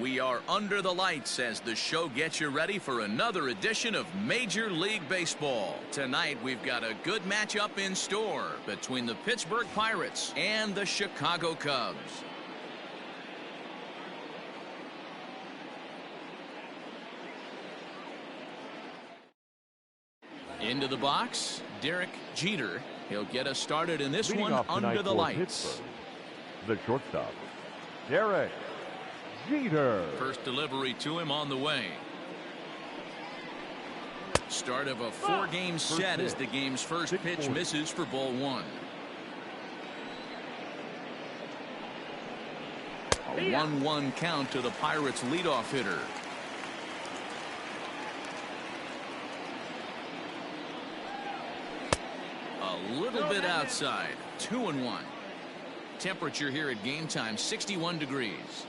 We are under the lights as the show gets you ready for another edition of Major League Baseball. Tonight we've got a good matchup in store between the Pittsburgh Pirates and the Chicago Cubs. Into the box, Derek Jeter. He'll get us started in this one under the lights. The shortstop, Derek Jeter. First delivery to him on the way. Start of a four-game set as the game's first pitch misses for ball one. A 1-1 count to the Pirates' leadoff hitter. A little bit outside. 2-1. Temperature here at game time, 61 degrees.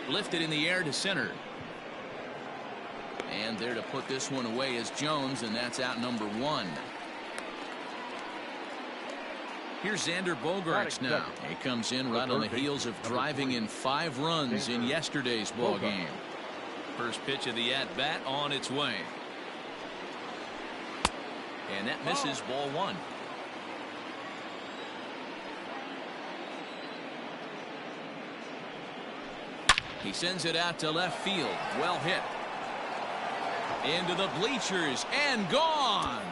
Lifted in the air to center. And there to put this one away is Jones, and that's out number one. Here's Xander Bogaerts now. He comes in right on the heels of driving in 5 runs in yesterday's ball game. First pitch of the at-bat on its way. And that misses ball one. He sends it out to left field. Well hit. Into the bleachers and gone.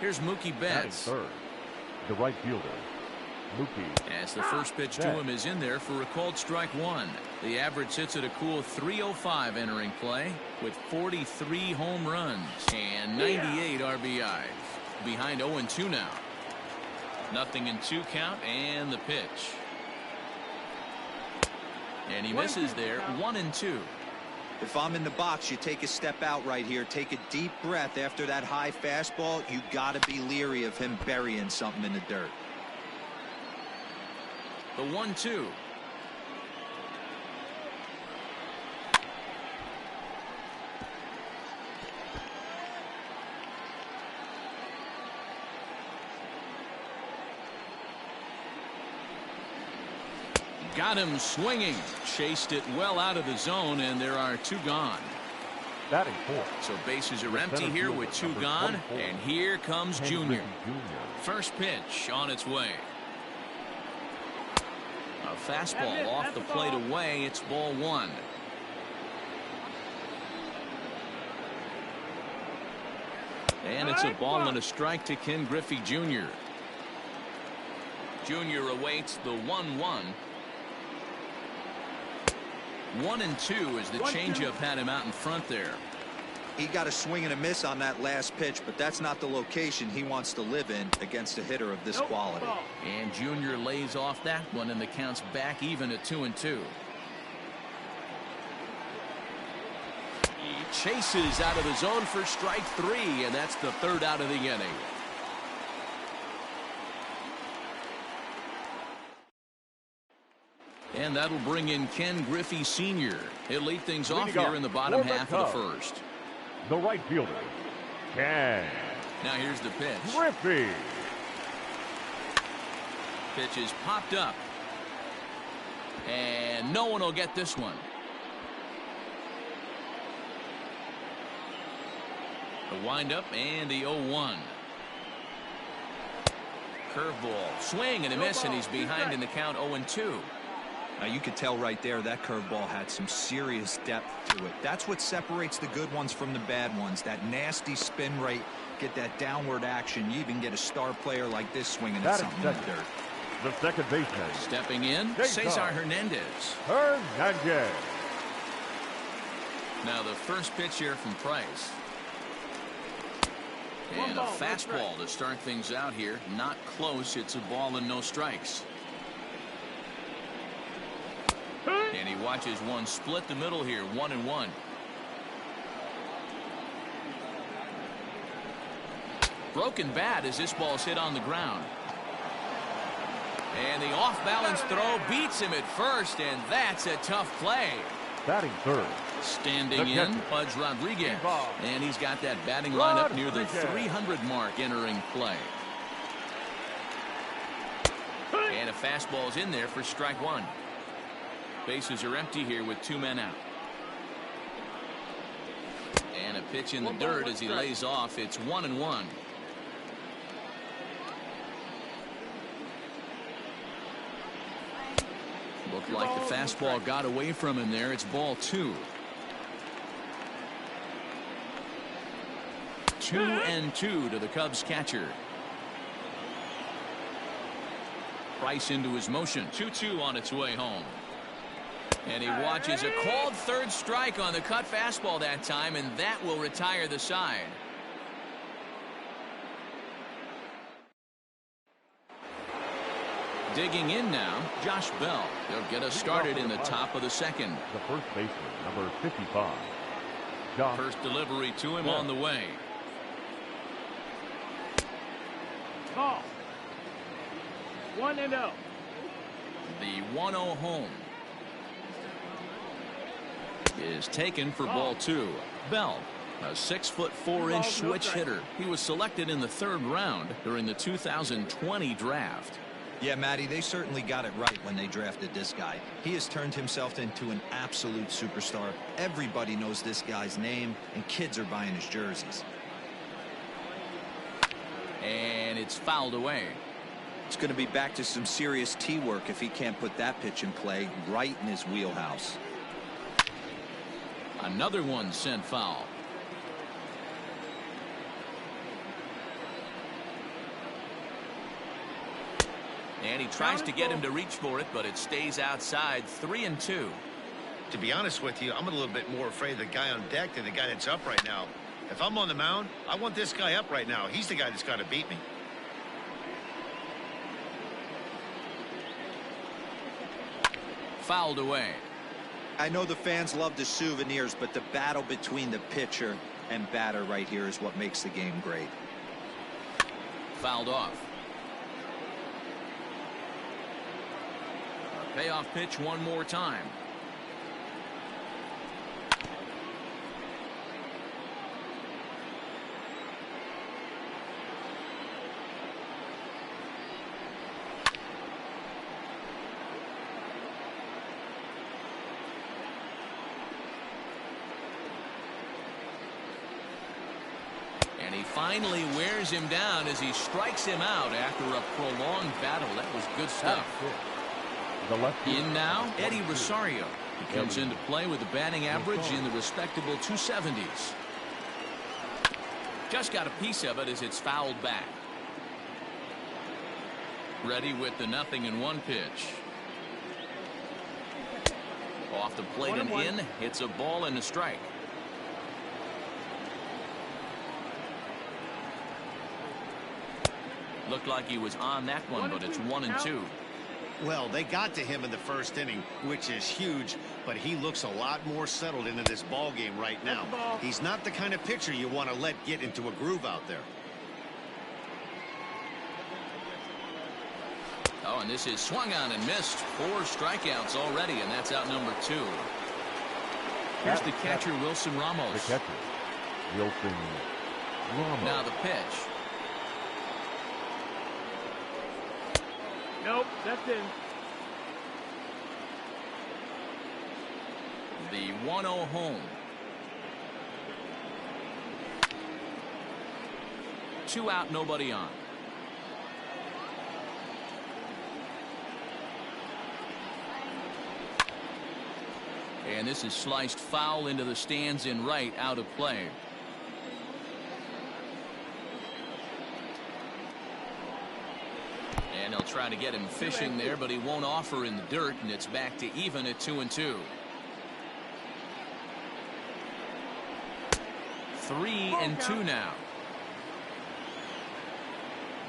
Here's Mookie Betts. Third, the right fielder, Mookie. As the first pitch to him is in there for a called strike one. The average sits at a cool 305 entering play with 43 home runs and 98 RBIs. Behind 0-2 now. Nothing in 2 count and the pitch. And he misses there. 1-2. If I'm in the box, you take a step out right here. Take a deep breath after that high fastball. You got to be leery of him burying something in the dirt. The 1-2. Got him swinging. Chased it well out of the zone, and there are 2 gone. Batting fourth. So bases are empty here with 2 gone, and here comes Junior. First pitch on its way. A fastball off the plate away. It's ball one. And it's a ball and a strike to Ken Griffey Jr. Junior awaits the 1-1. 1-2 as the changeup had him out in front there. He got a swing and a miss on that last pitch, but that's not the location he wants to live in against a hitter of this quality. And Junior lays off that one, and the count's back even at 2-2. He chases out of the zone for strike 3, and that's the 3rd out of the inning. And that'll bring in Ken Griffey Sr. He'll lead things off here in the bottom half of the first. The right fielder, Ken. Now here's the pitch. Griffey. Pitch is popped up. And no one will get this one. The windup and the 0-1. Curveball. Swing and a miss, and he's behind in the count 0-2. Now you could tell right there that curveball had some serious depth to it. That's what separates the good ones from the bad ones. That nasty spin rate, get that downward action. You even get a star player like this swinging at something in the dirt. The second baseman. Stepping in, Cesar Hernandez. Hernandez. Now the first pitch here from Price. And a fastball to start things out here. Not close. It's a ball and no strikes. And he watches one split the middle here. 1-1. Broken bat as this ball's hit on the ground. And the off-balance throw beats him at first, and that's a tough play. Batting third. Standing in, Pudge Rodriguez. And he's got that batting lineup near the 300 mark entering play. And a fastball's in there for strike one. Bases are empty here with 2 men out. And a pitch in the dirt as he lays off. It's 1-1. Looked like the fastball got away from him there. It's ball 2. 2-2 to the Cubs catcher. Price into his motion. 2-2 on its way home. And he watches a called third strike on the cut fastball that time, and that will retire the side. Digging in now, Josh Bell. They'll get us started in the top of the second. The first baseman, number 55. Josh. First delivery to him on the way. Call. 1-0. The 1-0 home is taken for ball 2. Bell, a 6'4" switch hitter. He was selected in the 3rd round during the 2020 draft. Yeah, Matty, they certainly got it right when they drafted this guy. He has turned himself into an absolute superstar. Everybody knows this guy's name, and kids are buying his jerseys. And it's fouled away. It's going to be back to some serious tee work if he can't put that pitch in play right in his wheelhouse. Another one sent foul. And he tries to get him to reach for it, but it stays outside. 3-2. To be honest with you, I'm a little bit more afraid of the guy on deck than the guy that's up right now. If I'm on the mound, I want this guy up right now. He's the guy that's got to beat me. Fouled away. I know the fans love the souvenirs, but the battle between the pitcher and batter right here is what makes the game great. Fouled off. A payoff pitch one more time. And he finally wears him down as he strikes him out after a prolonged battle. That was good stuff. In now, Eddie Rosario. He comes into play with a batting average in the respectable 270s. Just got a piece of it as it's fouled back. Ready with the 0-1 pitch. Off the plate and in. Hits a ball and a strike. Looked like he was on that one, but it's 1-2. Well, they got to him in the first inning, which is huge, but he looks a lot more settled into this ball game right now. He's not the kind of pitcher you want to let get into a groove out there. Oh, and this is swung on and missed. 4 strikeouts already, and that's out number 2. Here's the catcher, Wilson Ramos. The catcher, Wilson Ramos. Now the pitch. Nope, that's in. The 1-0 home. 2 out, nobody on. And this is sliced foul into the stands in right, out of play. And they'll try to get him fishing there, but he won't offer in the dirt, and it's back to even at 2-2. 3-2 now.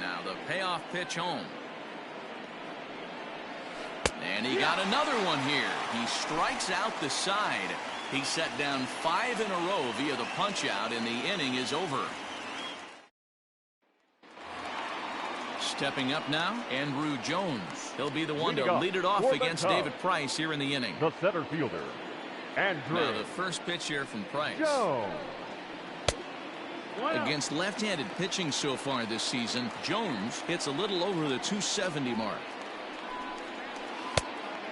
Now the payoff pitch home. And he got another one here. He strikes out the side. He set down 5 in a row via the punch out, and the inning is over. Stepping up now, Andrew Jones. He'll be the one to lead it off against David Price here in the inning. The center fielder, Now the first pitch here from Price. Jones. Against left-handed pitching so far this season, Jones hits a little over the 270 mark.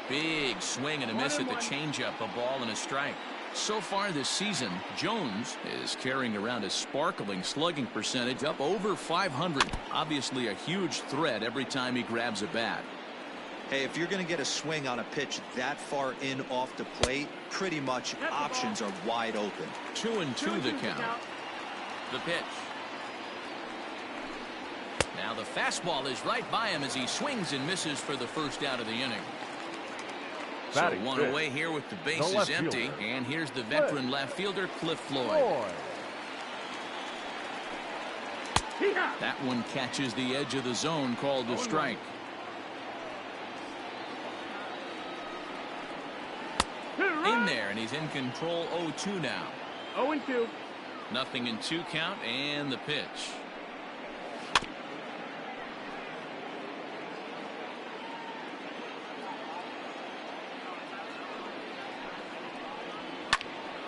Big swing and a miss at the changeup, a ball and a strike. So far this season, Jones is carrying around a sparkling slugging percentage up over 500. Obviously a huge threat every time he grabs a bat. Hey, if you're going to get a swing on a pitch that far in off the plate, pretty much options are wide open. 2-2 the count. The pitch. Now the fastball is right by him as he swings and misses for the first out of the inning. So one away here with the bases empty. And here's the veteran left fielder, Cliff Floyd. That one catches the edge of the zone, called a strike. In there, and he's in control. 0-2 now. 0-2. Nothing in 2 count, and the pitch.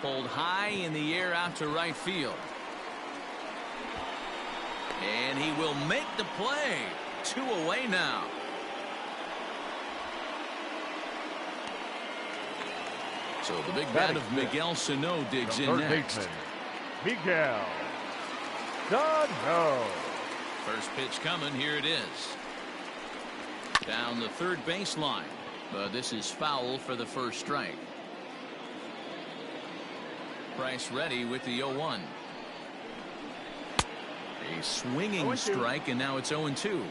Pulled high in the air out to right field. And he will make the play. 2 away now. So the big bat of Miguel Sano digs in next. Miguel Sano. First pitch coming. Here it is. Down the third baseline. But this is foul for the first strike. Price ready with the 0-1. A swinging strike, and now it's 0-2.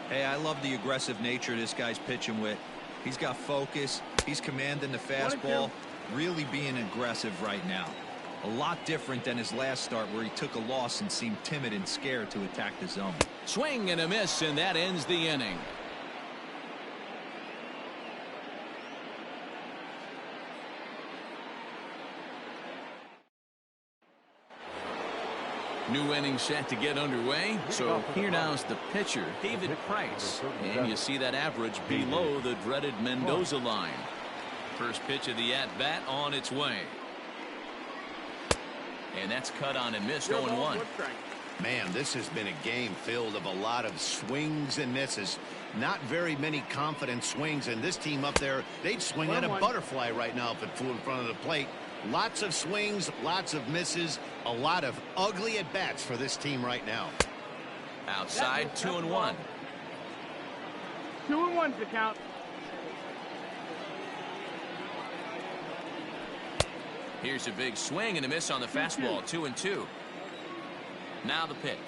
Hey, I love the aggressive nature this guy's pitching with. He's got focus. He's commanding the fastball. Really being aggressive right now. A lot different than his last start where he took a loss and seemed timid and scared to attack the zone. Swing and a miss, and that ends the inning. New inning set to get underway. So here now's the pitcher, David Price. And you see that average below the dreaded Mendoza line. First pitch of the at-bat on its way. And that's cut on and missed. 0-1. Man, this has been a game filled of a lot of swings and misses. Not very many confident swings, and this team up there, they'd swing at a butterfly right now if it flew in front of the plate. Lots of swings, lots of misses, a lot of ugly at-bats for this team right now. Outside, 2-1. 2-1's the count. Here's a big swing and a miss on the fastball. 2-2. Now the pitch.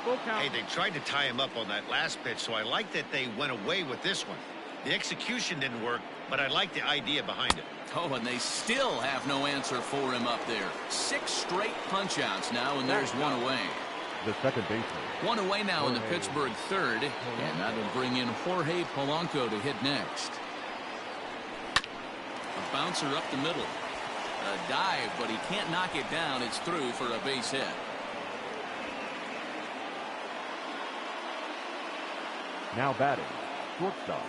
Hey, they tried to tie him up on that last pitch, so I like that they went away with this one. The execution didn't work, but I like the idea behind it. Oh, and they still have no answer for him up there. 6 straight punch-outs now, and there's one away. The second baseman. One away now in the Pittsburgh third, and that'll bring in Jorge Polanco to hit next. A bouncer up the middle. A dive, but he can't knock it down. It's through for a base hit. Now batting, shortstop,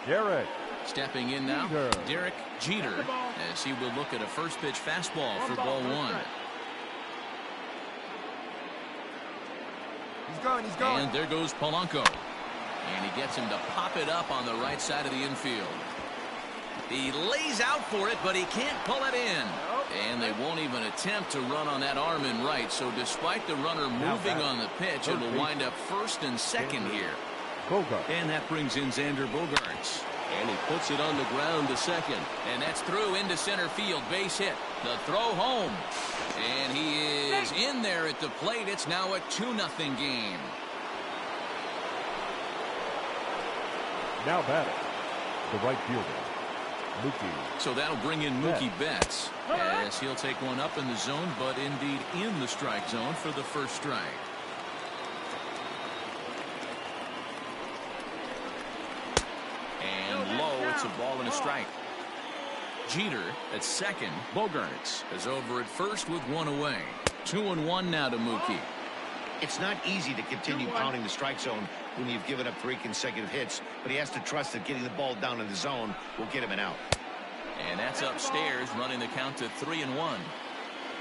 Derek. Stepping in now, Derek Jeter, as he will look at a first pitch fastball for ball 1. He's going. And there goes Polanco. And he gets him to pop it up on the right side of the infield. He lays out for it, but he can't pull it in. And they won't even attempt to run on that arm in right. So despite the runner moving on the pitch, it will wind up first and second here. And that brings in Xander Bogaerts. And he puts it on the ground to second. And that's through into center field. Base hit. The throw home. And he is in there at the plate. It's now a 2-0 game. Now batting, the right fielder, Mookie. So that'll bring in Mookie Betts, as he'll take one up in the zone, but indeed in the strike zone for the first strike. And low, it's a ball and a strike. Jeter at second. Bogaerts is over at first with one away. 2-1 now to Mookie. It's not easy to continue pounding the strike zone when you've given up 3 consecutive hits, but he has to trust that getting the ball down in the zone will get him an out. And that's upstairs, running the count to 3-1.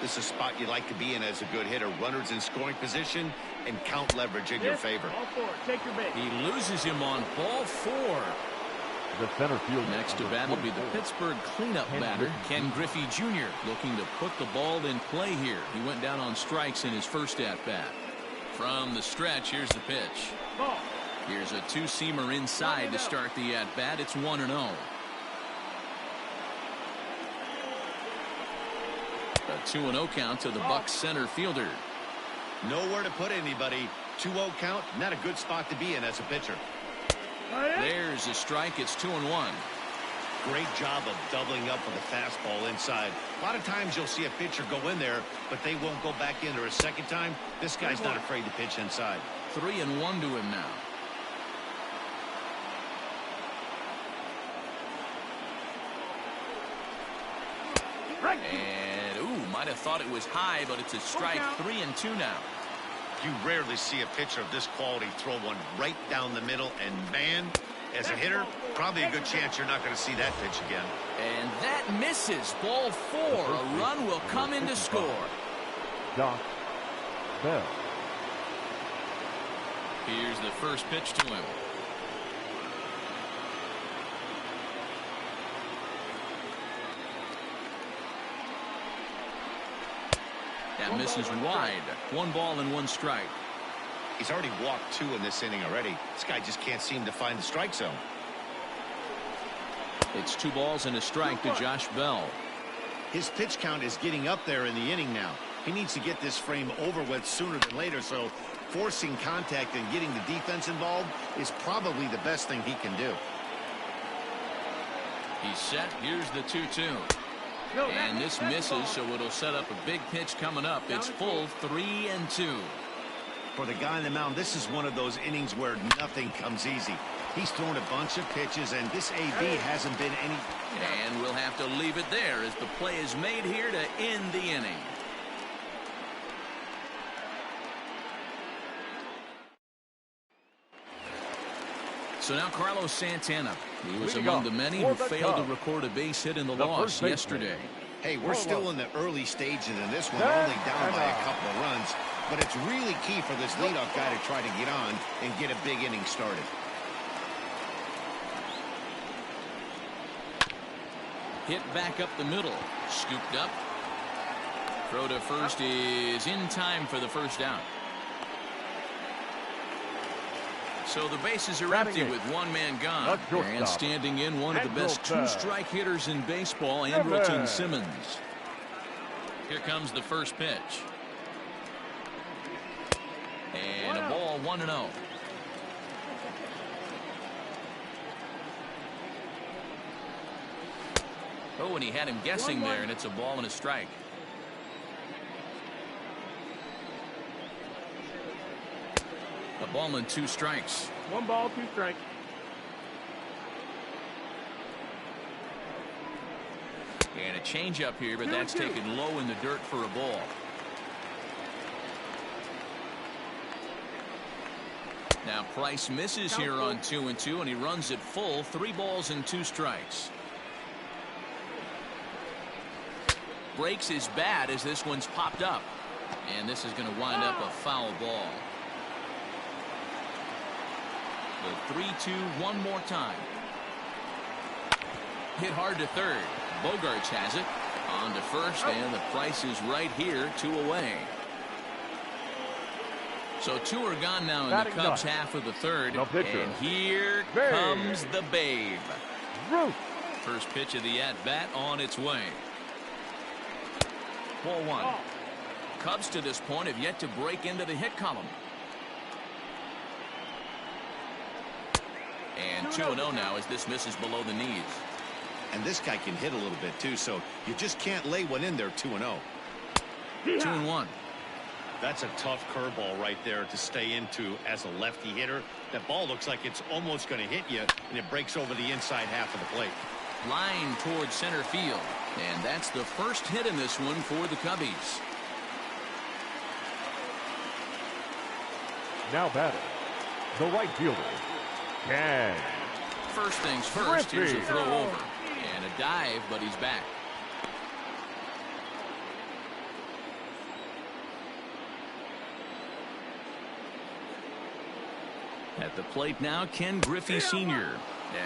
This is a spot you like to be in as a good hitter. Runners in scoring position and count leverage in your favor. Ball 4. Take your bait. He loses him on ball 4. The center field. Next to bat will be the Pittsburgh cleanup batter, Ken Griffey Jr., looking to put the ball in play here. He went down on strikes in his first at-bat. From the stretch, here's the pitch. Ball. Here's a two-seamer inside to start the at-bat. It's 1-0. A 2-0 count to the Bucs center fielder. Nowhere to put anybody. 2-0 count, not a good spot to be in as a pitcher. There's a strike. It's 2-1. Great job of doubling up with a fastball inside. A lot of times you'll see a pitcher go in there, but they won't go back in there a second time. This guy's not afraid to pitch inside. 3-1 to him now. And, might have thought it was high, but it's a strike. 3-2 now. You rarely see a pitcher of this quality throw one right down the middle, and man, as a hitter, probably a good chance you're not going to see that pitch again. And that misses. Ball 4. A run will come in to score. Doc Bell. Here's the first pitch to him. That misses wide. 1 ball and 1 strike. He's already walked 2 in this inning already. This guy just can't seem to find the strike zone. It's 2 balls and a strike to Josh Bell. His pitch count is getting up there in the inning now. He needs to get this frame over with sooner than later, so forcing contact and getting the defense involved is probably the best thing he can do. He's set. Here's the 2-2. And this misses, so it'll set up a big pitch coming up. It's full 3-2. For the guy on the mound, this is one of those innings where nothing comes easy. He's thrown a bunch of pitches, and this AB hasn't been any... And we'll have to leave it there as the play is made here to end the inning. So now Carlos Santana. He was among the many who failed to record a base hit in the loss yesterday. Hey, we're still in the early stages in this one, only down by a couple of runs. But it's really key for this leadoff guy to try to get on and get a big inning started. Hit back up the middle. Scooped up. Throw to first is in time for the first down. So the bases are empty with 1 man gone. And standing in, one of the best 2-strike hitters in baseball, Andrelton Simmons. Here comes the first pitch. And a ball 1-0. Oh, and he had him guessing there, and it's a ball and a strike. A ball and 2 strikes. 1 ball, 2 strikes. And a changeup here, but that's taken low in the dirt for a ball. Now Price misses here on 2-2, and he runs it full. 3 balls and 2 strikes. Breaks his bat as this one's popped up. And this is going to wind up a foul ball. The 3-2 one more time. Hit hard to third. Bogarts has it. On to first, and the Price is right here, 2 away. So 2 are gone now in the Cubs half of the third. And here comes the Babe. First pitch of the at-bat on its way. Ball 1. Cubs to this point have yet to break into the hit column. And 2-0 now as this misses below the knees. And this guy can hit a little bit too, so you just can't lay one in there 2-0. 2-1. That's a tough curveball right there to stay into as a lefty hitter. That ball looks like it's almost going to hit you, and it breaks over the inside half of the plate. Line towards center field. And that's the first hit in this one for the Cubbies. Now batting, The right fielder, Ken. First things first, here's a throw over. And a dive, but he's back. At the plate now, Ken Griffey Sr.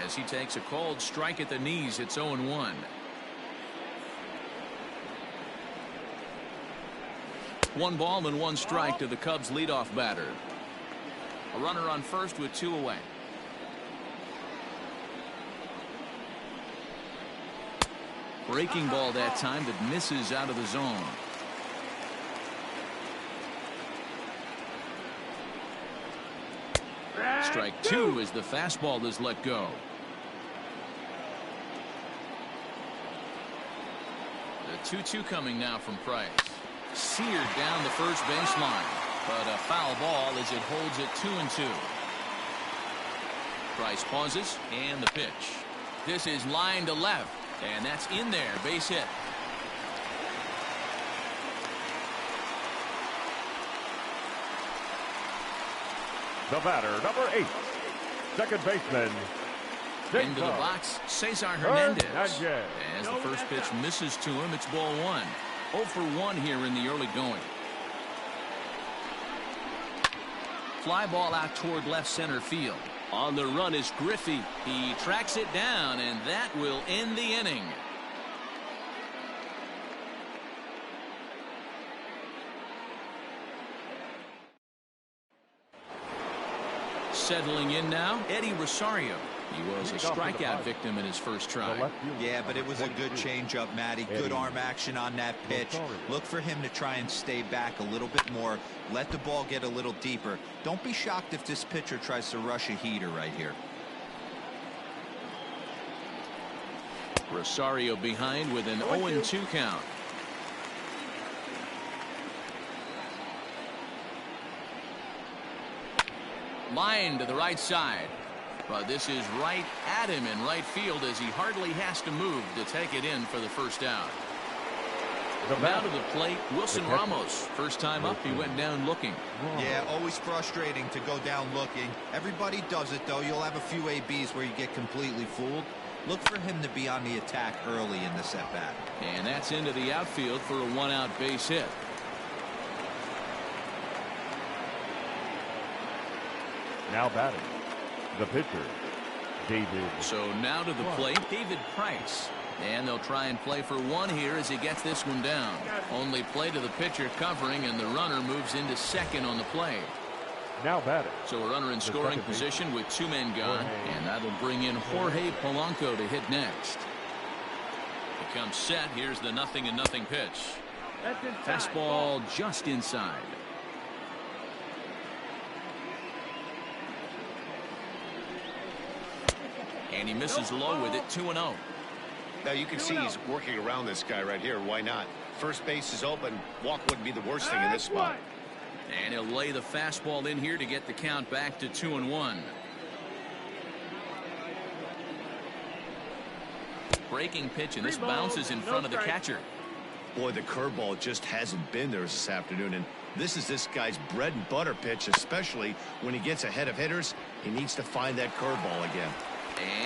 as he takes a called strike at the knees. It's 0-1. One ball and one strike to the Cubs leadoff batter. A runner on first with 2 away. Breaking ball that time that misses out of the zone. Strike 2 as the fastball is let go. The 2-2 coming now from Price. Seared down the first baseline, but a foul ball as it holds it 2-2. Price pauses and the pitch. This is line to left, and that's in there. Base hit. The batter, number 8, second baseman. Into the box, Cesar Hernandez. As the first pitch misses to him, it's ball 1. 0 for 1 here in the early going. Fly ball out toward left center field. On the run is Griffey. He tracks it down, and that will end the inning. Settling in now, Eddie Rosario. He was a strikeout victim in his first try. Yeah, but it was a good changeup, Matty. Good arm action on that pitch. Look for him to try and stay back a little bit more. Let the ball get a little deeper. Don't be shocked if this pitcher tries to rush a heater right here. Rosario behind with an 0-2 count. Line to the right side. But this is right at him in right field as he hardly has to move to take it in for the first out. Now to the plate, Wilson Ramos. First time up, he went down looking. Yeah, always frustrating to go down looking. Everybody does it, though. You'll have a few ABs where you get completely fooled. Look for him to be on the attack early in this at-bat. And that's into the outfield for a one-out base hit. Now batting, the pitcher, David. So now to the plate, David Price. And they'll try and play for one here as he gets this one down. Only play to the pitcher covering, and the runner moves into second on the play. Now batting. So a runner in scoring position with 2 men gone, and that'll bring in Jorge Polanco to hit next. He comes set. Here's the 0-0 pitch. Fastball just inside. And he misses low with it. 2-0. Now you can see he's working around this guy right here. Why not? First base is open. Walk wouldn't be the worst thing in this spot. And he'll lay the fastball in here to get the count back to 2-1. Breaking pitch, and this bounces in front of the catcher. Boy, the curveball just hasn't been there this afternoon, and this is this guy's bread and butter pitch, especially when he gets ahead of hitters. He needs to find that curveball again.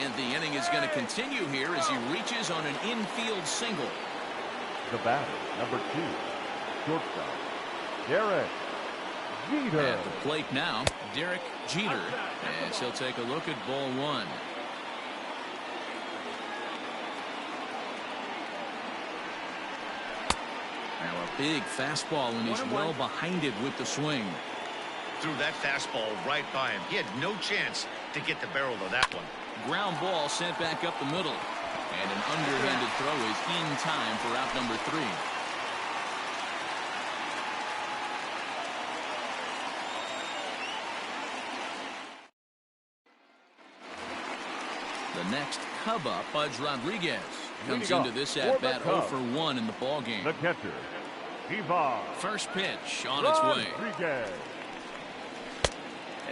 And the inning is going to continue here as he reaches on an infield single. The batter, number 2, shortstop, Derek Jeter. At the plate now, Derek Jeter, as he'll take a look at ball 1. Now a big fastball, and he's well behind it with the swing. Threw that fastball right by him. He had no chance to get the barrel of that one. Ground ball sent back up the middle. And an underhanded throw is in time for out number 3. The next Cub up, Pudge Rodriguez, comes into this at-bat 0 for 1 in the ballgame. The catcher, Ivan. First pitch on its way. Rodriguez.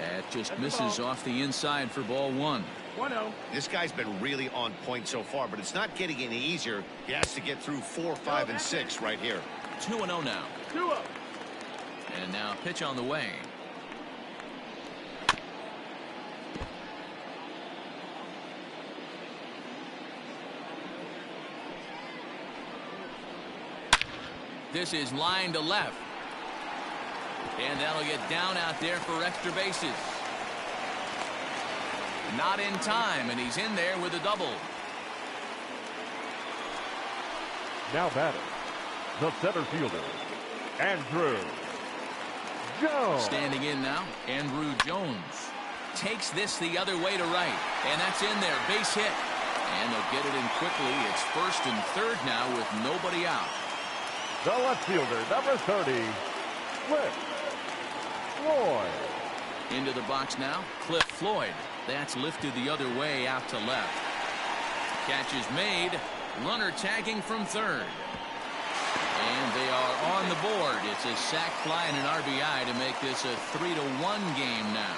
That just misses off the inside for ball 1. 1-0. This guy's been really on point so far, but it's not getting any easier. He has to get through 4, 5, and 6 right here. 2-0 now. 2-0. And now pitch on the way. this is line to left. And that'll get down out there for extra bases. Not in time, and he's in there with a double. Now batting, the center fielder, Andrew Jones. Standing in now, Andrew Jones takes this the other way to right, and that's in there, base hit. And they'll get it in quickly. It's first and third now with nobody out. The left fielder, number 30, Cliff Floyd. Into the box now, Cliff Floyd. That's lifted the other way out to left. Catch is made. Runner tagging from third. And they are on the board. It's a sac fly and an RBI to make this a 3-1 game now.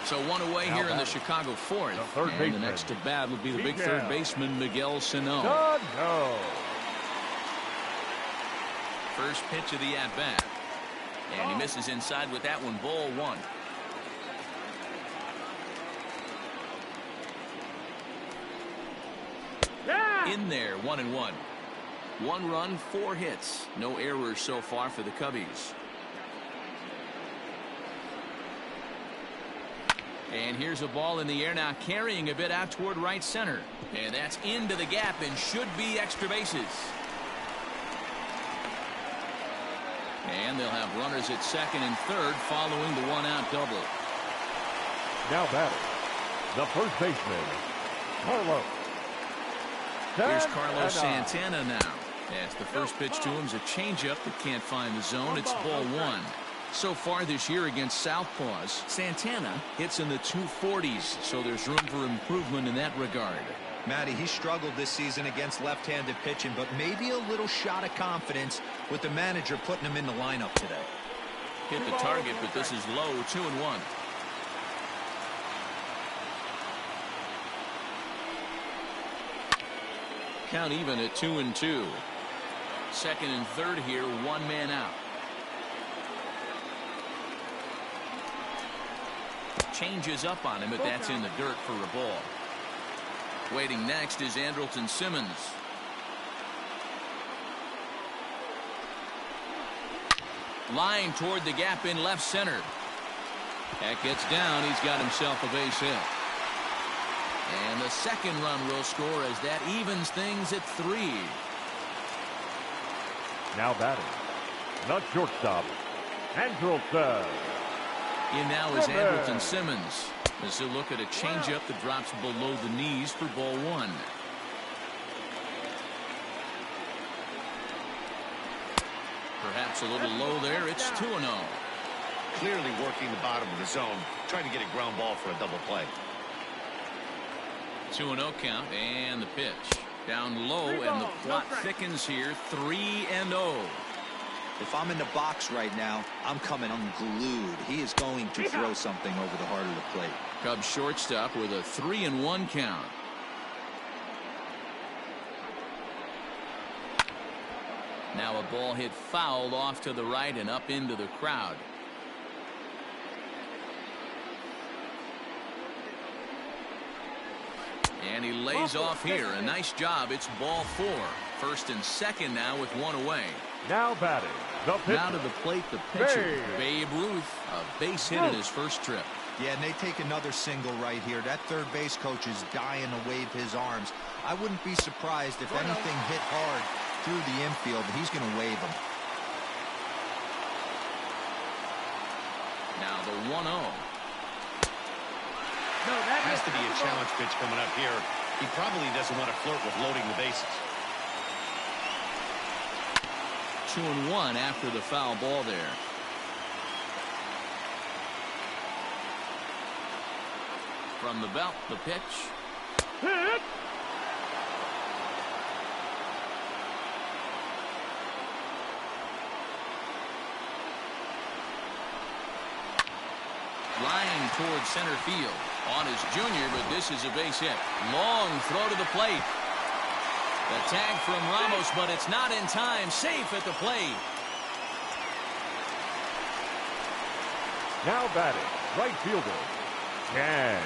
So one away now here in the Chicago fourth. And the next to bat will be the big third baseman, Miguel Sano. No. First pitch of the at-bat. And he misses inside with that one, ball one. In there, 1-1. 1 run, 4 hits. No errors so far for the Cubbies. And here's a ball in the air now, carrying a bit out toward right center. And that's into the gap and should be extra bases. And they'll have runners at second and third following the 1-out double. Now batting, the first baseman, Carlos. Here's Carlos Santana now. As the first pitch to him is a changeup that can't find the zone. It's ball one. So far this year against Southpaws, Santana hits in the 240s, so there's room for improvement in that regard. Matty, he struggled this season against left-handed pitching, but maybe a little shot of confidence with the manager putting him in the lineup today. Hit the target, but this is low, 2-1. Count even at 2-2. Second and third here, 1 man out. Changes up on him, but that's in the dirt for a ball. Waiting next is Andrelton Simmons. Line toward the gap in left center. That gets down. He's got himself a base hit. And the second run will score as that evens things at 3. Now batting, the shortstop, Andrelton. In now is Andrelton Simmons. As they look at a changeup that drops below the knees for ball one. Perhaps a little low there. It's 2-0. Clearly working the bottom of the zone, trying to get a ground ball for a double play. 2-0 count, and the pitch. Down low, and the plot thickens here. 3-0. If I'm in the box right now, I'm coming unglued. He is going to throw something over the heart of the plate. Cubs shortstop with a 3-1 count. Now a ball hit fouled off to the right and up into the crowd. And he lays off here. A nice job. It's ball 4. First and second now with 1 away. Now batting, the pitcher. Now to the plate, the pitcher, Babe Ruth. A base hit in his first trip. Yeah, and they take another single right here. That third base coach is dying to wave his arms. I wouldn't be surprised if anything hit hard through the infield, but he's going to wave them. Now the 1-0. No, that has to be a challenge pitch coming up here. He probably doesn't want to flirt with loading the bases. 2-1 after the foul ball there. From the belt, the pitch. Hit. Line towards center field. On his junior, but this is a base hit. Long throw to the plate. The tag from Ramos, but it's not in time. Safe at the plate. Now batting, right fielder, Ken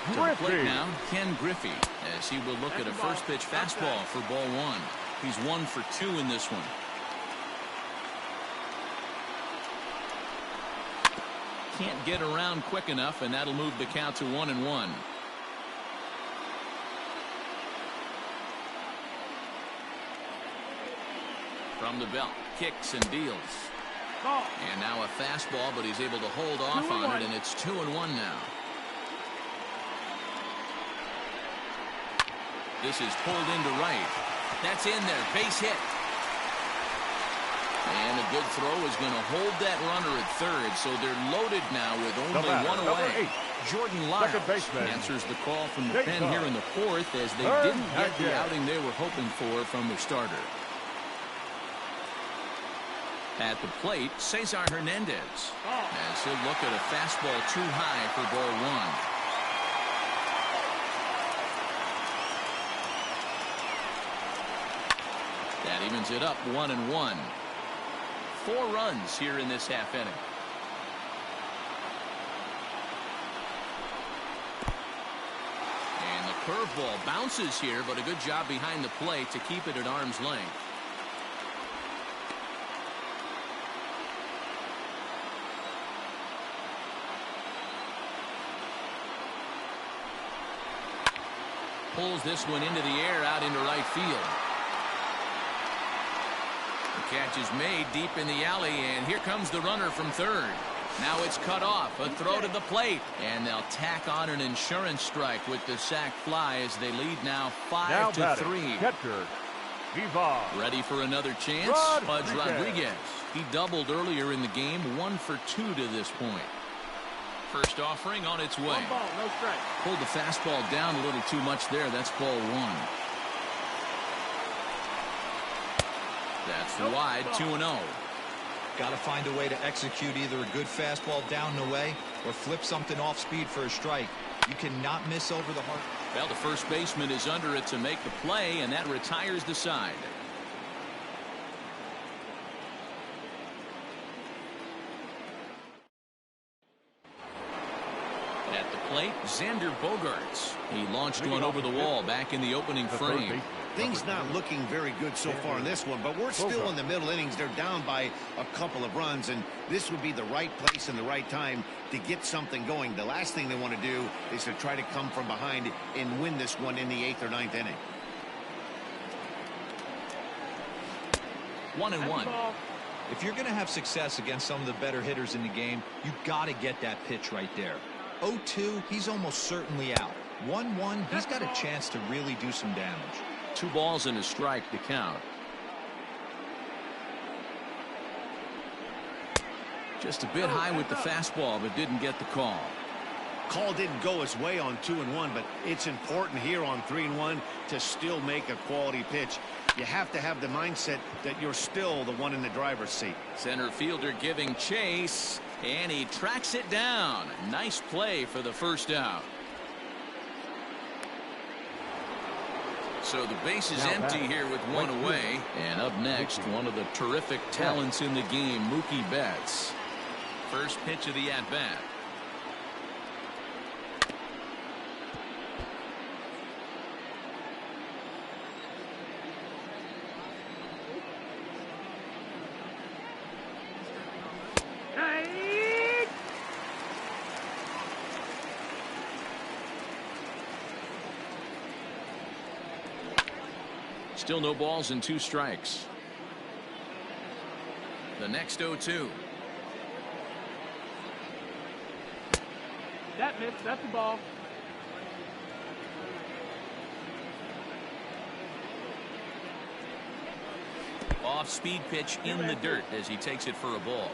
To the plate Griffey. now, Ken Griffey, as he will look at a first pitch fastball for ball 1. He's 1 for 2 in this one. Can't get around quick enough, and that'll move the count to 1-1. From the belt, kicks and deals. Ball. And now a fastball, but he's able to hold off on it, and it's 2-1 now. This is pulled into right. That's in there. Base hit. And a good throw is going to hold that runner at third, so they're loaded now with only one away. Jordan Lyles answers the call from the pen here in the fourth, as they didn't get the outing they were hoping for from their starter. At the plate, Cesar Hernandez, as he'll look at a fastball too high for ball 1. That evens it up 1-1. 4 runs here in this half inning. And the curveball bounces here, but a good job behind the plate to keep it at arm's length. Pulls this one into the air out into right field. The catch is made deep in the alley, and here comes the runner from third. Now it's cut off. A throw to the plate, and they'll tack on an insurance strike with the sac fly as they lead now 5-3. Catcher, Viva. Ready for another chance? Pudge Rodriguez. He doubled earlier in the game, 1 for 2 to this point. First offering on its way. 1 ball, no strike. Pulled the fastball down a little too much there. That's ball 1. That's wide, 2-0. Got to find a way to execute either a good fastball down and away or flip something off speed for a strike. You cannot miss over the heart. Well, the first baseman is under it to make the play, and that retires the side. At the plate, Xander Bogaerts. He launched one over the wall back in the opening frame. Things not looking very good so far in this one, but we're still in the middle innings. They're down by a couple of runs, and this would be the right place and the right time to get something going. The last thing they want to do is to try to come from behind and win this one in the 8th or 9th inning. 1-1. If you're going to have success against some of the better hitters in the game, you got to get that pitch right there. 0-2, he's almost certainly out. 1-1, he's got a chance to really do some damage. 2 balls and a strike to count. Just a bit high with the fastball, but didn't get the call. Call didn't go his way on 2-1, but it's important here on 3-1 to still make a quality pitch. You have to have the mindset that you're still the one in the driver's seat. Center fielder giving chase, and he tracks it down. Nice play for the first out. So the base is empty here with 1 away. And up next, one of the terrific talents in the game, Mookie Betts. First pitch of the at-bat. Still no balls and 2 strikes. The next 0-2. That missed. That's a ball. Off-speed pitch in the dirt as he takes it for a ball.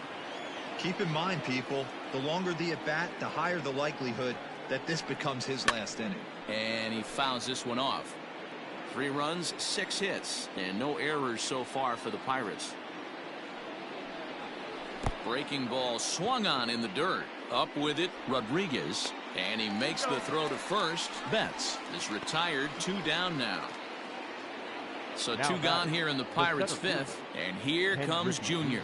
Keep in mind, people, the longer the at-bat, the higher the likelihood that this becomes his last inning. And he fouls this one off. 3 runs, 6 hits, and no errors so far for the Pirates. Breaking ball swung on in the dirt. Up with it, Rodriguez, and he makes the throw to first. Betts is retired, 2 down now. So 2 gone here in the Pirates' 5th, and here comes Junior.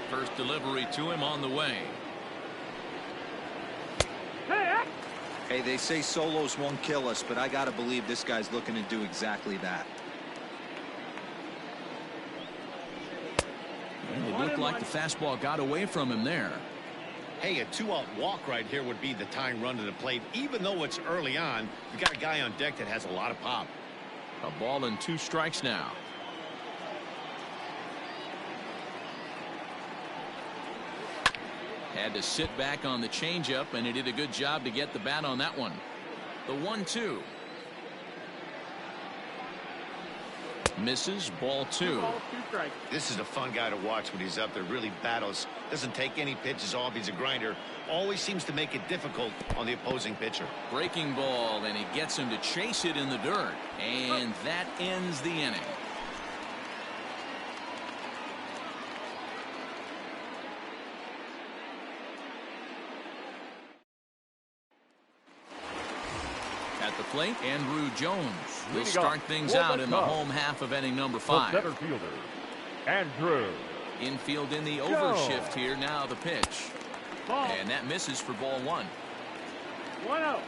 First delivery to him on the way. Hey, they say solos won't kill us, but I got to believe this guy's looking to do exactly that. Well, it looked like the fastball got away from him there. Hey, a 2-out walk right here would be the tying run to the plate. Even though it's early on, you got a guy on deck that has a lot of pop. A ball and 2 strikes now. Had to sit back on the changeup, and he did a good job to get the bat on that one. The 1-2. Misses, ball 2. This is a fun guy to watch when he's up there. Really battles. Doesn't take any pitches off. He's a grinder. Always seems to make it difficult on the opposing pitcher. Breaking ball, and he gets him to chase it in the dirt. And that ends the inning. At the plate, Andrew Jones will start things out in the home half of inning number 5. Center fielder, Andrew. Infield in the overshift here. Now the pitch. Ball. And that misses for ball 1. 1-0.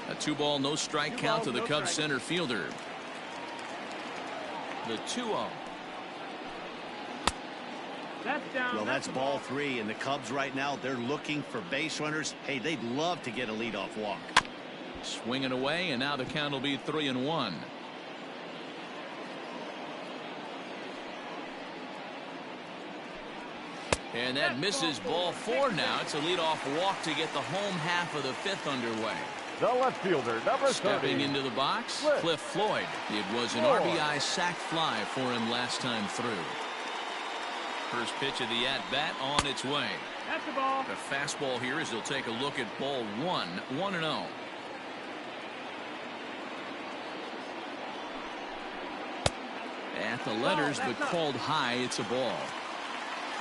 A 2-ball, no strike count to the Cubs center fielder. The 2-0. That's down. Well, that's ball 3, and the Cubs right now, they're looking for base runners. Hey, they'd love to get a leadoff walk. Swinging away, and now the count will be 3-1. And that misses, ball 4 now. It's a leadoff walk to get the home half of the 5th underway. The left fielder, number 30. Stepping into the box, Cliff Floyd. It was an RBI sac fly for him last time through. First pitch of the at-bat on its way. That's the ball. The fastball here as they'll take a look at ball 1, 1-0. At the letters, but called high. It's a ball.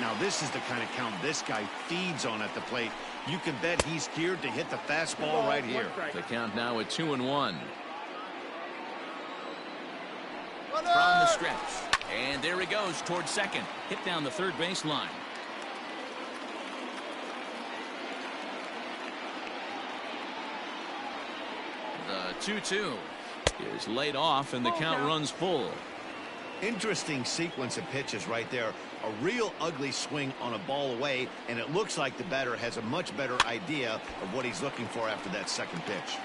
Now, this is the kind of count this guy feeds on at the plate. You can bet he's geared to hit the fastball right here. The count now at 2-1. From the stretch. And there he goes towards second. Hit down the third base line. The 2-2 is laid off, and the count runs full. Interesting sequence of pitches right there. A real ugly swing on a ball away, and it looks like the batter has a much better idea of what he's looking for after that second pitch.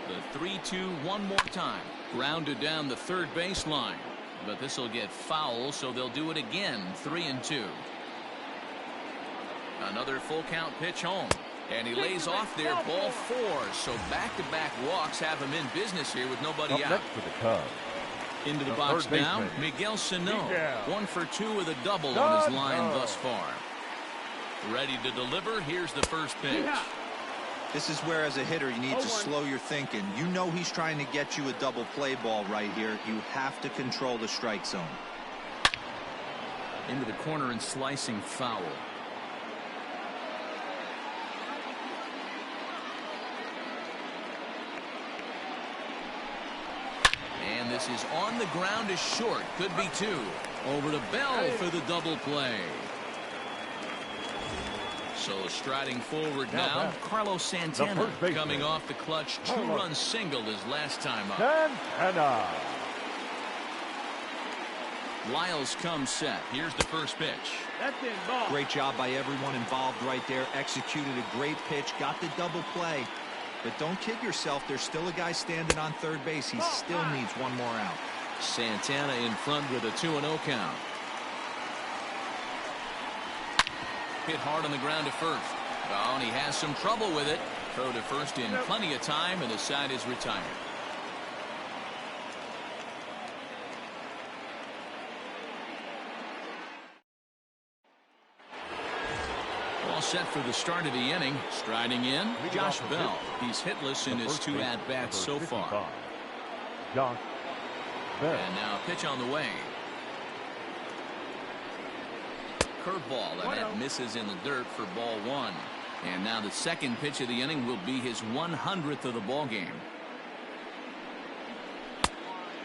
The 3-2 one more time. Grounded down the third base line. But this will get foul, so they'll do it again. 3-2. Another full count pitch home. And he lays off there, ball 4. So back-to-back walks have him in business here with nobody out. Next for the Cubs. Into the box now, Miguel Sano. 1 for 2 with a double on his line thus far. Ready to deliver. Here's the first pitch. This is where, as a hitter, you need to slow your thinking. You know he's trying to get you a double play ball right here. You have to control the strike zone. Into the corner and slicing foul. And this is on the ground, is short. Could be 2. Over to Bell for the double play. So striding forward now, Carlos Santana coming off the clutch 2-run single his last time up. Santana. Lyles comes set. Here's the first pitch. That's in, ball. Great job by everyone involved right there. Executed a great pitch. Got the double play. But don't kid yourself. There's still a guy standing on third base. He still needs one more out. Santana in front with a 2-0 count. Hit hard on the ground to first. Oh, and he has some trouble with it. Throw to first in plenty of time, and the side is retired. All set for the start of the inning. Striding in, Josh Bell. He's hitless in his 2 at-bats so far. Josh Bell. And now pitch on the way. Curveball, and that misses in the dirt for ball 1. And now the second pitch of the inning will be his 100th of the ball game.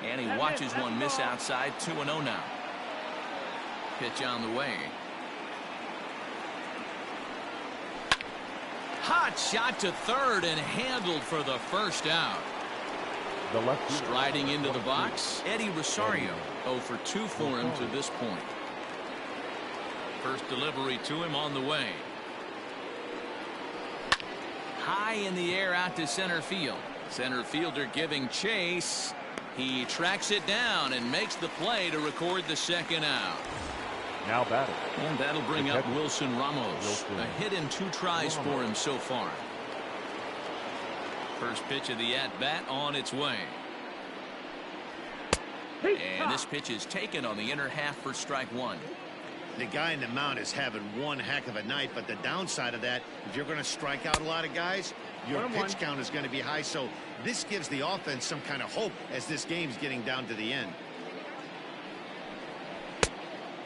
And he watches one miss outside. 2-0 now. Pitch on the way. Hot shot to third and handled for the first out. The left fielder. Striding into the box, Eddie Rosario. 0 for 2 for him to this point. First delivery to him on the way. High in the air out to center field. Center fielder giving chase. He tracks it down and makes the play to record the second out. Now batting. And that'll bring up Wilson Ramos. A hit in 2 tries for him so far. First pitch of the at-bat on its way. And this pitch is taken on the inner half for strike 1. The guy in the mound is having one heck of a night, but the downside of that, if you're going to strike out a lot of guys, your pitch count is going to be high. So this gives the offense some kind of hope as this game's getting down to the end.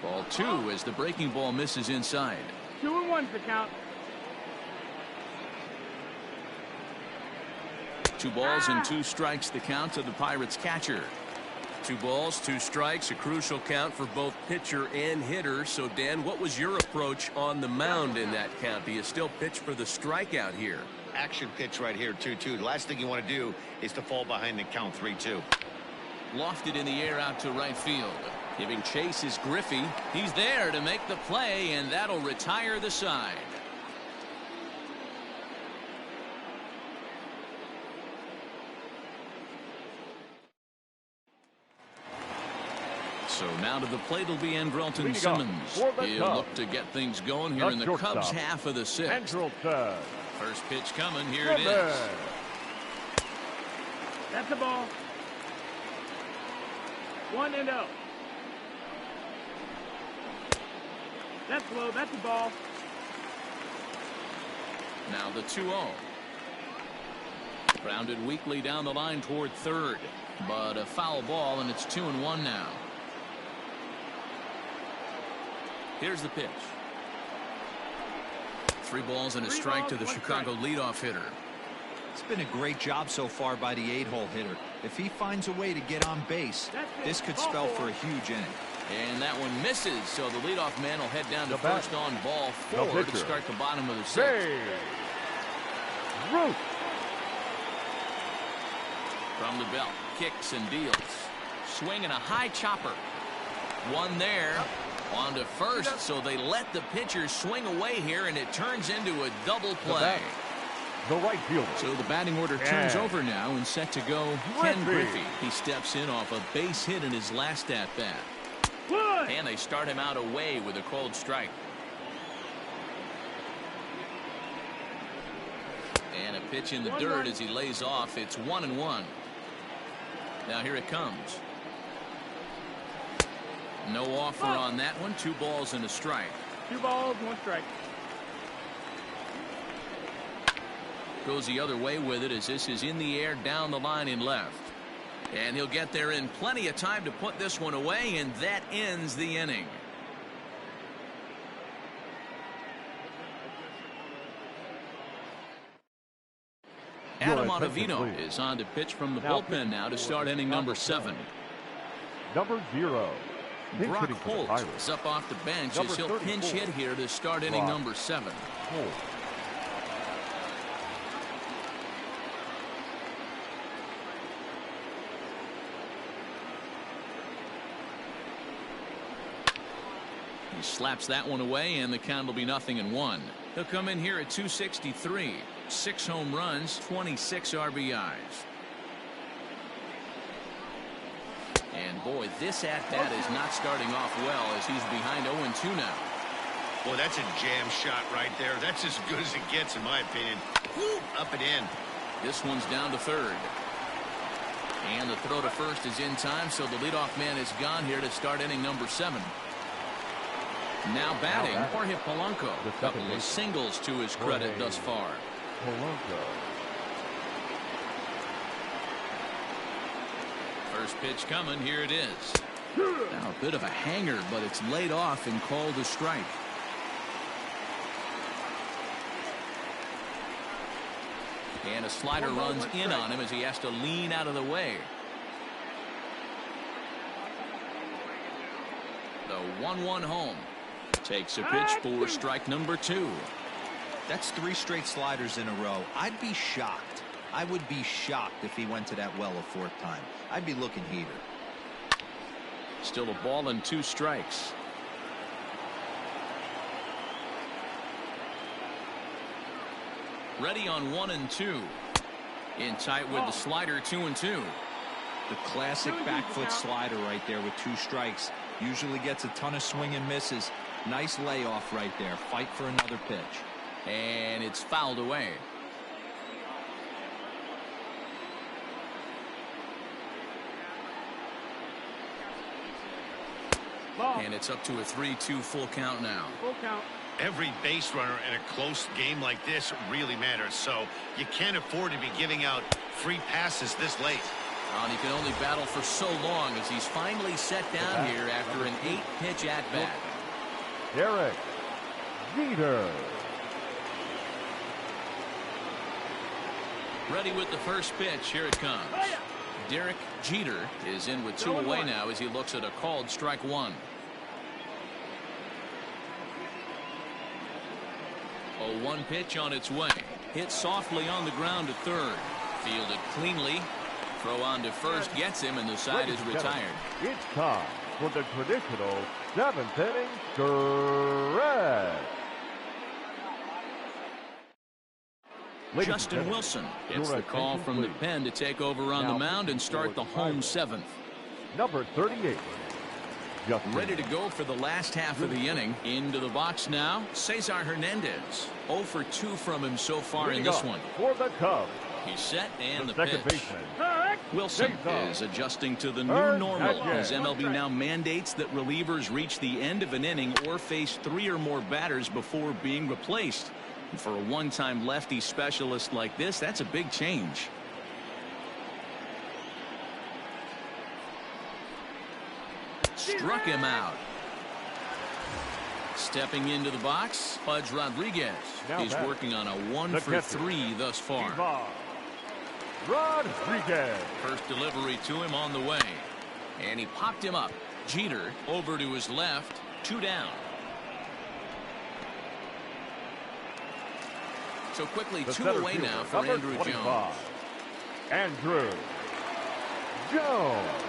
Ball 2 as the breaking ball misses inside. 2-1's the count. 2 balls and 2 strikes the count to the Pirates catcher. 2 balls, 2 strikes, a crucial count for both pitcher and hitter. So, Dan, what was your approach on the mound in that count? Do you still pitch for the strikeout here? Action pitch right here, 2-2. The last thing you want to do is to fall behind the count 3-2. Lofted in the air out to right field. Giving chase is Griffey. He's there to make the play, and that'll retire the side. So now to the plate will be Andrelton Simmons. He'll look to get things going here in the Cubs half of the 6th. First pitch coming. Here it is. That's the ball. 1-0. That's low. That's the ball. Now the 2-0. Grounded weakly down the line toward third. But a foul ball, and it's 2-1 now. Here's the pitch. 3 balls and a strike to the Chicago leadoff hitter. It's been a great job so far by the 8-hole hitter. If he finds a way to get on base, this could spell for a huge inning. And that one misses, so the leadoff man will head down to first on ball 4 to start the bottom of the 6th. From the belt, kicks and deals. Swinging a high chopper. One there. On to first, so they let the pitcher swing away here, and it turns into a double play. The right fielder. So the batting order turns over now and set to go Ken Griffey. He steps in off a base hit in his last at-bat. And they start him out away with a cold strike. And a pitch in the dirt as he lays off. It's 1-1. Now here it comes. No offer on that one. 2 balls and a strike. 2 balls, 1 strike. Goes the other way with it as this is in the air down the line in left. And he'll get there in plenty of time to put this one away, and that ends the inning. Adam Ottavino is on to pitch from the bullpen now to start inning number 7. Number 0. Brock Holt is up off the bench as he'll pinch hit here to start inning number 7. He slaps that one away, and the count will be 0-1. He'll come in here at 263. 6 home runs, 26 RBIs. And boy, this at-bat is not starting off well as he's behind 0-2 now. Boy, that's a jam shot right there. That's as good as it gets, in my opinion. Woo, up and in. This one's down to third. And the throw to first is in time, so the leadoff man is gone here to start inning number 7. Now batting, Jorge Polanco. A couple of singles to his credit thus far. First pitch coming. Here it is. Now a bit of a hanger, but it's laid off and called a strike. And a slider runs in on him as he has to lean out of the way. The 1-1 home. Takes a pitch for strike number 2. That's 3 straight sliders in a row. I'd be shocked. I would be shocked if he went to that well a 4th time. I'd be looking heater. Still a ball and 2 strikes. Ready on 1-2. In tight with the slider, 2-2. The classic back foot slider right there with 2 strikes. Usually gets a ton of swing and misses. Nice layoff right there. Fight for another pitch. And it's fouled away. And it's up to a 3-2 full count now. Full count. Every base runner in a close game like this really matters, so you can't afford to be giving out free passes this late. And he can only battle for so long as he's finally set down here after an 8-pitch at-bat. Derek Jeter. Ready with the first pitch. Here it comes. Derek Jeter is in with 2 away now as he looks at a called strike 1. A 1 pitch on its way. Hit softly on the ground to third. Fielded cleanly. Throw on to first gets him, and the side is retired. It's time for the traditional 7th inning stretch. Justin Wilson gets the call from the pen to take over on the mound and start the home 7th. Number 38. Ready to go for the last half of the inning. Into the box now, Cesar Hernandez. 0 for 2 from him so far in this one. For the Cubs. He's set and the second pitch. baseman. Wilson is adjusting to the new normal as MLB now mandates that relievers reach the end of an inning or face 3 or more batters before being replaced. And for a one-time lefty specialist like this, that's a big change. Struck him out. Stepping into the box, Pudge Rodriguez. He's working on a 1 for 3 thus far. Rodriguez. First delivery to him on the way. And he popped him up. Jeter over to his left. 2 down. So quickly, 2 away now for Andrew Jones. Andrew Jones.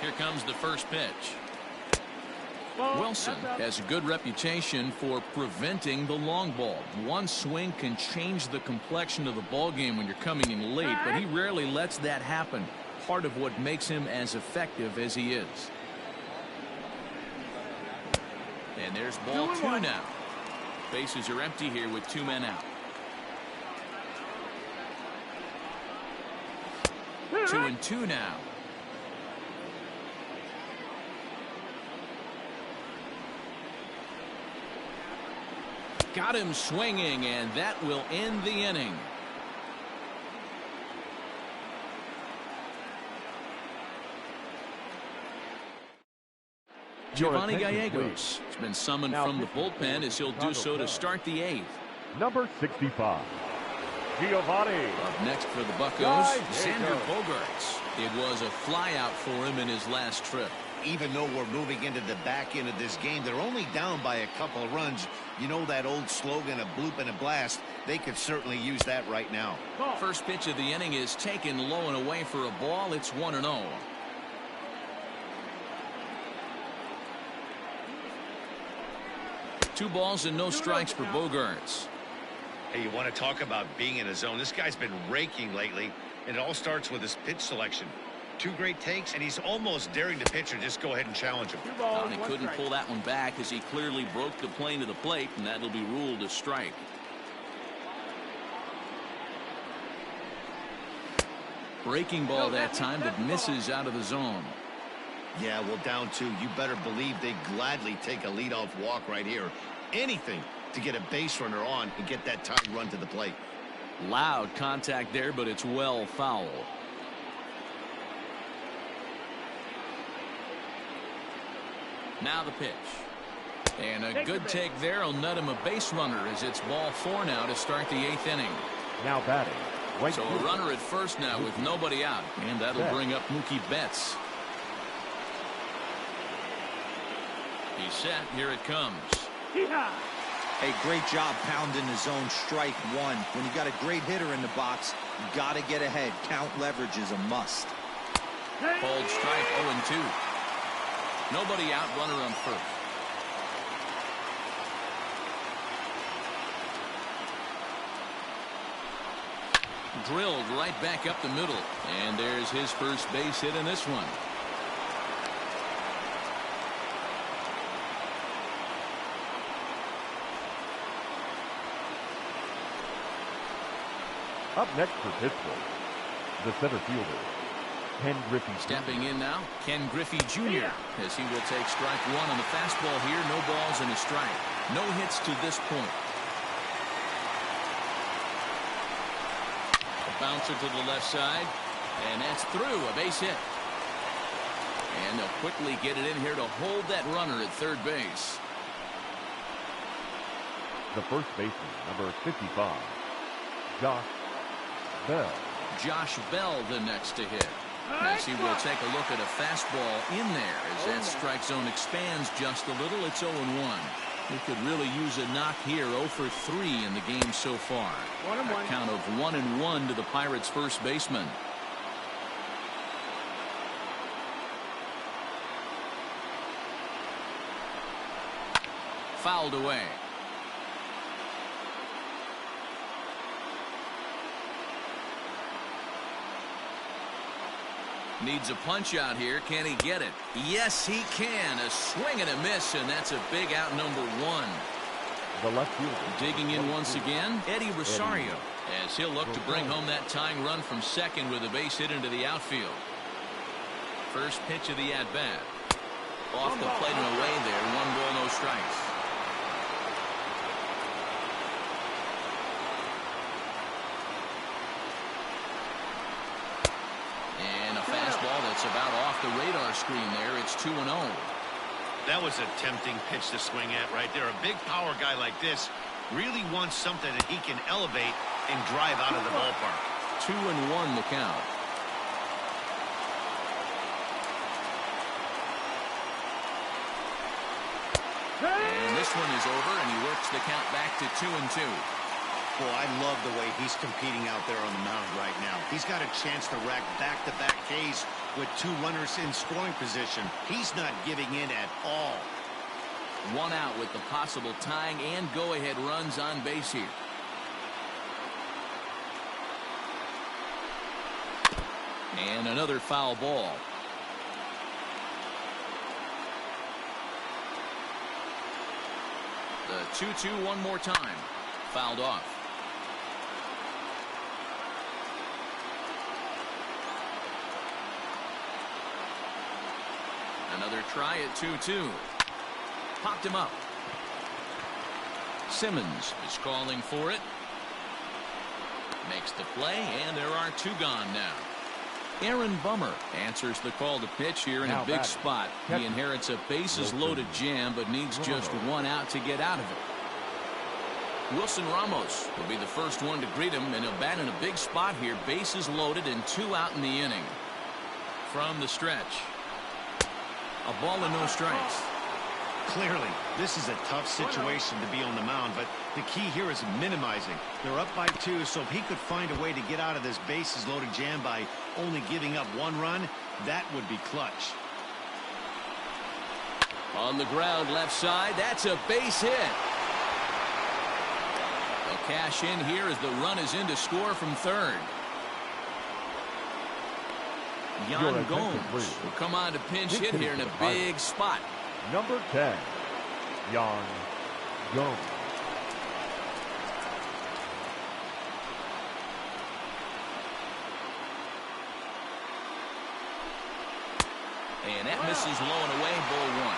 Here comes the first pitch. Wilson has a good reputation for preventing the long ball. One swing can change the complexion of the ball game when you're coming in late, but he rarely lets that happen. Part of what makes him as effective as he is. And there's ball 2 now. Bases are empty here with 2 men out. 2-2 now. Got him swinging, and that will end the inning. Giovanni Gallegos has been summoned from the bullpen as he'll do so to start the 8th. Number 65. Giovanni. Up next for the Buccos, Xander Bogaerts. It was a flyout for him in his last trip. Even though we're moving into the back end of this game, they're only down by a couple of runs. You know that old slogan, a bloop and a blast. They could certainly use that right now. First pitch of the inning is taken low and away for a ball. It's 1-0. Two balls and no strikes for Bogaerts. Hey, you want to talk about being in a zone? This guy's been raking lately, and it all starts with his pitch selection. 2 great takes, and he's almost daring the pitcher just go ahead and challenge him. And he couldn't pull that one back as he clearly broke the plane to the plate, and that'll be ruled a strike. Breaking ball that time that misses out of the zone. Yeah, well, down 2. You better believe they gladly take a leadoff walk right here. Anything to get a base runner on and get that time run to the plate. Loud contact there, but it's well foul. Now the pitch. And a good take there will net him a base runner as it's ball 4 now to start the 8th inning. Now batting. So a runner at first now with nobody out. And that'll bring up Mookie Betts. He's set. Here it comes. Yeehaw! Hey, great job pounding the zone. Strike one. When you got a great hitter in the box, you got to get ahead. Count leverage is a must. Called strike 0-2. Nobody out, runner on first. Drilled right back up the middle. And there's his first base hit in this one. Up next for Pittsburgh, the center fielder, Ken Griffey. Stepping in now, Ken Griffey Jr. as he will take strike one on the fastball here. No balls and a strike. No hits to this point. A bouncer to the left side, and that's through. A base hit. And they'll quickly get it in here to hold that runner at third base. The first baseman, number 55, Josh Bell. Josh Bell the next to hit. As he will take a look at a fastball in there as that strike zone expands just a little. It's 0-1. He could really use a knock here. 0 for 3 in the game so far. 1-1. A count of 1-1 to the Pirates first baseman. Fouled away. Needs a punch out here. Can he get it? Yes, he can. A swing and a miss, and that's a big out, number 1. The left fielder. Digging in once again, Eddie Rosario, as he'll look to bring home that tying run from second with a base hit into the outfield. First pitch of the at-bat. Off the plate and away there. 1 ball, no strikes. That's about off the radar screen there. It's 2-0. That was a tempting pitch to swing at right there. A big power guy like this really wants something that he can elevate and drive out of the ballpark. 2-1 the count. And this one is over, and he works the count back to 2-2. Boy, I love the way he's competing out there on the mound right now. He's got a chance to rack back-to-back Ks with 2 runners in scoring position. He's not giving in at all. 1 out with the possible tying and go-ahead runs on base here. And another foul ball. The 2-2 one more time. Fouled off. Another try at 2-2. Popped him up. Simmons is calling for it. Makes the play, and there are 2 gone now. Aaron Bummer answers the call to pitch here in a big spot. He inherits a bases-loaded jam, but needs just 1 out to get out of it. Wilson Ramos will be the first one to greet him, and he'll bat in a big spot here. Bases loaded and 2 out in the inning. From the stretch. A ball and no strikes. Clearly, this is a tough situation to be on the mound, but the key here is minimizing. They're up by 2, so if he could find a way to get out of this bases-loaded jam by only giving up 1 run, that would be clutch. On the ground, left side. That's a base hit. They'll cash in here as the run is in to score from third. Yan Gomes will come on to pinch hit here in a big spot. Number 10, Yan Gomes. And that misses low and away, ball 1.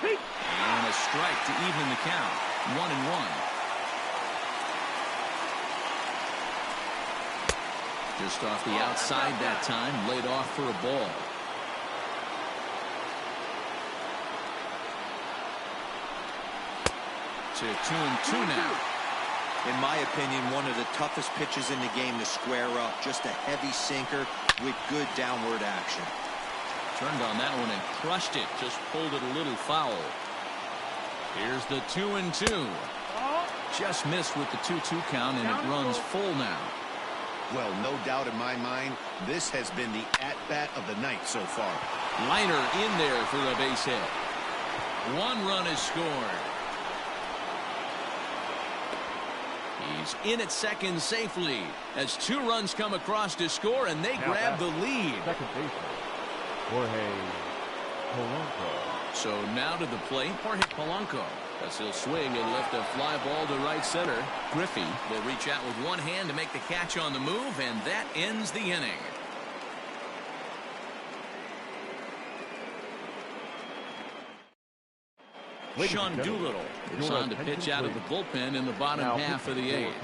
And a strike to even the count. 1-1. Just off the outside that time, laid off for a ball. To 2-2 now. In my opinion, one of the toughest pitches in the game to square up. Just a heavy sinker. with good downward action. Turned on that one and crushed it. Just pulled it a little foul. Here's the 2-2. Just missed with the 2-2 count, and it runs full now. Well, no doubt in my mind, this has been the at-bat of the night so far. Liner in there for a base hit. 1 run is scored. He's in at second safely as 2 runs come across to score, and they grab the lead. Second baseman, Jorge Polanco. So now to the plate, Jorge Polanco. As he'll swing and lift a fly ball to right center. Griffey will reach out with one hand to make the catch on the move, and that ends the inning. Sean Doolittle is on to pitch out of the bullpen in the bottom half of the 8th.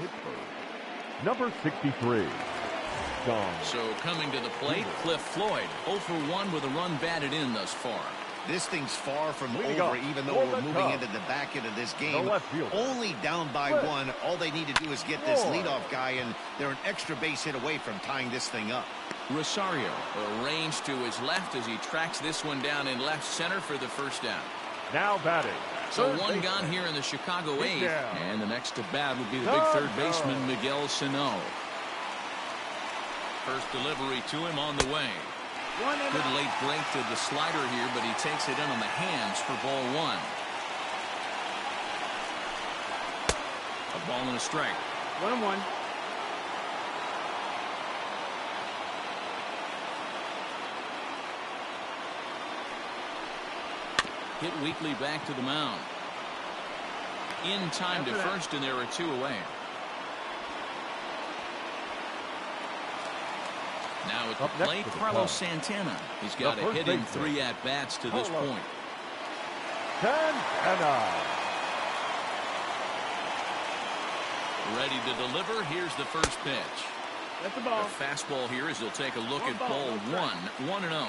Number 63, John. So coming to the plate, Cliff Floyd, 0 for 1 with a run batted in thus far. This thing's far from over, even though we're moving into the back end of this game. Only down by 1. All they need to do is get this leadoff guy, and they're an extra base hit away from tying this thing up. Rosario arranged to his left as he tracks this one down in left center for the first down. Now batting. So 1 gone here in the Chicago 8th, and the next to bat would be the big third baseman, Miguel Sano. First delivery to him on the way. Good late break to the slider here, but he takes it in on the hands for ball 1. A ball and a strike. 1-1. Hit weakly back to the mound. In time to first, and there are 2 away. Now at the plate, Carlos Santana. He's got to hit him 3 at-bats to this point. Santana. Ready to deliver. Here's the first pitch. That's the ball. The fastball here as he'll take a look at ball 1. 1-0.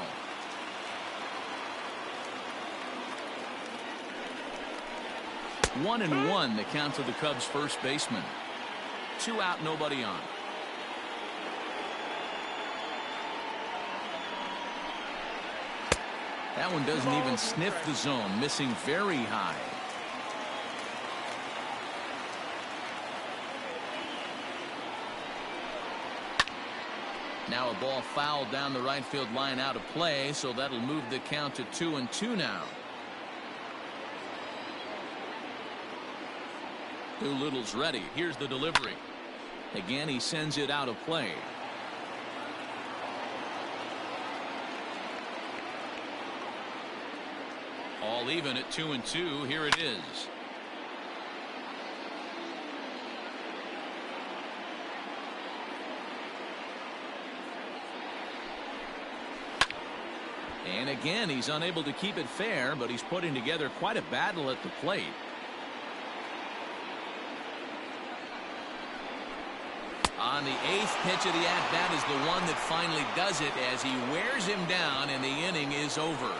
One and 1 the count to the Cubs first baseman. 2 out, nobody on. That one doesn't even sniff the zone, missing very high. Now a ball fouled down the right field line out of play, so that'll move the count to 2-2 now. Doolittle's ready. Here's the delivery. Again, he sends it out of play. All even at 2-2. Here it is. And again, he's unable to keep it fair, but he's putting together quite a battle at the plate. On the 8th pitch of the at-bat is the one that finally does it as he wears him down, and the inning is over.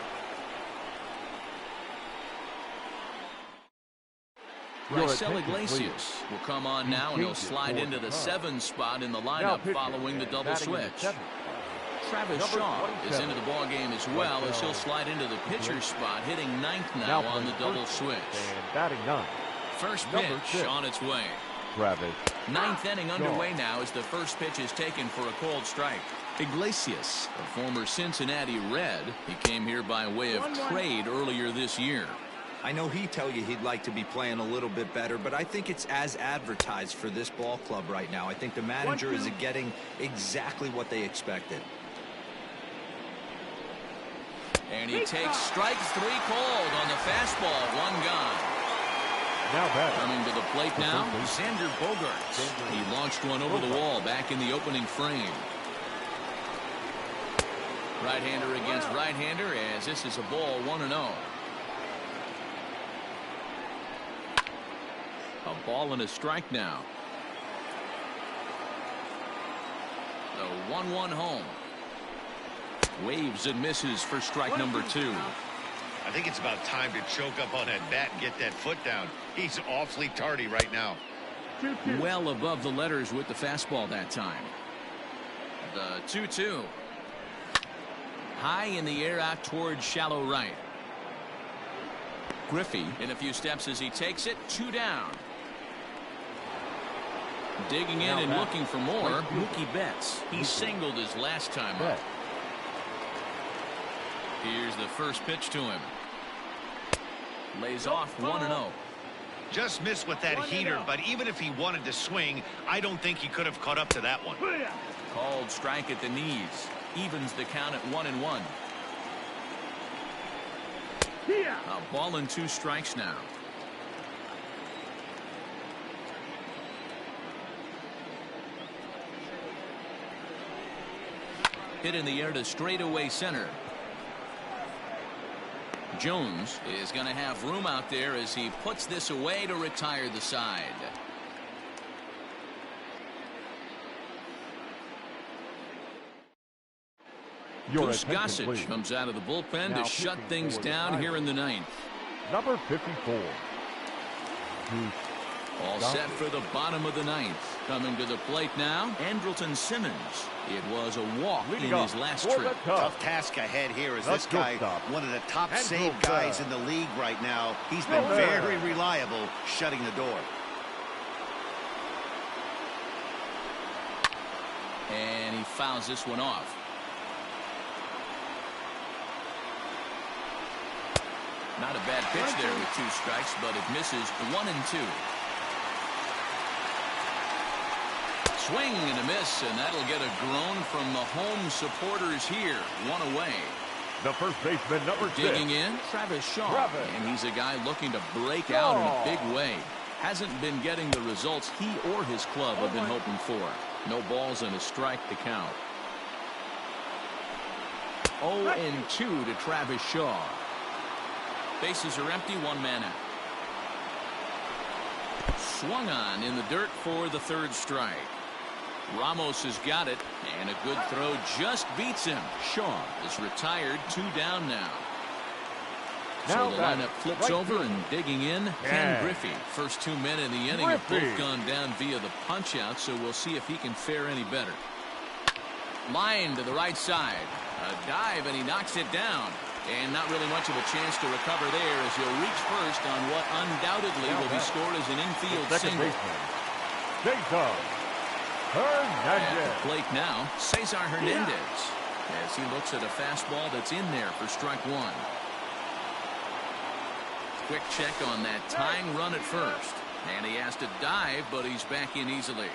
Raisel Iglesias will come on now, and he'll slide into the 7th spot in the lineup following the double switch. Travis Shaw is into the ballgame as well as he'll slide into the pitcher's spot, hitting 9th now on the double switch. Batting 9. First pitch on its way. Travis. 9th inning underway now as the first pitch is taken for a called strike. Iglesias, a former Cincinnati Red, he came here by way of trade earlier this year. I know he'd tell you he'd like to be playing a little bit better, but I think it's as advertised for this ball club right now. I think the manager is getting exactly what they expected. And he takes strike 3 called on the fastball. 1 gone. Now back. Coming to the plate now, Xander Bogaerts. He launched one over the wall back in the opening frame. Right-hander against right-hander as this is a ball 1-0. A ball and a strike now. The 1-1 home. Waves and misses for strike number 2. I think it's about time to choke up on that bat and get that foot down. He's awfully tardy right now. Well above the letters with the fastball that time. The 2-2. high in the air out towards shallow right. Griffey in a few steps as he takes it. 2 down. Digging in and looking for more. Mookie Betts. He singled his last time up. Here's the first pitch to him. Lays off 1-0. Just missed with that heater, but even if he wanted to swing, I don't think he could have caught up to that one. Called strike at the knees. Evens the count at 1-1. A ball and 2 strikes now. Hit in the air to straightaway center. Jones is going to have room out there as he puts this away to retire the side. Goose Gossage comes out of the bullpen to shut things down here in the 9th. Number 54. All set for the bottom of the 9th. Coming to the plate now, Andrelton Simmons. It was a walk in his last trip. Tough task ahead here as this guy, one of the top save guys in the league right now. He's been very reliable shutting the door. And he fouls this one off. Not a bad pitch there with 2 strikes, but it misses 1-2. Swing and a miss, and that'll get a groan from the home supporters here. 1 away. The first baseman, number 6. Digging in, Travis Shaw. And he's a guy looking to break out in a big way. Hasn't been getting the results he or his club have been hoping for. No balls and a strike to count. 0-2 to Travis Shaw. Bases are empty, 1 man out. Swung on in the dirt for the 3rd strike. Ramos has got it, and a good throw just beats him. Shaw is retired, 2 down now. So the lineup flips over, and digging in, Ken Griffey. First 2 men in the inning have both gone down via the punch-out, so we'll see if he can fare any better. Line to the right side. A dive, and he knocks it down. And not really much of a chance to recover there as he'll reach first on what undoubtedly will be scored as an infield single. At the plate now, Cesar Hernandez, as he looks at a fastball that's in there for strike 1. Quick check on that tying run at first. And he has to dive, but he's back in easily.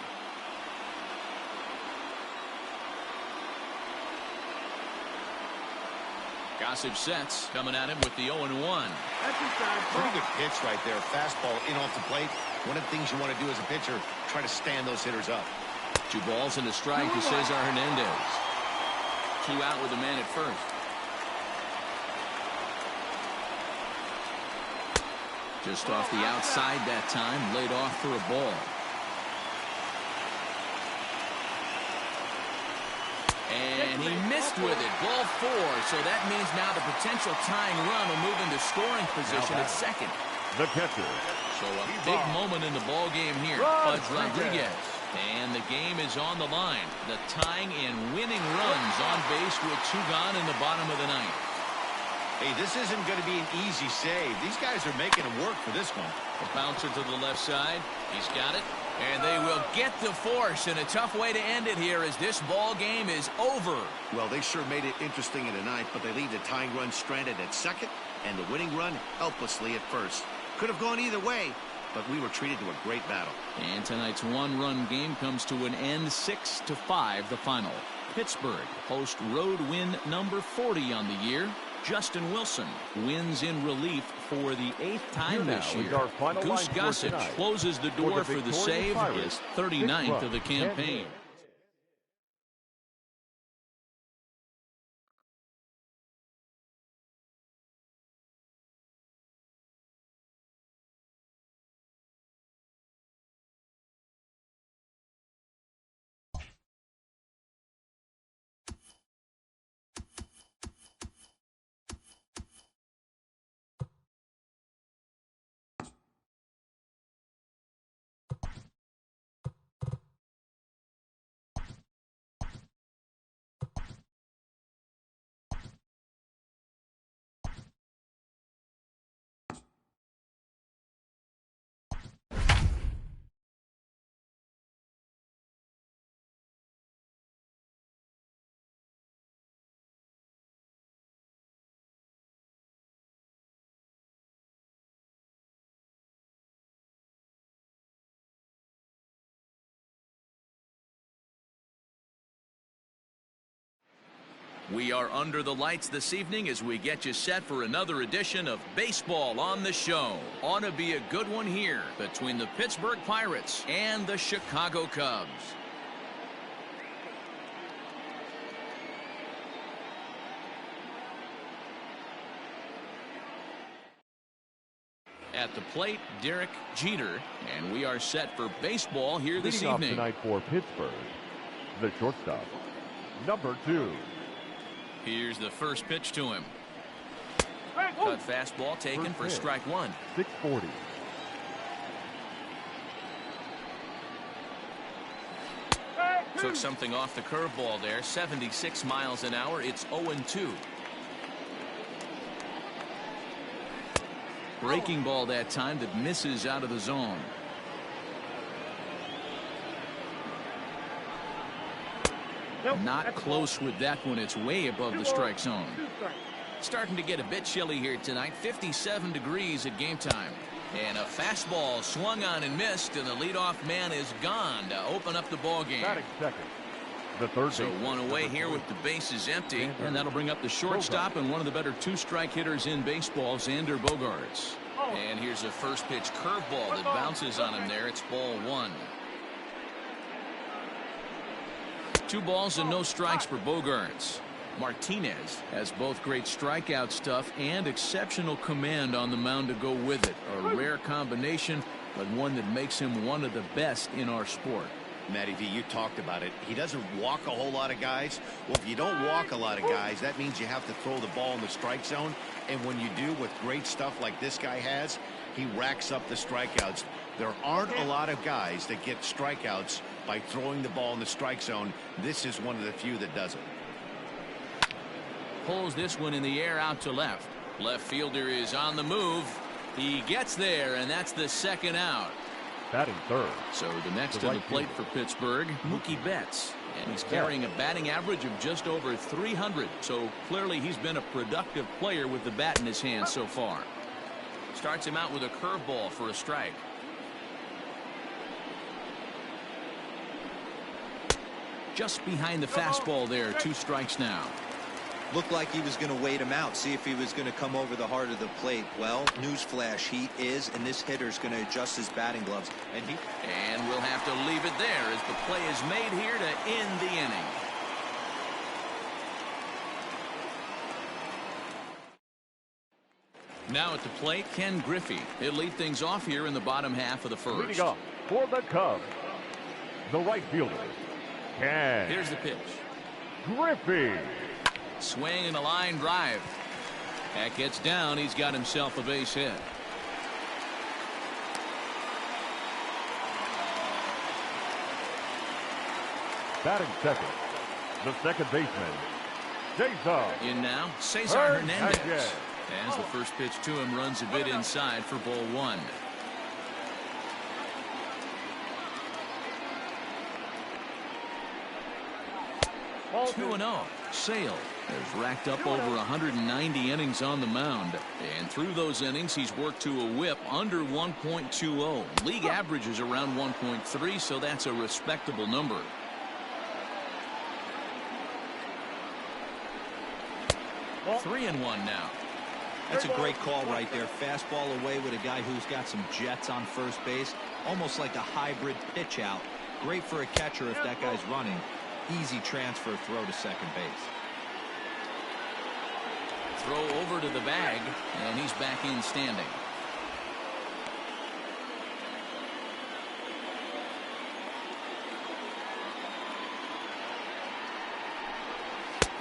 Gossage sets, coming at him with the 0-1. Pretty good pitch right there. Fastball in off the plate. One of the things you want to do as a pitcher, try to stand those hitters up. 2 balls and a strike to Cesar Hernandez. 2 out with a man at first. Just off the outside that time, laid off for a ball. And he missed with it. Ball 4. So that means now the potential tying run will move into scoring position at second. The catcher. So a big moment in the ball game here. Pudge Rodriguez. And the game is on the line. The tying and winning runs on base with 2 gone in the bottom of the 9th. Hey, this isn't going to be an easy save. These guys are making it work for this one. The bouncer to the left side. He's got it. And they will get the force in a tough way to end it here as this ball game is over. Well, they sure made it interesting in the 9th, but they leave the tying run stranded at second and the winning run helplessly at first. Could have gone either way, but we were treated to a great battle. And tonight's 1-run game comes to an end, 6-5 the final. Pittsburgh host road win number 40 on the year. Justin Wilson wins in relief for the 8th time this year. Goose Gossage closes the door for the save, his 39th of the campaign. We are under the lights this evening as we get you set for another edition of Baseball on the Show. Ought to be a good one here between the Pittsburgh Pirates and the Chicago Cubs. At the plate, Derek Jeter, and we are set for baseball here this Leading evening. off tonight for Pittsburgh, the shortstop, number 2. Here's the first pitch to him. Cut fastball taken for strike one. 640. Took something off the curveball there. 76 miles an hour. It's 0-2. Breaking ball that time that misses out of the zone. Not close with that one. It's way above the strike zone. Starting to get a bit chilly here tonight. 57 degrees at game time. And a fastball swung on and missed, and the leadoff man is gone to open up the ball game. Batting second, the third So baseman, one away here with the bases empty, and that'll bring up the shortstop and one of the better two-strike hitters in baseball, Xander Bogaerts. And here's a first pitch curveball that bounces on him there. It's ball one. 2 balls and no strikes for Bogaerts. Martinez has both great strikeout stuff and exceptional command on the mound to go with it. A rare combination, but one that makes him one of the best in our sport. Matty V, you talked about it. He doesn't walk a whole lot of guys. Well, if you don't walk a lot of guys, that means you have to throw the ball in the strike zone. And when you do, with great stuff like this guy has, he racks up the strikeouts. There aren't a lot of guys that get strikeouts by throwing the ball in the strike zone. This is one of the few that does it. Pulls this one in the air out to left. Left fielder is on the move. He gets there, and that's the second out. batting third. So the next to the plate for Pittsburgh, Mookie Betts. And he's carrying a batting average of just over 300. So clearly he's been a productive player with the bat in his hand so far. Starts him out with a curveball for a strike. Just behind the fastball there. 2 strikes now. Looked like he was going to wait him out, see if he was going to come over the heart of the plate. Well, newsflash, he is, and this hitter's going to adjust his batting gloves. And we'll have to leave it there as the play is made here to end the inning. Now at the plate, Ken Griffey. He'll lead things off here in the bottom half of the first. Leading off for the Cubs, the right fielder, Ken Here's the pitch. Griffey. Swing and a line drive. That gets down. He's got himself a base hit. Batting second, the second baseman, Jason. In now, Cesar Hernandez. As the first pitch to him runs a bit inside for ball one. Ball 2-0. Sale has racked up over 190 innings on the mound. And through those innings, he's worked to a whip under 1.20. League average is around 1.3, so that's a respectable number. Ball. 3-1 now. That's a great call right there. Fastball away with a guy who's got some jets on first base. Almost like a hybrid pitch out. Great for a catcher if that guy's running. Easy transfer throw to second base. Throw over to the bag, and he's back in standing.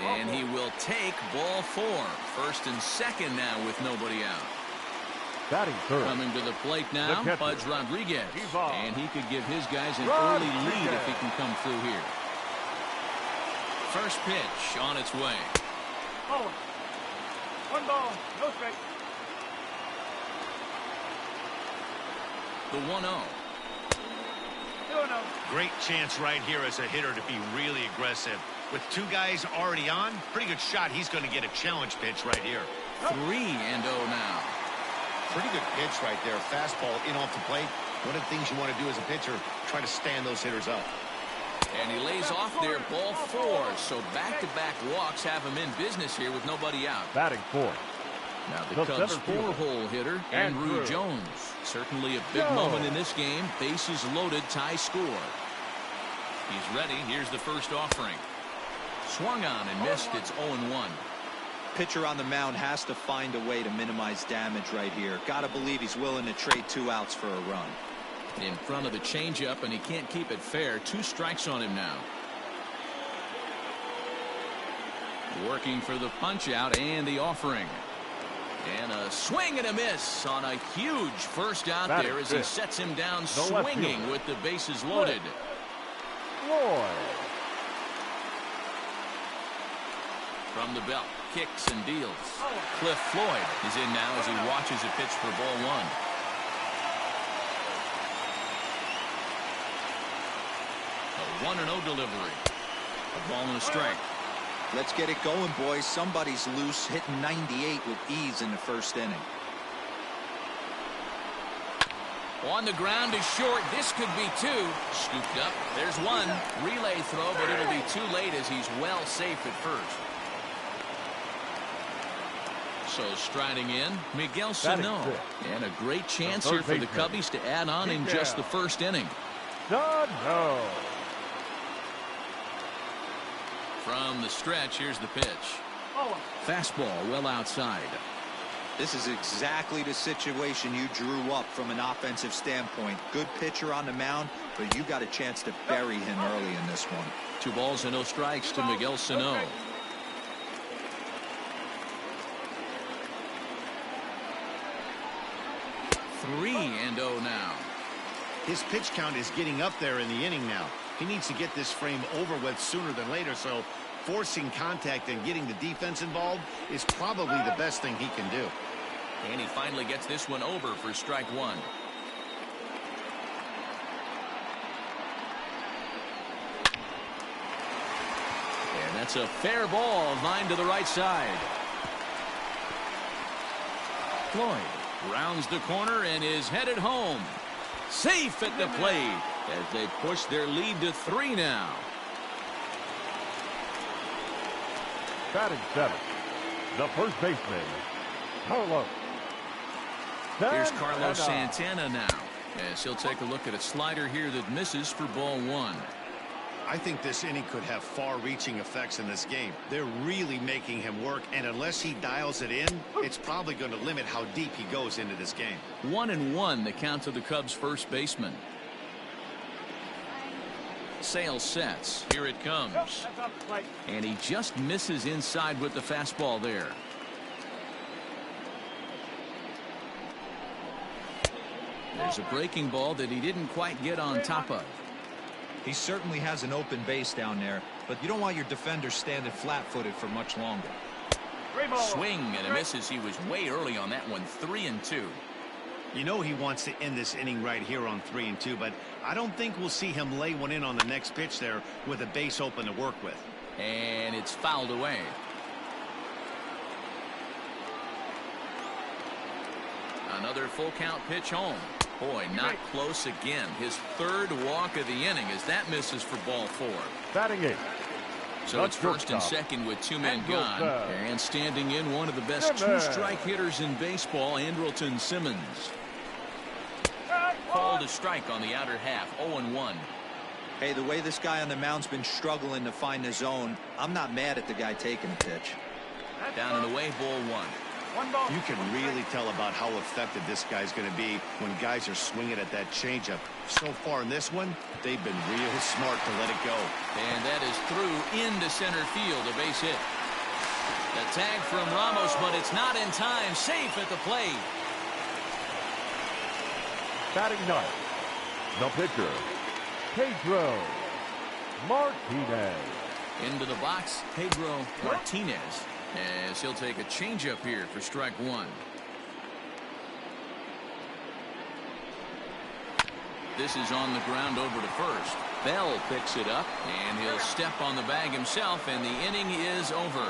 And he will take ball 4. First and second now with nobody out. Batting third. Coming to the plate now, The catcher, Pudge Rodriguez. Ivan And he could give his guys an early lead if he can come through here. First pitch on its way. Oh. 1 ball, no strike. The 1-0. 2-0. Great chance right here as a hitter to be really aggressive. With 2 guys already on, pretty good shot. He's going to get a challenge pitch right here. 3-0 now. Pretty good pitch right there. Fastball in off the plate. One of the things you want to do as a pitcher, try to stand those hitters up. And he lays off there, ball 4. So back-to-back walks have him in business here with nobody out. Batting fourth. Now the Cubs' four-hole hitter, Andrew Jones. Certainly a big moment in this game. Bases loaded, tie score. He's ready. Here's the first offering. Swung on and missed. It's 0-1. Pitcher on the mound has to find a way to minimize damage right here. Got to believe he's willing to trade 2 outs for a run. In front of the changeup, and he can't keep it fair. 2 strikes on him now. Working for the punch out and the offering. And a swing and a miss on a huge first out there as he sets him down swinging with the bases loaded. Floyd. From the belt, kicks and deals. Cliff Floyd is in now as he watches a pitch for ball 1. A 1-0 delivery. A ball and a strike. Let's get it going, boys. Somebody's loose, hitting 98 with ease in the first inning. On the ground is short. This could be 2. Scooped up. There's 1. Relay throw, but it'll be too late as he's well safe at first. So striding in, Miguel Sano. And a great chance here for the Cubbies to add on in just the first inning. No. From the stretch, here's the pitch. Fastball well outside. This is exactly the situation you drew up from an offensive standpoint. Good pitcher on the mound, but you got a chance to bury him early in this one. 2 balls and no strikes to Miguel Sano. Three and 0 now. His pitch count is getting up there in the inning now. He needs to get this frame over with sooner than later, so forcing contact and getting the defense involved is probably the best thing he can do. And he finally gets this one over for strike 1. And that's a fair ball, line to the right side. Floyd rounds the corner and is headed home. Safe at the plate as they push their lead to 3 now. Batting 7. The first baseman, Carlos. Here's Carlos Santana now, as he'll take a look at a slider here that misses for ball 1. I think this inning could have far-reaching effects in this game. They're really making him work, and unless he dials it in, it's probably going to limit how deep he goes into this game. 1-1 the count to the Cubs first baseman. Sale sets. Here it comes. And he just misses inside with the fastball there. There's a breaking ball that he didn't quite get on top of. He certainly has an open base down there, but you don't want your defender standing flat-footed for much longer. Swing and a misses. He was way early on that one. 3-2. You know he wants to end this inning right here on 3-2, but I don't think we'll see him lay one in on the next pitch there with a base open to work with. And it's fouled away. Another full count pitch home. Boy, not close again. His 3rd walk of the inning as that misses for ball 4. Batting 8. So it's first and second with 2 men gone. And standing in, one of the best 2-strike hitters in baseball, Andrelton Simmons. Called a strike on the outer half. 0-1. Hey, the way this guy on the mound's been struggling to find the zone, I'm not mad at the guy taking the pitch. Down and away, ball 1. You can really tell about how effective this guy's going to be when guys are swinging at that changeup. So far in this one, they've been real smart to let it go. And that is through into center field, a base hit. The tag from Ramos, but it's not in time. Safe at the plate. Batting 9. The pitcher, Pedro Martinez. Into the box, Pedro Martinez, as he'll take a changeup here for strike 1. This is on the ground over to first. Bell picks it up, and he'll step on the bag himself, and the inning is over.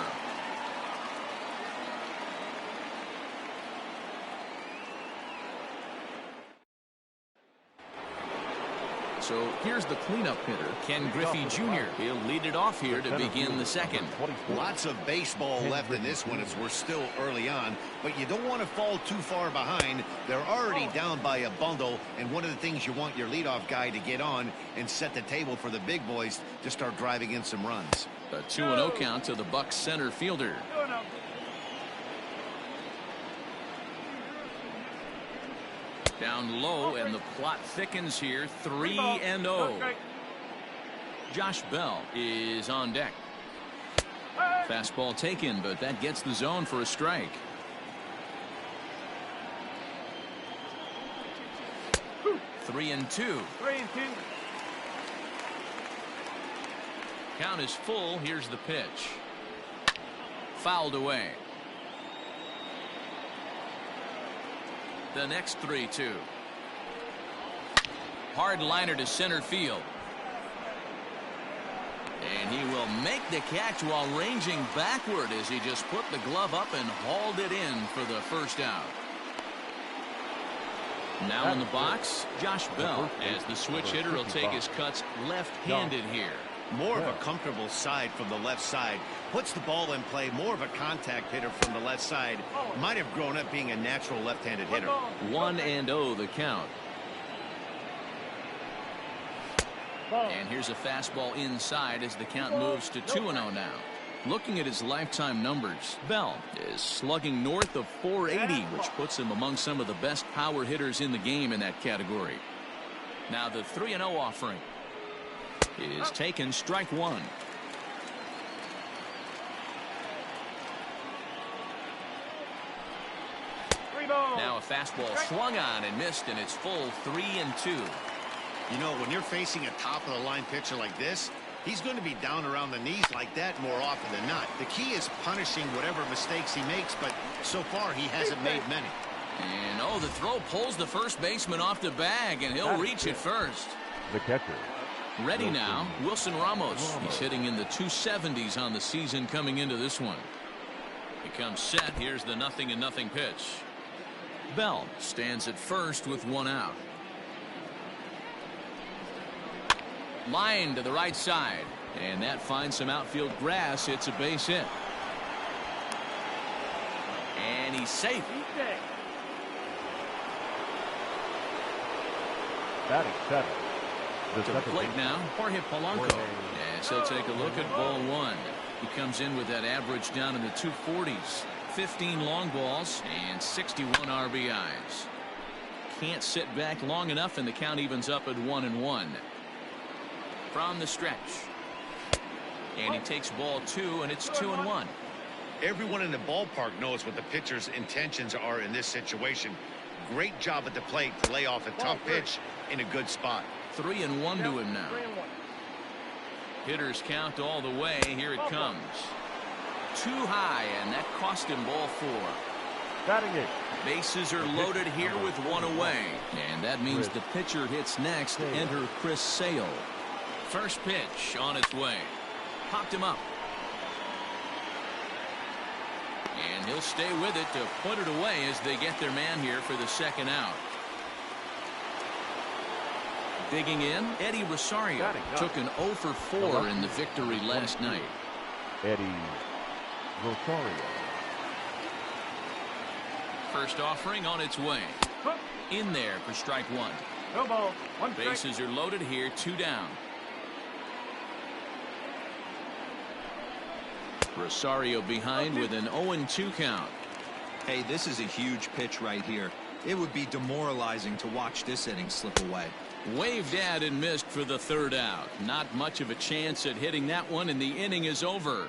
So here's the cleanup hitter, Ken Griffey Jr. He'll lead it off here to begin the second. Lots of baseball left in this one as we're still early on, but you don't want to fall too far behind. They're already down by a bundle, and one of the things you want your leadoff guy to get on and set the table for the big boys to start driving in some runs. A 2-0 count to the Bucs center fielder. Down low, and the plot thickens here. 3-0. Josh Bell is on deck. Fastball taken, but that gets the zone for a strike. Three and two. Count is full. Here's the pitch. Fouled away. The next 3-2. Hard liner to center field. And he will make the catch while ranging backward as he just put the glove up and hauled it in for the first out. Now in the box, Josh Bell, as the switch hitter will take his cuts left-handed here. More of a comfortable side from the left side. Puts the ball in play. More of a contact hitter from the left side. Might have grown up being a natural left-handed hitter. 1-0 the count. And here's a fastball inside as the count moves to 2-0 now. Looking at his lifetime numbers, Bell is slugging north of 480, which puts him among some of the best power hitters in the game in that category. Now the 3-0 offering is taken, strike one. Now a fastball swung on and missed, and it's full 3-2. You know, when you're facing a top-of-the-line pitcher like this, he's going to be down around the knees like that more often than not. The key is punishing whatever mistakes he makes, but so far he hasn't made many. And oh, the throw pulls the first baseman off the bag, and he'll reach it first. The catcher. Ready now, Wilson Ramos. He's hitting in the 270s on the season coming into this one. He comes set. Here's the 0-0 pitch. Bell stands at first with one out. Line to the right side, and that finds some outfield grass. It's a base hit. And he's safe. Batting seven. To the plate now, Jorge Polanco. Yes, he'll take a look at ball one. He comes in with that average down in the 240s. 15 long balls and 61 RBIs. Can't sit back long enough, and the count evens up at 1-1. From the stretch. And he takes ball two, and it's 2-1. Everyone in the ballpark knows what the pitcher's intentions are in this situation. Great job at the plate to lay off a tough pitch in a good spot. 3-1 to him now. Hitters count all the way. Here it comes. Too high, and that cost him ball four. Batting eight. Bases are loaded here with one away. And that means the pitcher hits next. Enter Chris Sale. First pitch on its way. Popped him up. And he'll stay with it to put it away as they get their man here for the second out. Digging in, Eddie Rosario took an 0 for 4 in the victory last night. Eddie Rosario. First offering on its way. In there for strike one. No ball. One strike. Bases are loaded here, two down. Rosario behind with an 0-2 count. Hey, this is a huge pitch right here. It would be demoralizing to watch this inning slip away. Waved at and missed for the third out. Not much of a chance at hitting that one, and the inning is over.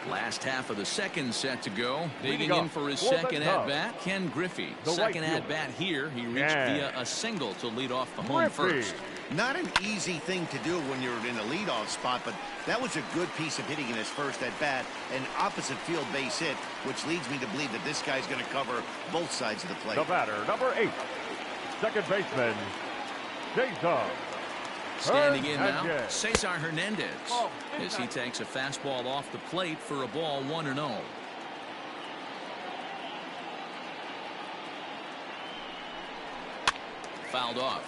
Last half of the second set to go. Digging in for his second at-bat, Ken Griffey. Second at-bat here. He reached via a single to lead off the home first. Not an easy thing to do when you're in a leadoff spot, but that was a good piece of hitting in his first at-bat. An opposite field base hit, which leads me to believe that this guy's going to cover both sides of the plate. The batter, number 8, second baseman, Jason. Standing in now, Cesar Hernandez, as he takes a fastball off the plate for a ball 1-0. fouled off.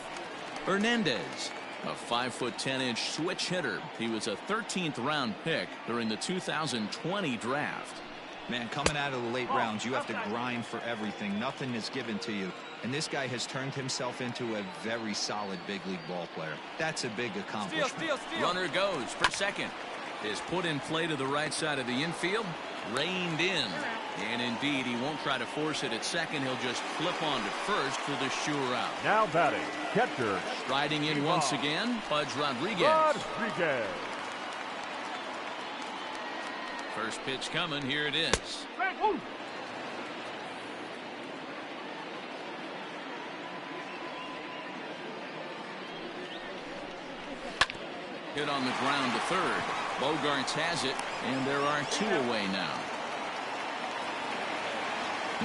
Hernandez, a 5'10" switch hitter. He was a 13th round pick during the 2020 draft. Man, coming out of the late rounds, you have to grind for everything. Nothing is given to you. And this guy has turned himself into a very solid big league ball player. That's a big accomplishment. Runner goes for second. Is put in play to the right side of the infield. Reined in. And indeed, he won't try to force it at second. He'll just flip on to first for the sure out. Now batting, catcher. Riding in once again, Pudge Rodriguez. Rodriguez. First pitch coming. Here it is. Hit on the ground to third. Bogarts has it, and there are 2 away now.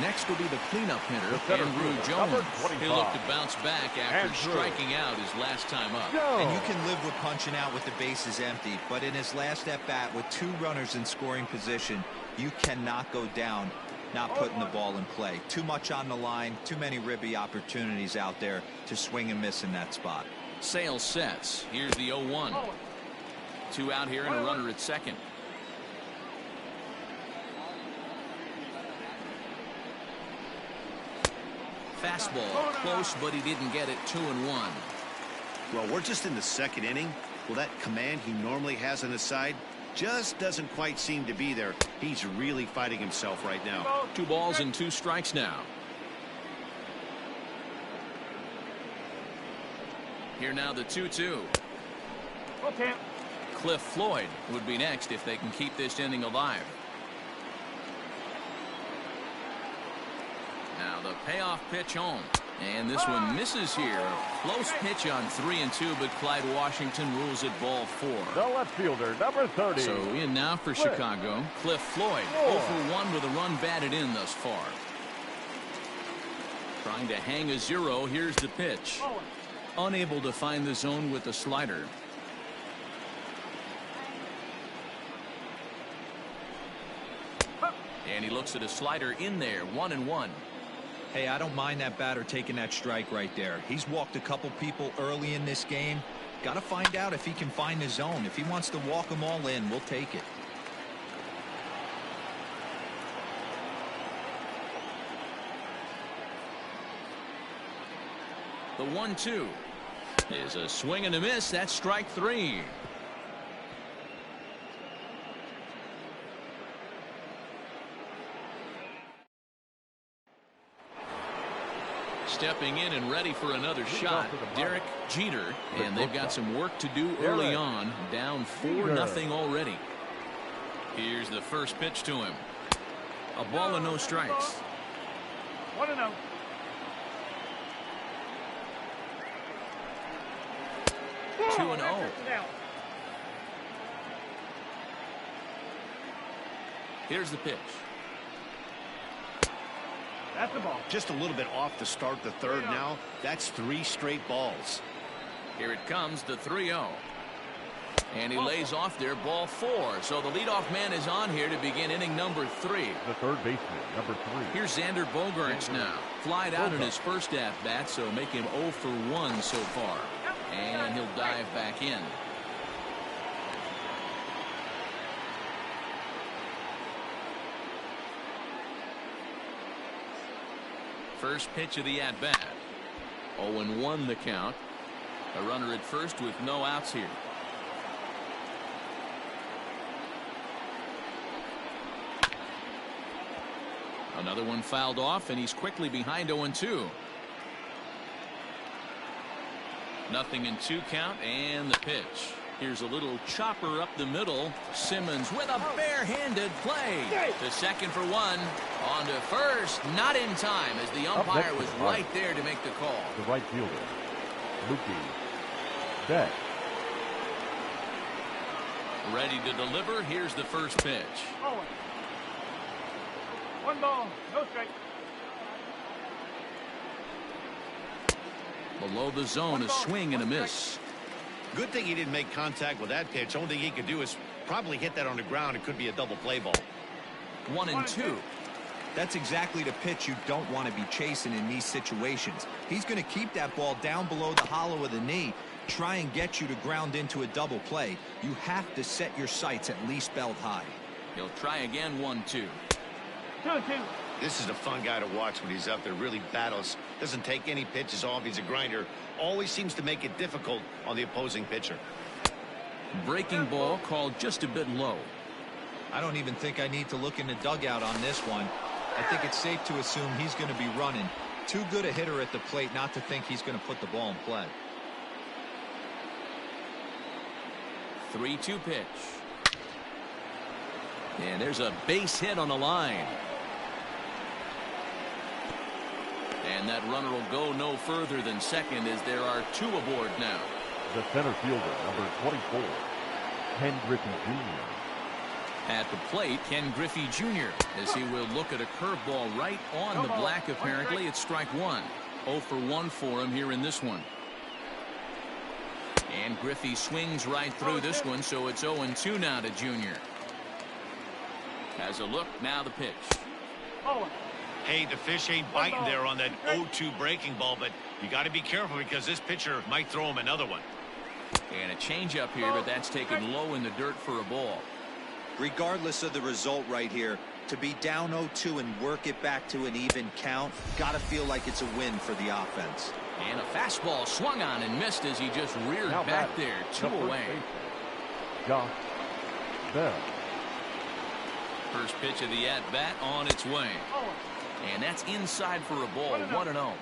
Next will be the cleanup hitter, Andrew Jones. He'll look to bounce back after striking out his last time up. And you can live with punching out with the bases empty, but in his last at-bat with 2 runners in scoring position, you cannot go down not putting the ball in play. Too much on the line, too many ribby opportunities out there to swing and miss in that spot. Sales sets. Here's the 0-1. 2 out here and a runner at second. Fastball close, but he didn't get it. 2-1. Well, we're just in the second inning. Well, that command he normally has on his side just doesn't quite seem to be there. He's really fighting himself right now. 2 balls and 2 strikes now. Here now the 2-2. Okay. Cliff Floyd would be next if they can keep this inning alive. Now the payoff pitch home. And this one misses here. A close pitch on 3-2, but Clyde Washington rules it ball 4. The left fielder, number 30. So in now for Chicago, Cliff Floyd. 0 for 1 with a run batted in thus far. Trying to hang a 0. Here's the pitch. Unable to find the zone with the slider. And he looks at a slider in there. 1-1. Hey, I don't mind that batter taking that strike right there. He's walked a couple people early in this game. Got to find out if he can find the zone. If he wants to walk them all in, we'll take it. The 1-2 is a swing and a miss. That's strike 3. Stepping in and ready for another shot, Derek Jeter, and they've got some work to do early on. Down 4-0 already. Here's the first pitch to him. A ball and no strikes. 1-0. Two and 0. Here's the pitch. That's the ball. Just a little bit off to start the third now. That's 3 straight balls. Here it comes, the 3-0. And he lays off there, ball 4. So the leadoff man is on here to begin inning number 3. The third baseman, number 3. Here's Xander Bogaerts now. Flied out in his first at-bat, so make him 0 for 1 so far. And he'll dive back in. First pitch of the at-bat. 0-1 the count. A runner at first with no outs here. Another one fouled off, and he's quickly behind 0-2. Nothing in 2 count, and the pitch. Here's a little chopper up the middle. Simmons with a barehanded play. To second for 1. On to first. Not in time, as the umpire was right there to make the call. The right fielder, Mookie Betts. Ready to deliver. Here's the first pitch. 1 ball, no strike. Below the zone, a swing and a miss. Good thing he didn't make contact with that pitch. Only thing he could do is probably hit that on the ground. It could be a double play ball. 1-2. That's exactly the pitch you don't want to be chasing in these situations. He's going to keep that ball down below the hollow of the knee, try and get you to ground into a double play. You have to set your sights at least belt high. He'll try again, 1-2. 2-2. This is a fun guy to watch when he's up there. Really battles. Doesn't take any pitches off. He's a grinder. Always seems to make it difficult on the opposing pitcher. Breaking ball called just a bit low. I don't even think I need to look in the dugout on this one. I think it's safe to assume he's going to be running. Too good a hitter at the plate not to think he's going to put the ball in play. 3-2 pitch. And there's a base hit on the line. And that runner will go no further than second as there are 2 aboard now. The center fielder, number 24, Ken Griffey Jr. At the plate, Ken Griffey Jr. as he will look at a curveball right on the black. Apparently, it's strike 1. 0 for 1 for him here in this one. And Griffey swings right through this one, so it's 0-2 now to Jr. Has a look, now the pitch. Hey, the fish ain't biting there on that 0-2 breaking ball, but you got to be careful because this pitcher might throw him another one. And a changeup here, but that's taken low in the dirt for a ball. Regardless of the result right here, to be down 0-2 and work it back to an even count, got to feel like it's a win for the offense. And a fastball swung on and missed as he just reared back there. 2 away. Josh Bell. First pitch of the at-bat on its way. And that's inside for a ball. 1-0.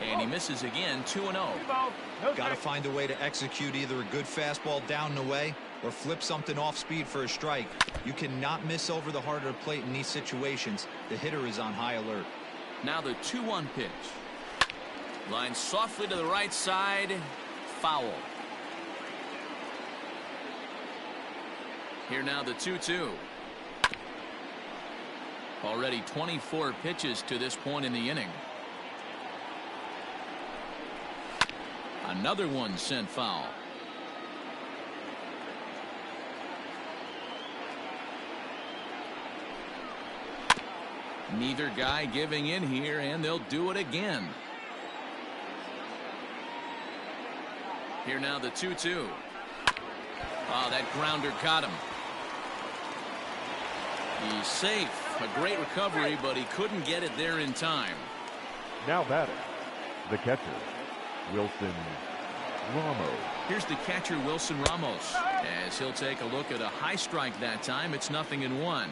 And he misses again. 2-0. Got to find a way to execute either a good fastball down and away or flip something off speed for a strike. You cannot miss over the heart of the plate in these situations. The hitter is on high alert. Now the 2-1 pitch. Line softly to the right side. Foul. Here now the 2-2. Already 24 pitches to this point in the inning. Another one sent foul. Neither guy giving in here, and they'll do it again. Here now the 2-2. Oh, that grounder caught him. He's safe. A great recovery, but he couldn't get it there in time. Now batting, the catcher, Wilson Ramos. Here's the catcher, Wilson Ramos, as he'll take a look at a high strike that time. It's 0-1.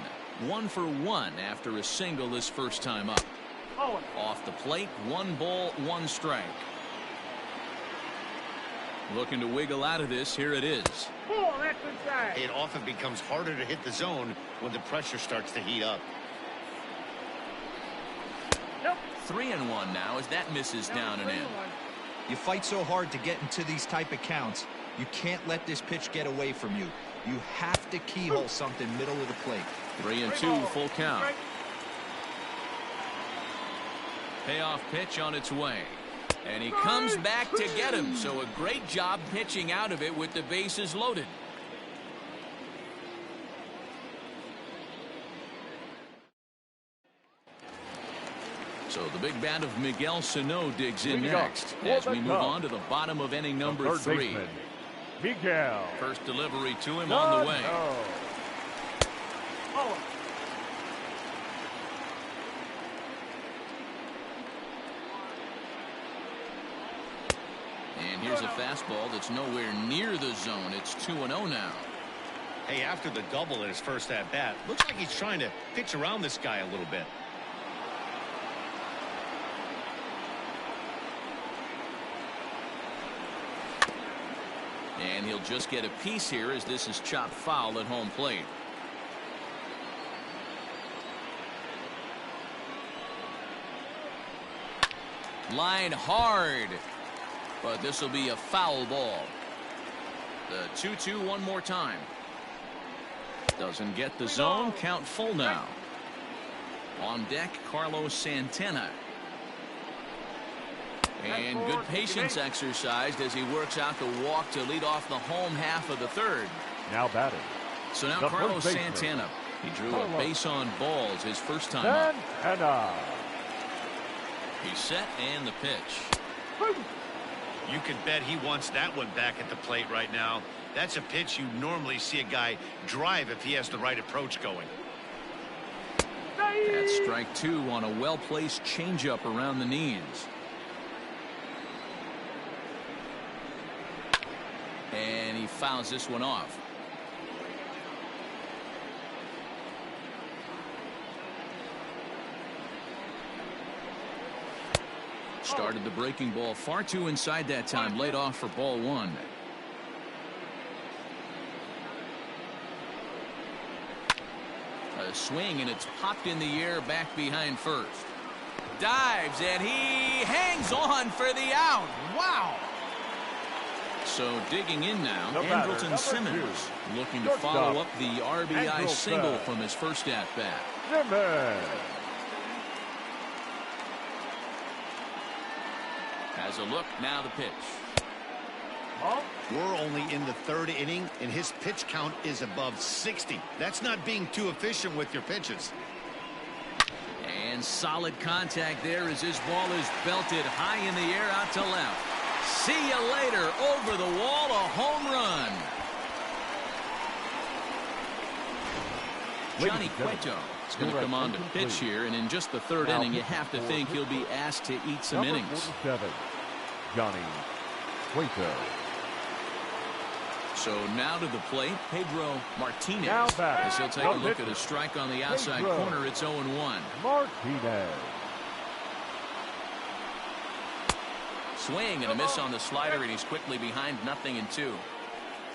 1 for 1 after a single his first time up. Off the plate, 1 ball, 1 strike. Looking to wiggle out of this. Here it is. It often becomes harder to hit the zone when the pressure starts to heat up. 3-1 now as that misses down and in. You fight so hard to get into these type of counts. You can't let this pitch get away from you. You have to keyhole something middle of the plate. 3-2, full count. Payoff pitch on its way. And he comes back to get him. So a great job pitching out of it with the bases loaded. So the big bat of Miguel Sano digs in next as we move on to the bottom of inning number 3. Miguel. First delivery to him on the way. And here's a fastball that's nowhere near the zone. It's 2-0 now. Hey, after the double in his first at bat, looks like he's trying to pitch around this guy a little bit. And he'll just get a piece here as this is chopped foul at home plate. Line hard. But this will be a foul ball. The 2-2 one more time. Doesn't get the zone. Count full now. On deck, Carlos Santana. And good patience exercised as he works out the walk to lead off the home half of the third. Now batting. So now The Carlos first baseman. Santana. He drew a base on balls his first time up. Santana. He's set and the pitch. You can bet he wants that one back at the plate right now. That's a pitch you normally see a guy drive if he has the right approach going. That's strike two on a well-placed changeup around the knees. And he fouls this one off. Started the breaking ball far too inside that time. Laid off for ball one. A swing, and it's popped in the air back behind first. Dives, and he hangs on for the out. Wow. So digging in now, Andrelton Simmons looking to follow up the RBI single from his first at-bat. Has a look, now the pitch. We're only in the third inning, and his pitch count is above 60. That's not being too efficient with your pitches. And solid contact there as his ball is belted high in the air out to left. See you later. Over the wall, a home run. Johnny Cueto is going to come on to pitch here, and in just the third inning, you have to think he'll be asked to eat some innings. 47, Johnny Cueto. So now to the plate, Pedro Martinez. Now back. As he'll take a look at a strike on the outside corner. It's 0-1. Martinez. Swing and a miss on the slider, and he's quickly behind 0-2.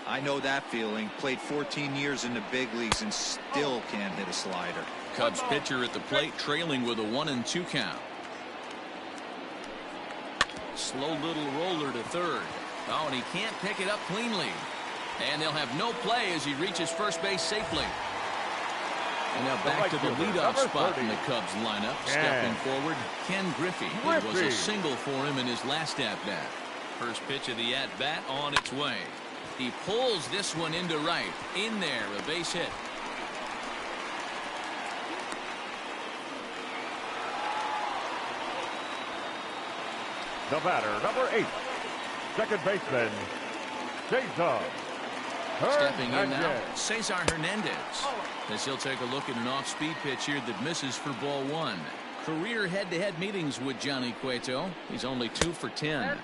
I know that feeling. Played 14 years in the big leagues and still can't hit a slider. Cubs pitcher at the plate, trailing with a 1-2 count. Slow little roller to third. Oh, and he can't pick it up cleanly. And they'll have no play as he reaches first base safely. And now back to the leadoff spot in the Cubs lineup. Stepping forward, Ken Griffey. It was a single for him in his last at-bat. First pitch of the at-bat on its way. He pulls this one into right. In there, a base hit. The batter, number 8, second baseman, Cesar. Stepping in now, Cesar Hernandez. As he'll take a look at an off-speed pitch here that misses for ball one. Career head-to-head meetings with Johnny Cueto. He's only 2 for 10.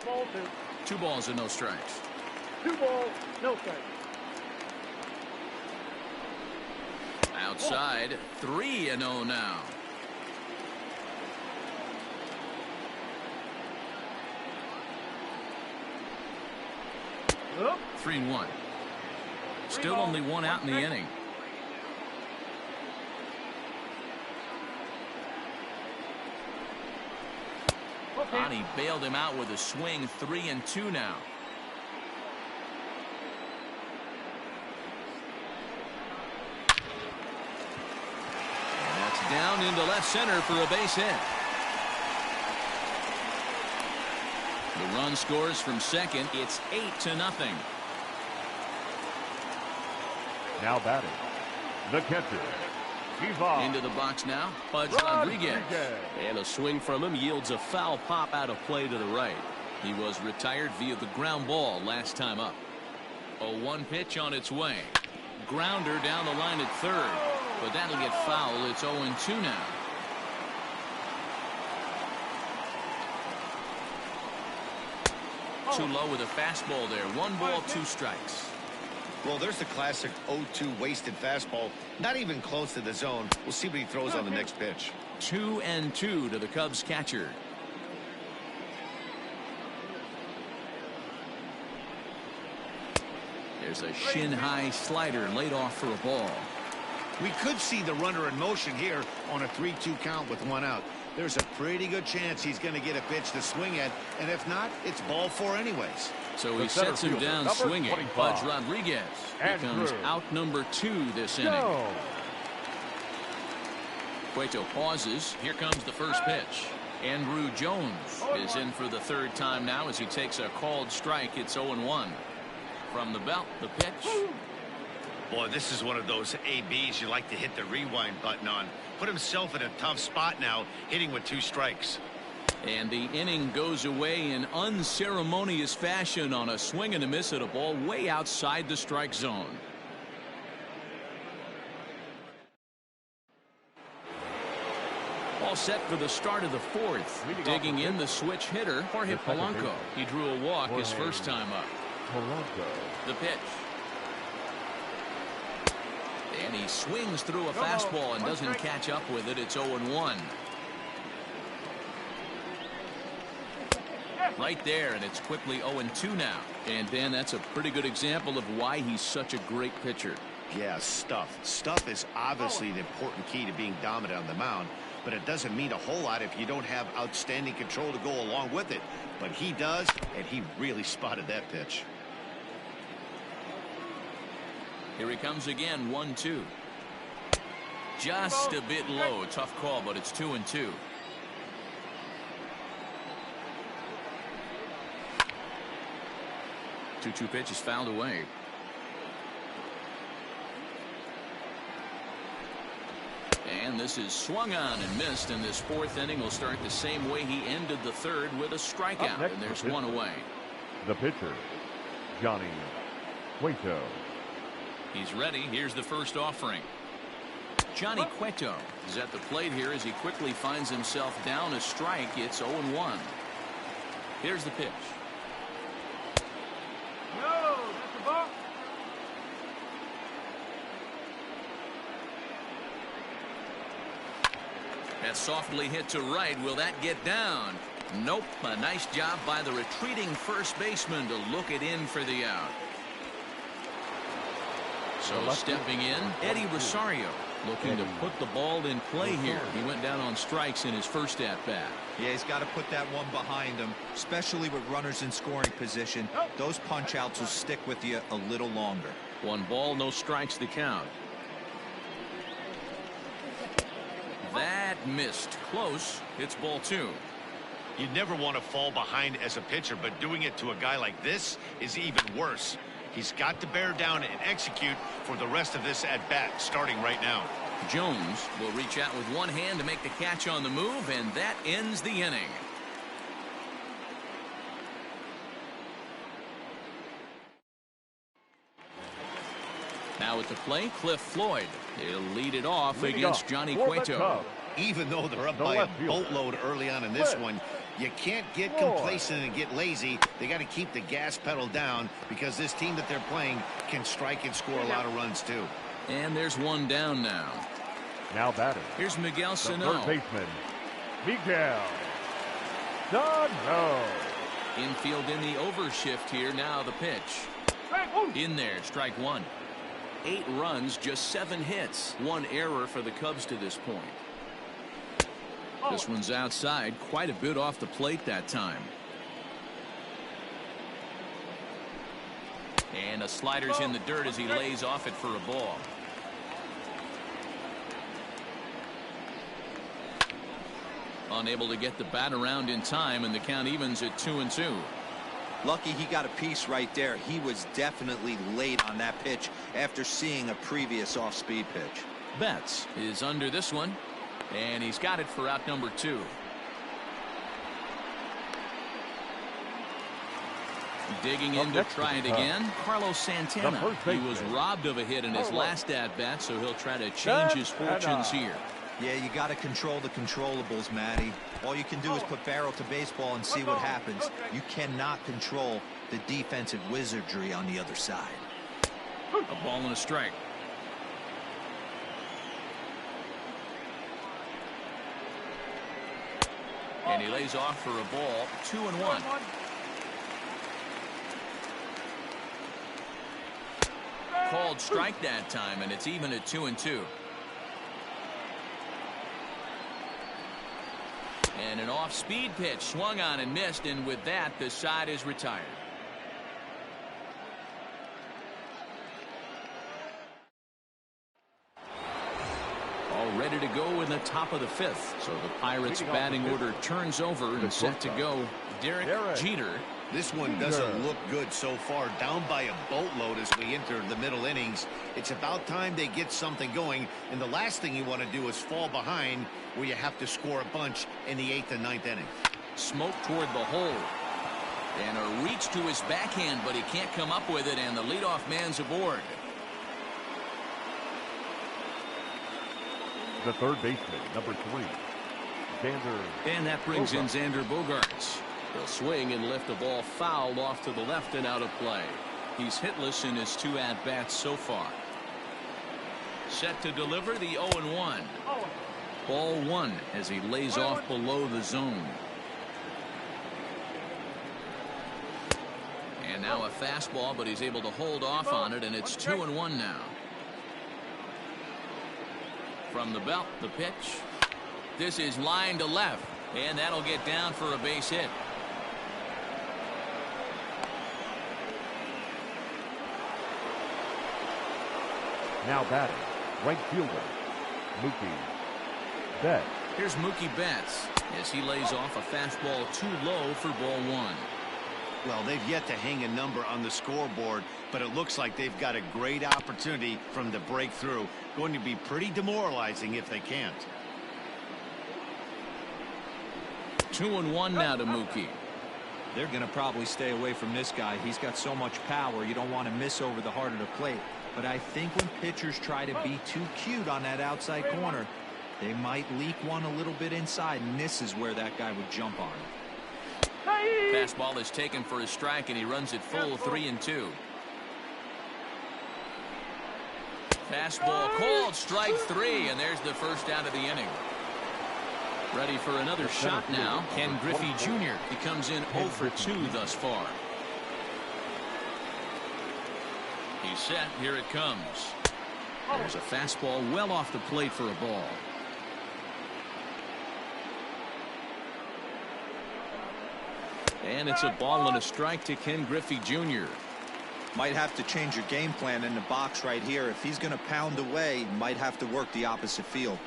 2 balls and no strikes. 2 balls, no strikes. Outside, 3-0 now. Up. 3-1. Still only 1 out in the inning. And he bailed him out with a swing. 3-2 now. And that's down into left center for a base hit. The run scores from second. It's 8-0. Now batting, the catcher, Ivan. Into the box now, Pudge Rodriguez. And a swing from him yields a foul pop out of play to the right. He was retired via the ground ball last time up. A 1 pitch on its way. Grounder down the line at third. But that'll get foul. It's 0-2 now. Too low with a fastball there. 1 ball, 2 strikes. Well, there's the classic 0-2 wasted fastball. Not even close to the zone. We'll see what he throws on the next pitch. 2-2 to the Cubs catcher. There's a shin-high slider laid off for a ball. We could see the runner in motion here on a 3-2 count with 1 out. There's a pretty good chance he's going to get a pitch to swing at, and if not, it's ball 4 anyways. So he sets him down swinging. Pudge Rodriguez becomes out number 2 this inning. Cueto pauses. Here comes the first pitch. Andrew Jones is in for the 3rd time now as he takes a called strike. It's 0-1. From the belt, the pitch. Boy, this is one of those ABs you like to hit the rewind button on. Put himself in a tough spot now, hitting with 2 strikes. And the inning goes away in unceremonious fashion on a swing and a miss at a ball way outside the strike zone. All set for the start of the 4th. Digging in the switch hitter, Jorge Polanco. He drew a walk his first time up. The pitch. And he swings through a fastball and doesn't catch up with it. It's 0-1. Right there, and it's quickly 0-2 now. And Dan, that's a pretty good example of why he's such a great pitcher. Yeah, stuff. Stuff is obviously the important key to being dominant on the mound, but it doesn't mean a whole lot if you don't have outstanding control to go along with it. But he does, and he really spotted that pitch. Here he comes again, 1-2. Just a bit low. Tough call, but it's 2-2. Two pitch is fouled away. And this is swung on and missed, and this 4th inning will start the same way he ended the 3rd with a strikeout, and there's one away. The pitcher, Johnny Cueto. He's ready. Here's the first offering. Johnny Cueto is at the plate here as he quickly finds himself down a strike. It's 0-1. Here's the pitch. No, that's a ball. That's softly hit to right. Will that get down? Nope. A nice job by the retreating first baseman to look it in for the out. So stepping in, Eddie Rosario looking to put the ball in play here. He went down on strikes in his first at-bat. Yeah, he's got to put that one behind him, especially with runners in scoring position. Those punch-outs will stick with you a little longer. 1 ball, no strikes to count. That missed. Close. It's ball 2. You never want to fall behind as a pitcher, but doing it to a guy like this is even worse. He's got to bear down and execute for the rest of this at-bat, starting right now. Jones will reach out with one hand to make the catch on the move, and that ends the inning. Now at the plate, Cliff Floyd. He'll lead it off against Johnny Cueto. Even though they're up by a boatload early on in this one, you can't get complacent and get lazy. They got to keep the gas pedal down because this team that they're playing can strike and score a lot of runs too. And there's one down now. Now batter. Here's Miguel Sano. Third baseman, Miguel Sano. Infield in the overshift here. Now the pitch. In there, strike 1. 8 runs, just 7 hits. 1 error for the Cubs to this point. This one's outside, quite a bit off the plate that time. And a slider's in the dirt as he lays off it for a ball. Unable to get the bat around in time, and the count evens at 2-2. Lucky he got a piece right there. He was definitely late on that pitch after seeing a previous off-speed pitch. Betts is under this one, and he's got it for out number 2. Digging in to try it again, Carlos Santana. He was robbed of a hit in his last at-bat, so he'll try to change his fortunes here. Yeah, you got to control the controllables, Matty. All you can do is put barrel to baseball and see what happens. You cannot control the defensive wizardry on the other side. A ball and a strike. And he lays off for a ball. 2-1. Called strike that time, and it's even at 2-2. And an off-speed pitch swung on and missed, and with that, the side is retired. All ready to go in the top of the 5th. So the Pirates batting order turns over and set to go. Derek Jeter This one doesn't look good so far. Down by a boatload as we enter the middle innings. It's about time they get something going. And the last thing you want to do is fall behind where you have to score a bunch in the 8th and 9th inning. Smoke toward the hole. And a reach to his backhand, but he can't come up with it, and the leadoff man's aboard. The third baseman, number 3, Xander. And that brings in Xander Bogaerts. He'll swing and lift the ball foul off to the left and out of play. He's hitless in his 2 at-bats so far. Set to deliver the 0-1. Ball 1 as he lays off below the zone. And now a fastball, but he's able to hold off on it, and it's 2-1 now. From the belt, the pitch. This is line to left, and that'll get down for a base hit. Now batting, right fielder, Mookie Betts. Here's Mookie Betts as he lays off a fastball too low for ball 1. Well, they've yet to hang a number on the scoreboard, but it looks like they've got a great opportunity from the breakthrough. Going to be pretty demoralizing if they can't. 2-1 now to Mookie. They're going to probably stay away from this guy. He's got so much power. You don't want to miss over the heart of the plate. But I think when pitchers try to be too cute on that outside corner, they might leak one a little bit inside, and this is where that guy would jump on him. Fastball is taken for a strike, and he runs it full 3-2. Fastball called, strike 3, and there's the first out of the inning. Ready for another shot now, Ken Griffey Jr. He comes in 0 for 2 thus far. He's set, here it comes. There's a fastball well off the plate for a ball. And it's a ball and a strike to Ken Griffey Jr. Might have to change your game plan in the box right here. If he's going to pound away, might have to work the opposite field.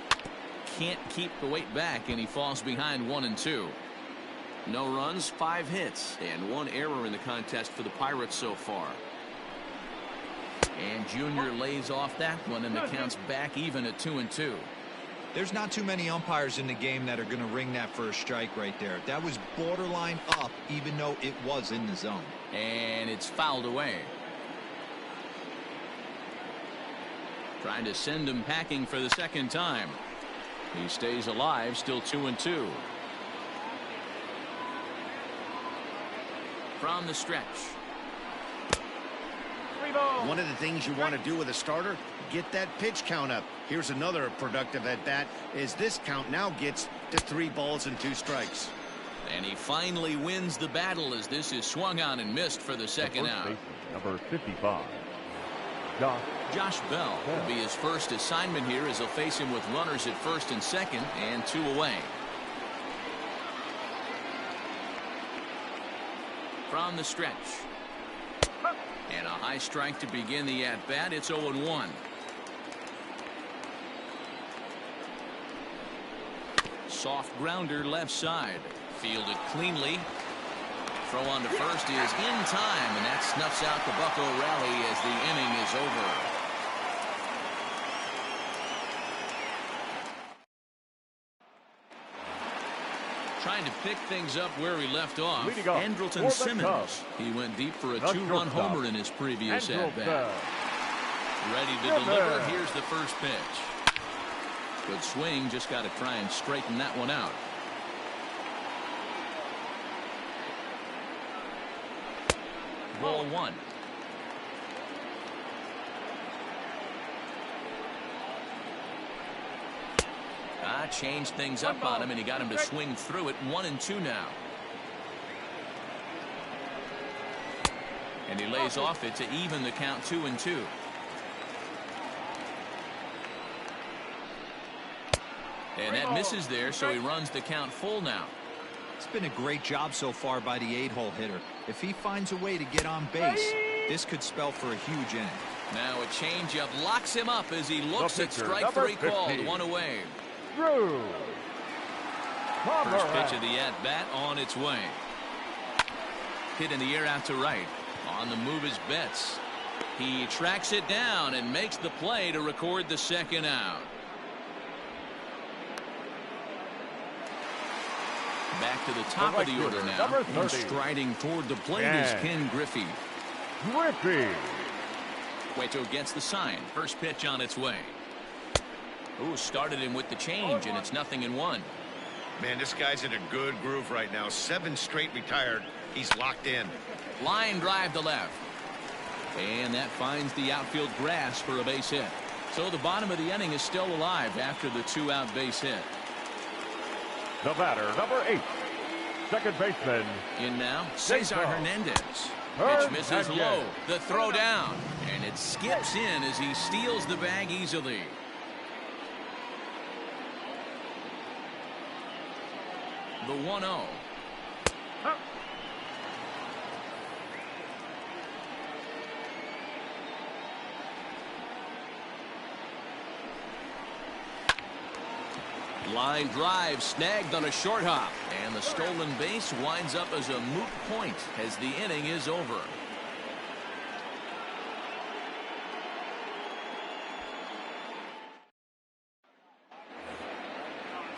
Can't keep the weight back, and he falls behind 1-2. No runs, 5 hits, and 1 error in the contest for the Pirates so far. And Junior lays off that one, and the count's back even at 2-2. There's not too many umpires in the game that are going to ring that first strike right there. That was borderline up, even though it was in the zone. And it's fouled away. Trying to send him packing for the second time. He stays alive, still 2-2. From the stretch. One of the things you want to do with a starter, get that pitch count up. Here's another productive at bat as this count now gets to 3 balls and 2 strikes. And he finally wins the battle as this is swung on and missed for the second out. Baseman, number 55, Josh Bell will be his first assignment here as he'll face him with runners at first and second and 2 away. From the stretch. And a high strike to begin the at-bat. It's 0-1. Soft grounder left side. Fielded cleanly. Throw on to first is in time, and that snuffs out the Bucco rally as the inning is over. Trying to pick things up where he left off. Andrelton Simmons. He went deep for a 2-run homer in his previous at-bat. Ready to deliver. Here's the first pitch. Good swing. Just got to try and straighten that one out. Ball 1. Changed things up on him, and he got him to swing through it. 1-2 now. And he lays off it to even the count 2-2. And that misses there, so he runs the count full now. It's been a great job so far by the 8-hole hitter. If he finds a way to get on base, this could spell for a huge inning. Now a changeup locks him up as he looks at strike 3 called. 1 away. First pitch of the at-bat on its way. hit in the air out to right. On the move is Betts. He tracks it down and makes the play to record the second out. Back to the top of the order now. And striding toward the plate is Ken Griffey. Cueto gets the sign. First pitch on its way. Ooh, started him with the change, and it's 0-1. Man, this guy's in a good groove right now. 7 straight retired. He's locked in. Line drive to left. And that finds the outfield grass for a base hit. So the bottom of the inning is still alive after the 2-out base hit. The batter, number 8, second baseman. In now, Cesar Hernandez. Pitch misses low. The throw down. And it skips in as he steals the bag easily. The 1-0. Line drive snagged on a short hop, and the stolen base winds up as a moot point as the inning is over.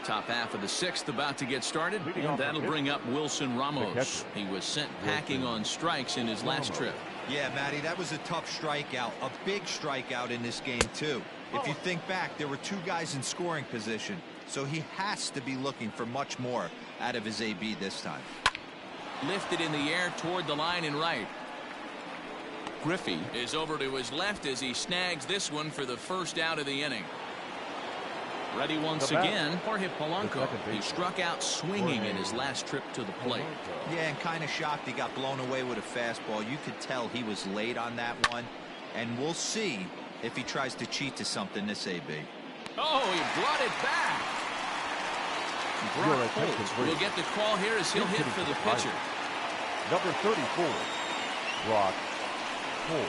Top half of the 6th about to get started, and that'll bring up Wilson Ramos. He was sent packing on strikes in his last trip. Yeah, Matty, that was a tough strikeout, a big strikeout in this game too. If you think back, there were 2 guys in scoring position, so he has to be looking for much more out of his AB this time. Lifted in the air toward the line and right. Griffey is over to his left as he snags this one for the first out of the inning. Ready once again, Jorge Polanco. He struck out swinging in his last trip to the plate. Yeah, and kind of shocked he got blown away with a fastball. You could tell he was late on that one, and we'll see if he tries to cheat to something this AB. Oh, he brought it back. Brock Holt will get the call here as he'll hit for the pitcher. Number 34, Brock Holt.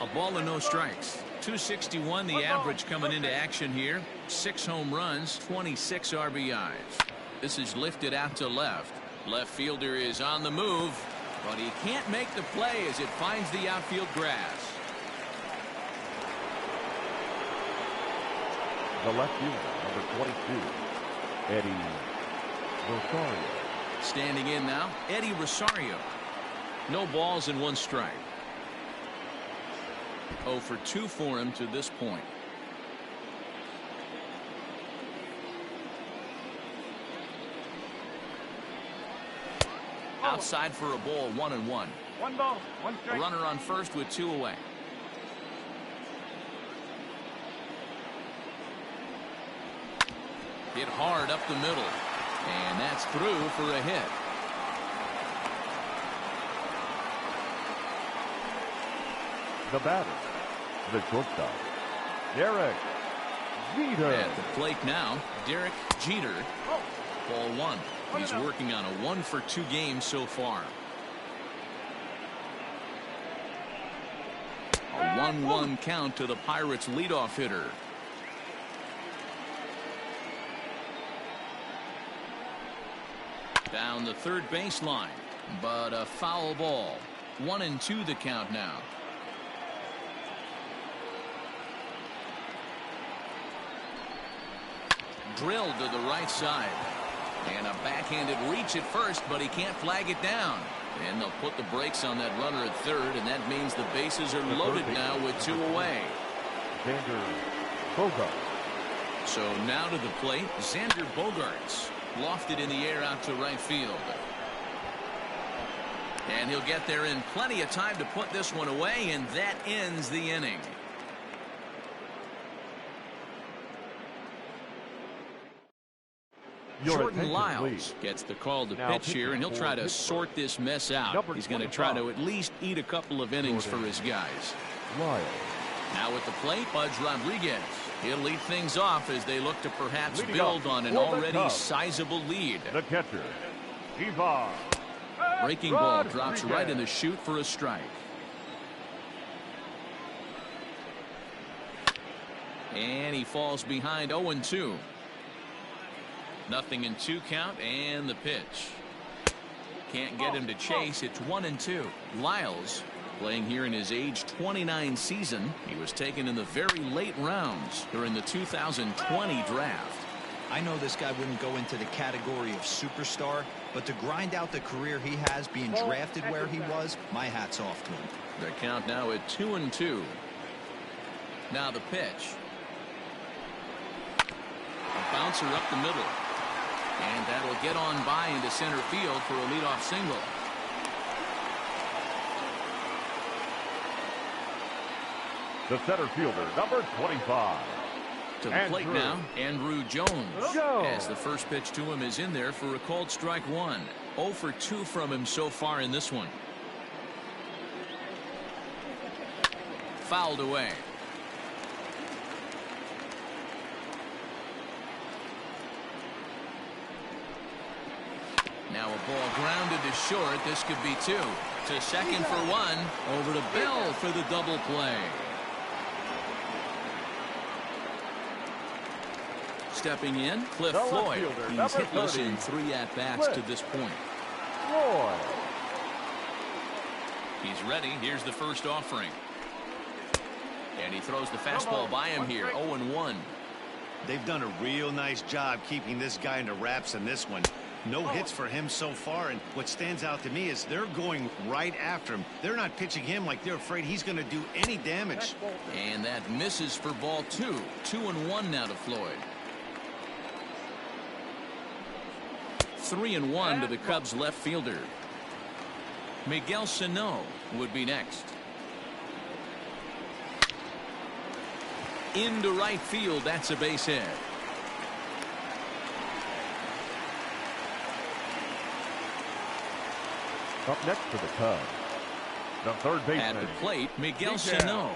A ball and no strikes. 261 the average coming into action here. 6 home runs, 26 RBIs. This is lifted out to left. Left fielder is on the move, but he can't make the play as it finds the outfield grass. The left fielder, number 22, Eddie Rosario. Standing in now, Eddie Rosario. No balls and 1 strike. 0 for 2 for him to this point. Outside for a ball, 1-1. 1 ball, 1 strike. A runner on first with 2 away. Hit hard up the middle. And that's through for a hit. The batter, the shortstop, Derek Jeter. At the plate now, Derek Jeter. Ball 1. He's working on a 1 for 2 game so far. A 1-1 count to the Pirates leadoff hitter. Down the third baseline, but a foul ball. 1-2 the count now. Drilled to the right side. And a backhanded reach at first, but he can't flag it down. And they'll put the brakes on that runner at third, and that means the bases are loaded now with 2 away. Xander Bogaerts. So now to the plate, Xander Bogaerts. Lofted in the air out to right field. And he'll get there in plenty of time to put this one away, and that ends the inning. Jordan Lyles gets the call to pitch here, and he'll try to sort this mess out. He's going to try to at least eat a couple of innings for his guys. Now at the plate, Budge Rodriguez. He'll lead things off as they look to perhaps build on an already sizable lead. The catcher, Ivan. Breaking ball drops right in the chute for a strike. And he falls behind 0-2. 0-2 count, and the pitch. Can't get him to chase. It's 1-2. Lyles, playing here in his age 29 season. He was taken in the very late rounds during the 2020 draft. I know this guy wouldn't go into the category of superstar, but to grind out the career he has being drafted where he was, my hat's off to him. The count now at 2-2. Now the pitch. A bouncer up the middle. And that'll get on by into center field for a leadoff single. The center fielder, number 25. To the plate now, Andrew Jones. As the first pitch to him is in there for a called strike one. 0 for 2 from him so far in this one. Fouled away. Now a ball grounded to short. This could be 2. To second for 1. Over to Bell for the double play. Stepping in, Cliff Floyd. He's hitless in 3 at-bats to this point. Floyd. He's ready. Here's the first offering. And he throws the fastball by him here. 0-1. They've done a real nice job keeping this guy into wraps in this one. No hits for him so far, and what stands out to me is they're going right after him. They're not pitching him like they're afraid he's going to do any damage. And that misses for ball 2. 2-1 now to Floyd. 3-1 to the Cubs left fielder. Miguel Sano would be next. Into right field. That's a base hit. Up next for the Cubs, the third baseman. At the plate, Miguel Sano.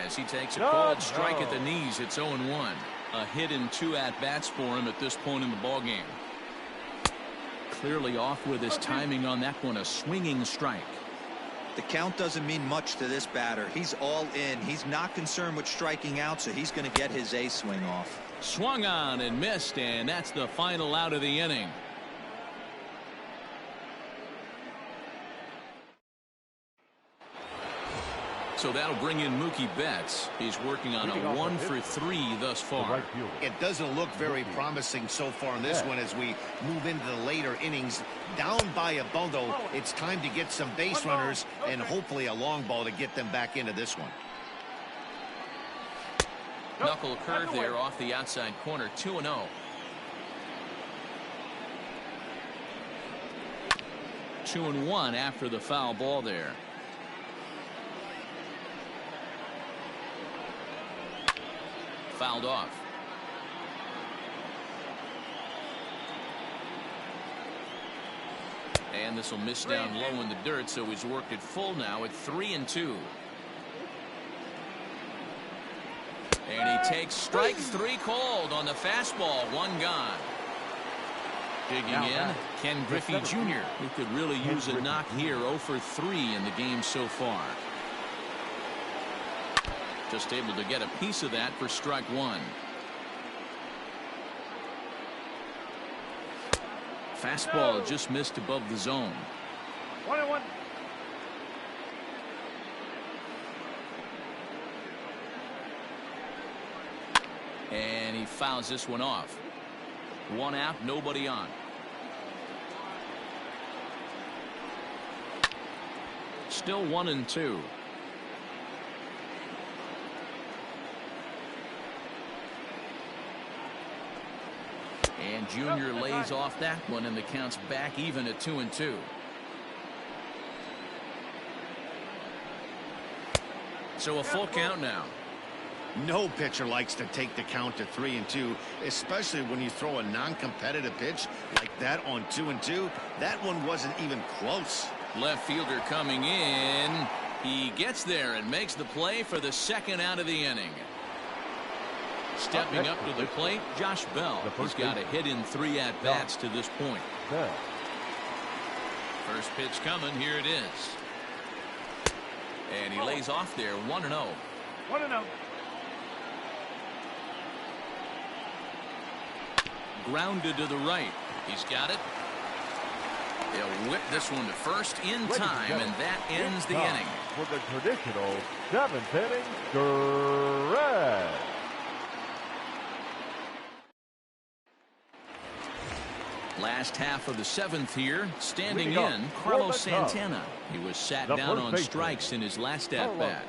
As he takes a called strike at the knees, it's 0-1. A hit in 2 at-bats for him at this point in the ballgame. Clearly off with his timing on that one. A swinging strike. The count doesn't mean much to this batter. He's all in. He's not concerned with striking out, so he's going to get his A swing off. Swung on and missed, and that's the final out of the inning. So that'll bring in Mookie Betts. He's working on a 1 for 3 thus far. It doesn't look very promising so far in this one as we move into the later innings. Down by a bundle, it's time to get some base runners and hopefully a long ball to get them back into this one. Knuckle curve there off the outside corner. 2-0. Two and 1 after the foul ball there. Fouled off. And this will miss down low in the dirt, so he's worked it full now at 3-2. And he takes strike 3 called on the fastball. 1 gone. Digging in, Ken Griffey Jr., who could really use a knock here. 0 for 3 in the game so far. Just able to get a piece of that for strike 1. Fastball just missed above the zone. 1-1. And he fouls this one off. 1 out, nobody on. Still 1-2. And Junior lays off that one, and the count's back even at 2-2. So a full count now. No pitcher likes to take the count to 3-2, especially when you throw a non-competitive pitch like that on 2-2. That one wasn't even close. Left fielder coming in. He gets there and makes the play for the second out of the inning. Stepping up to the plate, Josh Bell. He's got a hit in 3 at-bats to this point. First pitch coming. Here it is. And he lays off there. 1-0. 1-0. Grounded to the right. He's got it. He'll whip this one to first in time, and that ends the inning. For the traditional 7th inning stretch. Last half of the 7th here. Standing in, Carlos Santana. He was sat down on strikes in his last at-bat.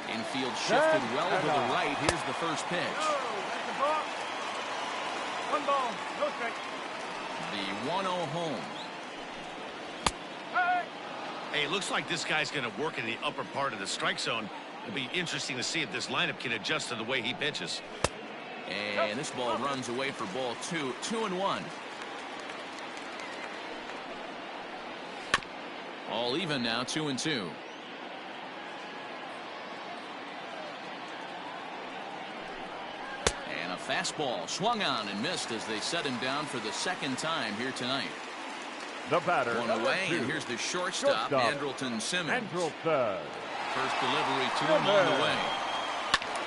Infield shifted well to the right. Here's the first pitch. That's the ball. 1 ball, no strike. The 1-0 home. Hey, it looks like this guy's going to work in the upper part of the strike zone. It'll be interesting to see if this lineup can adjust to the way he pitches. And this ball runs away for ball 2. 2-1. All even now, 2-2. And a fastball swung on and missed as they set him down for the second time here tonight. The batter, one away, and here's the shortstop, Andrelton Simmons. First delivery to him on the way.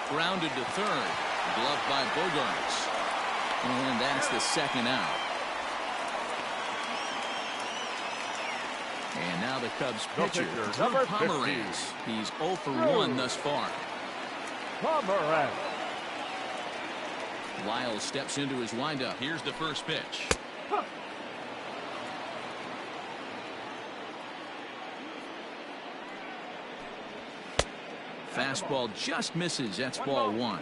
Grounded to third. Gloved by Bogarts. And that's the second out. And now the Cubs pitcher, Drew Pomeranz. He's 0 for 1 thus far. Pomeranz. Lyle steps into his windup. Here's the first pitch. Fastball just misses. That's ball 1.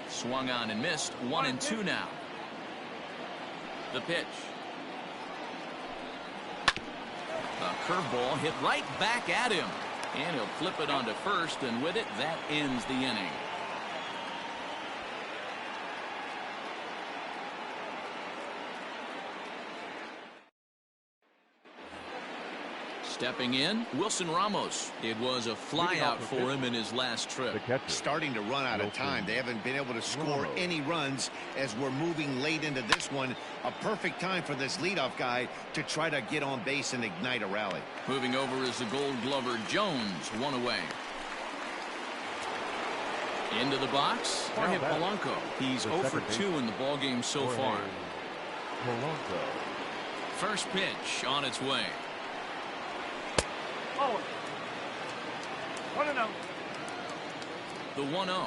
Swung on and missed. 1-2 now. The pitch. A curveball hit right back at him. And he'll flip it onto first, and with it, that ends the inning. Stepping in, Wilson Ramos. It was a flyout for him in his last trip. Starting to run out of time. They haven't been able to score any runs as we're moving late into this one. A perfect time for this leadoff guy to try to get on base and ignite a rally. Moving over is the Gold Glover Jones, 1 away. Into the box, Jorge Polanco. He's 0 for 2 in the ballgame so far. First pitch on its way. Oh. 1-0. The 1-0.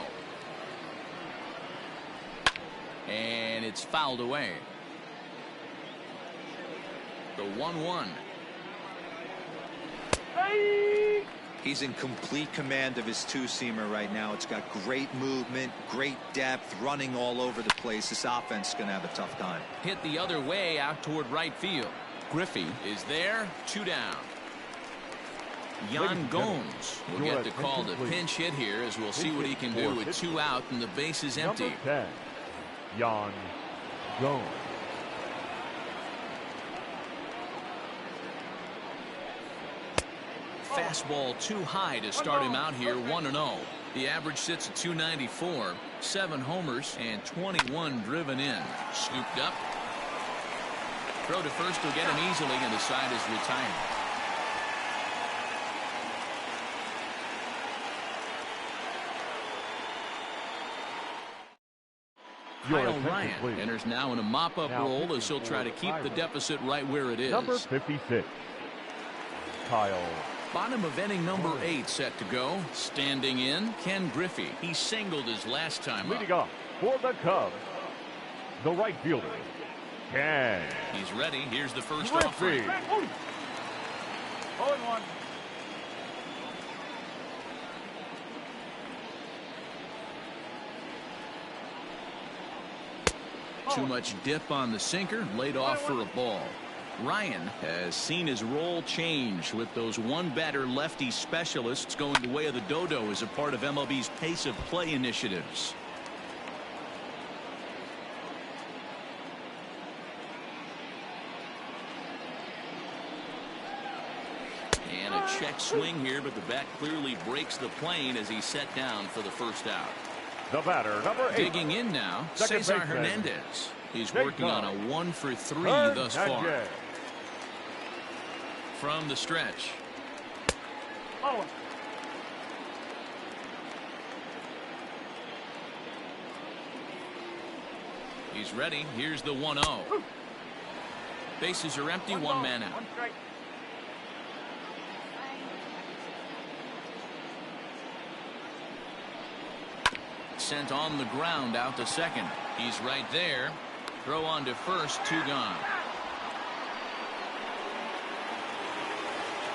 And it's fouled away. The 1-1. Hey! He's in complete command of his two-seamer right now. It's got great movement, great depth, running all over the place. This offense is going to have a tough time. Hit the other way out toward right field. Griffey is there. 2 down. Yan Gomes will get the call to pinch hit here, as we'll see what he can do with 2 out and the base is empty. Number 10, Yan Gomes. Fastball too high to start him out here. 1-0. The average sits at 294. 7 homers and 21 driven in. Scooped up. Throw to first will get him easily, and the side is retired. Kyle Ryan enters now in a mop-up role as he'll try to keep the deficit right where it is. Number 56, Kyle. Bottom of inning number 8 set to go. Standing in, Ken Griffey. He singled his last time Leading off for the Cubs, the right fielder, Ken. He's ready. Here's the first Griffey. offering. 0-1. Too much dip on the sinker, laid off for a ball. Ryan has seen his role change with those one-batter lefty specialists going the way of the dodo as a part of MLB's pace of play initiatives. And a check swing here, but the bat clearly breaks the plane as he's set down for the first out. The batter, number 8. Digging in now, Cesar Hernandez. He's working on a 1 for 3 thus far. From the stretch. He's ready. Here's the 1-0. Bases are empty, one man out. One strike. Sent on the ground out to second. He's right there. Throw on to first, 2 gone.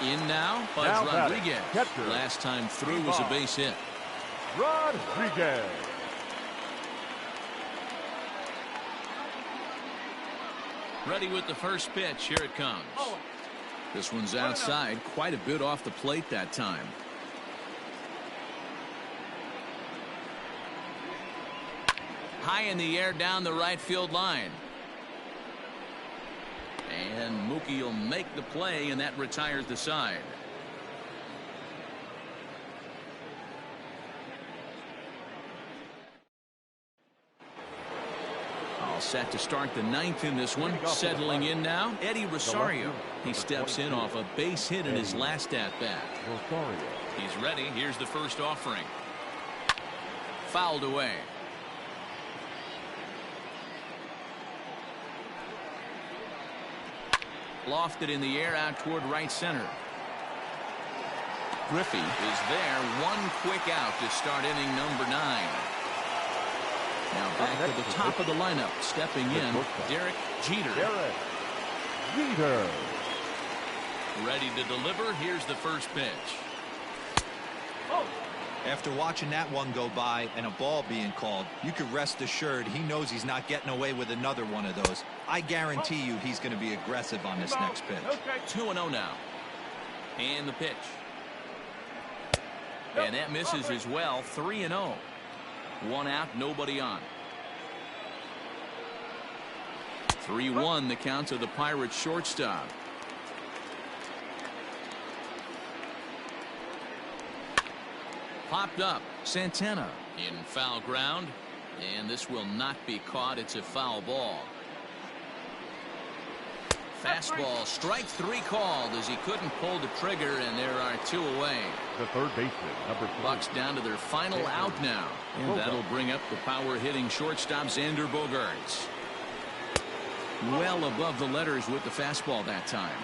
In now, Buzz Rodriguez. Last time through was a base hit. Rodriguez. Ready with the first pitch. Here it comes. This one's outside, quite a bit off the plate that time. High in the air down the right field line. And Mookie will make the play, and that retires the side. All set to start the 9th in this one. Settling in now, Eddie Rosario. He steps in off a base hit in his last at-bat. He's ready. Here's the first offering. Fouled away. Lofted in the air out toward right center. Griffey is there. One quick out to start inning number 9. Now back to the top of the lineup. Stepping in, Derek Jeter. Ready to deliver. Here's the first pitch. After watching that one go by and a ball being called, you could rest assured he knows he's not getting away with another one of those. I guarantee you he's going to be aggressive on this next pitch. 2-0 now. And the pitch. And that misses as well. 3-0. 1 out, nobody on. 3-1 the count to the Pirates shortstop. Popped up. Santana in foul ground. And this will not be caught. It's a foul ball. Fastball, strike 3 called as he couldn't pull the trigger, and there are 2 away. The third baseman, number 3. Bucks down to their final out now. And that'll bring up the power-hitting shortstop Xander Bogaerts. Well above the letters with the fastball that time.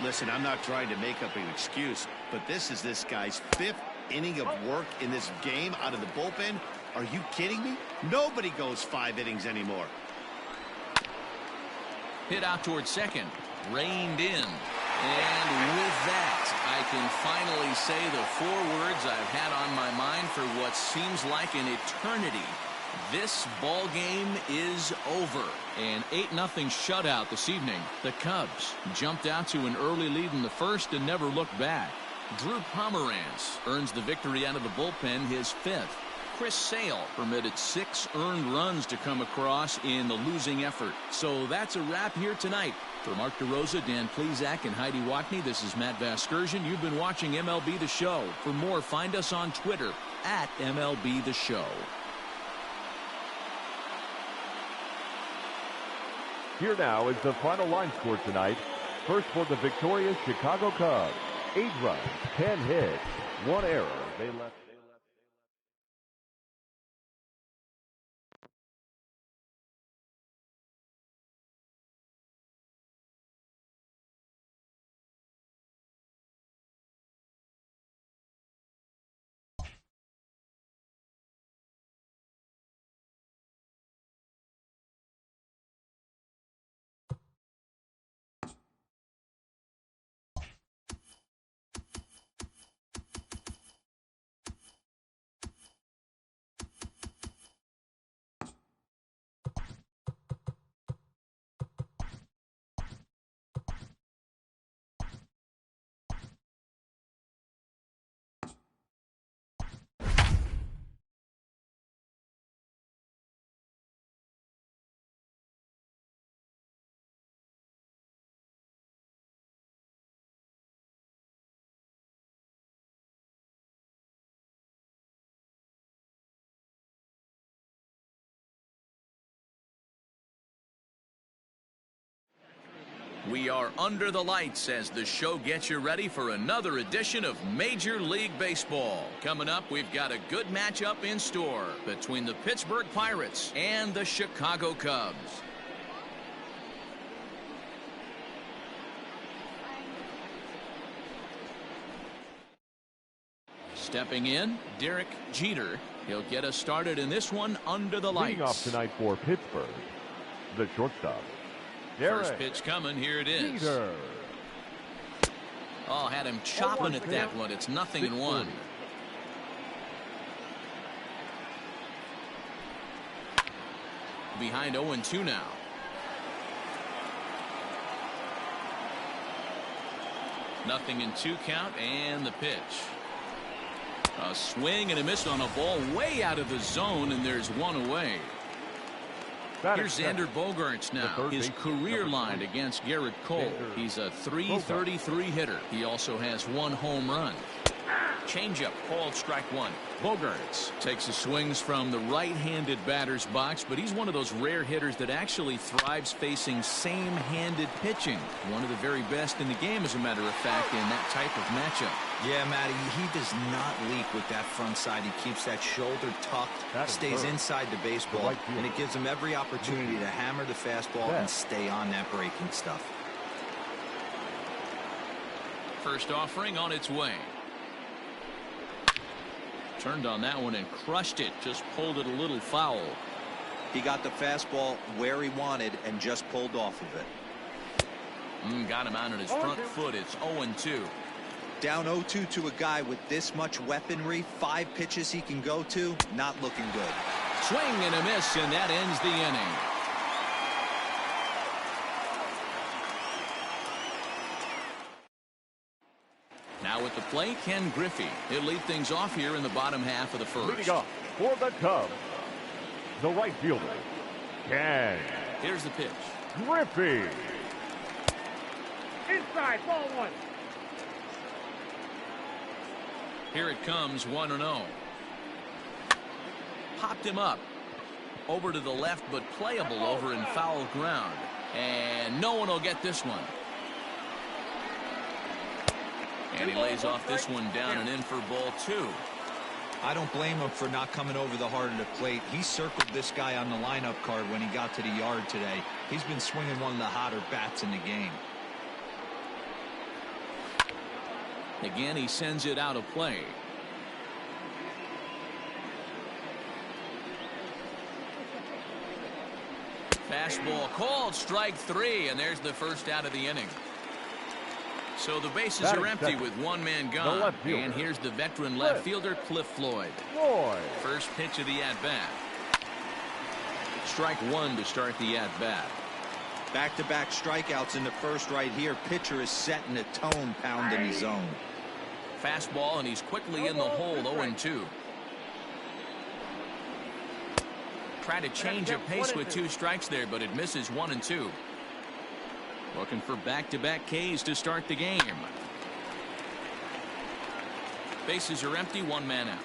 Listen, I'm not trying to make up an excuse, but this is this guy's 5th inning of work in this game out of the bullpen. Are you kidding me? Nobody goes 5 innings anymore. Hit out towards second. Reined in. And with that, I can finally say the 4 words I've had on my mind for what seems like an eternity. This ball game is over. An 8-0 shutout this evening. The Cubs jumped out to an early lead in the first and never looked back. Drew Pomeranz earns the victory out of the bullpen, his 5th. Chris Sale permitted 6 earned runs to come across in the losing effort. So that's a wrap here tonight. For Mark DeRosa, Dan Plesac, and Heidi Watney, this is Matt Vasgersian. You've been watching MLB The Show. For more, find us on Twitter at MLB The Show. Here now is the final line score tonight. First for the victorious Chicago Cubs. 8 runs, 10 hits, 1 error. They left. We are under the lights as the show gets you ready for another edition of Major League Baseball. Coming up, we've got a good matchup in store between the Pittsburgh Pirates and the Chicago Cubs. Stepping in, Derek Jeter. He'll get us started in this one under the lights. Leading off tonight for Pittsburgh, the shortstop, Derek First pitch coming. Here it is. Jeter. Oh, had him chopping at that one. It's 0-1. Behind 0-2 now. Nothing in 2 count, and the pitch. A swing and a miss on a ball way out of the zone, and there's one away. Here's Xander Bogaerts now. His career line against Garrett Cole. He's a .333 hitter. He also has 1 home run. Changeup called strike 1. Bogaerts takes the swings from the right-handed batter's box, but he's one of those rare hitters that actually thrives facing same-handed pitching. One of the very best in the game, as a matter of fact, in that type of matchup. Yeah, Matty, he does not leak with that front side. He keeps that shoulder tucked, stays inside the baseball, and it gives him every opportunity to hammer the fastball and stay on that breaking stuff. First offering on its way. Turned on that one and crushed it. Just pulled it a little foul. He got the fastball where he wanted and just pulled off of it. Got him out on his front foot. It's 0-2. Down 0-2 to a guy with this much weaponry, 5 pitches he can go to, not looking good. Swing and a miss, and that ends the inning. Now at the plate, Ken Griffey. He'll lead things off here in the bottom half of the first. Leading off for the Cubs, the right fielder, Ken. Here's the pitch. Griffey. Inside, ball 1. Here it comes, 1-0. Popped him up. Over to the left, but playable over in foul ground. And no one will get this one. And he lays off this one down and in for ball 2. I don't blame him for not coming over the heart of the plate. He circled this guy on the lineup card when he got to the yard today. He's been swinging one of the hotter bats in the game. Again, he sends it out of play. Fastball called, strike 3, and there's the first out of the inning. So the bases are empty with 1 man gone. And here's the veteran left fielder, Cliff Floyd. First pitch of the at-bat. Strike 1 to start the at-bat. Back-to-back strikeouts in the first right here. Pitcher is setting a tone, pounding his zone. Fastball, and he's quickly in the hole, 0-2. Try to change a pace with 2 strikes there, but it misses 1-2. Looking for back-to-back Ks to start the game. Bases are empty, 1 man out.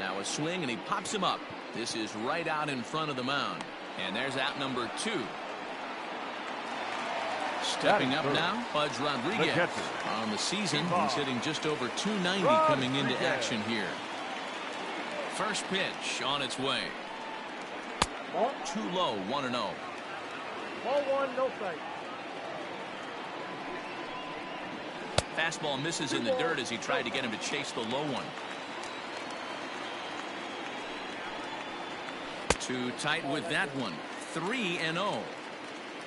Now a swing, and he pops him up. This is right out in front of the mound. And there's out number 2. Stepping up now, Pudge Rodriguez. On the season, he's hitting just over 290 coming into action here. First pitch on its way. Too low, 1-0. Ball 1, no strike. Fastball misses in the dirt as he tried to get him to chase the low one. Too tight with that one. 3-0.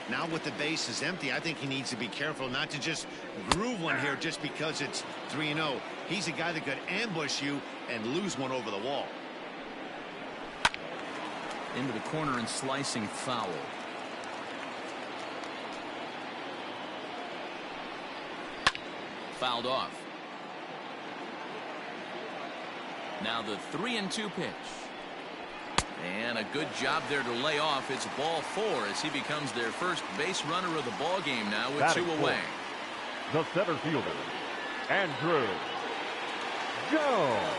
Now with the bases empty, I think he needs to be careful not to just groove one here just because it's 3-0. He's a guy that could ambush you and lose one over the wall. Into the corner and slicing foul. Fouled off. Now the 3-2 pitch. And a good job there to lay off. It's ball 4 as he becomes their first base runner of the ball game now with 2 away. The center fielder, Andrew Jones.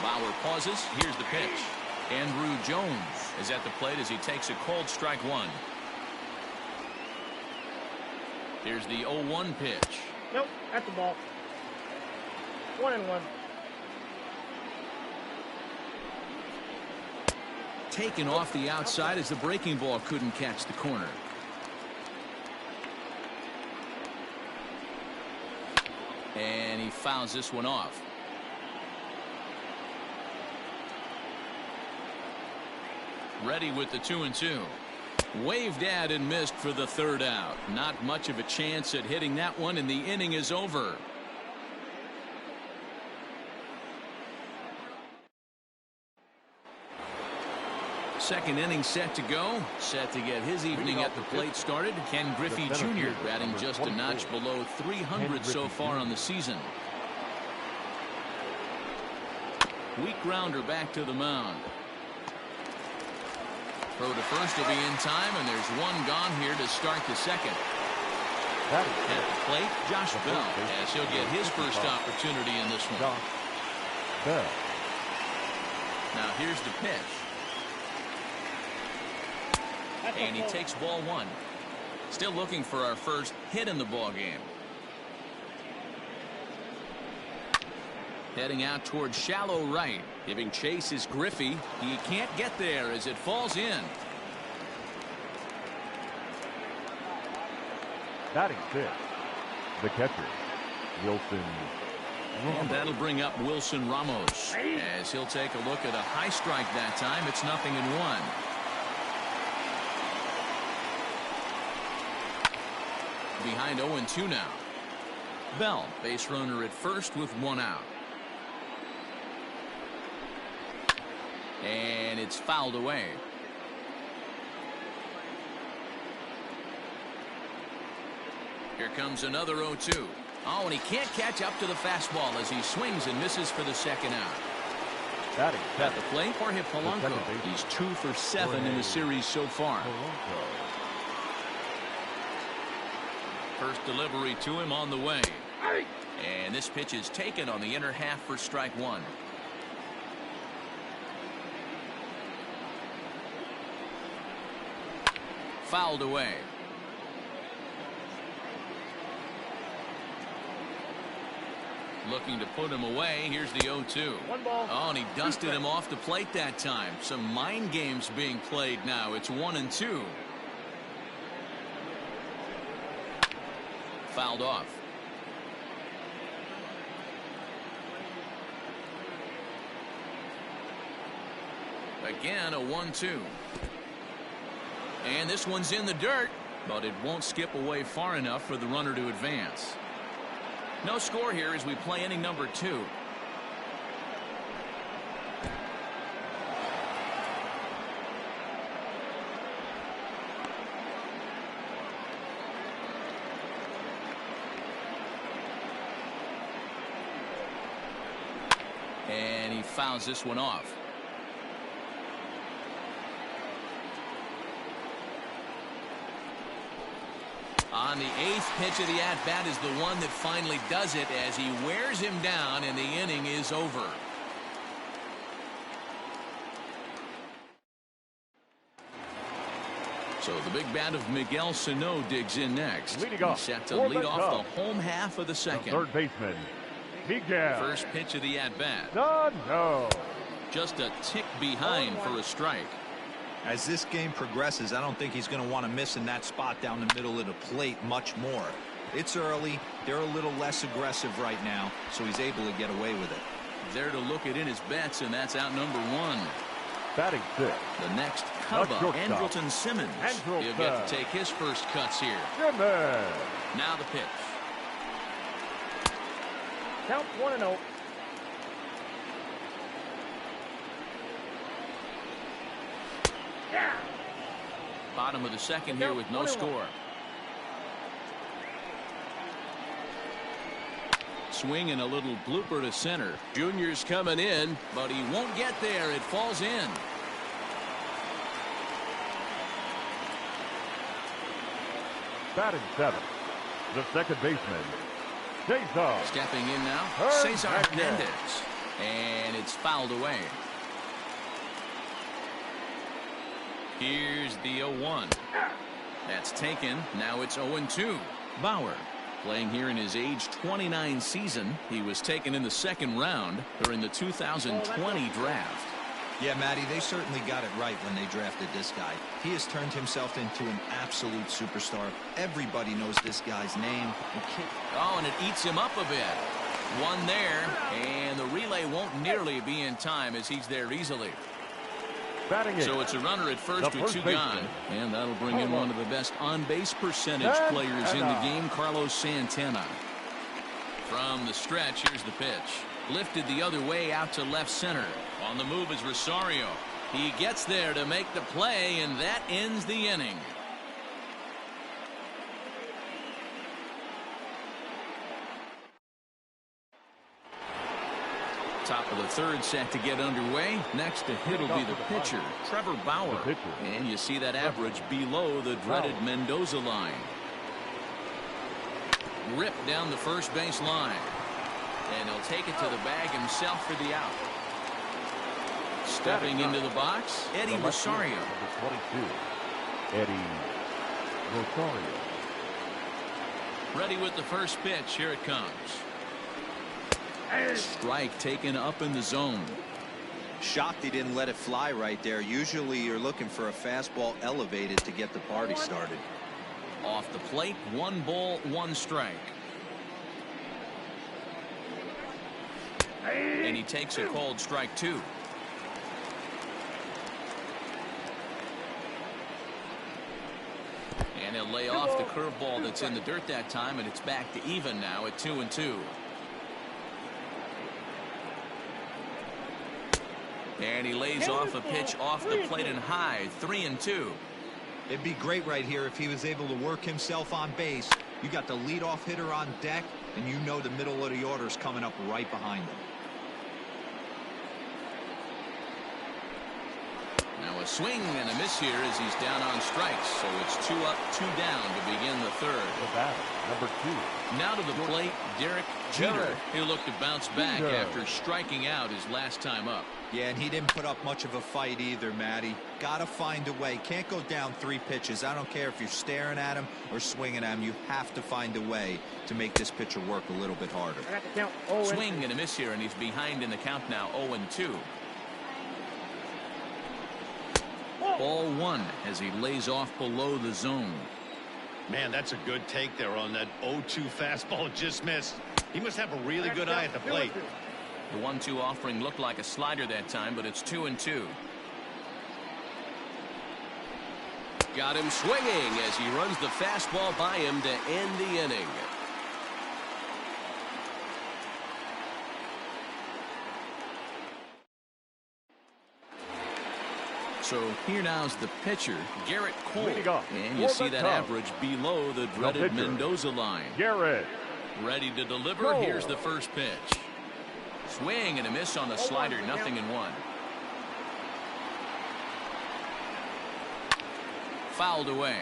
Bauer pauses. Here's the pitch. Andrew Jones. is at the plate as he takes a cold strike one. Here's the 0-1 pitch. Nope, at the ball. 1-1. Taken off the outside as the breaking ball couldn't catch the corner. And he fouls this one off. Ready with the 2-2. Waved at and missed for the third out. Not much of a chance at hitting that one, and the inning is over. Second inning set to go. Set to get his evening at the plate started. Ken Griffey Jr. batting just a notch below 300 so far on the season. Weak grounder back to the mound. Throw to first will be in time, and there's one gone here to start the second. At the plate, Josh Bell, as he'll get his first opportunity in this one. Now here's the pitch. And he takes ball one. Still looking for our first hit in the ball game. Heading out towards shallow right. Giving chase is Griffey. He can't get there as it falls in. Batting fifth, the catcher, Wilson Ramos. And that'll bring up Wilson Ramos as he'll take a look at a high strike that time. It's 0-1. Behind 0-2 now. Bell, base runner at first with one out. And it's fouled away. Here comes another 0-2. Oh, and he can't catch up to the fastball as he swings and misses for the second out. At the plate, Jorge Polanco. He's 2 for 7 in the series so far. First delivery to him on the way. And this pitch is taken on the inner half for strike one. Fouled away. Looking to put him away. Here's the 0-2. Oh, and he dusted him off the plate that time. Some mind games being played now. It's 1-2. Fouled off. Again, a 1-2. And this one's in the dirt, but it won't skip away far enough for the runner to advance. No score here as we play inning number 2. And he fouls this one off. On the 8th pitch of the at-bat is the one that finally does it as he wears him down and the inning is over. So the big bat of Miguel Sano digs in next. He's set to lead off the home half of the second. Third baseman, Miguel. First pitch of the at-bat. No. Just a tick behind for a strike. As this game progresses, I don't think he's going to want to miss in that spot down the middle of the plate much more. It's early. They're a little less aggressive right now, so he's able to get away with it. There to look it in his bets, and that's out number 1. Batting sixth. The next Cubba, Andrelton Simmons. He'll get to take his first cuts here. Now the pitch. Count 1-0. Bottom of the second here with no score. Swing and a little blooper to center. Junior's coming in, but he won't get there. It falls in. Batting seventh, the second baseman, Cesar. Stepping in now, Cesar Hernandez. And it's fouled away. Here's the 0-1. That's taken. Now it's 0-2. Bauer playing here in his age 29 season. He was taken in the second round during the 2020 draft. Yeah, Matty, they certainly got it right when they drafted this guy. He has turned himself into an absolute superstar. Everybody knows this guy's name. Oh, and it eats him up a bit. One there, and the relay won't nearly be in time as he's there easily. So it's a runner at first with two gone. And that'll bring in one of the best on-base percentage players in the game, Carlos Santana. From the stretch, here's the pitch. Lifted the other way out to left center. On the move is Rosario. He gets there to make the play, and that ends the inning. Top of the third set to get underway. Next to hit will be the pitcher, Trevor Bauer. And you see that average below the dreaded Mendoza line. Ripped down the first base line. And he'll take it to the bag himself for the out. Stepping into the box, Eddie Rosario. Number 22, Eddie Rosario. Ready with the first pitch. Here it comes. Strike taken up in the zone. Shocked he didn't let it fly right there. Usually you're looking for a fastball elevated to get the party started. Off the plate, 1 ball, 1 strike. And he takes a called strike 2. And he'll lay off the curveball that's in the dirt that time, and it's back to even now at 2-2. And he lays off a pitch off the plate and high, 3-2. It'd be great right here if he was able to work himself on base. You got the leadoff hitter on deck, and you know the middle of the order is coming up right behind him. Now a swing and a miss here as he's down on strikes. So it's 2 up, 2 down to begin the third. The batter, number 2. Now to the plate, Derek Jeter. He'll look to bounce back after striking out his last time up. Yeah, and he didn't put up much of a fight either, Matty. Gotta find a way. Can't go down 3 pitches. I don't care if you're staring at him or swinging at him. You have to find a way to make this pitcher work a little bit harder. Swing and a miss here, and he's behind in the count now, 0-2. Ball 1 as he lays off below the zone. Man, that's a good take there on that 0-2 fastball just missed. He must have a really good eye at the plate. The 1-2 offering looked like a slider that time, but it's 2-2. Got him swinging as he runs the fastball by him to end the inning. So here now's the pitcher, Garrett Cole. And you see that Cole. average below the dreaded Mendoza line. Garrett. Ready to deliver. Cole. Here's the first pitch. Swing and a miss on the slider, 0-1. Fouled away.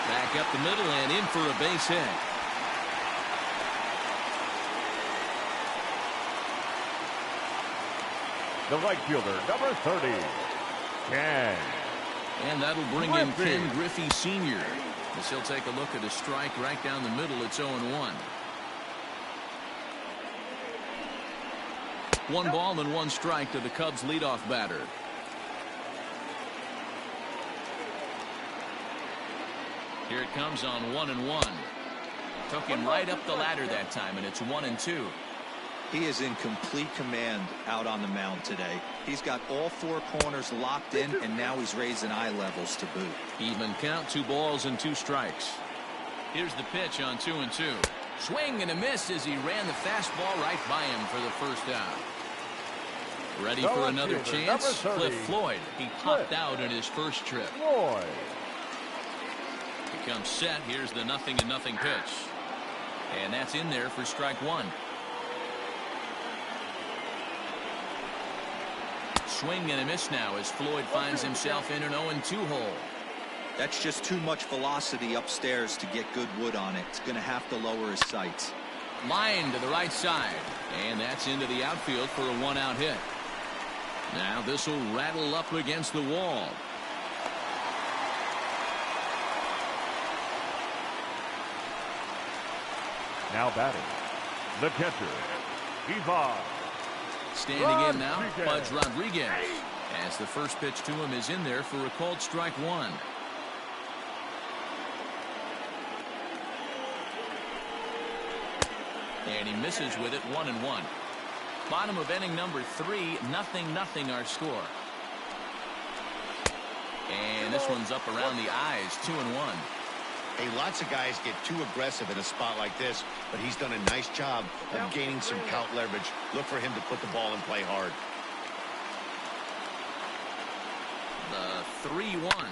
Back up the middle and in for a base hit. The right fielder, number 30, Ken. And that'll bring in Ken Griffey Sr. as he'll take a look at a strike right down the middle. It's 0-1. 1 ball and 1 strike to the Cubs leadoff batter. Here it comes on 1-1. Took him right up the ladder that time, and it's 1-2. He is in complete command out on the mound today. He's got all 4 corners locked in, and now he's raising eye levels to boot. Even count, 2 balls and 2 strikes. Here's the pitch on 2-2. Swing and a miss as he ran the fastball right by him for the first out. Ready for another chance? Cliff Floyd. He popped out in his first trip. Floyd. Becomes set. Here's the 0-0 pitch. And that's in there for strike 1. Swing and a miss now as Floyd finds himself in an 0-2 hole. That's just too much velocity upstairs to get good wood on it. It's going to have to lower his sights. Line to the right side. And that's into the outfield for a one-out hit. Now this will rattle up against the wall. Now batting, the catcher, Ivan. Standing in now, Pudge Rodriguez. As the first pitch to him is in there for a called strike one. And he misses with it, 1-1. Bottom of inning number 3, 0-0 our score. And this one's up around the eyes, 2-1. Hey, lots of guys get too aggressive in a spot like this, but he's done a nice job of gaining some count leverage. Look for him to put the ball in play hard. The 3-1.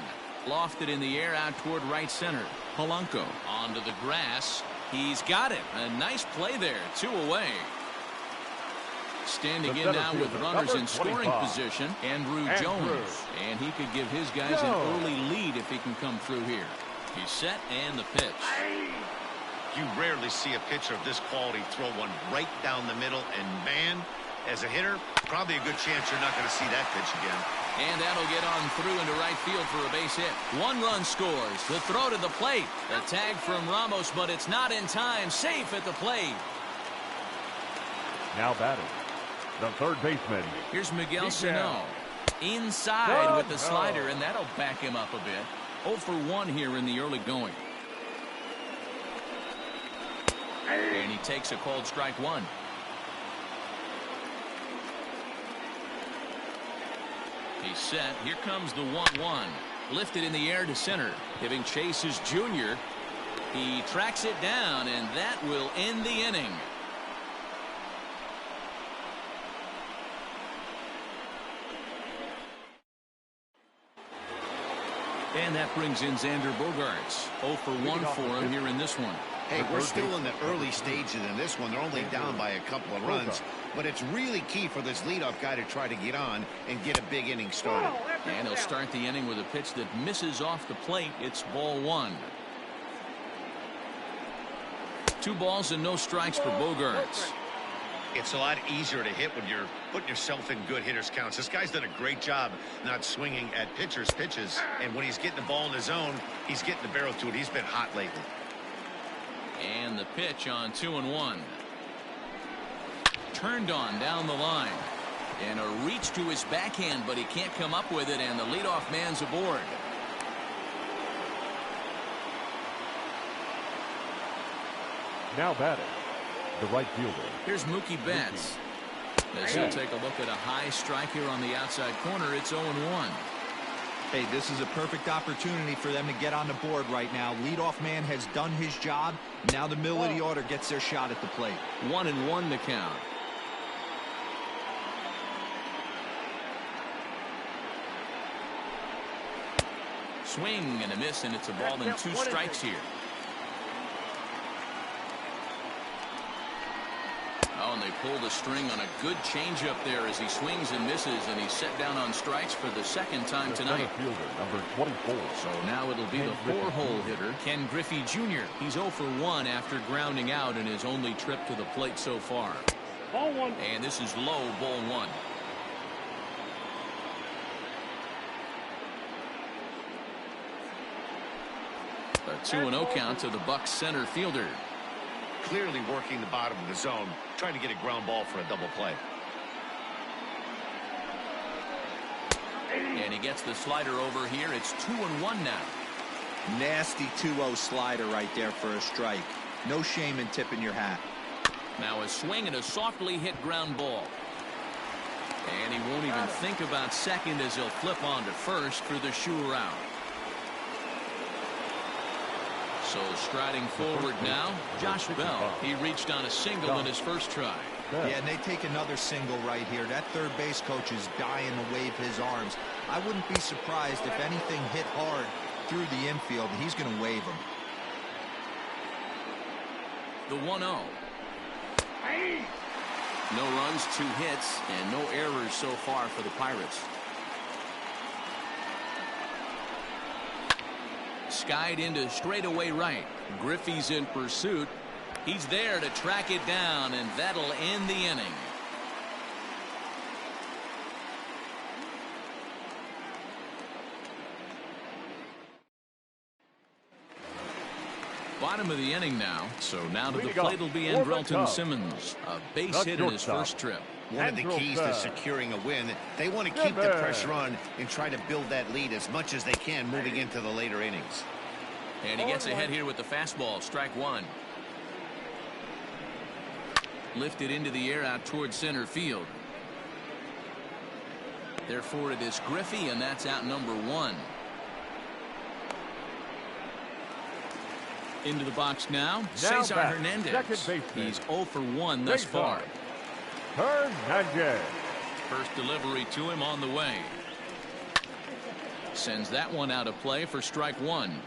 Lofted in the air out toward right center. Polanco onto the grass. He's got it. A nice play there. 2 away. Standing in now with runners in scoring position, Andrew Jones. And he could give his guys an early lead if he can come through here. He's set and the pitch. You rarely see a pitcher of this quality throw one right down the middle, and man, as a hitter, probably a good chance you're not going to see that pitch again. And that'll get on through into right field for a base hit. 1 run scores. The throw to the plate. The tag from Ramos, but it's not in time. Safe at the plate. Now batting, the third baseman. Here's Miguel Sano. Inside with the slider, and that'll back him up a bit. 0 for 1 here in the early going. And he takes a called strike one. He's set. Here comes the 1-1. Lifted in the air to center. Giving chase is Junior. He tracks it down, and that will end the inning. And that brings in Xander Bogaerts. 0 for 1 for him here in this one. Hey, we're still in the early stages in this one. They're only down by a couple of runs, but it's really key for this leadoff guy to try to get on and get a big inning started. And he'll start the inning with a pitch that misses off the plate. It's ball 1. 2 balls and no strikes for Bogaerts. It's a lot easier to hit when you're putting yourself in good hitters counts. This guy's done a great job not swinging at pitchers' pitches, and when he's getting the ball in his zone, he's getting the barrel to it. He's been hot lately. And the pitch on 2-1. Turned on down the line. And a reach to his backhand, but he can't come up with it, and the leadoff man's aboard. Now batting, the right fielder. Here's Mookie Betts. As he'll take a look at a high strike here on the outside corner. It's 0-1. Hey, this is a perfect opportunity for them to get on the board right now. Leadoff man has done his job. Now the middle of the order gets their shot at the plate. 1-1 the count. Swing and a miss, and it's a ball and 2 strikes here. Oh, and they pull the string on a good changeup there as he swings and misses, and he's set down on strikes for the second time tonight. Fielder, number 24. So now it'll be the 4-hole hitter, Ken Griffey Jr. He's 0 for 1 after grounding out in his only trip to the plate so far. Ball 1. And this is low, ball 1. A 2-0 count to the Bucs center fielder. Clearly working the bottom of the zone, trying to get a ground ball for a double play. And he gets the slider over here. It's 2-1 now. Nasty 2-0 slider right there for a strike. No shame in tipping your hat. Now a swing and a softly hit ground ball. And he won't even think about second as he'll flip on to first for the sure out. So striding forward now, Josh Bell. He reached on a single in his first try. Yeah, and they take another single right here. That third base coach is dying to wave his arms. I wouldn't be surprised if anything hit hard through the infield. He's going to wave them. The 1-0. No runs, 2 hits, and no errors so far for the Pirates. Skied into straightaway right. Griffey's in pursuit. He's there to track it down, and that'll end the inning. Bottom of the inning now. So now to the plate will be Andrelton Simmons. A base hit in his first trip. One of the keys to securing a win, they want to keep the pressure on and try to build that lead as much as they can moving into the later innings. And he gets ahead here with the fastball. Strike one. Lifted into the air out towards center field. Therefore it is Griffey, and that's out number one. Into the box now Cesar Hernandez. He's 0 for 1 thus far. Hernandez. First delivery to him on the way. Sends that one out of play for strike one.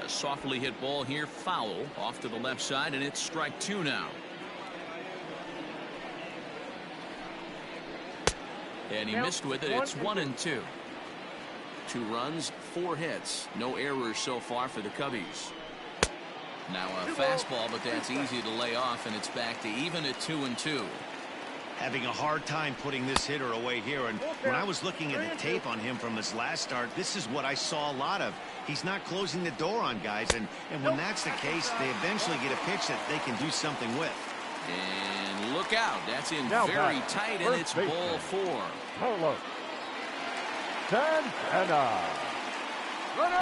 A softly hit ball here, foul off to the left side, and it's strike two now. And he missed with it. It's 1-2. 2 runs, 4 hits. No errors so far for the Cubbies. Now a fastball, but that's easy to lay off, and it's back to even at 2-2. Having a hard time putting this hitter away here, and when I was looking at the tape on him from his last start, this is what I saw a lot of. He's not closing the door on guys, and when that's the case, they eventually get a pitch that they can do something with. And look out. That's in very tight, and it's ball 4. Carlos Santana.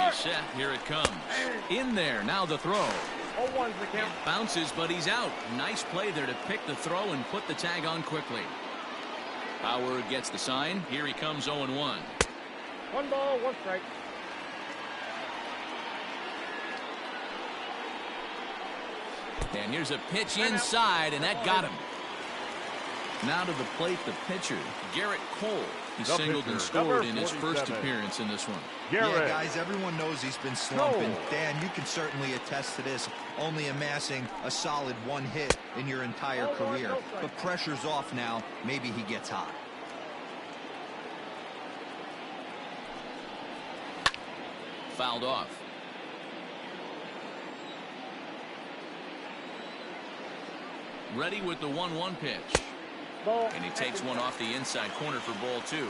He's set. Here it comes. In there. Now the throw. Bounces, but he's out. Nice play there to pick the throw and put the tag on quickly. Howard gets the sign. Here he comes 0-1. 1 ball, 1 strike. And here's a pitch inside, and that got him. Now to the plate, the pitcher, Garrett Cole. He singled and scored in his first appearance in this one. Yeah, guys, everyone knows he's been slumping. Dan, you can certainly attest to this, only amassing a solid 1 hit in your entire career. But pressure's off now. Maybe he gets hot. Fouled off. Ready with the 1-1 pitch. And he takes one off the inside corner for ball 2.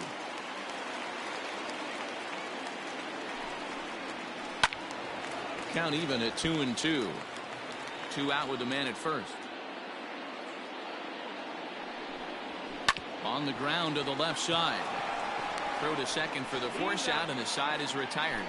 Count even at 2-2. 2 out with the man at first. On the ground to the left side. Throw to second for the force out, and the side is retired.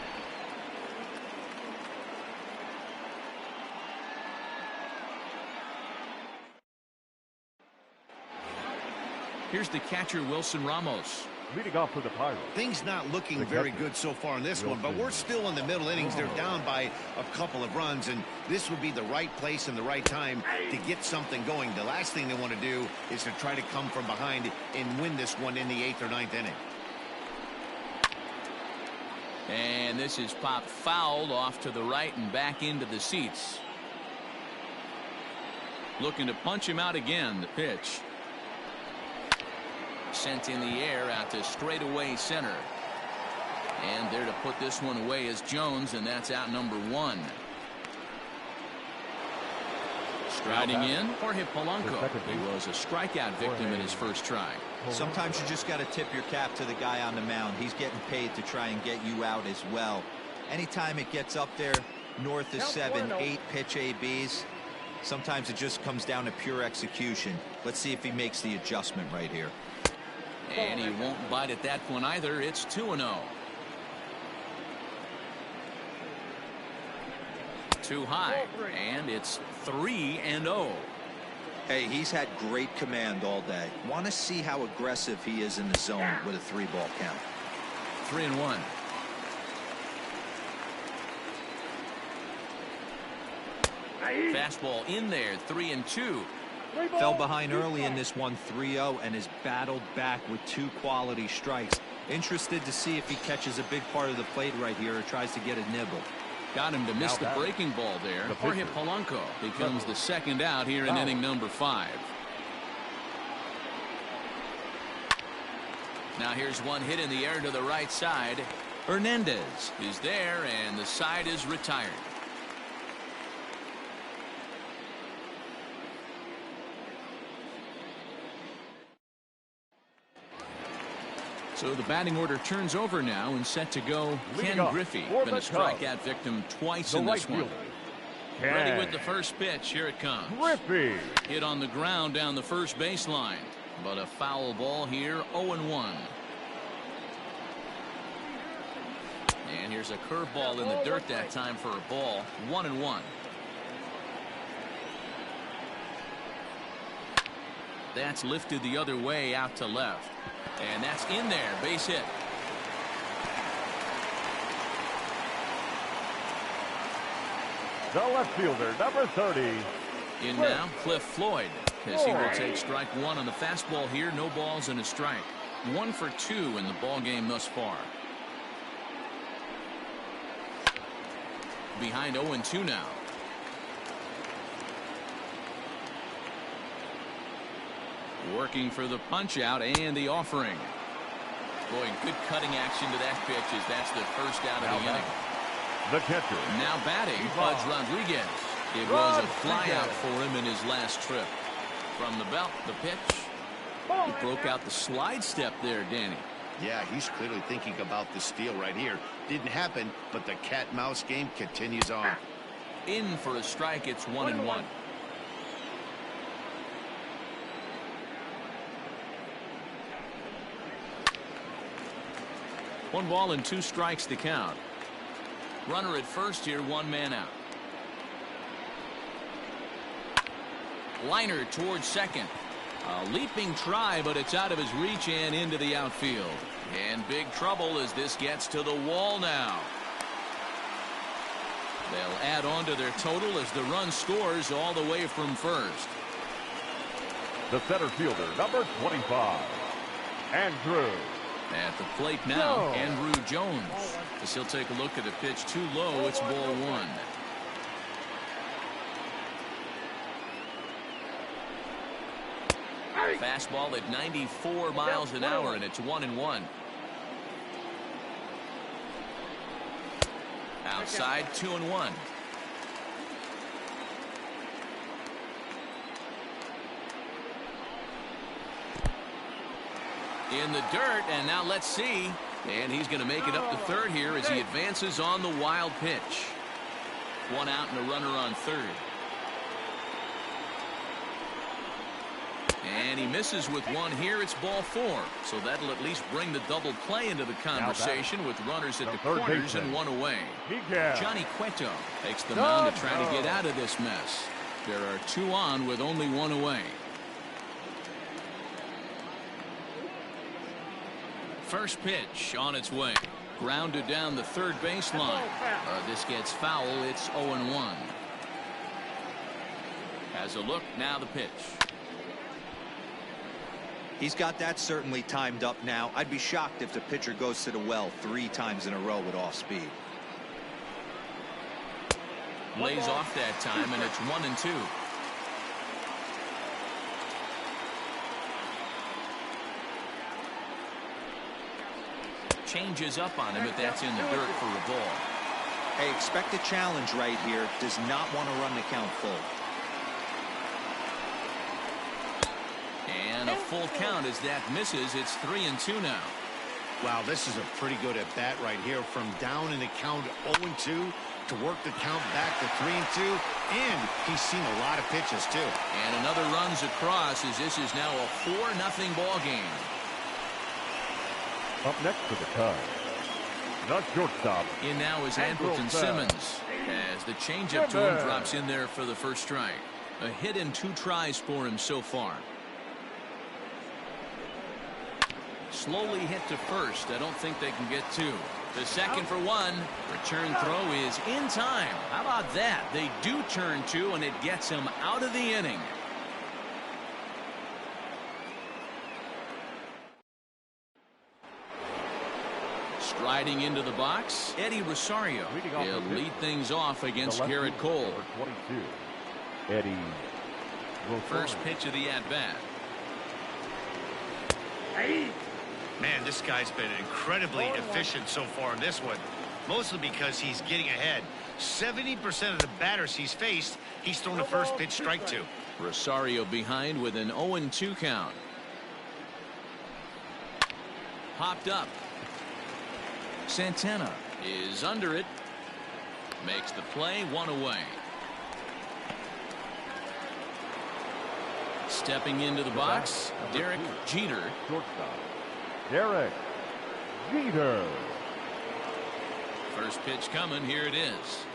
Here's the catcher, Wilson Ramos. Leading off for the Pirates. Things not looking very good so far in this one, but we're still in the middle innings. They're down by a couple of runs, and this would be the right place and the right time to get something going. The last thing they want to do is to try to come from behind and win this one in the 8th or 9th inning. And this is popped fouled off to the right and back into the seats. Looking to punch him out again. The pitch. Sent in the air out to straightaway center. And there to put this one away is Jones, and that's out number 1. Striding in, Jorge Polanco. He was a strikeout victim in his first try. Sometimes you just got to tip your cap to the guy on the mound. He's getting paid to try and get you out as well. Anytime it gets up there north of 7, 8 pitch ABs, sometimes it just comes down to pure execution. Let's see if he makes the adjustment right here. And he won't bite at that one either. It's 2-0. Too high, and it's 3-0. Hey, he's had great command all day. Want to see how aggressive he is in the zone with a 3-ball count. 3-1. Fastball in there. 3-2. Fell behind early in this one, 3-0, and has battled back with 2 quality strikes. Interested to see if he catches a big part of the plate right here or tries to get a nibble. Got him to miss the breaking ball there. Jorge Polanco becomes the second out here in inning number 5. Now here's one hit in the air to the right side. Hernandez is there, and the side is retired. So the batting order turns over now and set to go. Ken Griffey, been a strikeout victim twice in this one. Ready with the first pitch. Here it comes. Griffey. Hit on the ground down the first baseline. But a foul ball here, 0-1. And here's a curveball in the dirt that time for a ball, 1-1. That's lifted the other way out to left. And that's in there, base hit. The left fielder, number 30. In now, Cliff Floyd, as he will take strike one on the fastball here. No balls and a strike. 1 for 2 in the ball game thus far. Behind 0-2 now. Working for the punch out and the offering. Boy, good cutting action to that pitch as that's the first out of the inning. The catcher. Now batting, Pudge Rodriguez. It was a flyout for him in his last trip. From the belt, the pitch. He broke out the slide step there, Danny. Yeah, he's clearly thinking about the steal right here. Didn't happen, but the cat-mouse game continues on. In for a strike, it's 1-1. One ball and 2 strikes to count. Runner at first here, 1 man out. Liner towards second. A leaping try, but it's out of his reach and into the outfield. And big trouble as this gets to the wall now. They'll add on to their total as the run scores all the way from first. The center fielder, number 25, Andrew. At the plate now, Andrew Jones. As he'll take a look at a pitch too low, it's ball 1. Fastball at 94 miles an hour, and it's 1-1. Outside, 2-1. In the dirt, and now let's see. And he's going to make it up to third here as he advances on the wild pitch. 1 out and a runner on third. And he misses with 1 here. It's ball 4. So that'll at least bring the double play into the conversation with runners at the corners and 1 away. Johnny Cueto takes the mound to try to get out of this mess. There are 2 on with only 1 away. First pitch on its way. Grounded down the third baseline. This gets foul. It's 0-1. Has a look. Now the pitch. He's got that certainly timed up now. I'd be shocked if the pitcher goes to the well 3 times in a row with off speed. Lays off that time, and it's 1-2. Changes up on him, but that's in the dirt for a ball. Hey, expect a challenge right here. Does not want to run the count full. And a full count as that misses. It's 3-2 now. Wow, this is a pretty good at bat right here. From down in the count 0-2 to work the count back to 3-2. And he's seen a lot of pitches too. And another runs across as this is now a 4-0 ball game. Up next for the Cubs, the shortstop. In now is Andrelton Simmons as the changeup to him drops in there for the first strike. A hit in 2 tries for him so far. Slowly hit to first. I don't think they can get 2. The second for 1. Return throw is in time. How about that? They do turn 2, and it gets him out of the inning. Striding into the box, Eddie Rosario. He'll lead things off against Garrett Cole. 22. Eddie Rosario. First pitch of the at-bat. Man, this guy's been incredibly efficient so far in this one, mostly because he's getting ahead. 70% of the batters he's faced, he's thrown the first pitch strike to. Rosario behind with an 0-2 count. Popped up. Santana is under it. Makes the play, 1 away. Stepping into the box, Derek Jeter. Shortstop, Derek Jeter. First pitch coming, here it is.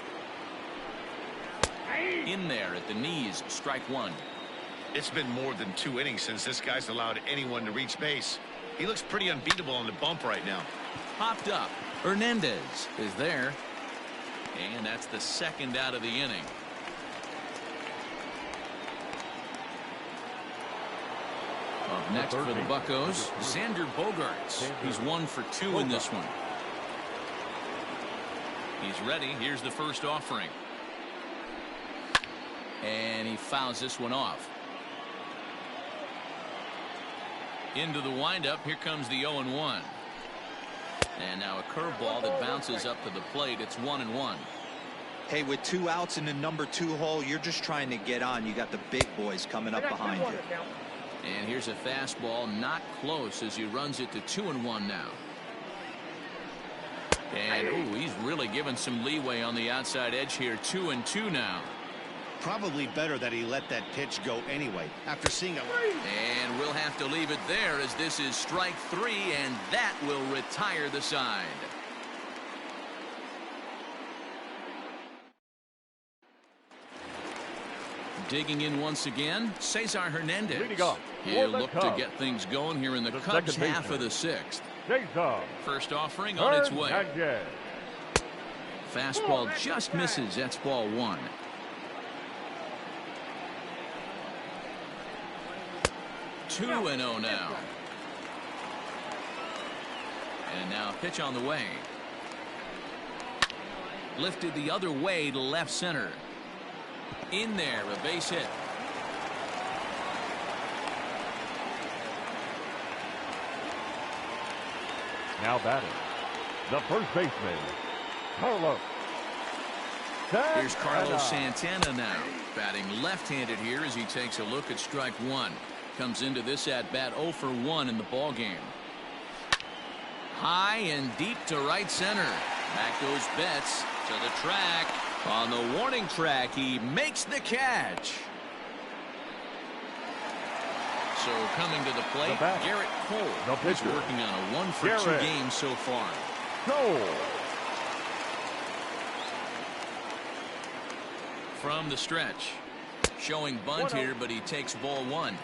In there at the knees, strike 1. It's been more than 2 innings since this guy's allowed anyone to reach base. He looks pretty unbeatable on the bump right now. Popped up. Hernandez is there. And that's the second out of the inning. Up next for the Buccos, Xander Bogaerts. He's 1 for 2 in this one. He's ready. Here's the first offering. And he fouls this one off. Into the windup. Here comes the 0-1. And now a curveball that bounces up to the plate. It's 1-1. Hey, with 2 outs in the number 2 hole, you're just trying to get on. You got the big boys coming up behind you. And here's a fastball, not close as he runs it to 2-1 now. And ooh, he's really given some leeway on the outside edge here. 2-2 now. Probably better that he let that pitch go anyway after seeing a... And we'll have to leave it there as this is strike 3, and that will retire the side. Digging in once again, Cesar Hernandez. Leading off He'll for the look to Cubs, get things going here in the Cubs second half of baseman, the 6th. Cesar First offering on its way. Hernandez. Fastball just misses. That's ball 1. Two and 0 now. And now pitch on the way. Lifted the other way to left center. In there, a base hit. Now batting, the first baseman, Carlos Santana. Here's Carlos Santana now, batting left-handed here as he takes a look at strike 1. Comes into this at bat 0 for 1 in the ball game. High and deep to right center. Back goes Betts to the track. On the warning track, he makes the catch. So coming to the plate, Garrett Cole. He's working on a 1 for 2 game so far. Cole. From the stretch. Showing bunt here, but he takes ball 1.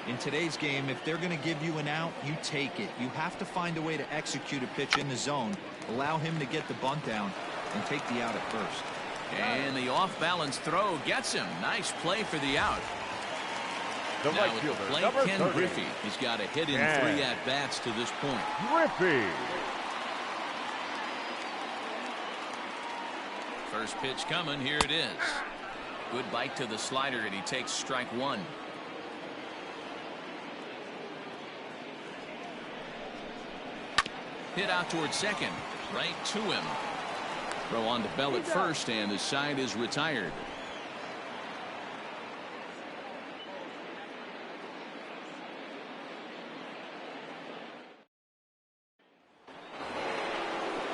In today's game, if they're going to give you an out, you take it. You have to find a way to execute a pitch in the zone, allow him to get the bunt down, and take the out at first. And the off-balance throw gets him. Nice play for the out. The now right at the fielder, plate, number Ken 30. Griffey. He's got a hit in 3 at-bats to this point. Griffey. First pitch coming. Here it is. Good bite to the slider, and he takes strike 1. Hit out towards second. Right to him. Throw on to Bell at first, and the side is retired.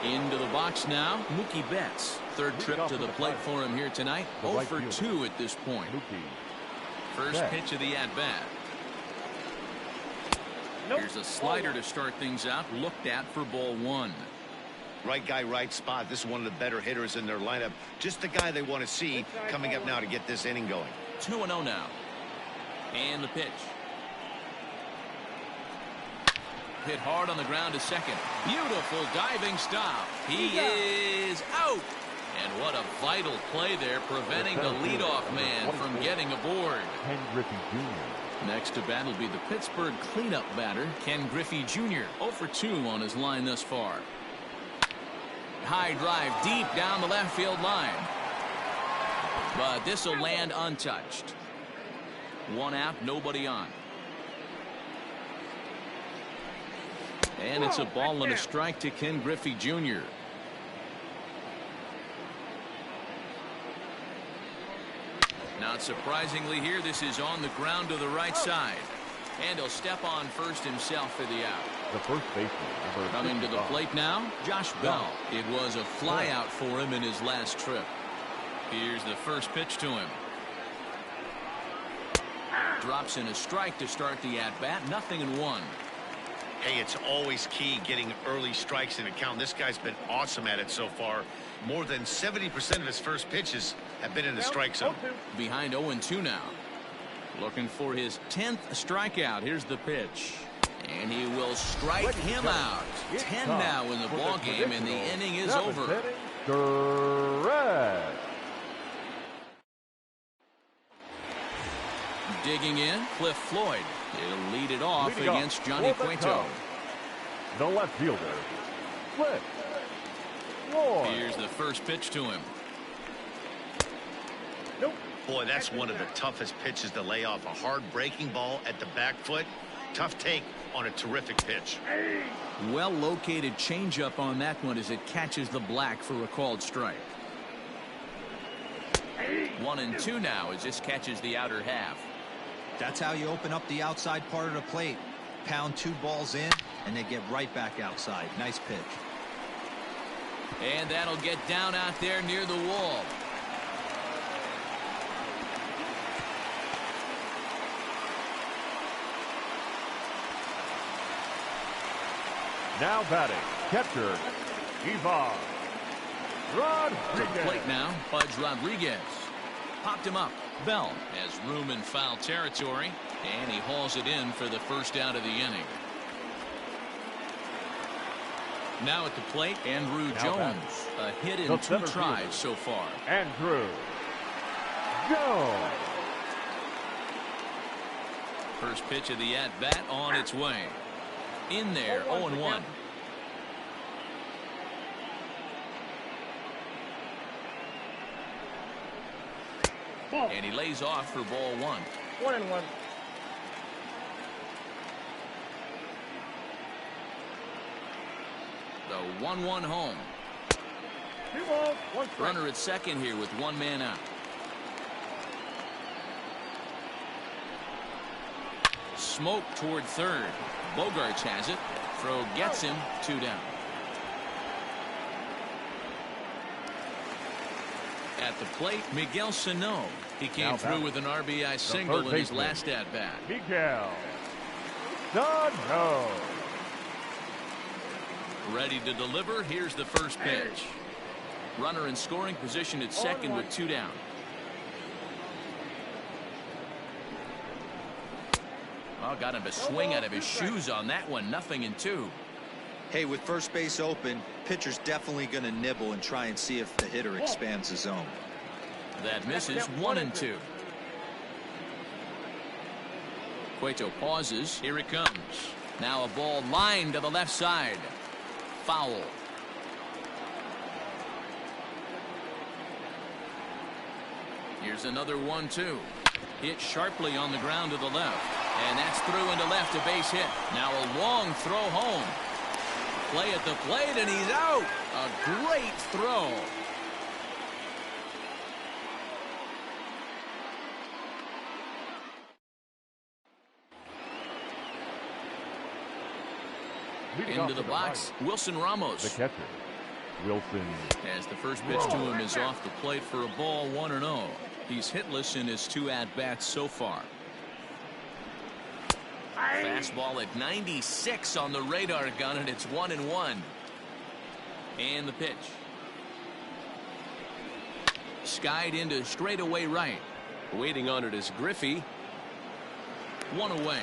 Into the box now, Mookie Betts. Third trip to the plate for him here tonight. 0 for 2 at this point. First pitch of the at-bat. Here's a slider to start things out. Looked at for ball 1. Right guy, right spot. This is one of the better hitters in their lineup. Just the guy they want to see coming up now to get this inning going. 2-0 now. And the pitch. Hit hard on the ground to second. Beautiful diving stop. He is out. And what a vital play there, preventing the leadoff man from getting aboard. Ken Griffey Jr. Next to bat will be the Pittsburgh cleanup batter, Ken Griffey Jr. 0 for 2 on his line thus far. High drive deep down the left field line. But this will land untouched. 1 out, nobody on. And it's a ball and a strike to Ken Griffey Jr. Not surprisingly here, this is on the ground to the right side. And he'll step on first himself for the out. The first baseman. Coming to the plate now, Josh Bell. It was a flyout for him in his last trip. Here's the first pitch to him. Drops in a strike to start the at-bat. 0-1. Hey, it's always key getting early strikes in a count. This guy's been awesome at it so far. More than 70% of his first pitches have been in the strike zone. Behind 0-2 now. Looking for his 10th strikeout. Here's the pitch. And he will strike him out. 10 now in the ball game, and the inning is over. Correct. Digging in, Cliff Floyd. He'll lead it off against Johnny Cueto. The left fielder, Cliff Floyd. Here's the first pitch to him. Nope. Boy, that's one of the toughest pitches to lay off. A hard breaking ball at the back foot. Tough take on a terrific pitch. Well located changeup on that one as it catches the black for a called strike. 1-2 now as this catches the outer half. That's how you open up the outside part of the plate. Pound 2 balls in, and they get right back outside. Nice pitch. And that'll get down out there near the wall. Now batting, catcher, Ivan Rodriguez. To the plate now, Pudge Rodriguez. Popped him up. Bell has room in foul territory, and he hauls it in for the first out of the inning. Now at the plate, Andrew Jones. A hit in 2 tries so far. Andrew Jones. First pitch of the at-bat on its way. In there, 0-1. And he lays off for ball 1. 1-1. The 1-1 home. 2 balls, 1 strike. Runner at second here with 1 man out. Smoke toward third. Bogarts has it. Throw gets him. 2 down. At the plate, Miguel Sano. He came through with an RBI single in his last at-bat. Miguel Sano. Ready to deliver. Here's the first pitch. Runner in scoring position at second with 2 down. Oh, got him to swing out of his shoes on that one. 0-2. Hey, with first base open, pitcher's definitely going to nibble and try and see if the hitter expands the zone. That misses. 1-2. Cueto pauses. Here it comes. Now a ball lined to the left side. Foul. Here's another 1-2. Hit sharply on the ground to the left. And that's through into left, a base hit. Now a long throw home. Play at the plate, and he's out. A great throw. Into the box, Wilson Ramos. The catcher, Wilson. As the first pitch to him is off the plate for a ball, 1-0. He's hitless in his 2 at-bats so far. Fastball at 96 on the radar gun, and it's 1-1. And the pitch. Skied into straightaway right. Waiting on it is Griffey. 1 away.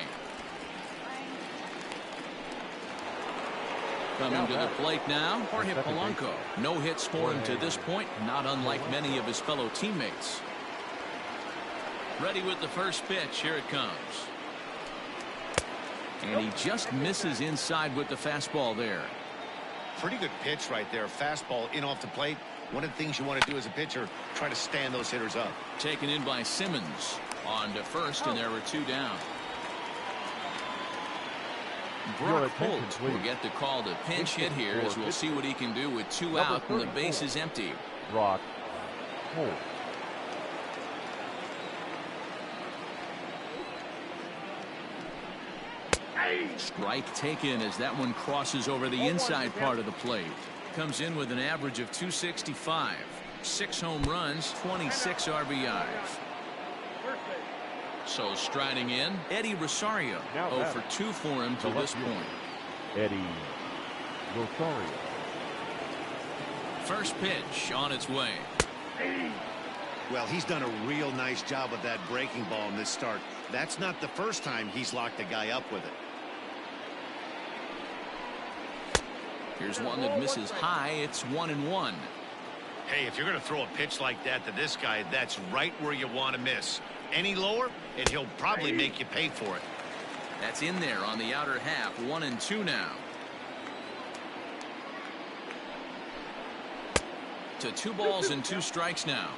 Coming to the plate now, Jorge Polanco. No hits for him to this point, not unlike many of his fellow teammates. Ready with the first pitch. Here it comes. And he just misses inside with the fastball there. Pretty good pitch right there. Fastball in off the plate. One of the things you want to do as a pitcher, try to stand those hitters up. Taken in by Simmons. On to first, and there were 2 down. Brock Holt will get the call to pinch hit here, as we'll see what he can do with 2 out and the base is empty. Brock Holt. Strike taken as that one crosses over the inside part of the plate. Comes in with an average of 265. 6 home runs, 26 RBIs. So striding in, Eddie Rosario. 0 for 2 for him to this point. Eddie Rosario. First pitch on its way. Well, he's done a real nice job with that breaking ball in this start. That's not the first time he's locked a guy up with it. Here's one that misses high. It's 1-1. Hey, if you're going to throw a pitch like that to this guy, that's right where you want to miss. Any lower, and he'll probably make you pay for it. That's in there on the outer half. 1-2 now. To 2 balls and 2 strikes now.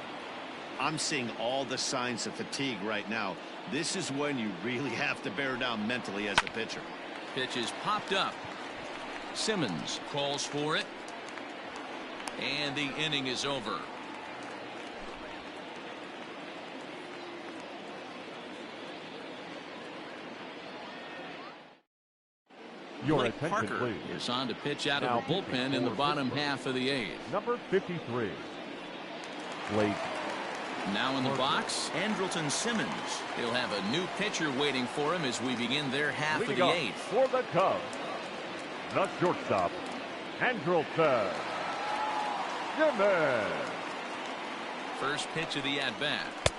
I'm seeing all the signs of fatigue right now. This is when you really have to bear down mentally as a pitcher. Pitch is popped up. Simmons calls for it. And the inning is over. Your Blake attention, Parker please. is on to pitch out Now of the bullpen in the bottom half of the 8th. Number 53. Blake. Now in the box, Andrelton Simmons. He'll have a new pitcher waiting for him as we begin their half of the 8th. For the Cubs, the shortstop, Andrelton Simmons. First pitch of the at-bat.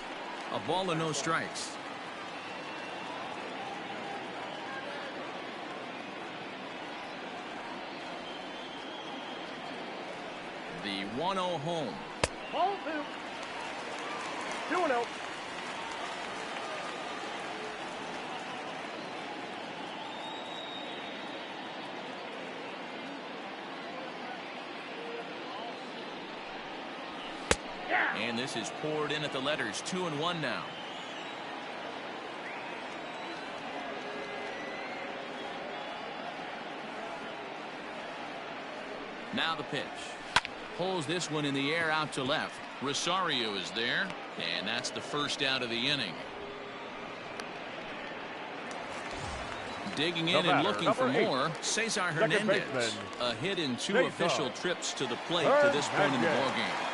A ball and no strikes. The 1-0 home. Ball 2. 2-0. And this is poured in at the letters. 2-1 now. Now the pitch. Pulls this one in the air out to left. Rosario is there, and that's the first out of the inning. Digging in and looking for more, Cesar Hernandez. A hit in 2 official trips to the plate to this point in the ballgame.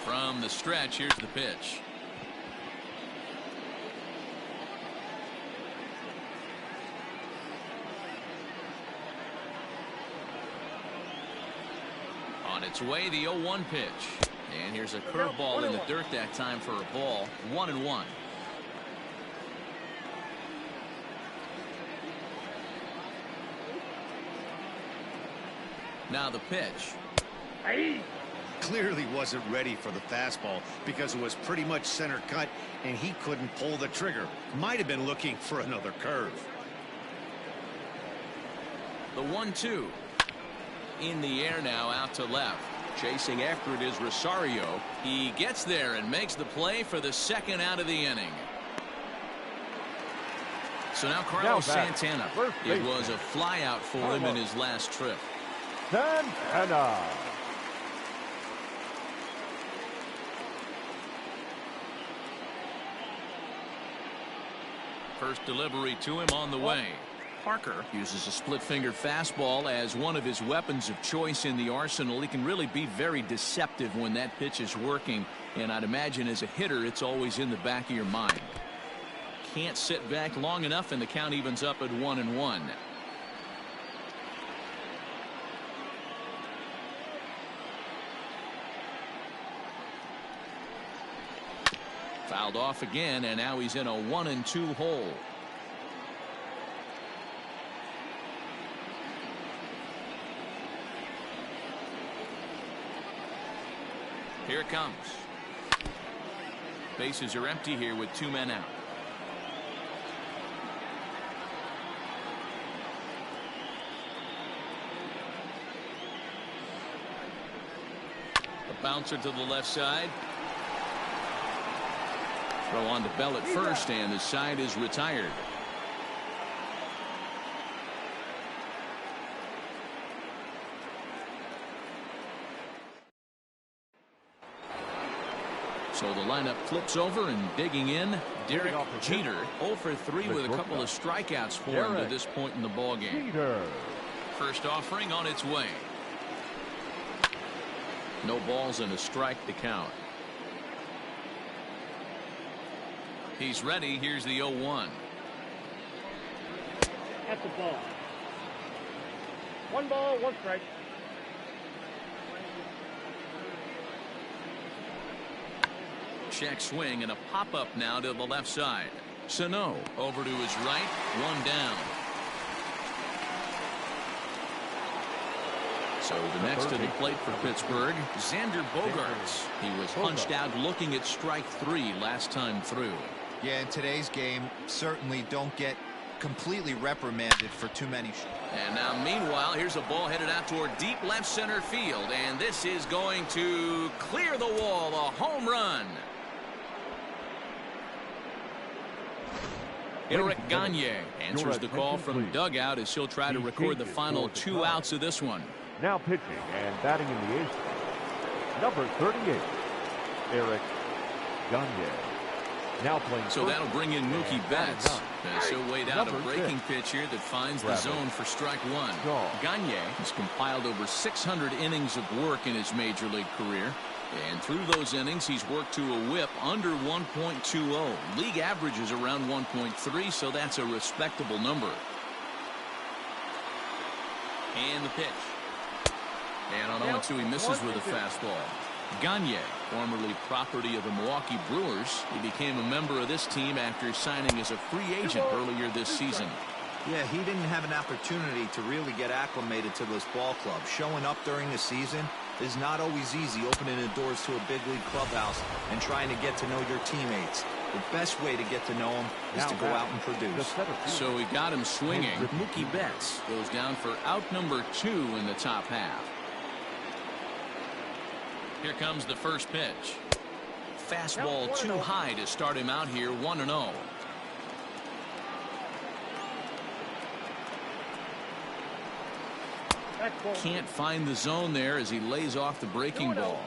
From the stretch, here's the pitch. On its way, the 0-1 pitch. And here's a curveball in the dirt that time for a ball. 1-1. Now the pitch. Clearly wasn't ready for the fastball because it was pretty much center cut and he couldn't pull the trigger. Might have been looking for another curve. The 1-2. In the air now out to left. Chasing after it is Rosario. He gets there and makes the play for the second out of the inning. So now Carlos Santana. It was a fly out for him in his last trip. Santana. First delivery to him on the way. Parker uses a split-fingered fastball as one of his weapons of choice in the arsenal. He can really be very deceptive when that pitch is working, and I'd imagine as a hitter it's always in the back of your mind. Can't sit back long enough, and the count evens up at 1-1. Fouled off again, and now he's in a 1-2 hole. Here it comes. Bases are empty here with 2 men out. A bouncer to the left side. Throw on to Bell at first, and the side is retired. So the lineup flips over, and digging in, Derek Jeter, 0 for 3 with a couple of strikeouts for him to this point in the ballgame. First offering on its way. No balls and a strike to count. He's ready. Here's the 0-1. That's a ball. 1 ball, 1 strike. Check swing and a pop-up now to the left side. Sano over to his right, 1 down. So the next to the plate for Pittsburgh, Xander Bogaerts. He was punched out looking at strike 3 last time through. Yeah, in today's game, certainly don't get completely reprimanded for too many. And now meanwhile, here's a ball headed out toward deep left center field, and this is going to clear the wall, a home run. Eric Gagne answers the call from dugout as he'll try to record the final 2 outs of this one. Now pitching and batting in the 8th, number 38, Eric Gagne. Now playing. So that'll bring in Mookie Betts. As he'll wait out a breaking pitch here that finds the zone for strike 1. Gagne has compiled over 600 innings of work in his major league career. And through those innings, he's worked to a whip under 1.20. League average is around 1.3, so that's a respectable number. And the pitch. And on 0-2, he misses with a fastball. Gagne, formerly property of the Milwaukee Brewers, he became a member of this team after signing as a free agent earlier this season. Yeah, he didn't have an opportunity to really get acclimated to this ball club. Showing up during the season is not always easy, opening the doors to a big league clubhouse and trying to get to know your teammates. The best way to get to know them is to go out and produce. So we got him swinging. Mookie Betts goes down for out number 2 in the top half. Here comes the first pitch. Fastball too high to start him out here, 1-0. Can't find the zone there as he lays off the breaking ball.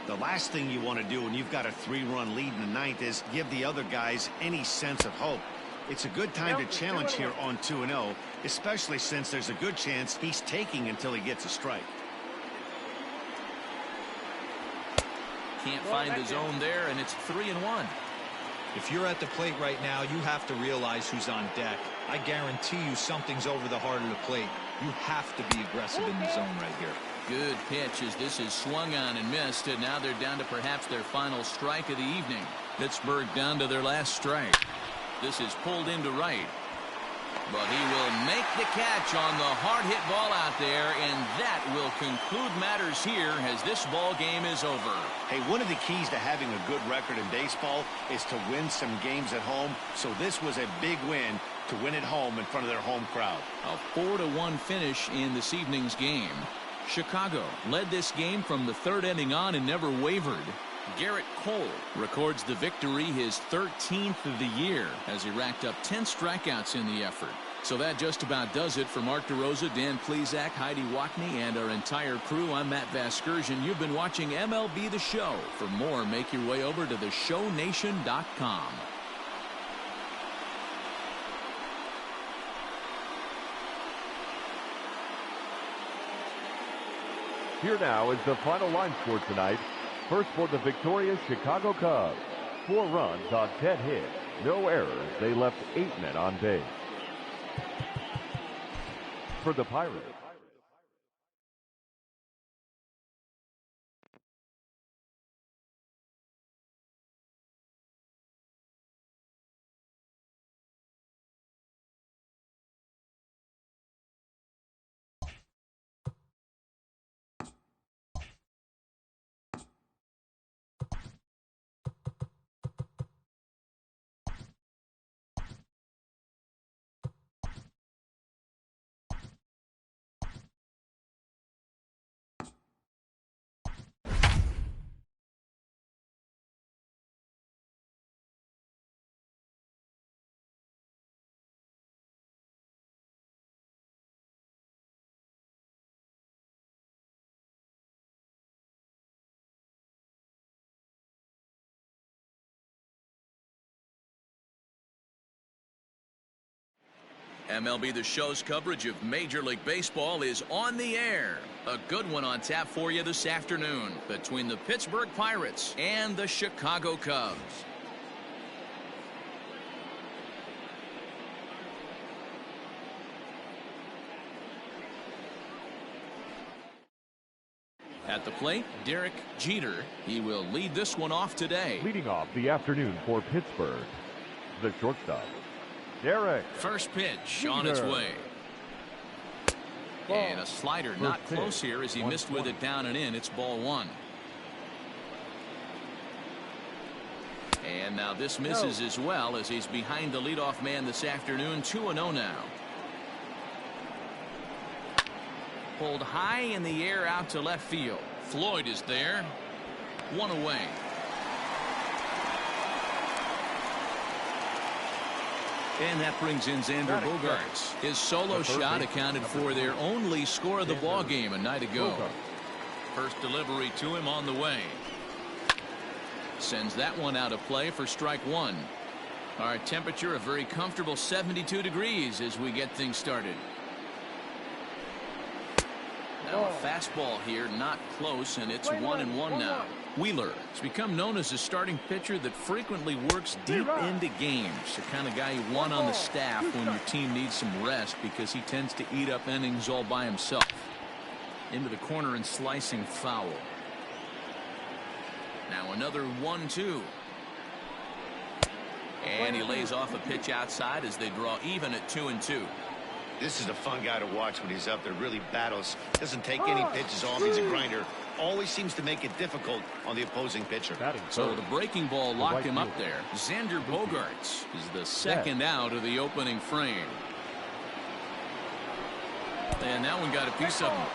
The last thing you want to do when you've got a 3-run lead in the 9th is give the other guys any sense of hope. It's a good time to challenge here on 2-0, especially since there's a good chance he's taking until he gets a strike. Can't find the zone there, and it's 3-1. If you're at the plate right now, you have to realize who's on deck. I guarantee you something's over the heart of the plate. You have to be aggressive in the zone right here. Good pitch as this is swung on and missed, and now they're down to perhaps their final strike of the evening. Pittsburgh down to their last strike. This is pulled into right. But he will make the catch on the hard hit ball out there, and that will conclude matters here as this ball game is over. Hey, one of the keys to having a good record in baseball is to win some games at home. So this was a big win to win at home in front of their home crowd. A 4-1 finish in this evening's game. Chicago led this game from the 3rd inning on and never wavered. Garrett Cole records the victory, his 13th of the year, as he racked up 10 strikeouts in the effort. So that just about does it for Mark DeRosa, Dan Plesac, Heidi Wackney, and our entire crew. I'm Matt Vasgersian. You've been watching MLB The Show. For more, make your way over to theshownation.com. Here now is the final line score tonight. First for the victorious Chicago Cubs. 4 runs on 10 hits. No errors. They left 8 men on base. For the Pirates, MLB The Show's coverage of Major League Baseball is on the air. A good one on tap for you this afternoon between the Pittsburgh Pirates and the Chicago Cubs. At the plate, Derek Jeter. He will lead this one off today. Leading off the afternoon for Pittsburgh, the shortstop, Derek. First pitch on its way. And a slider not close here as he missed with it down and in. It's ball one. And now this misses as well as he's behind the leadoff man this afternoon. 2-0 now. Pulled high in the air out to left field. Floyd is there. One away. And that brings in Xander Bogaerts. His solo shot accounted for their only score of the ball game a night ago. First delivery to him on the way. Sends that one out of play for strike one. Our temperature a very comfortable 72 degrees as we get things started. Now a fastball here, not close, and it's 1-1 now. Wheeler has become known as a starting pitcher that frequently works deep into games. The kind of guy you want on the staff when your team needs some rest because he tends to eat up innings all by himself. Into the corner and slicing foul. Now another 1-2. And he lays off a pitch outside as they draw even at 2-2. This is a fun guy to watch when he's up there. Really battles. Doesn't take any pitches off. He's a grinder. Always seems to make it difficult on the opposing pitcher. So the breaking ball locked him up there. Xander Bogaerts is the second out of the opening frame. And that one got a piece of him.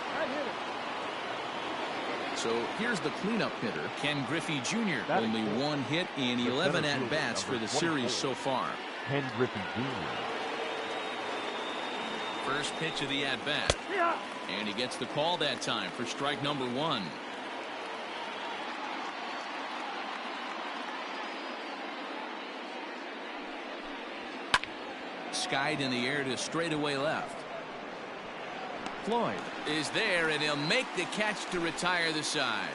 So here's the cleanup hitter, Ken Griffey Jr. Only one hit in 11 at-bats for the series so far. Ken Griffey Jr. First pitch of the at-bat. And he gets the call that time for strike number one. Skied in the air to straightaway left. Floyd is there, and he'll make the catch to retire the side.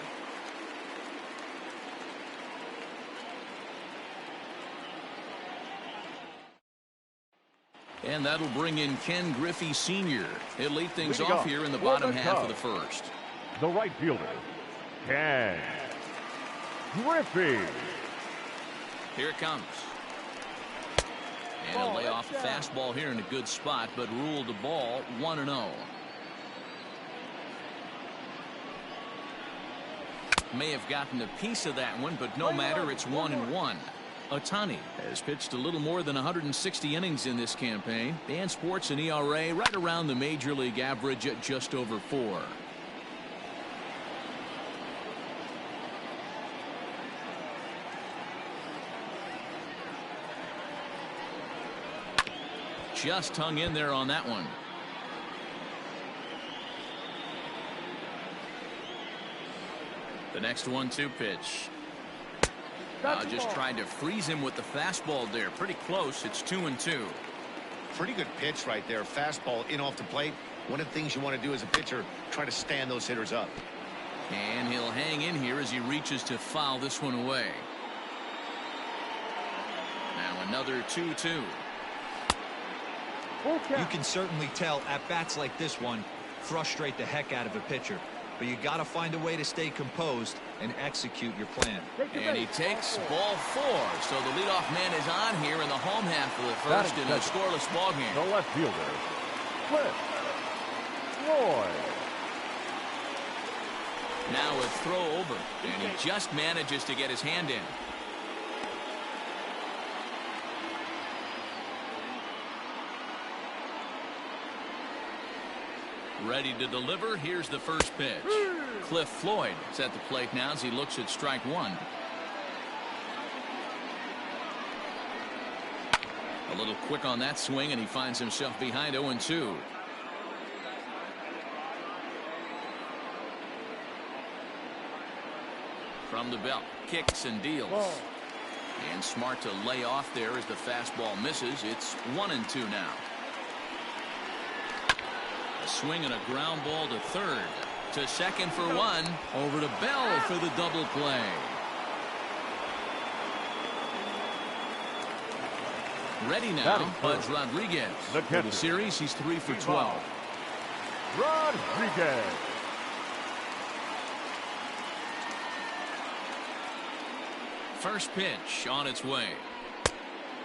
And that'll bring in Ken Griffey Sr. He'll lead things off here in the bottom half of the first. The right fielder, Ken Griffey. Here it comes. And he'll lay off a fastball here in a good spot, but ruled the ball 1-0. May have gotten a piece of that one, but no matter, it's 1-1. Ohtani has pitched a little more than 160 innings in this campaign and sports an ERA right around the major league average at just over 4. Just hung in there on that one. The next 1-2 pitch. Just tried to freeze him with the fastball there. Pretty close. It's 2-2. Pretty good pitch right there. Fastball in off the plate. One of the things you want to do as a pitcher, try to stand those hitters up. And he'll hang in here as he reaches to foul this one away. Now another 2-2. You can certainly tell at bats like this one frustrate the heck out of a pitcher. But you got to find a way to stay composed and execute your plan. And he takes ball 4. So the leadoff man is on here in the home half of the first in a scoreless ball game. The left fielder, Cliff Floyd. Now a throw over, and he just manages to get his hand in. Ready to deliver. Here's the first pitch. Cliff Floyd is at the plate now as he looks at strike one. A little quick on that swing, and he finds himself behind 0-2. From the belt, kicks and deals. And smart to lay off there as the fastball misses. It's 1-2 now. A swing and a ground ball to third. To second for one. Over to Bell for the double play. Ready now, Pudge Rodriguez. For the series, he's 3 for 12. Rodriguez. First pitch on its way.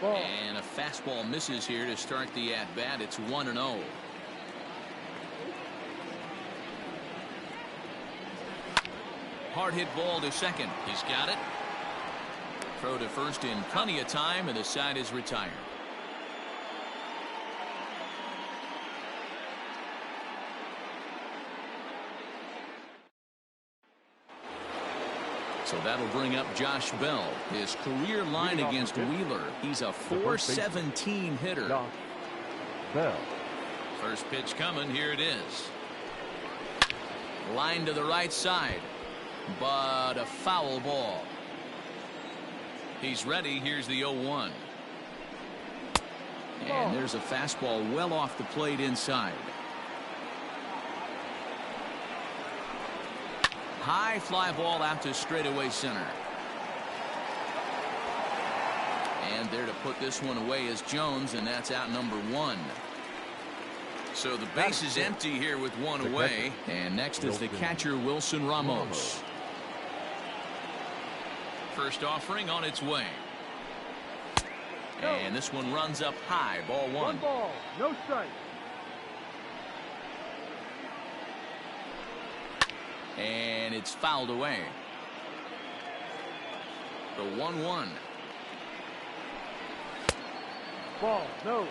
And a fastball misses here to start the at-bat. It's 1-0. Hard hit ball to second. He's got it. Throw to first in plenty of time, and the side is retired. So that'll bring up Josh Bell. His career line against Wheeler. He's a .417 hitter. Bell. First pitch coming. Here it is. Line to the right side, but a foul ball. He's ready. Here's the 0-1. And there's a fastball well off the plate inside. High fly ball out to straightaway center. And there to put this one away is Jones, and that's out number 1. So the base is empty here with one away. And next is the catcher, Wilson Ramos. First offering on its way. And this one runs up high. Ball 1. One ball, no strike. And it's fouled away. The 1-1. Ball, no.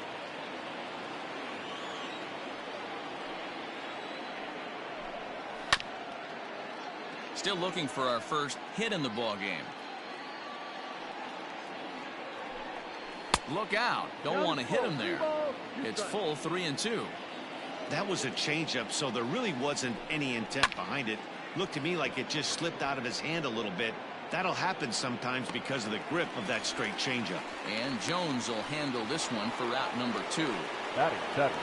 Still looking for our first hit in the ball game. Look out. Don't want to hit him there. It's full 3-2. That was a changeup, so there really wasn't any intent behind it. Looked to me like it just slipped out of his hand a little bit. That'll happen sometimes because of the grip of that straight changeup. And Jones will handle this one for route number 2. Batting 7.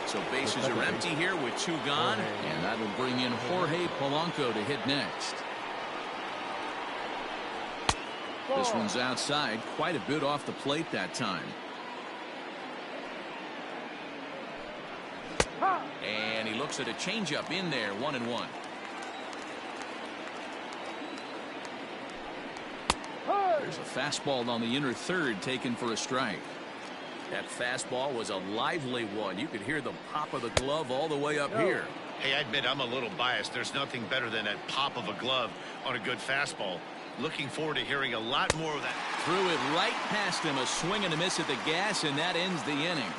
So bases are empty here with 2 gone, and that'll bring in Jorge Polanco to hit next. This one's outside, quite a bit off the plate that time. And he looks at a changeup in there, 1-1. There's a fastball on the inner third taken for a strike. That fastball was a lively one. You could hear the pop of the glove all the way up here. Hey, I admit I'm a little biased. There's nothing better than that pop of a glove on a good fastball. Looking forward to hearing a lot more of that. Threw it right past him, a swing and a miss at the gas, and that ends the inning.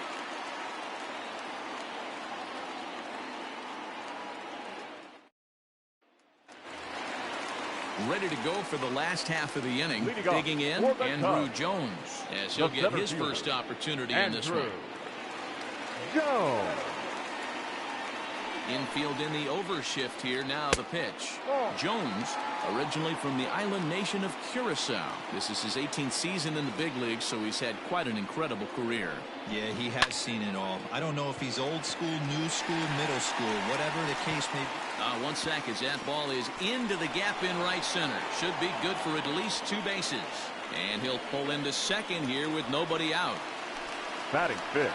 Ready to go for the last half of the inning. Digging in, Andrew Jones, as he'll get his first opportunity in this one. Jones. Infield in the overshift here. Now the pitch. Jones, originally from the island nation of Curacao. This is his 18th season in the big leagues, so he's had quite an incredible career. Yeah, he has seen it all. I don't know if he's old school, new school, middle school, whatever the case may be. 1 sec as that ball is into the gap in right center. Should be good for at least 2 bases. And he'll pull into second here with nobody out. Batting 5th,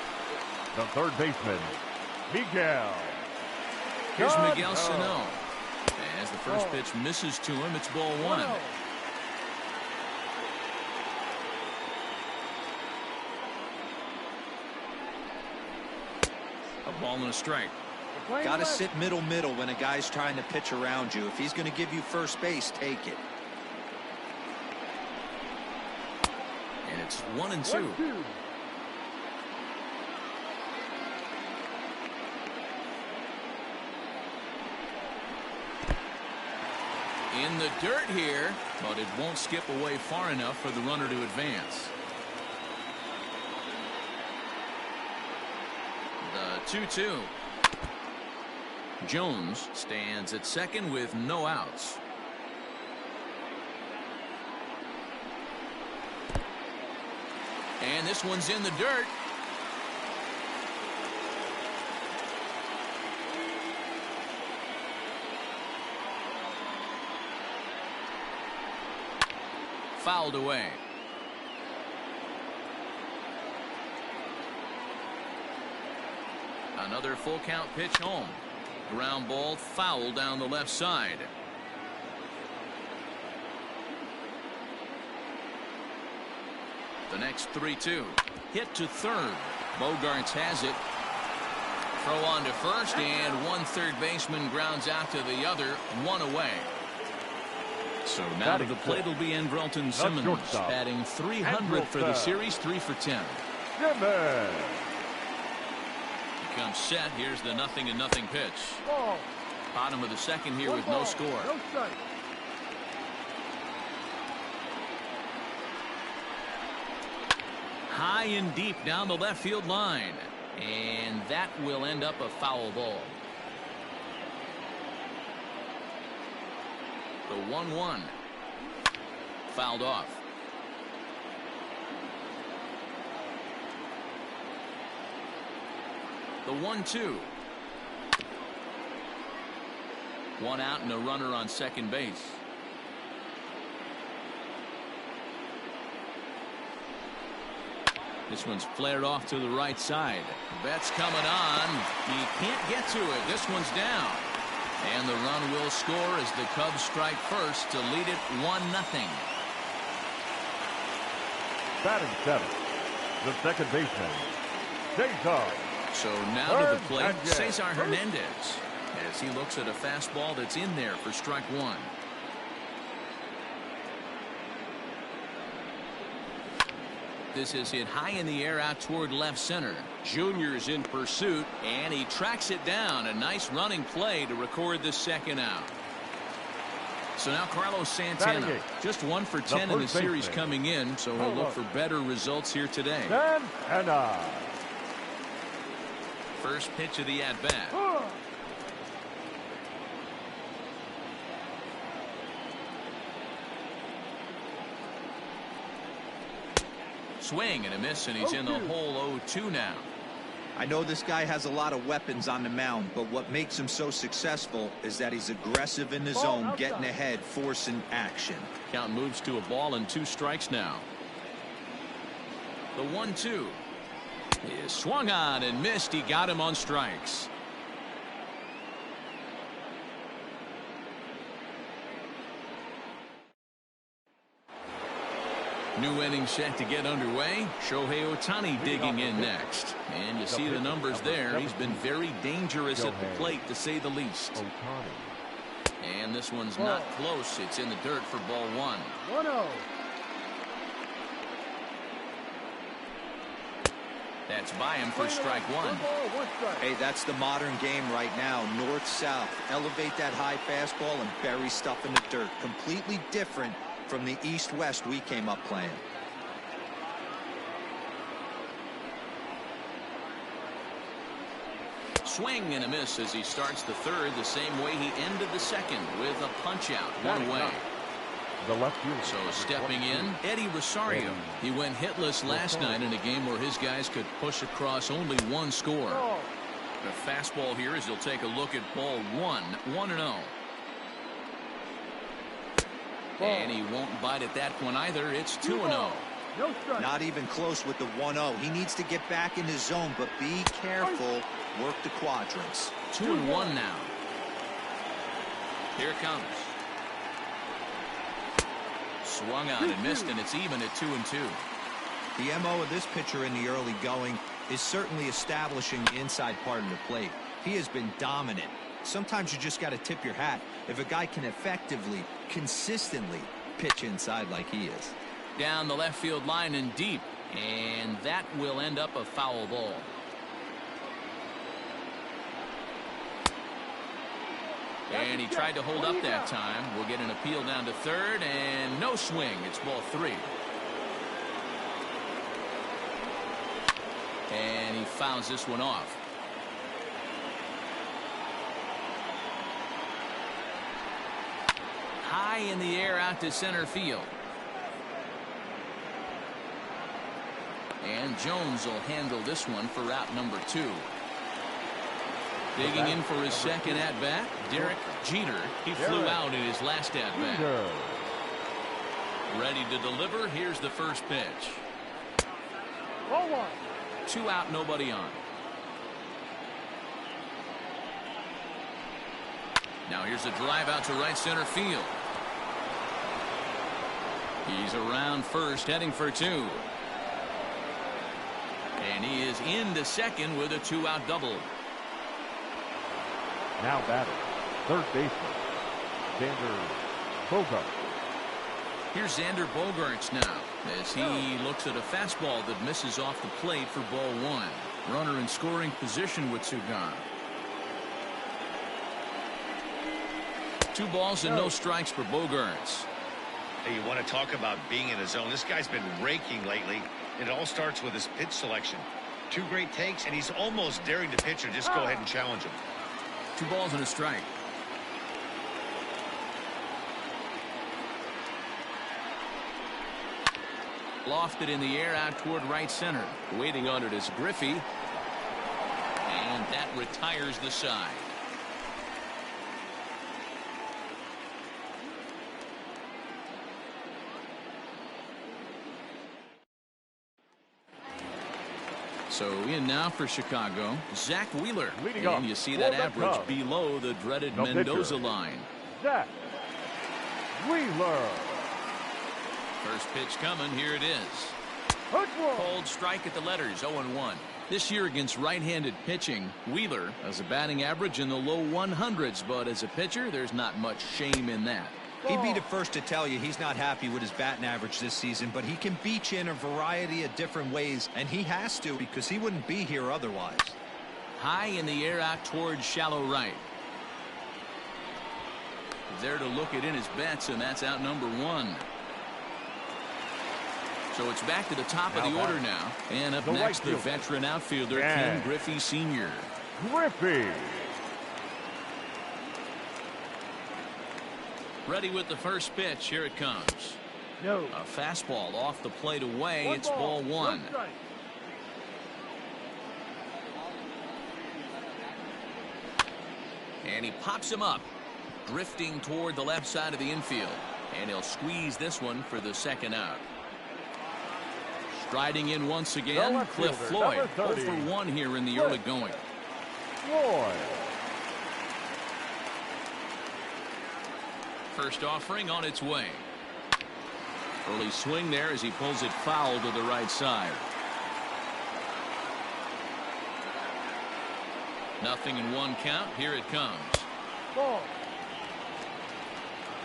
the third baseman, Miguel. Here's Miguel Sano. As the first pitch misses to him, it's ball 1. A ball and a strike. Got to sit middle when a guy's trying to pitch around you. If he's going to give you first base, take it. And it's 1-2. In the dirt here, but it won't skip away far enough for the runner to advance. The 2-2. Jones stands at second with no outs. And this one's in the dirt. fouled away. Another full count pitch home. Ground ball foul down the left side. The next 3-2. Hit to third. Bogarts has it. Throw on to first, and one third baseman grounds out to the other, one away. So now to the plate will be Andrelton Simmons, batting 300 for the series, 3 for 10. Simmons. Comes set. Here's the 0-0 pitch. Bottom of the second here with no score. No strike. High and deep down the left field line. And that will end up a foul ball. The 1-1. Fouled off. The 1-2. One out and a runner on second base. This one's flared off to the right side. Betts coming on. He can't get to it. This one's down. And the run will score as the Cubs strike first to lead it 1-0. Batting seventh, the second baseman, Cesar. So now to the plate, Cesar Hernandez, as he looks at a fastball that's in there for strike one. This is hit high in the air out toward left center. Junior's in pursuit, and he tracks it down. A nice running play to record the second out. So now Carlos Santana, just 1 for 10 in the series coming in, so he'll look for better results here today. Santana. First pitch of the at-bat. Swing and a miss, and he's in the hole 0-2 now. I know this guy has a lot of weapons on the mound, but what makes him so successful is that he's aggressive in the zone, getting ahead, forcing action. Count moves to a ball and 2 strikes now. The 1-2 is swung on and missed. He got him on strikes. New inning set to get underway. Shohei Ohtani digging in next. And you see the numbers there. He's been very dangerous at the plate, to say the least. And this one's not close. It's in the dirt for ball 1. 1-0. That's by him for strike 1. Hey, that's the modern game right now. North-south. Elevate that high fastball and bury stuff in the dirt. Completely different from the east-west we came up playing. Swing and a miss as he starts the third the same way he ended the second, with a punch out, 1 away. The left field. So stepping in, Eddie Rosario. He went hitless last night in a game where his guys could push across only 1 score. The fastball here as he'll take a look at ball 1, 1-0. And he won't bite at that one either. It's 2-0. Not even close with the 1-0. He needs to get back in his zone, but be careful. Work the quadrants. 2-1 now. Here it comes. Swung on and missed, and it's even at 2-2. The MO of this pitcher in the early going is certainly establishing the inside part of the plate. He has been dominant. Sometimes you just got to tip your hat if a guy can effectively, consistently pitch inside like he is. Down the left field line and deep, and that will end up a foul ball. And he tried to hold up that time. We'll get an appeal down to third, and no swing. It's ball 3. And he fouls this one off. High in the air out to center field. And Jones will handle this one for out number 2. Digging in for his second at-bat, Derek Jeter. He flew out in his last at-bat. Ready to deliver. Here's the first pitch. Ball one. 2 out, nobody on. Now here's a drive out to right center field. He's around first, heading for 2. And he is into second with a 2-out double. Now batting, third baseman, Xander Bogaerts. Here's Xander Bogaerts now as he looks at a fastball that misses off the plate for ball 1. Runner in scoring position with 2 gone. 2 balls and no strikes for Bogaerts. Hey, you want to talk about being in the zone? This guy's been raking lately. It all starts with his pitch selection. 2 great takes, and he's almost daring the pitcher. Just go ahead and challenge him. 2 balls and a strike. Lofted in the air out toward right center. Waiting on it is Griffey. And that retires the side. So in now for Chicago, Zach Wheeler. Leading and off you see for that the average Cubs, below the dreaded the Mendoza pitcher, line. Zach Wheeler. First pitch coming. Here it is. Cold strike at the letters, 0-1. This year against right-handed pitching, Wheeler has a batting average in the low 100s, but as a pitcher, there's not much shame in that. He'd be the first to tell you he's not happy with his batting average this season, but he can beat you in a variety of different ways, and he has to because he wouldn't be here otherwise. High in the air out towards shallow right. There to look it in his bets, and that's out number 1. So it's back to the top of the order now. And up next, the veteran outfielder, Ken Griffey Sr. Griffey. Ready with the first pitch. Here it comes. No. A fastball off the plate away. It's ball 1. And he pops him up, drifting toward the left side of the infield. And he'll squeeze this one for the second out. Striding in once again, Cliff Floyd. 0 for 1 here in the early going. Floyd. First offering on its way. Early swing there as he pulls it foul to the right side. Nothing in 1 count. Here it comes. Ball.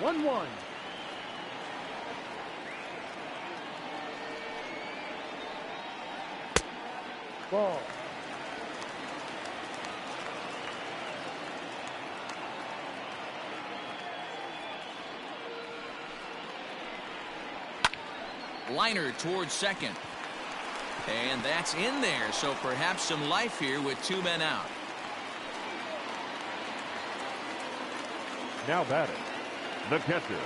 1-1. Ball. Liner towards second. And that's in there, so perhaps some life here with 2 men out. Now batting, the catcher,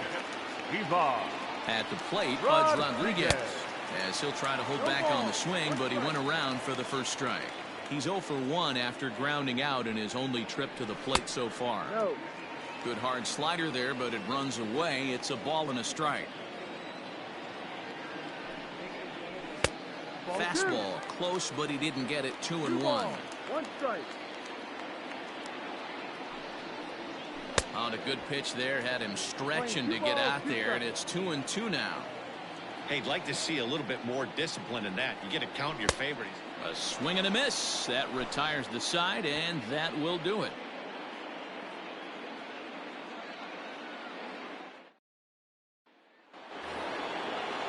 Ivan. At the plate, Pudge Rodriguez. As he'll try to hold back on the swing, but he went around for the first strike. He's 0 for 1 after grounding out in his only trip to the plate so far. No. Good hard slider there, but it runs away. It's a ball and a strike. Fastball close, but he didn't get it. 2-1. 1 strike. On a good pitch there, had him stretching to get out there, and it's 2-2 now. Hey, I'd like to see a little bit more discipline in that. You get a count in your favor. A swing and a miss. That retires the side, and that will do it.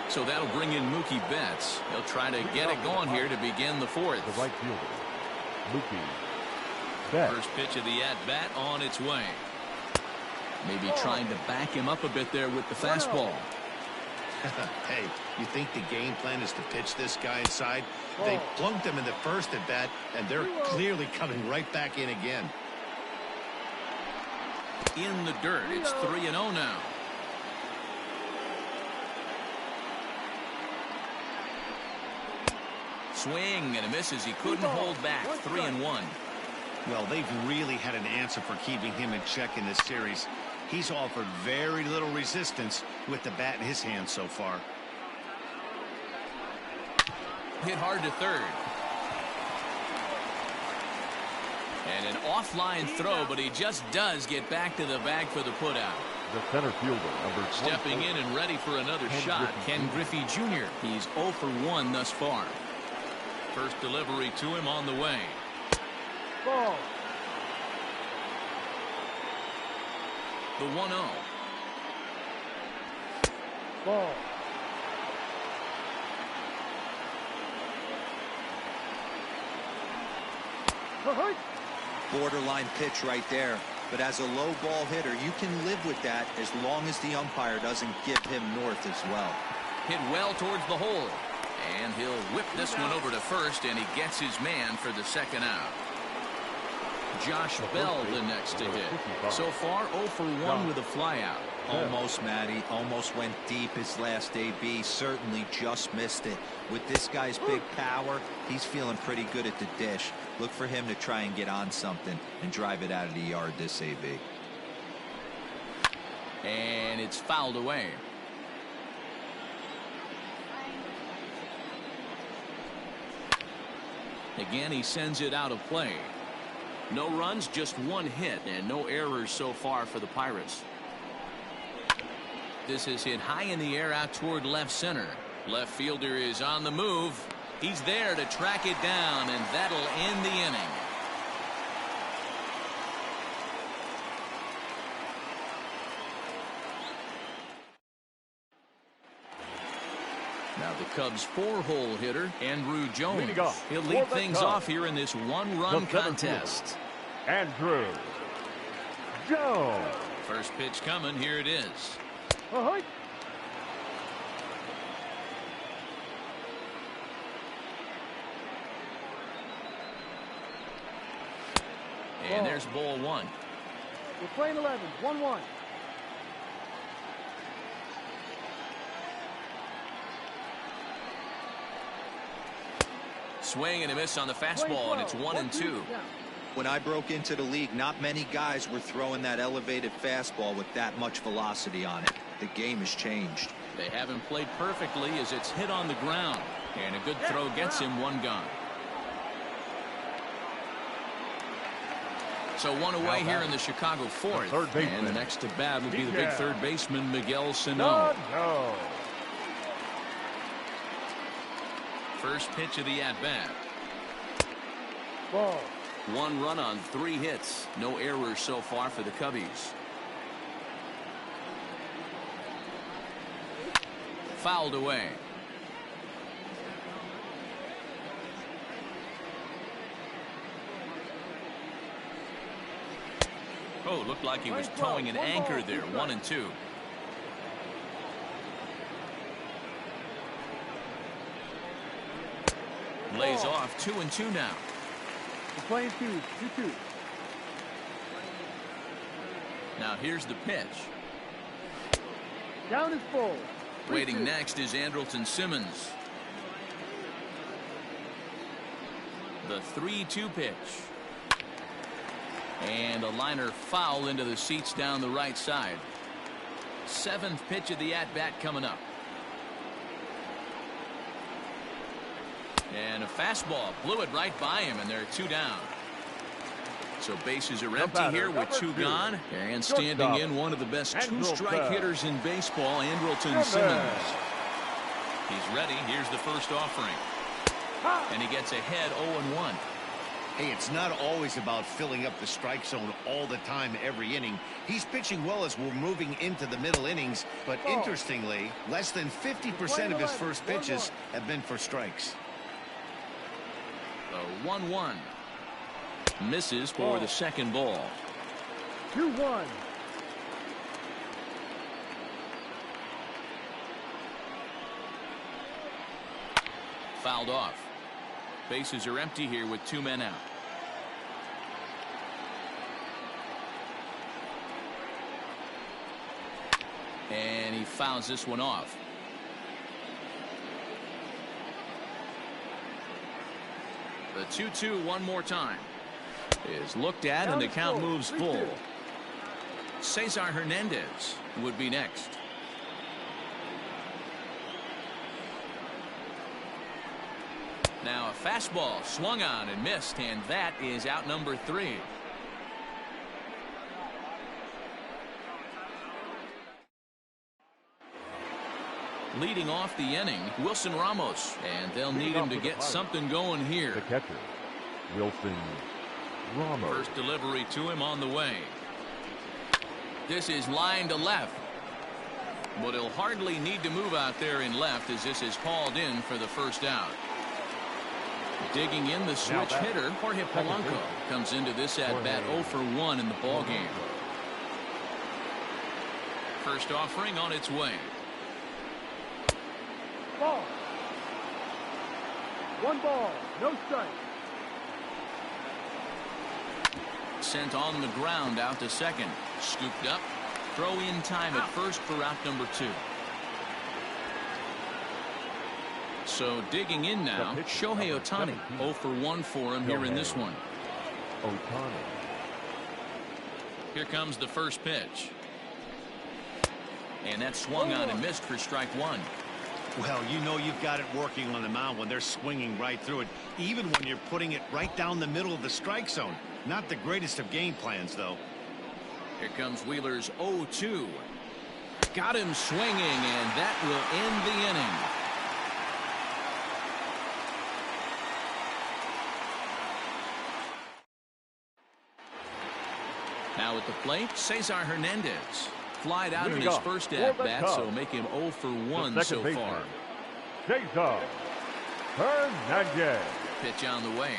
So that'll bring in Mookie Betts. He'll try to get it going here to begin the 4th. The right fielder, Mookie Betts. First pitch of the at-bat on its way. Maybe trying to back him up a bit there with the fastball. Hey, you think the game plan is to pitch this guy inside? They plunked him in the first at bat, and they're clearly coming right back in again. In the dirt. It's 3-0 now. Swing and a miss as he couldn't hold back. 3-1. Well, they've really had an answer for keeping him in check in this series. He's offered very little resistance with the bat in his hand so far. Hit hard to third. And an offline throw, but he just does get back to the bag for the putout. The center fielder, number 24. Stepping in and ready for another shot, Ken Griffey Jr. He's 0 for 1 thus far. First delivery to him on the way. Ball. The 1-0. Ball. Borderline pitch right there. But as a low ball hitter, you can live with that as long as the umpire doesn't give him north as well. Hit well towards the hole. And he'll whip this one over to first, and he gets his man for the second out. Josh Bell the next to hit. So far 0 for 1 with a flyout. Almost, Matty. Almost went deep his last AB. Certainly just missed it. With this guy's big power, he's feeling pretty good at the dish. Look for him to try and get on something and drive it out of the yard this AB. And it's fouled away. Again, he sends it out of play. No runs, just one hit, and no errors so far for the Pirates. This is hit high in the air out toward left center. Left fielder is on the move. He's there to track it down, and that'll end the inning. Now the Cubs' 4-hole hitter, Andrew Jones. He'll lead things off here in this one-run contest. Andrew Jones. First pitch coming. Here it is. And there's ball 1. We're playing 11. 1-1. Swing and a miss on the fastball, and it's 1-2. When I broke into the league, not many guys were throwing that elevated fastball with that much velocity on it. The game has changed. They haven't played perfectly as it's hit on the ground, and a good throw gets him one gone. So one away here in the Chicago fourth, and the next to bat will be the big third baseman Miguel Sano. First pitch of the at-bat. Ball. 1 run on 3 hits. No errors so far for the Cubbies. Fouled away. Oh, looked like he was towing an anchor there. 1-2. Lays off. 2-2 now. We're playing 2-2. Now here's the pitch. Down is full. Waiting next is Andrelton Simmons. The 3-2 pitch. And a liner foul into the seats down the right side. 7th pitch of the at-bat coming up. And a fastball blew it right by him, and there are 2 down. So bases are empty here with 2 gone. And standing in, one of the best 2-strike hitters in baseball, Andrelton Simmons. He's ready. Here's the first offering. And he gets ahead 0-1. Hey, it's not always about filling up the strike zone all the time every inning. He's pitching well as we're moving into the middle innings, but interestingly, less than 50% of his first pitches have been for strikes. The 1-1. Misses for the second ball. 2-1. Fouled off. Bases are empty here with 2 men out. And he fouls this one off. The 2-2 one more time is looked at, and the count moves full. Cesar Hernandez would be next. Now a fastball swung on and missed, and that is out number 3. Leading off the inning, Wilson Ramos, and they'll need him to get something going here. The catcher, Wilson Ramos. First delivery to him on the way. This is line to left, but he'll hardly need to move out there in left, as this is hauled in for the first out. Digging in the switch hitter, Jorge Polanco comes into this at bat 0 for 1 in the ball game. First offering on its way. Ball. 1 ball, no strike. Sent on the ground out to second. Scooped up. Throw in time at first for out number 2. So digging in now, Shohei Ohtani. 0 for 1 for him here in this one. Ohtani. Here comes the first pitch. And that swung on and missed for strike 1. Well, you know you've got it working on the mound when they're swinging right through it, even when you're putting it right down the middle of the strike zone. Not the greatest of game plans, though. Here comes Wheeler's 0-2. Got him swinging, and that will end the inning. Now at the plate, Cesar Hernandez. Flied out in his first at-bat, so make him 0 for 1 so far. Cesar Hernandez. Pitch on the way.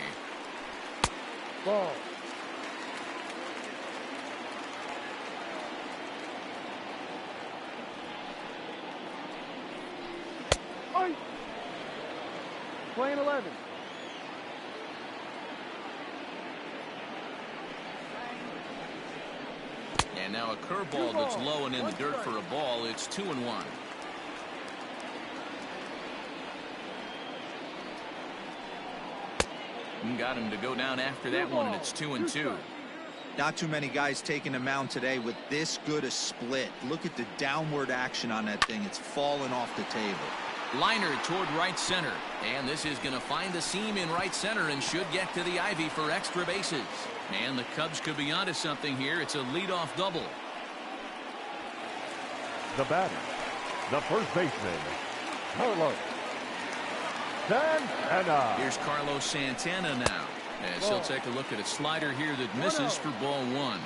Ball. Oi. Playing 11. And now a curveball that's low and in the dirt for a ball. It's 2-1. Got him to go down after that one, and it's 2-2. Not too many guys taking the mound today with this good a split. Look at the downward action on that thing. It's falling off the table. Liner toward right center, and this is going to find the seam in right center and should get to the ivy for extra bases. And the Cubs could be onto something here. It's a leadoff double. The batter, the first baseman, Carlos Santana. Here's Carlos Santana now, as he'll take a look at a slider here that misses for ball 1.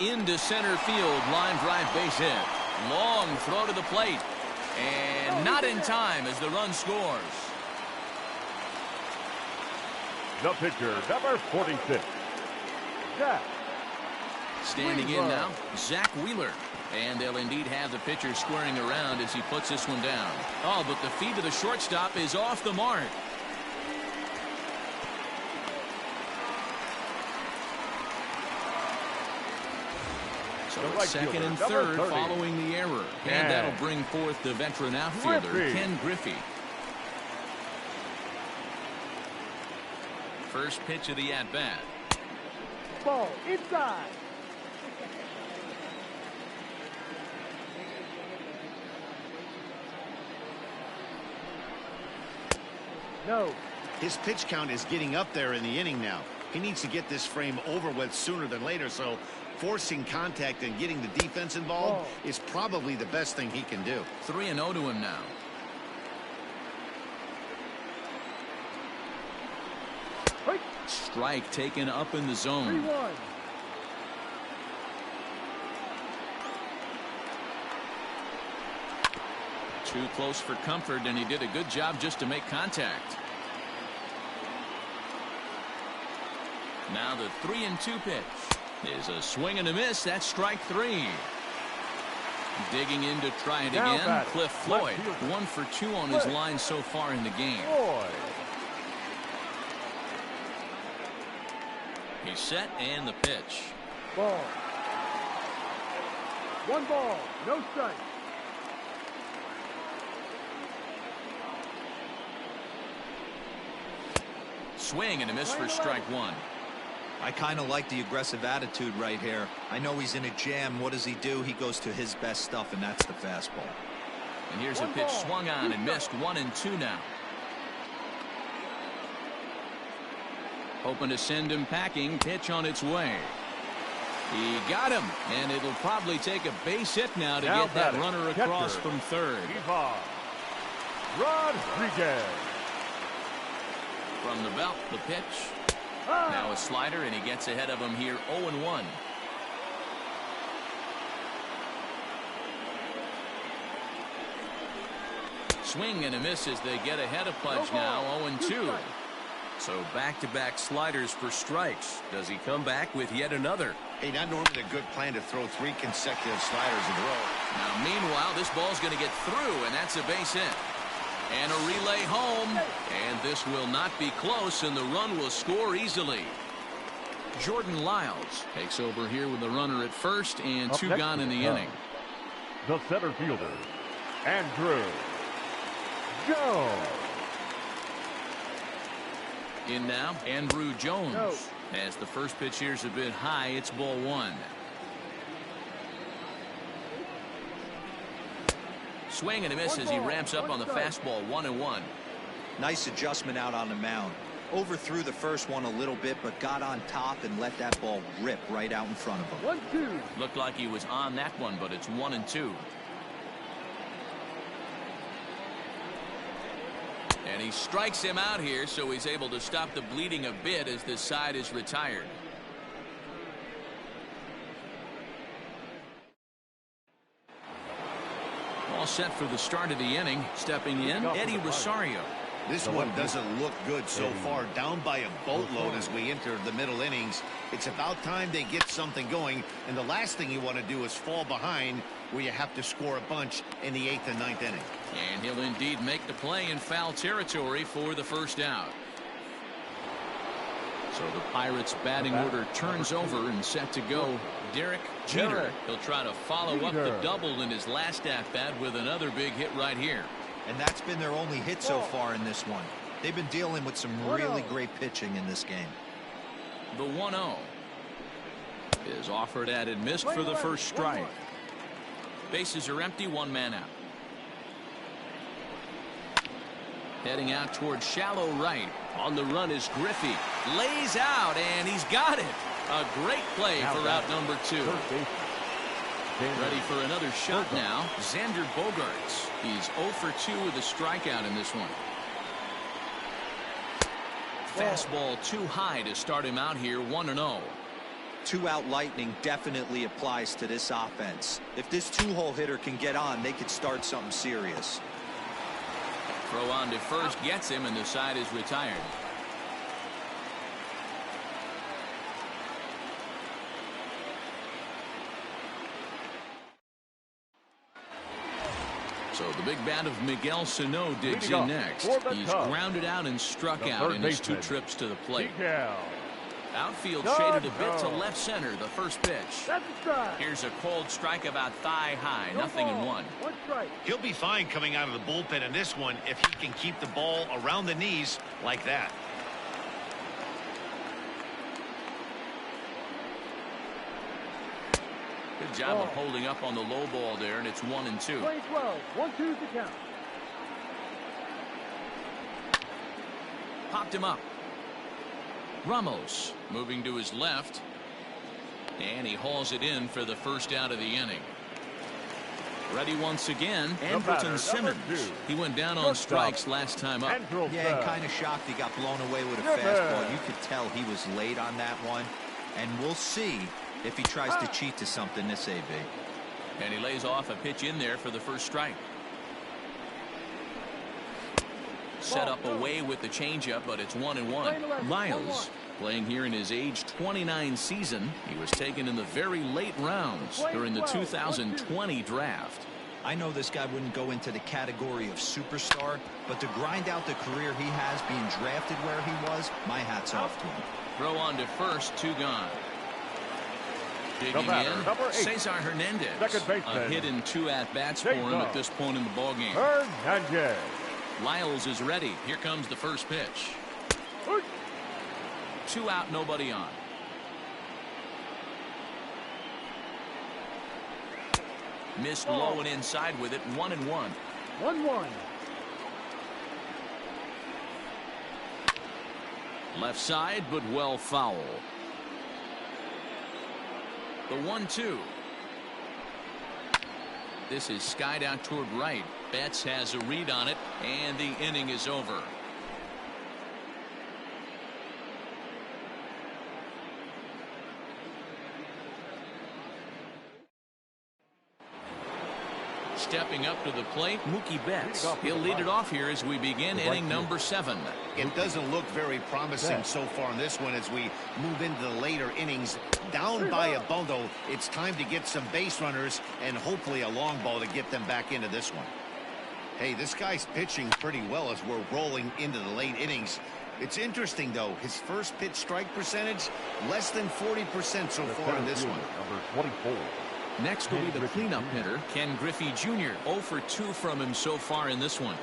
Into center field, line drive base hit. Long throw to the plate, and not in time as the run scores. The pitcher, number 46, Zach. Standing in now, Zach Wheeler. And they'll indeed have the pitcher squaring around as he puts this one down. Oh, but the feed to the shortstop is off the mark. So it's second and third following the error. And that'll bring forth the veteran outfielder, Ken Griffey. First pitch of the at-bat. Ball inside. No. His pitch count is getting up there in the inning now. He needs to get this frame over with sooner than later, so forcing contact and getting the defense involved is probably the best thing he can do. 3-0 to him now. Strike taken up in the zone. 3-1. Too close for comfort, and he did a good job just to make contact. Now the 3-2 pitch is a swing and a miss. That's strike 3. Digging in to try it again, Cliff Floyd. 1 for 2 on his line so far in the game. He's set, and the pitch. Ball. 1 ball, no strike. Swing and a miss for strike one. I kind of like the aggressive attitude right here. I know he's in a jam. What does he do? He goes to his best stuff, and that's the fastball. And here's a pitch swung on and missed. 1-2 now. Hoping to send him packing. Pitch on its way. He got him, and it'll probably take a base hit now to get that runner across from third. Rodriguez. From the belt, the pitch. Now a slider, and he gets ahead of him here. 0-1. Swing and a miss as they get ahead of Pudge now. 0-2. So back-to-back sliders for strikes. Does he come back with yet another? Hey, not normally a good plan to throw 3 consecutive sliders in a row. Now, meanwhile, this ball's going to get through, and that's a base hit. And a relay home. And this will not be close, and the run will score easily. Jordan Lyles takes over here with the runner at first, and 2 gone in the inning. The center fielder, Andrew Jones. In now, Andrew Jones. As the first pitch here's a bit high, it's ball 1. Swing and a miss as he ramps up on the fastball. 1-1. Nice adjustment out on the mound. Overthrew the first one a little bit, but got on top and let that ball rip right out in front of him. 1-2. Looked like he was on that one, but it's 1-2. And he strikes him out here, so he's able to stop the bleeding a bit as this side is retired. All set for the start of the inning. Stepping in, Eddie Rosario. This one doesn't look good so far. Down by a boatload as we enter the middle innings. It's about time they get something going, and the last thing you want to do is fall behind where you have to score a bunch in the 8th and 9th inning. And he'll indeed make the play in foul territory for the first out. So the Pirates batting order turns over and set to go. Derek Jeter. He'll try to follow up the double in his last at-bat with another big hit right here. And that's been their only hit so far in this one. They've been dealing with some really great pitching in this game. The 1-0 is offered at and missed for the first strike. Bases are empty, 1 man out. Heading out towards shallow right. On the run is Griffey. Lays out, and he's got it. A great play for out number 2. Ready for another shot now. Xander Bogaerts. He's 0 for 2 with a strikeout in this one. Fastball too high to start him out here. 1-0. 2-out lightning definitely applies to this offense. If this 2-hole hitter can get on, they could start something serious. Throw on to first gets him, and the side is retired. So the big bat of Miguel Sano digs in next. He's grounded out and struck out in his 2 trips to the plate. Outfield shaded a bit to left center. The first pitch. Here's a cold strike about thigh high. 0-1. He'll be fine coming out of the bullpen in this one if he can keep the ball around the knees like that. Good job of holding up on the low ball there, and it's 1-2. 1-2 to count. Popped him up. Ramos moving to his left, and he hauls it in for the first out of the inning. Ready once again, Andrelton Simmons. He went down on strikes last time up. Yeah, kind of shocked he got blown away with a fastball. You could tell he was late on that one, and we'll see if he tries to cheat to something this AB. And he lays off a pitch in there for the first strike. Set up away with the changeup, but it's 1-1. Lyles playing here in his age 29 season. He was taken in the very late rounds during the 2020 draft. I know this guy wouldn't go into the category of superstar, but to grind out the career he has being drafted where he was, my hat's off to him. Throw on to first, 2 gone. Digging in, Cesar Hernandez. A hit in 2 at-bats for him at this point in the ballgame. Lyles is ready. Here comes the first pitch. 2 out, nobody on. Missed low and inside with it. 1-1. 1-1. Left side, but well foul. The 1-2. This is skied out toward right. Betts has a read on it, and the inning is over. Stepping up to the plate, Mookie Betts. He'll lead it off here as we begin inning number 7. It doesn't look very promising so far in this one as we move into the later innings. Down by a bundle, it's time to get some base runners and hopefully a long ball to get them back into this one. Hey, this guy's pitching pretty well as we're rolling into the late innings. It's interesting, though, his first pitch strike percentage, less than 40% so far in this one. Number 24. Next will be the cleanup hitter, Ken Griffey Jr. 0 for 2 from him so far in this one.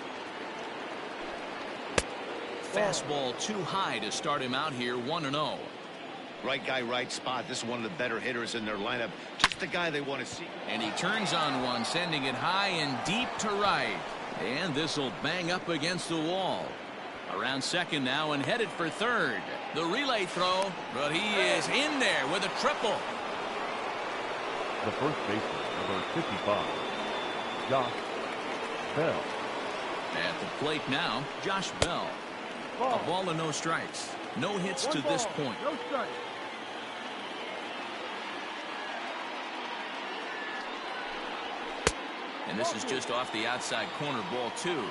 Fastball too high to start him out here, 1-0. Right guy, right spot. This is one of the better hitters in their lineup. Just the guy they want to see. And he turns on one, sending it high and deep to right. And this will bang up against the wall. Around second now and headed for third. The relay throw, but he is in there with a triple. The first baseman, number 55, Josh Bell. At the plate now, Josh Bell. A ball and no strikes. No hits to this point. No strikes. And this is just off the outside corner, ball 2.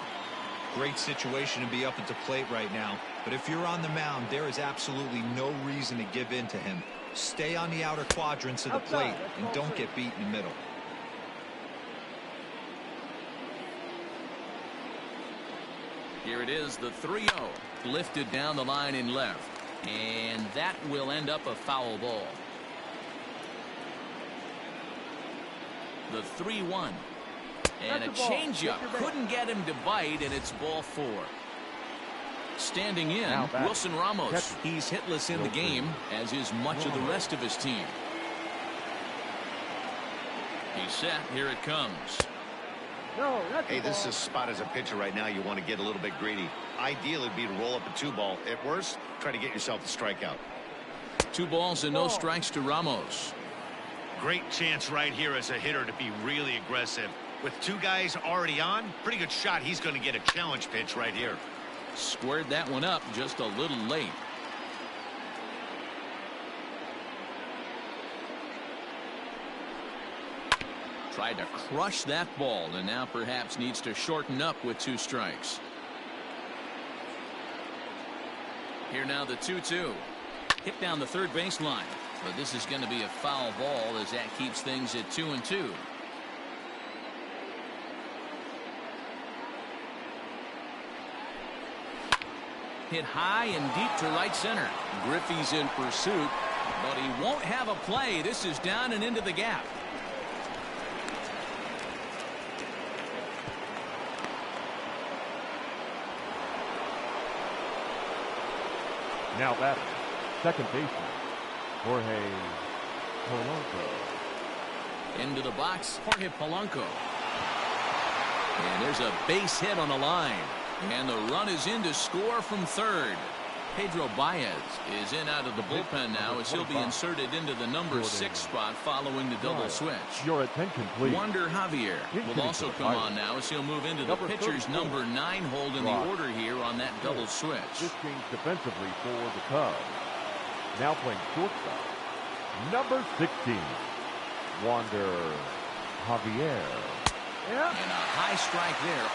Great situation to be up at the plate right now. But if you're on the mound, there is absolutely no reason to give in to him. Stay on the outer quadrants of the plate and don't get beat in the middle. Here it is, the 3-0. Lifted down the line in left. And that will end up a foul ball. The 3-1. And a changeup. Couldn't get him to bite, and it's ball 4. Standing in, Wilson Ramos. He's hitless in the game, as is much of the rest of his team. He's set. Here it comes. Hey, this is a spot as a pitcher right now you want to get a little bit greedy. Ideally, it'd be to roll up a 2-ball. At worst, try to get yourself a strikeout. 2 balls and no strikes to Ramos. Great chance right here as a hitter to be really aggressive. With 2 guys already on, pretty good shot. He's going to get a challenge pitch right here. Squared that one up just a little late. Tried to crush that ball and now perhaps needs to shorten up with 2 strikes. Here now the 2-2. Hit down the third baseline. But this is going to be a foul ball as that keeps things at 2-2. Hit high and deep to right center. Griffey's in pursuit, but he won't have a play. This is down and into the gap. Now batting, second baseman, Jorge Polanco. Into the box, Jorge Polanco. And there's a base hit on the line. And the run is in to score from third. Pedro Baez is in out of the bullpen now as he'll be inserted into the number 6 spot following the double switch. Your attention, please. Wander Javier will also come on now as he'll move into the pitcher's number 9 hold in the order here on that double switch. This change defensively for the Cubs. Now playing shortstop, number 16, Wander Javier. And a high strike there,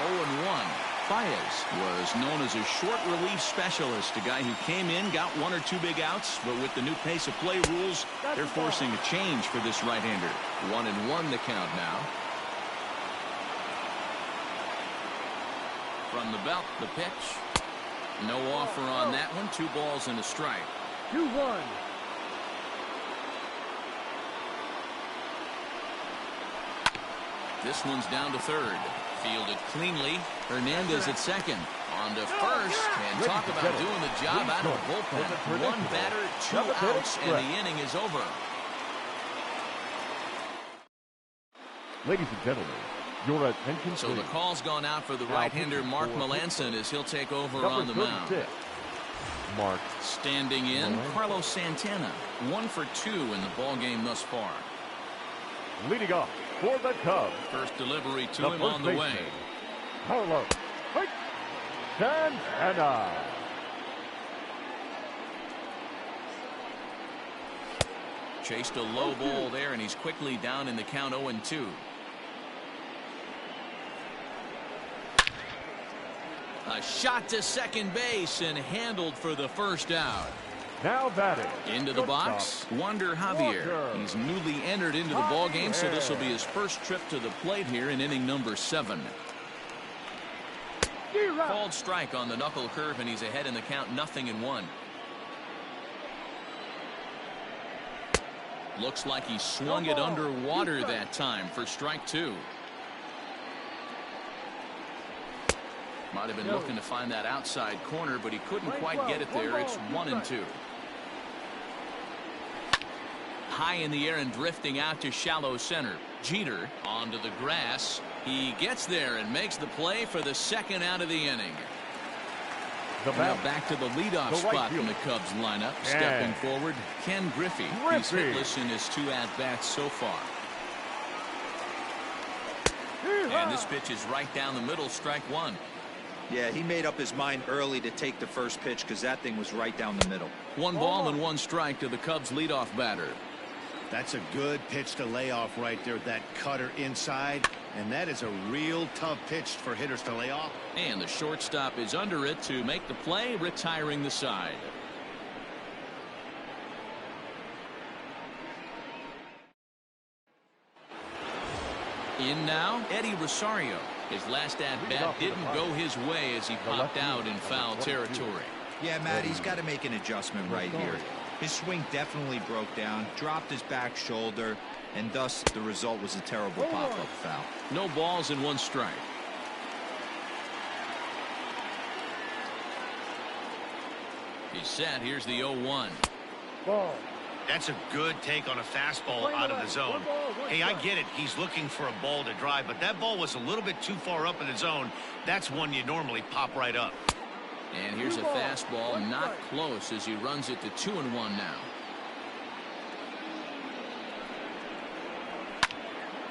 0-1. Baez was known as a short relief specialist, a guy who came in, got 1 or 2 big outs, but with the new pace of play rules, they're forcing a change for this right-hander. 1-1 the count now. From the belt, the pitch. No offer on that one. 2 balls and a strike. 2-1. This one's down to third. Fielded cleanly. Hernandez at second. On to first, and talk about doing the job out of the bullpen. One batter, 2 outs, and the inning is over. Ladies and gentlemen, your attention. So the call's gone out for the right-hander Mark Melanson as he'll take over on the mound. Mark. Standing in, Carlos Santana. 1 for 2 in the ball game thus far. Leading off for the Cubs. First delivery to him on the way. Carlos Santana. Chased a low ball there, and he's quickly down in the count 0-2. A shot to second base and handled for the first out. Now batting. Into the box, Wander Javier. He's newly entered into the ball game, so this will be his first trip to the plate here in inning number 7. Called strike on the knuckle curve, and he's ahead in the count, 0-1. Looks like he swung it underwater that time for strike 2. Might have been looking to find that outside corner, but he couldn't quite get it there. It's 1-2. High in the air and drifting out to shallow center. Jeter onto the grass. He gets there and makes the play for the second out of the inning. Now back to the leadoff spot in the Cubs lineup. Stepping forward, Ken Griffey. He's hitless in his 2 at-bats so far. And this pitch is right down the middle, strike 1. Yeah, he made up his mind early to take the first pitch because that thing was right down the middle. 1 ball and 1 strike to the Cubs leadoff batter. That's a good pitch to lay off right there, that cutter inside. And that is a real tough pitch for hitters to lay off. And the shortstop is under it to make the play, retiring the side. In now, Eddie Rosario. His last at-bat didn't go his way as he popped out in foul territory. Yeah, Matt, he's got to make an adjustment right here. His swing definitely broke down, dropped his back shoulder, and thus the result was a terrible pop-up foul. No balls and 1 strike. He's set. Here's the 0-1. That's a good take on a fastball out of the zone. Hey, I get it. He's looking for a ball to drive, but that ball was a little bit too far up in the zone. That's one you normally pop right up. And here's a fastball, not close as he runs it to 2-1 now.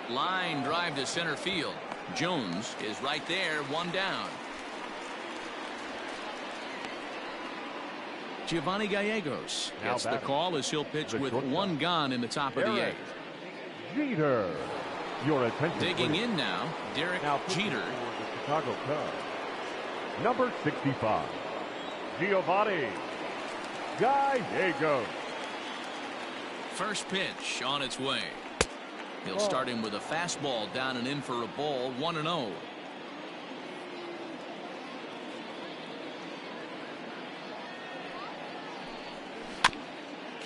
Line drive to center field. Jones is right there, 1 down. Giovanni Gallegos gets the call as he'll pitch with 1 gone in the top of the 8th. Jeter. Your attention. Digging in now, Derek Jeter. The Chicago Cubs. Number 65, Giovanni Gallegos. First pitch on its way. He'll start him with a fastball down and in for a ball, 1-0.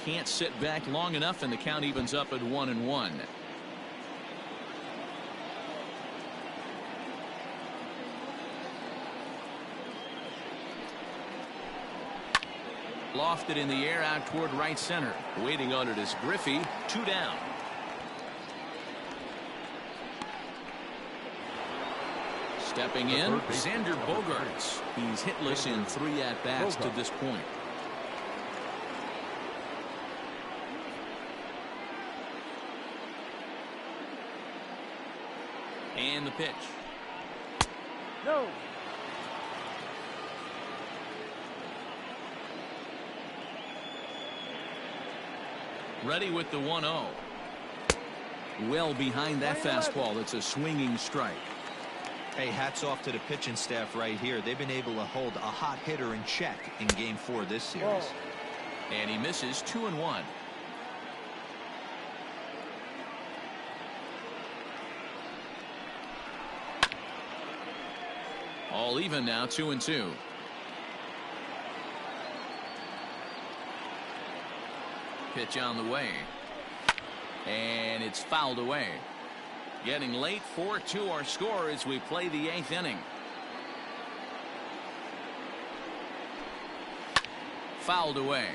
Can't sit back long enough, and the count evens up at 1-1. Lofted in the air out toward right center. Waiting on it is Griffey. 2 down. Stepping in, Xander Bogaerts. He's hitless in 3 at-bats to this point. And the pitch. No. Ready with the 1-0. Well behind that fastball. It's a swinging strike. Hey, hats off to the pitching staff right here. They've been able to hold a hot hitter in check in Game 4 this series. And he misses 2-1. All even now, 2-2. Pitch on the way. And it's fouled away. Getting late, 4-2 our score as we play the 8th inning. fouled away.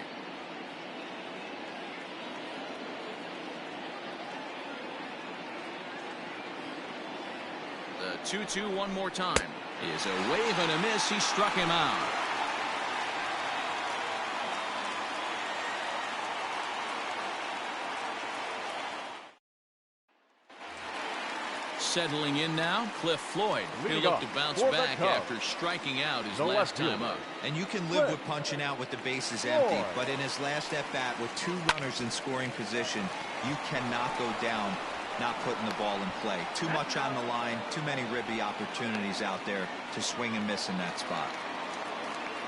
The 2-2 one more time. Is a wave and a miss. He struck him out. Settling in now, Cliff Floyd. He'll look to bounce back after striking out his last time up. And you can live with punching out with the bases empty, but in his last at-bat with 2 runners in scoring position, you cannot go down not putting the ball in play. Too much on the line, too many ribby opportunities out there to swing and miss in that spot.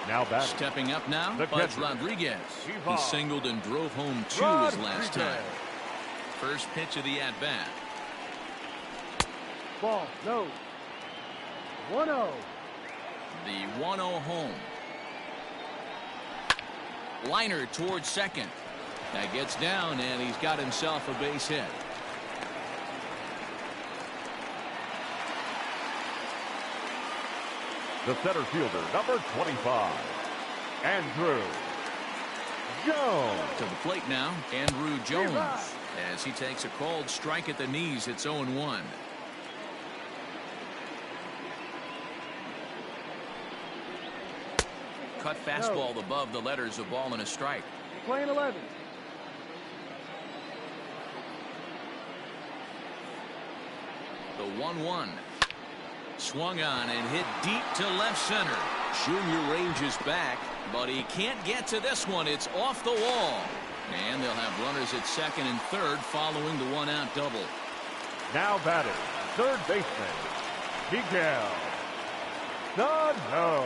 Now batting. Stepping up now, Buzz Rodriguez. He singled and drove home 2 his last time. First pitch of the at-bat. Ball, no. 1-0. The 1-0 home. Liner towards second. That gets down, and he's got himself a base hit. The center fielder, number 25, Andrew Jones. To the plate now, Andrew Jones. As he takes a called strike at the knees, it's 0-1. Cut fastball above the letters, a ball and a strike. Playing 11. The 1-1. Swung on and hit deep to left center. Junior ranges back, but he can't get to this one. It's off the wall. And they'll have runners at second and third following the 1-out double. Now batting, third baseman, Miguel Sano.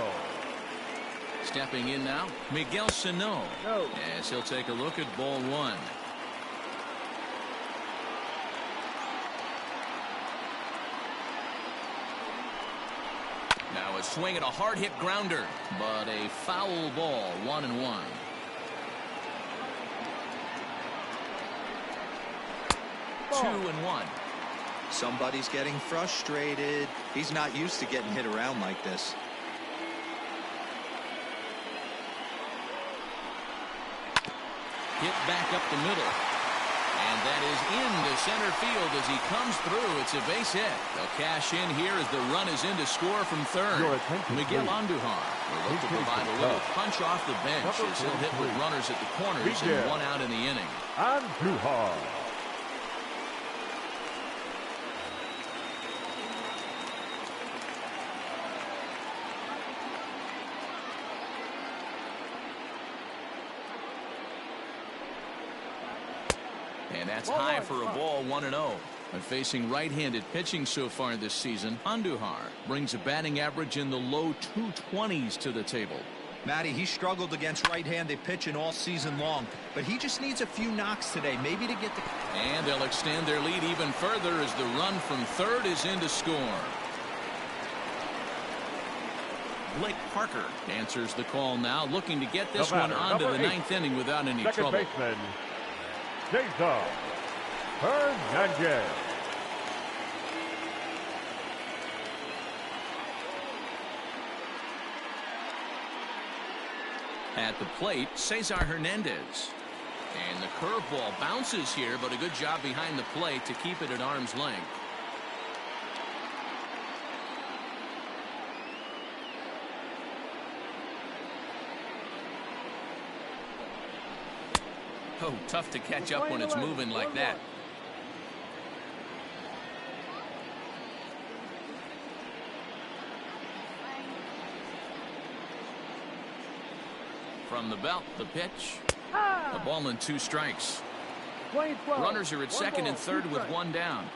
Stepping in now, Miguel Sano. As he'll take a look at ball 1. Now a swing at a hard hit grounder, but a foul ball, 1-1. Ball. 2-1. Somebody's getting frustrated. He's not used to getting hit around like this. Hit back up the middle. And that is into center field as he comes through. It's a base hit. They'll cash in here as the run is in to score from third. Miguel Andujar will look to provide a little punch off the bench as he'll hit with runners at the corners and 1 out in the inning. Andujar. And that's high for a ball, 1-0. And facing right-handed pitching so far this season, Andujar brings a batting average in the low 220s to the table. Matty, he struggled against right-handed pitching all season long, but he just needs a few knocks today, maybe to get the... And they'll extend their lead even further as the run from third is in to score. Blake Parker answers the call now, looking to get this one onto the 9th inning without any trouble. Second baseman, Jason Hernandez. At the plate, Cesar Hernandez. And the curveball bounces here, but a good job behind the plate to keep it at arm's length. Oh, tough to catch up when it's moving like that. From the belt, the pitch. A ball and 2 strikes. Runners are at second and third with 1 down.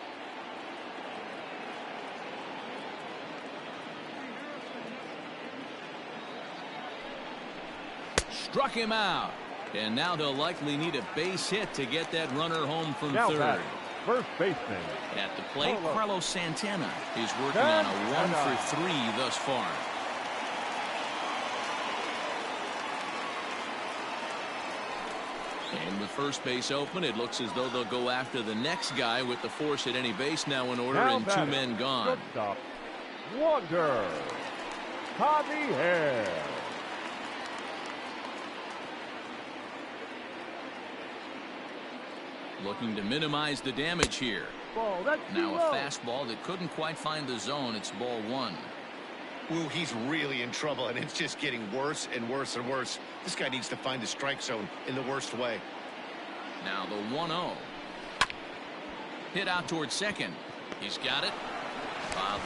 Struck him out. And now they'll likely need a base hit to get that runner home from third. First baseman. At the plate, Carlos Santana is working on a 1 for 3 thus far. And with first base open, it looks as though they'll go after the next guy with the force at any base now in order and 2 men gone. Shortstop, Wander Javier. Looking to minimize the damage here. Ball, that's Now a fastball that couldn't quite find the zone. It's ball one. Ooh, he's really in trouble, and it's just getting worse and worse and worse. This guy needs to find the strike zone in the worst way. Now the 1-0. Hit out towards second. He's got it.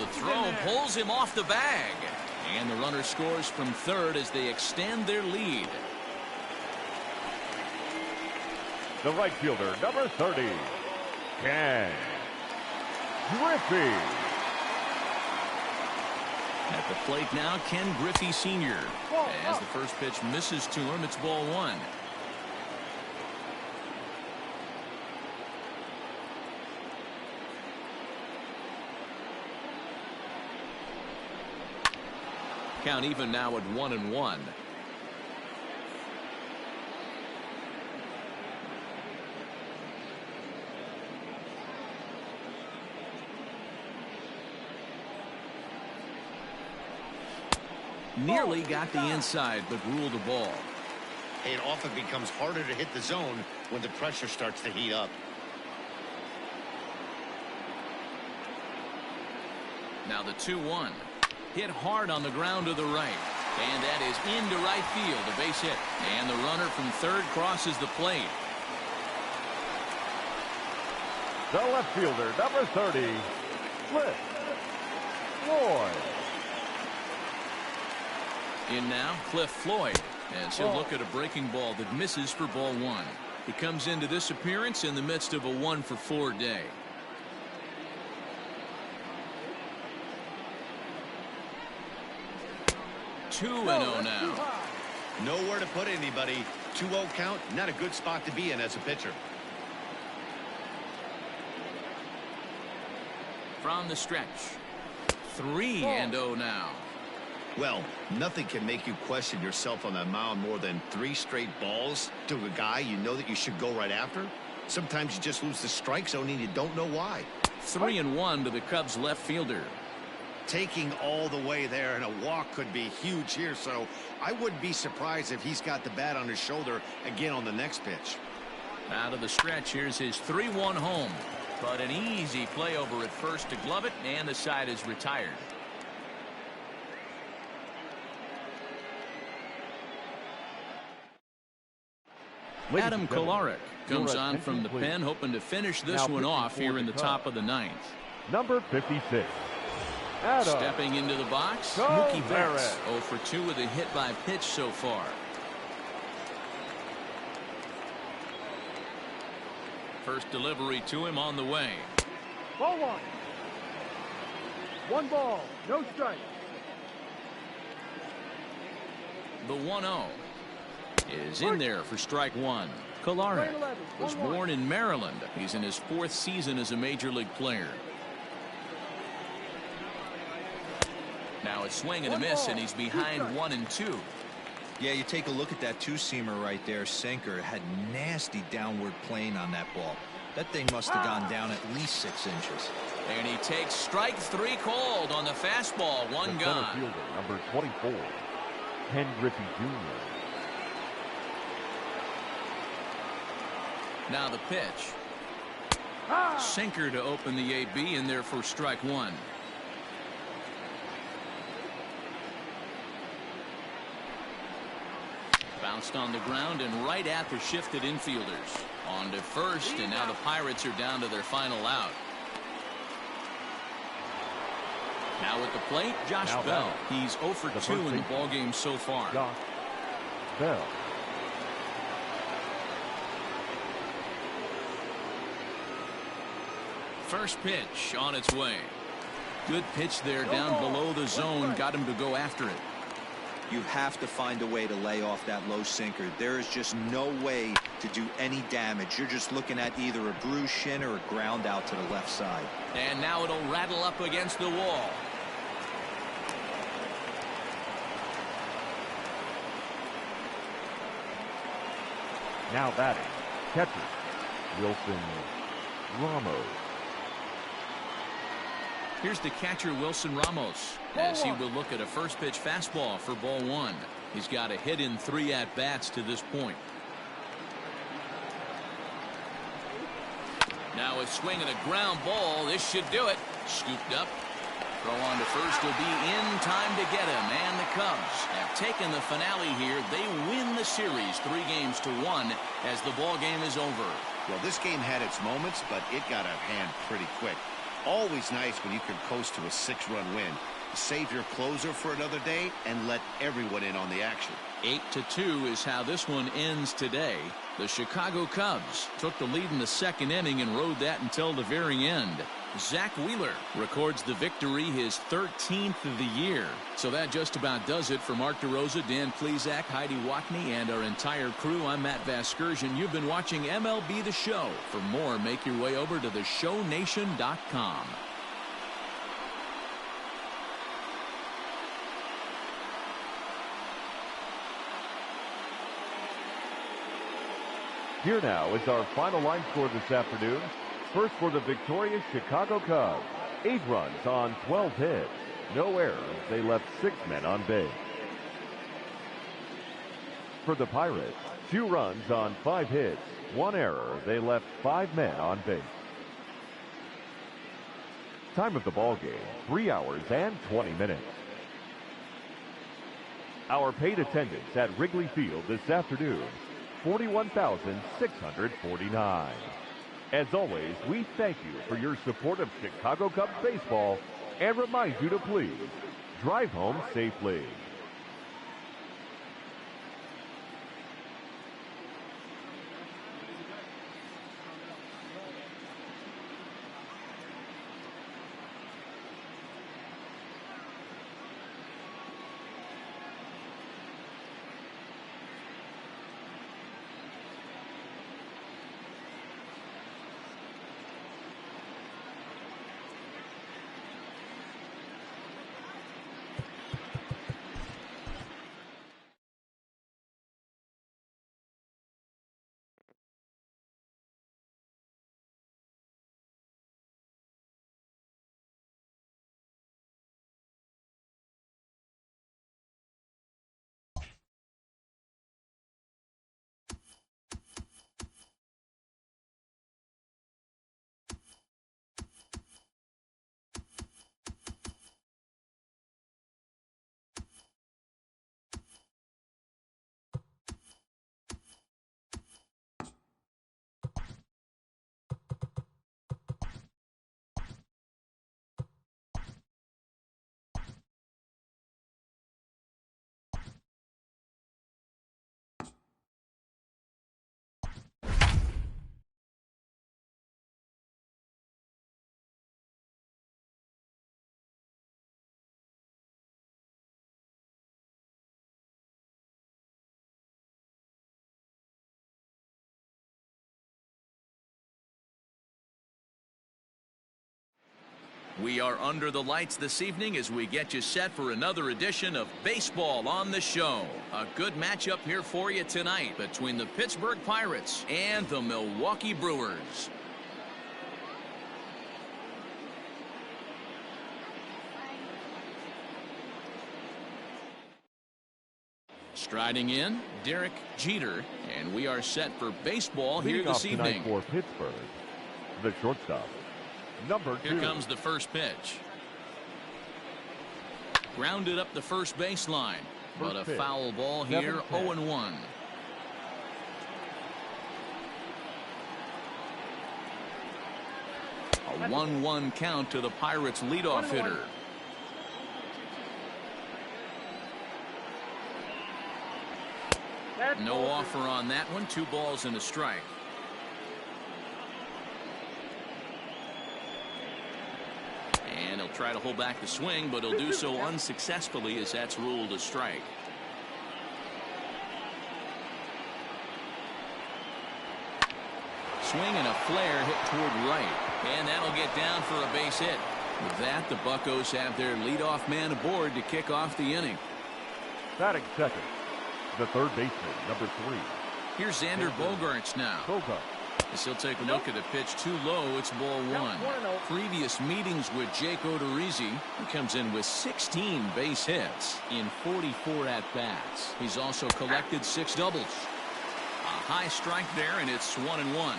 The throw pulls him off the bag. And the runner scores from third as they extend their lead. The right fielder, number 30, Ken Griffey. At the plate now, Ken Griffey Sr. As the first pitch misses to him, it's ball one. Count even now at 1-1. Nearly got the inside, but ruled the ball. It often becomes harder to hit the zone when the pressure starts to heat up. Now the 2-1. Hit hard on the ground to the right. And that is into right field, a base hit. And the runner from third crosses the plate. The left fielder, number 30, Cliff Floyd. In now, Cliff Floyd, as he'll look at a breaking ball that misses for ball one. He comes into this appearance in the midst of a 1-for-4 day. Two and 0 now. Nowhere to put anybody. 2-0 count, not a good spot to be in as a pitcher. From the stretch. 3-0 now. Well, nothing can make you question yourself on that mound more than 3 straight balls to a guy you know that you should go right after. Sometimes you just lose the strike zone and you don't know why. 3-1 to the Cubs left fielder. Taking all the way there, and a walk could be huge here, so I wouldn't be surprised if he's got the bat on his shoulder again on the next pitch. Out of the stretch, here's his 3-1 home. But an easy play over at first to glove it, and the side is retired. Adam Kolarek comes on from the pen, hoping to finish this one off here in the top of the ninth. Number 56, Adam. Stepping into the box, Mookie Betts, 0 for 2 with a hit by pitch so far. First delivery to him on the way. Ball one. 1 ball, no strike. The 1-0 is in there for strike one. Kolarek was born in Maryland. He's in his 4th season as a major league player. Now it's swing and a miss, and he's behind 1-2. Yeah, you take a look at that two-seamer right there. Sinker had nasty downward plane on that ball. That thing must have gone down at least 6 inches. And he takes strike 3 called on the fastball. One the gone. Center fielder, number 24, Ken Griffey Jr. Now the pitch. Sinker to open the AB, in there for strike 1. Bounced on the ground and right at the shifted infielders. On to first, and now the Pirates are down to their final out. Now at the plate, Josh Bell. He's 0 for 2 in the ballgame so far. Josh Bell. First pitch on its way. Good pitch there down below the zone. Got him to go after it. You have to find a way to lay off that low sinker. There is just no way to do any damage. You're just looking at either a bruised shin or a ground out to the left side. And now it'll rattle up against the wall. Now batting, catcher, Wilson Ramos. Here's the catcher, Wilson Ramos, as he will look at a first pitch fastball for ball 1. He's got a hit in 3 at-bats to this point. Now a swing and a ground ball. This should do it. Scooped up. Throw on to first will be in time to get him. And the Cubs have taken the finale here. They win the series 3-1 as the ball game is over. Well, this game had its moments, but it got out of hand pretty quick. Always nice when you can coast to a 6-run win. Save your closer for another day and let everyone in on the action. 8-2 is how this one ends today. The Chicago Cubs took the lead in the second inning and rode that until the very end. Zach Wheeler records the victory, his 13th of the year. So that just about does it for Mark DeRosa, Dan Plesac, Heidi Watney, and our entire crew. I'm Matt Vasgersian. You've been watching MLB The Show. For more, make your way over to theshownation.com. Here now is our final line score this afternoon. First for the victorious Chicago Cubs. 8 runs on 12 hits. No errors. They left 6 men on base. For the Pirates, 2 runs on 5 hits. 1 error. They left 5 men on base. Time of the ball game, 3 hours and 20 minutes. Our paid attendance at Wrigley Field this afternoon, 41,649. As always, we thank you for your support of Chicago Cubs baseball and remind you to please drive home safely. We are under the lights this evening as we get you set for another edition of Baseball on the Show. A good matchup here for you tonight between the Pittsburgh Pirates and the Milwaukee Brewers. Striding in, Derek Jeter, and we are set for baseball here this evening. For Pittsburgh, the shortstop, number 2. Here comes the first pitch. Grounded up the first baseline, but a foul ball here, 0-1. A 1-1 count to the Pirates' leadoff hitter. No offer on that one. 2 balls and a strike. And he'll try to hold back the swing, but he'll do so unsuccessfully as that's ruled a strike. Swing and a flare hit toward right. And that'll get down for a base hit. With that, the Buccos have their leadoff man aboard to kick off the inning. Batting second, the third baseman, number 3. Here's Xander Bogaerts now. As he'll take a look at a pitch too low, it's ball 1. Previous meetings with Jake Odorizzi, he comes in with 16 base hits in 44 at-bats. He's also collected 6 doubles. A high strike there, and it's 1-1.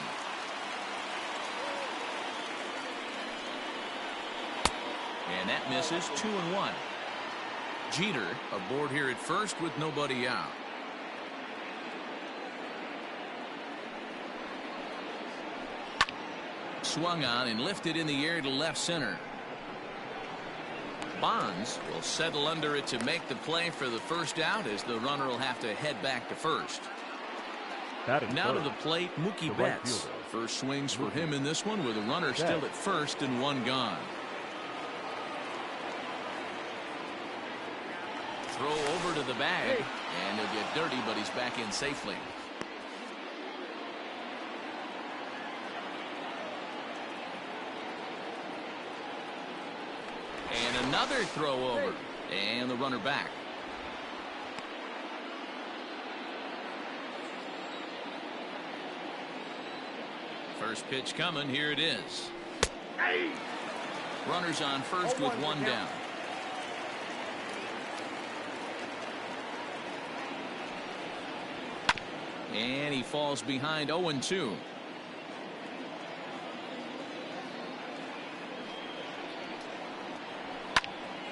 And that misses. 2-1. Jeter aboard here at first with nobody out. Swung on and lifted in the air to left center. Bonds will settle under it to make the play for the first out, as the runner will have to head back to first. Now to the plate, Mookie Betts. First swings for him in this one, with a runner still at first and one gone. Throw over to the bag, and he'll get dirty, but he's back in safely. And another throw over, and the runner back. First pitch coming. Here it is. Runners on first with one down. And he falls behind. 0-2.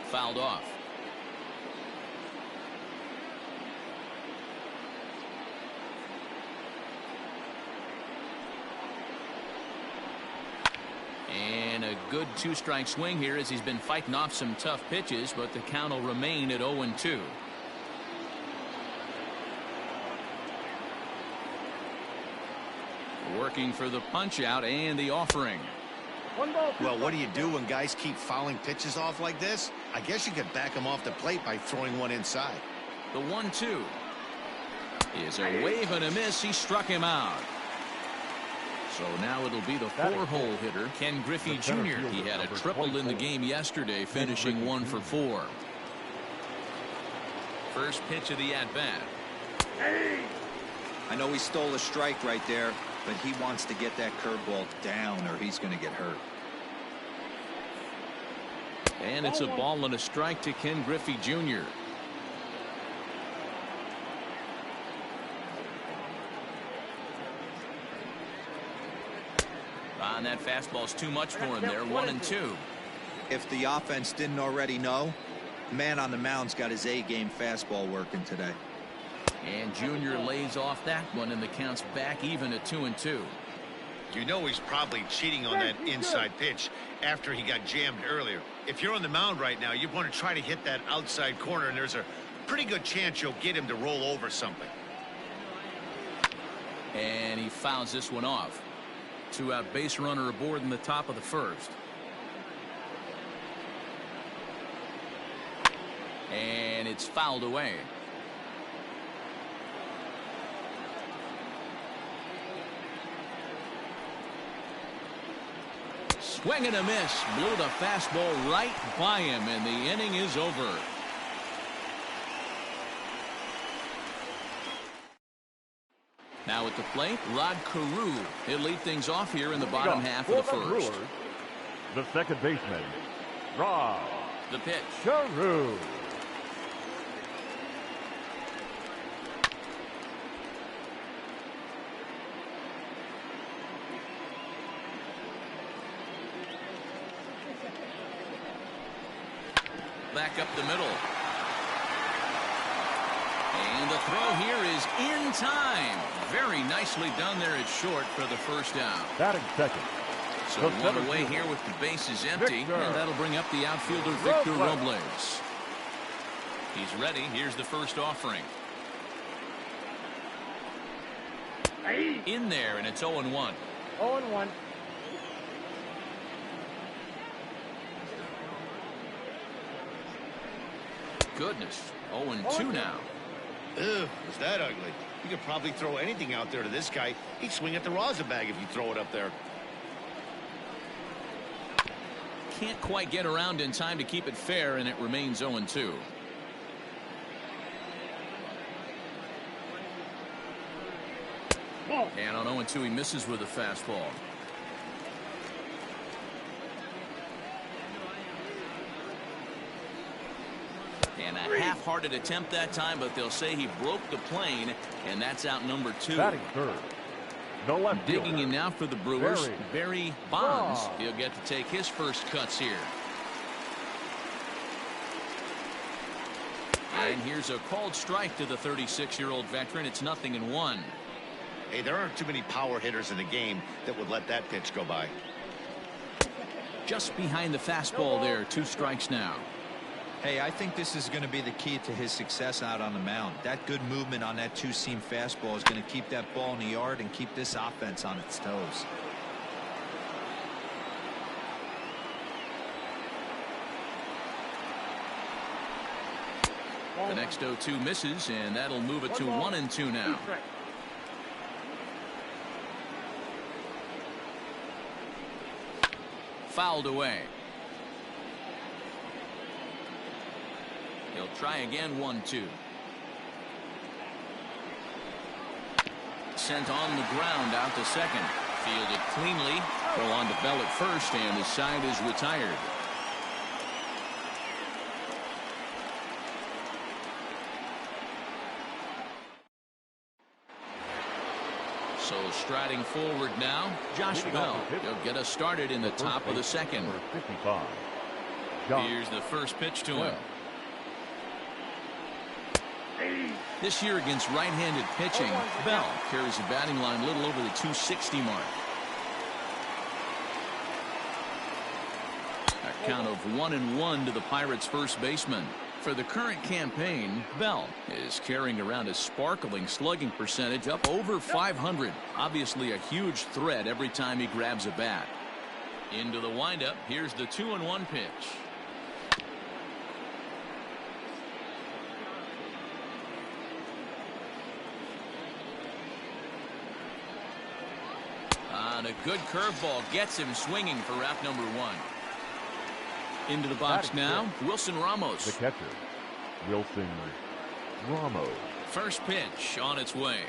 Fouled off. And a good two-strike swing here, as he's been fighting off some tough pitches, but the count will remain at 0-2. Working for the punch out and the offering. Well, what do you do when guys keep fouling pitches off like this? I guess you could back them off the plate by throwing one inside. The 1-2 is a wave and a miss. He struck him out. So now it'll be the four-hole hitter, Ken Griffey Jr. He had a triple in the game yesterday, finishing 1 for 4. First pitch of the at-bat. I know he stole a strike right there, but he wants to get that curveball down or he's going to get hurt. And it's a ball and a strike to Ken Griffey Jr. On that fastball's too much for him there. 1-2. If the offense didn't already know, the man on the mound's got his A-game fastball working today. And Junior lays off that one, and the count's back even at 2-2. You know he's probably cheating on that inside pitch after he got jammed earlier. If you're on the mound right now, you want to try to hit that outside corner, and there's a pretty good chance you'll get him to roll over something. And he fouls this one off. 2-out base runner aboard in the top of the first. And it's fouled away. Swing and a miss. Blew the fastball right by him, and the inning is over. Now at the plate, Rod Carew. He'll lead things off here in the bottom half of the first. The second baseman, Rod. The pitch. Carew. Back up the middle. And the throw here is in time. Very nicely done there at short for the first down. Batting second. So one away here with the bases empty, and that'll bring up the outfielder Victor Robles. He's ready. Here's the first offering. In there, and it's 0-1. 0-1. Goodness. 0-2 now. Ugh, was that ugly? You could probably throw anything out there to this guy. He'd swing at the rosin bag if you throw it up there. Can't quite get around in time to keep it fair, and it remains 0-2. And on 0-2, he misses with a fastball. And a half-hearted attempt that time, but they'll say he broke the plane, and that's out number 2. Batting third. The left Digging fielder, in now for the Brewers, Barry Bonds. Bonds. He'll get to take his first cuts here. And here's a called strike to the 36-year-old veteran. It's 0-1. Hey, there aren't too many power hitters in the game that would let that pitch go by. Just behind the fastball there. 2 strikes now. Hey, I think this is going to be the key to his success out on the mound. That good movement on that 2-seam fastball is going to keep that ball in the yard and keep this offense on its toes. The next 0-2 misses, and that'll move it to 1-2 now. Fouled away. He'll try again. 1-2. Sent on the ground out to second. Fielded cleanly. Throw on to Bell at first, and the side is retired. So striding forward now, Josh Bell. He'll get us started in the top of the second. 55. Here's the first pitch to him. This year against right-handed pitching, Bell carries the batting line a little over the 260 mark. A count of 1-1 to the Pirates' first baseman. For the current campaign, Bell is carrying around a sparkling slugging percentage up over 500. Obviously a huge threat every time he grabs a bat. Into the windup. Here's the 2-1 pitch. And a good curveball gets him swinging for out number 1. Into the box now, Wilson Ramos. The catcher, Wilson Ramos. First pitch on its way.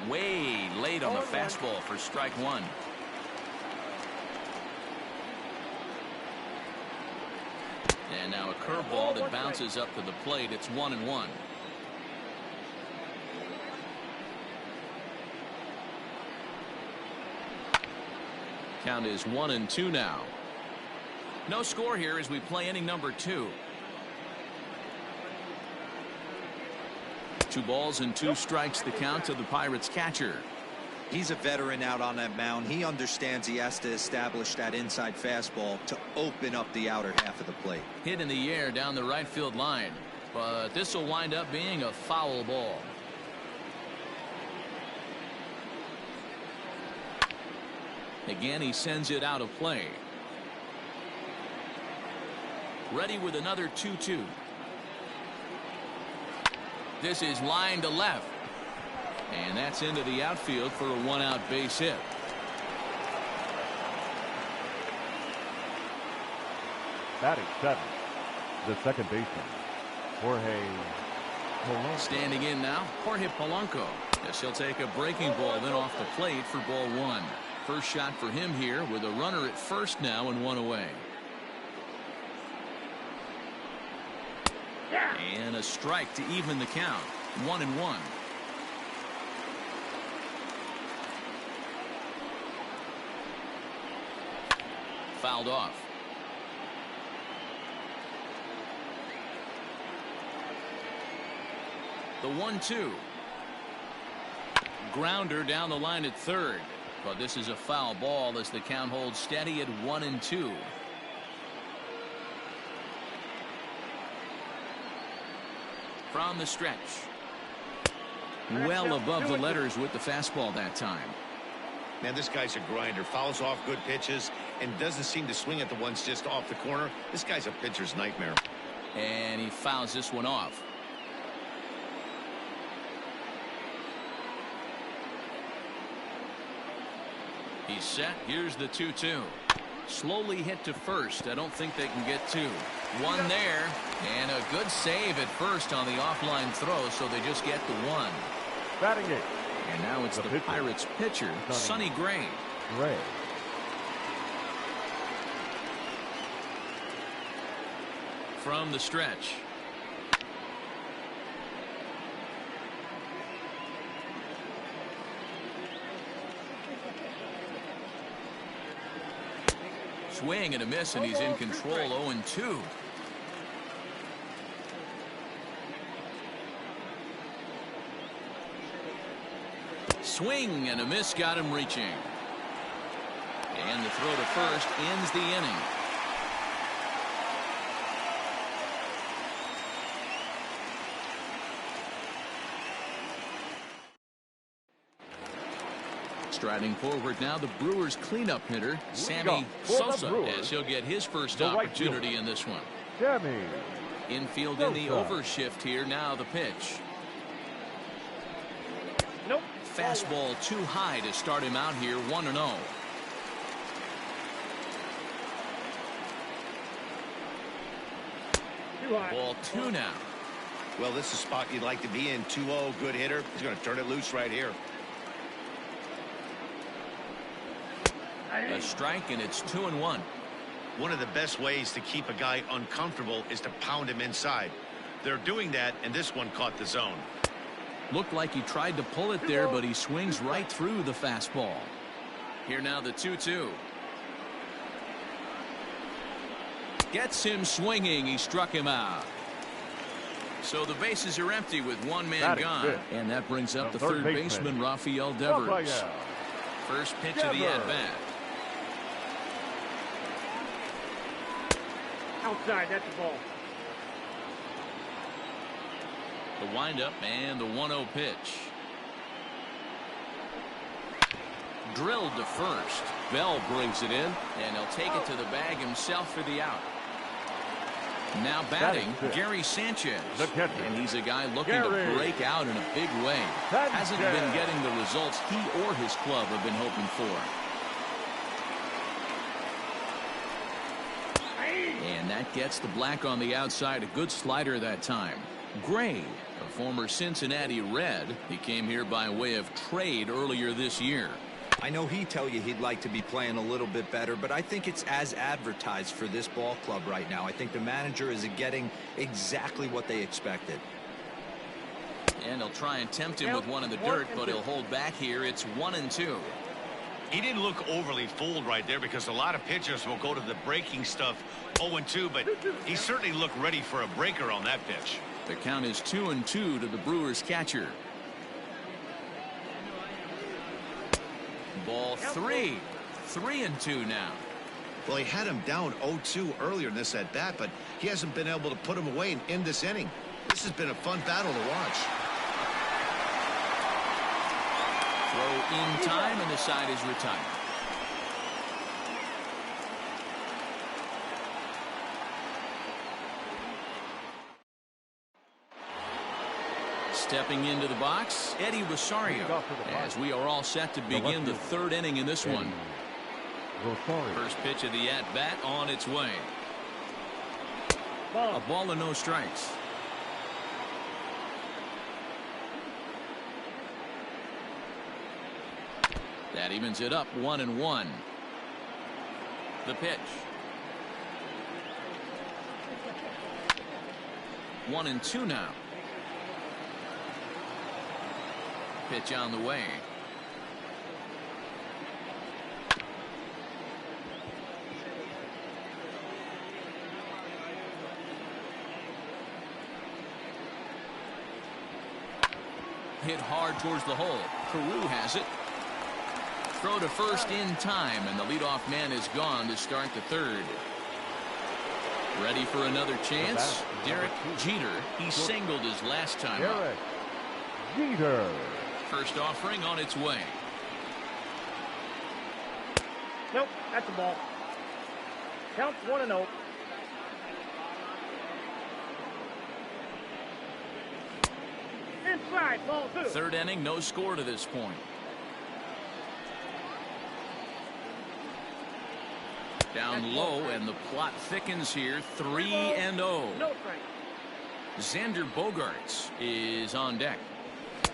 Way late on the fastball for strike 1. And now a curveball that bounces up to the plate. It's 1-1. Count is 1-2 now. No score here as we play inning number 2. 2 balls and 2 strikes the count to the Pirates catcher. He's a veteran out on that mound. He understands he has to establish that inside fastball to open up the outer half of the plate. Hit in the air down the right field line, but this will wind up being a foul ball. Again, he sends it out of play. Ready with another 2-2. This is line to left. And that's into the outfield for a 1-out base hit. Batting 7th, the second baseman, Jorge Polanco. Standing in now, Jorge Polanco. Yes, he'll take a breaking ball then off the plate for ball 1. First shot for him here with a runner at first now and 1 away. And a strike to even the count. 1-1. Fouled off. The 1-2. Grounder down the line at third. But this is a foul ball as the count holds steady at 1-2. From the stretch. Well above the letters with the fastball that time. Man, this guy's a grinder. Fouls off good pitches and doesn't seem to swing at the ones just off the corner. This guy's a pitcher's nightmare. And he fouls this one off. He's set. Here's the 2-2. Slowly hit to first. I don't think they can get 2. One there. And a good save at first on the offline throw, so they just get the 1. Batting 8. And now it's the Pirates pitcher, Sonny Gray. From the stretch. Swing and a miss, and he's in control. 0-2. swing and a miss got him reaching. And the throw to first ends the inning. Striding forward now, the Brewers cleanup hitter, Sammy Sosa, as he'll get his first opportunity in this one. Sammy. Infield in the overshift here. Now the pitch. Nope. Fastball too high to start him out here, 1-0. Ball 2 now. Well, this is a spot you'd like to be in. 2-0, good hitter. He's going to turn it loose right here. A strike, and it's 2-1. One of the best ways to keep a guy uncomfortable is to pound him inside. They're doing that, and this one caught the zone. Looked like he tried to pull it there, but he swings right through the fastball. Here now the 2-2. Gets him swinging. He struck him out. So the bases are empty with one man gone. And that brings up the third baseman, Rafael Devers. First pitch of the at-bat. Outside, that's the ball. The windup and the 1-0 pitch. Drilled to first. Bell brings it in, and he'll take it to the bag himself for the out. Now batting, Gary Sanchez. And he's a guy looking to break out in a big way. Hasn't been getting the results he or his club have been hoping for. And that gets the black on the outside. A good slider that time. Gray, a former Cincinnati Red. He came here by way of trade earlier this year. I know he'd tell you he'd like to be playing a little bit better, but I think it's as advertised for this ball club right now. I think the manager is getting exactly what they expected. And he'll try and tempt him with one in the dirt, but he'll hold back here. It's 1-2. He didn't look overly fooled right there because a lot of pitchers will go to the breaking stuff 0-2, but he certainly looked ready for a breaker on that pitch. The count is 2-2 to the Brewers catcher. Ball 3. 3-2 now. Well, he had him down 0-2 earlier in this at bat, but he hasn't been able to put him away and end this inning. This has been a fun battle to watch. Throw in time, and the side is retired. Stepping into the box, Eddie Rosario, as we are all set to begin the third inning in this one. First pitch of the at-bat on its way. A ball and no strikes. That evens it up, 1-1. The pitch. 1-2 now. Pitch on the way. Hit hard towards the hole. Carew has it. Throw to first in time, and the leadoff man is gone to start the third. Ready for another chance? Derek Jeter. He singled his last time up. Derek Jeter. First offering on its way. Nope, that's a ball. Counts 1-0. Inside, ball 2. Third inning, no score to this point. Down low, and the plot thickens here. 3-0. No strike. Xander Bogaerts is on deck.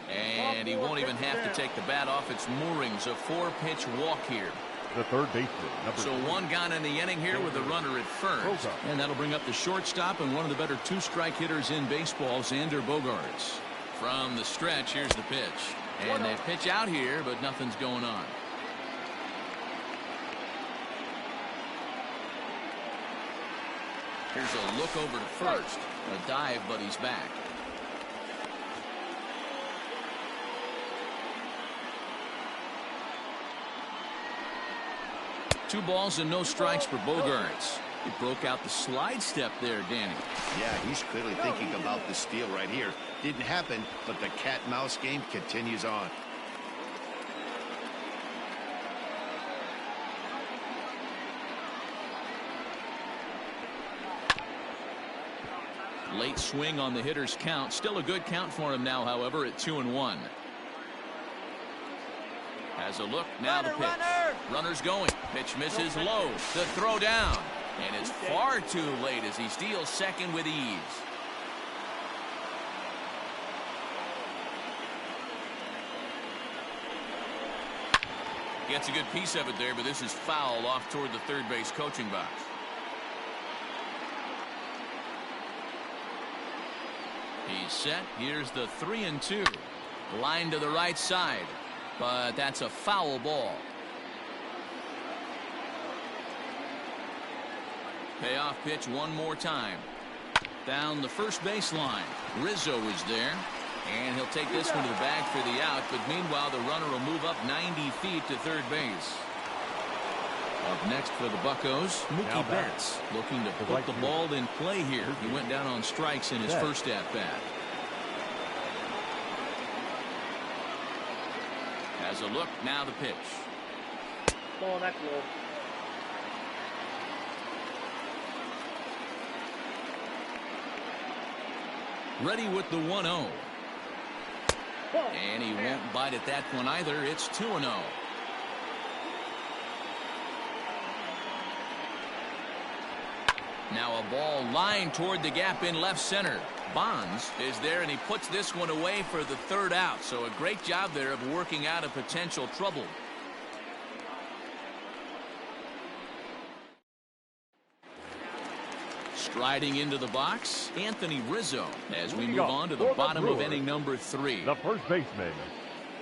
And he won't even have to take the bat off its moorings. A 4-pitch walk here. The third baseman. So one gone in the inning here with a runner at first. And that'll bring up the shortstop and one of the better two-strike hitters in baseball, Xander Bogaerts. From the stretch, here's the pitch. And they pitch out here, but nothing's going on. Here's a look over to first. A dive, but he's back. 2 balls and no strikes for Bogaerts. He broke out the slide step there, Danny. Yeah, he's clearly thinking about the steal right here. Didn't happen, but the cat-mouse game continues on. Late swing on the hitter's count. Still a good count for him now, however, at 2-1. Has a look. Now the pitch. Runner's going. Pitch misses low. The throw down. And it's far too late as he steals second with ease. Gets a good piece of it there, but this is foul off toward the third base coaching box. He's set. Here's the 3-2. Line to the right side, but that's a foul ball. Payoff pitch one more time. Down the first baseline. Rizzo is there, and he'll take this one to the bag for the out, but meanwhile the runner will move up 90 feet to third base. Up next for the Buccos, Mookie Betts, looking to put the ball in play here. He went down on strikes in his first at-bat. Has a look, now the pitch. Ball, that's low. Ready with the 1-0. And he won't bite at that one either. It's 2-0. Now a ball lined toward the gap in left center. Bonds is there, and he puts this one away for the third out. So a great job there of working out a potential trouble. Striding into the box, Anthony Rizzo, as we move on to the bottom of inning number 3. The first baseman,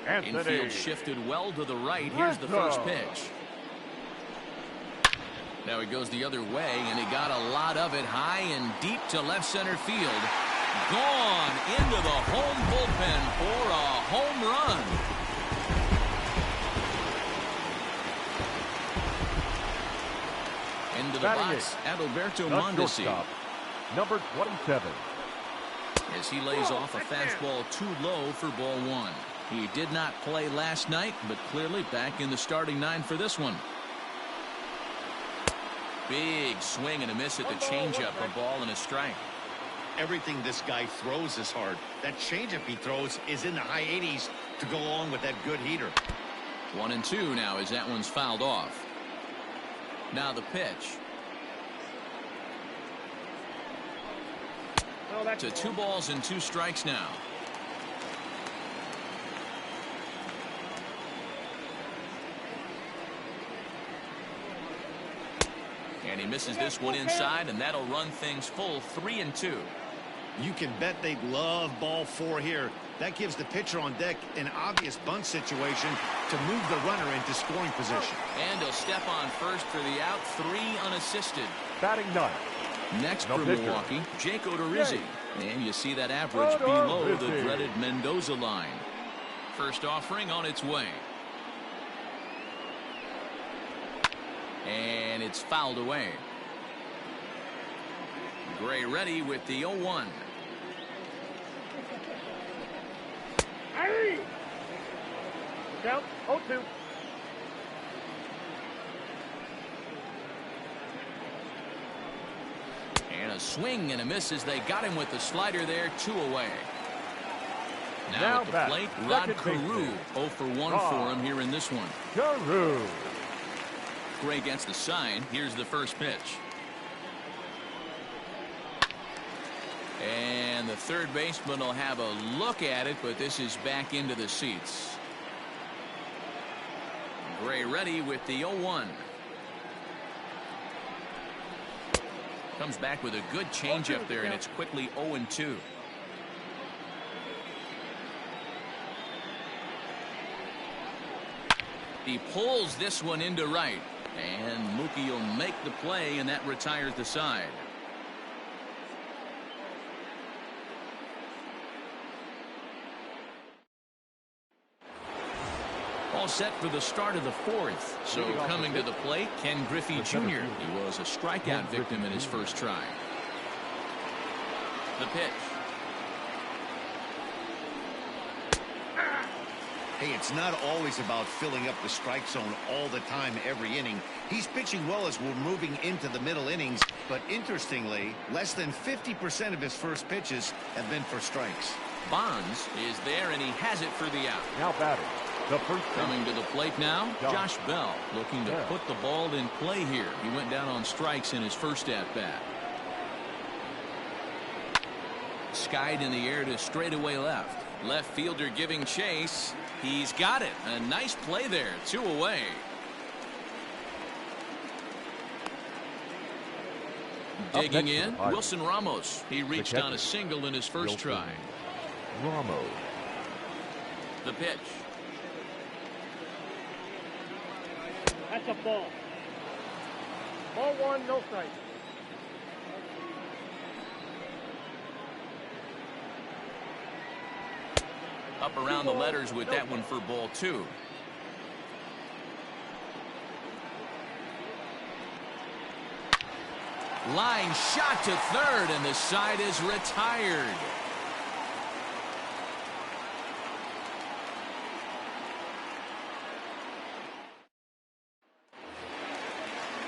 Anthony. Infield shifted well to the right. Here's the first pitch. Now he goes the other way, and he got a lot of it high and deep to left center field. Gone into the home bullpen for a home run. Into the box, Adalberto Mondesi. Number 27. As he lays off a fastball too low for ball 1. He did not play last night, but clearly back in the starting 9 for this one. Big swing and a miss at the changeup, a ball and a strike. Everything this guy throws is hard. That changeup he throws is in the high 80s to go along with that good heater. 1-2 now as that one's fouled off. Now the pitch. To 2 balls and 2 strikes now. And he misses this one inside, and that'll run things full 3-2. You can bet they'd love ball 4 here. That gives the pitcher on deck an obvious bunt situation to move the runner into scoring position. And he'll step on first for the out, 3 unassisted. Batting 9. Next for Milwaukee, Jake Odorizzi. And you see that average below the dreaded Mendoza line. First offering on its way. And it's fouled away. Gray ready with the 0-1. Count 0-2. And a swing and a miss as they got him with the slider there, 2 away. Now at the plate, Rod Carew, 0 for 1 for him here in this one. Carew. Gray gets the sign. Here's the first pitch. And the third baseman will have a look at it, but this is back into the seats. Gray ready with the 0-1. Comes back with a good changeup there, and it's quickly 0-2. He pulls this one into right, and Mookie will make the play, and that retires the side. Ball all set for the start of the fourth. So coming to the plate, Ken Griffey Jr. He was a strikeout victim in his first try. The pitch. Hey, it's not always about filling up the strike zone all the time every inning. He's pitching well as we're moving into the middle innings, but interestingly, less than 50% of his first pitches have been for strikes. Bonds is there, and he has it for the out. Now batting, the first Coming to the plate now, Josh Bell looking to put the ball in play here. He went down on strikes in his first at-bat. Skied in the air to straightaway left. Left fielder giving chase. He's got it. A nice play there. 2 away. Digging in, Wilson Ramos. He reached on a single in his first try. Ramos. The pitch. That's a ball. Ball 1, no strike. Up around the letters with that one for ball 2. Line shot to third, and the side is retired.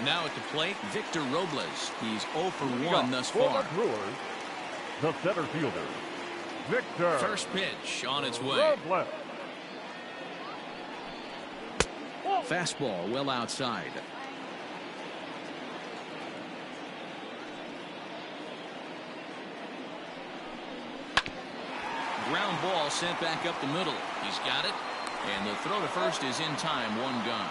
Now at the plate, Victor Robles. He's 0 for 1 thus far. Brewers, the center fielder, Victor. First pitch on its way. Robles. Fastball well outside. Ground ball sent back up the middle. He's got it. And the throw to first is in time. 1 gone.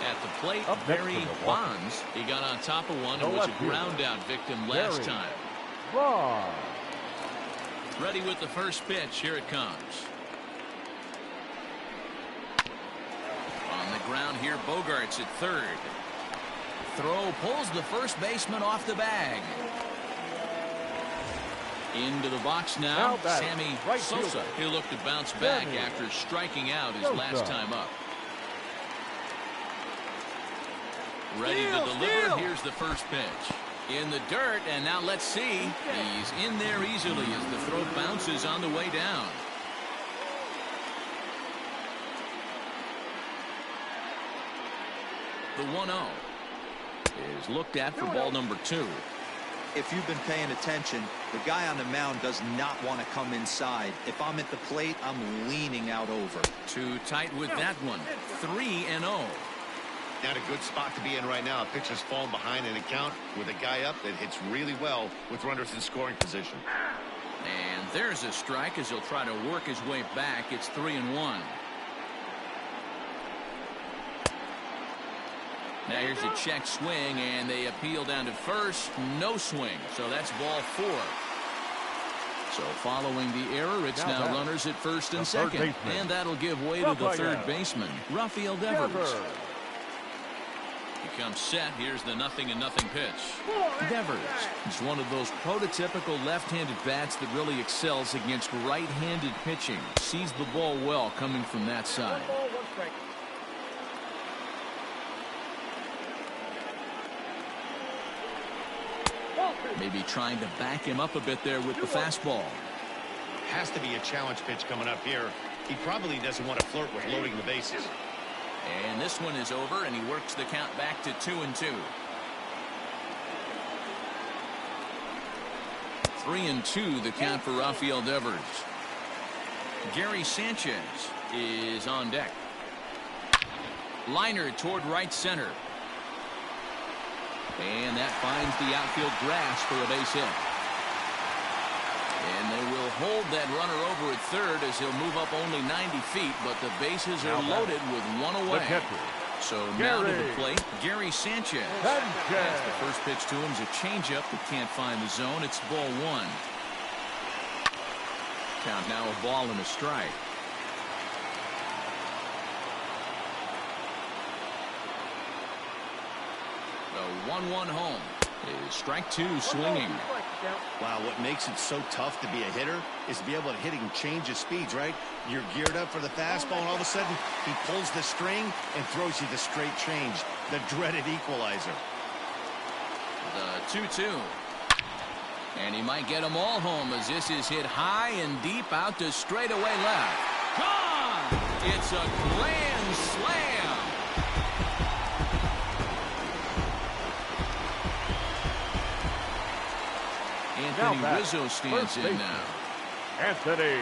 At the plate, Barry Bonds. He got on top of one and was a ground out victim last time. Bonds. Ready with the first pitch. Here it comes. On the ground here, Bogarts at third. Throw pulls the first baseman off the bag. Into the box now, Sammy Sosa. He'll look to bounce back after striking out his last time up. Ready to deliver. Here's the first pitch. In the dirt, and now let's see. He's in there easily as the throw bounces on the way down. The 1-0 is looked at for ball number 2. If you've been paying attention, the guy on the mound does not want to come inside. If I'm at the plate, I'm leaning out over. Too tight with that one. 3-0. Not a good spot to be in right now. A pitcher's fallen behind in a count with a guy up that hits really well with runners in scoring position. And there's a strike as he'll try to work his way back. It's 3-1. Now here's a check swing, and they appeal down to first. No swing, so that's ball 4. So following the error, it's now runners at first and second. And that'll give way to the third baseman, Rafael Devers. He comes set. Here's the 0-0 pitch. Devers is one of those prototypical left-handed bats that really excels against right-handed pitching. Sees the ball well coming from that side. Maybe trying to back him up a bit there with the fastball. Has to be a challenge pitch coming up here. He probably doesn't want to flirt with loading the bases. And this one is over, and he works the count back to 2-2. 3-2 the count for Rafael Devers. Gary Sanchez is on deck. Liner toward right center. And that finds the outfield grass for a base hit. And they will hold that runner over at third as he'll move up only 90 feet, but the bases are loaded with 1 away. So now to the plate, Gary Sanchez. As the first pitch to him is a changeup that can't find the zone. It's ball 1. Count now a ball and a strike. The 1-1 home. Is strike two swinging. Wow, what makes it so tough to be a hitter is to be able to hit and change his speeds, right? You're geared up for the fastball, and all of a sudden, he pulls the string and throws you the straight change, the dreaded equalizer. The 2-2. And he might get them all home as this is hit high and deep out to straightaway left. Gone! It's a grand slam. Anthony Rizzo stands in now. Anthony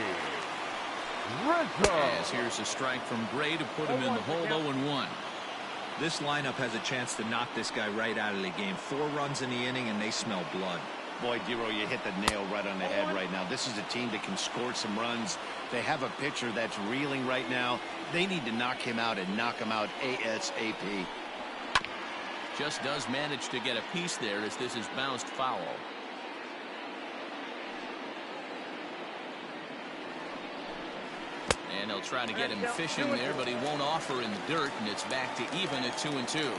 Rizzo. As here's a strike from Gray to put him in the hole 0-1. This lineup has a chance to knock this guy right out of the game. 4 runs in the inning, and they smell blood. Boy, Dero, you hit the nail right on the head right now. This is a team that can score some runs. They have a pitcher that's reeling right now. They need to knock him out and knock him out ASAP. Just does manage to get a piece there as this is bounced foul. And they'll try to get him fishing there, but he won't offer in the dirt, and it's back to even at 2-2.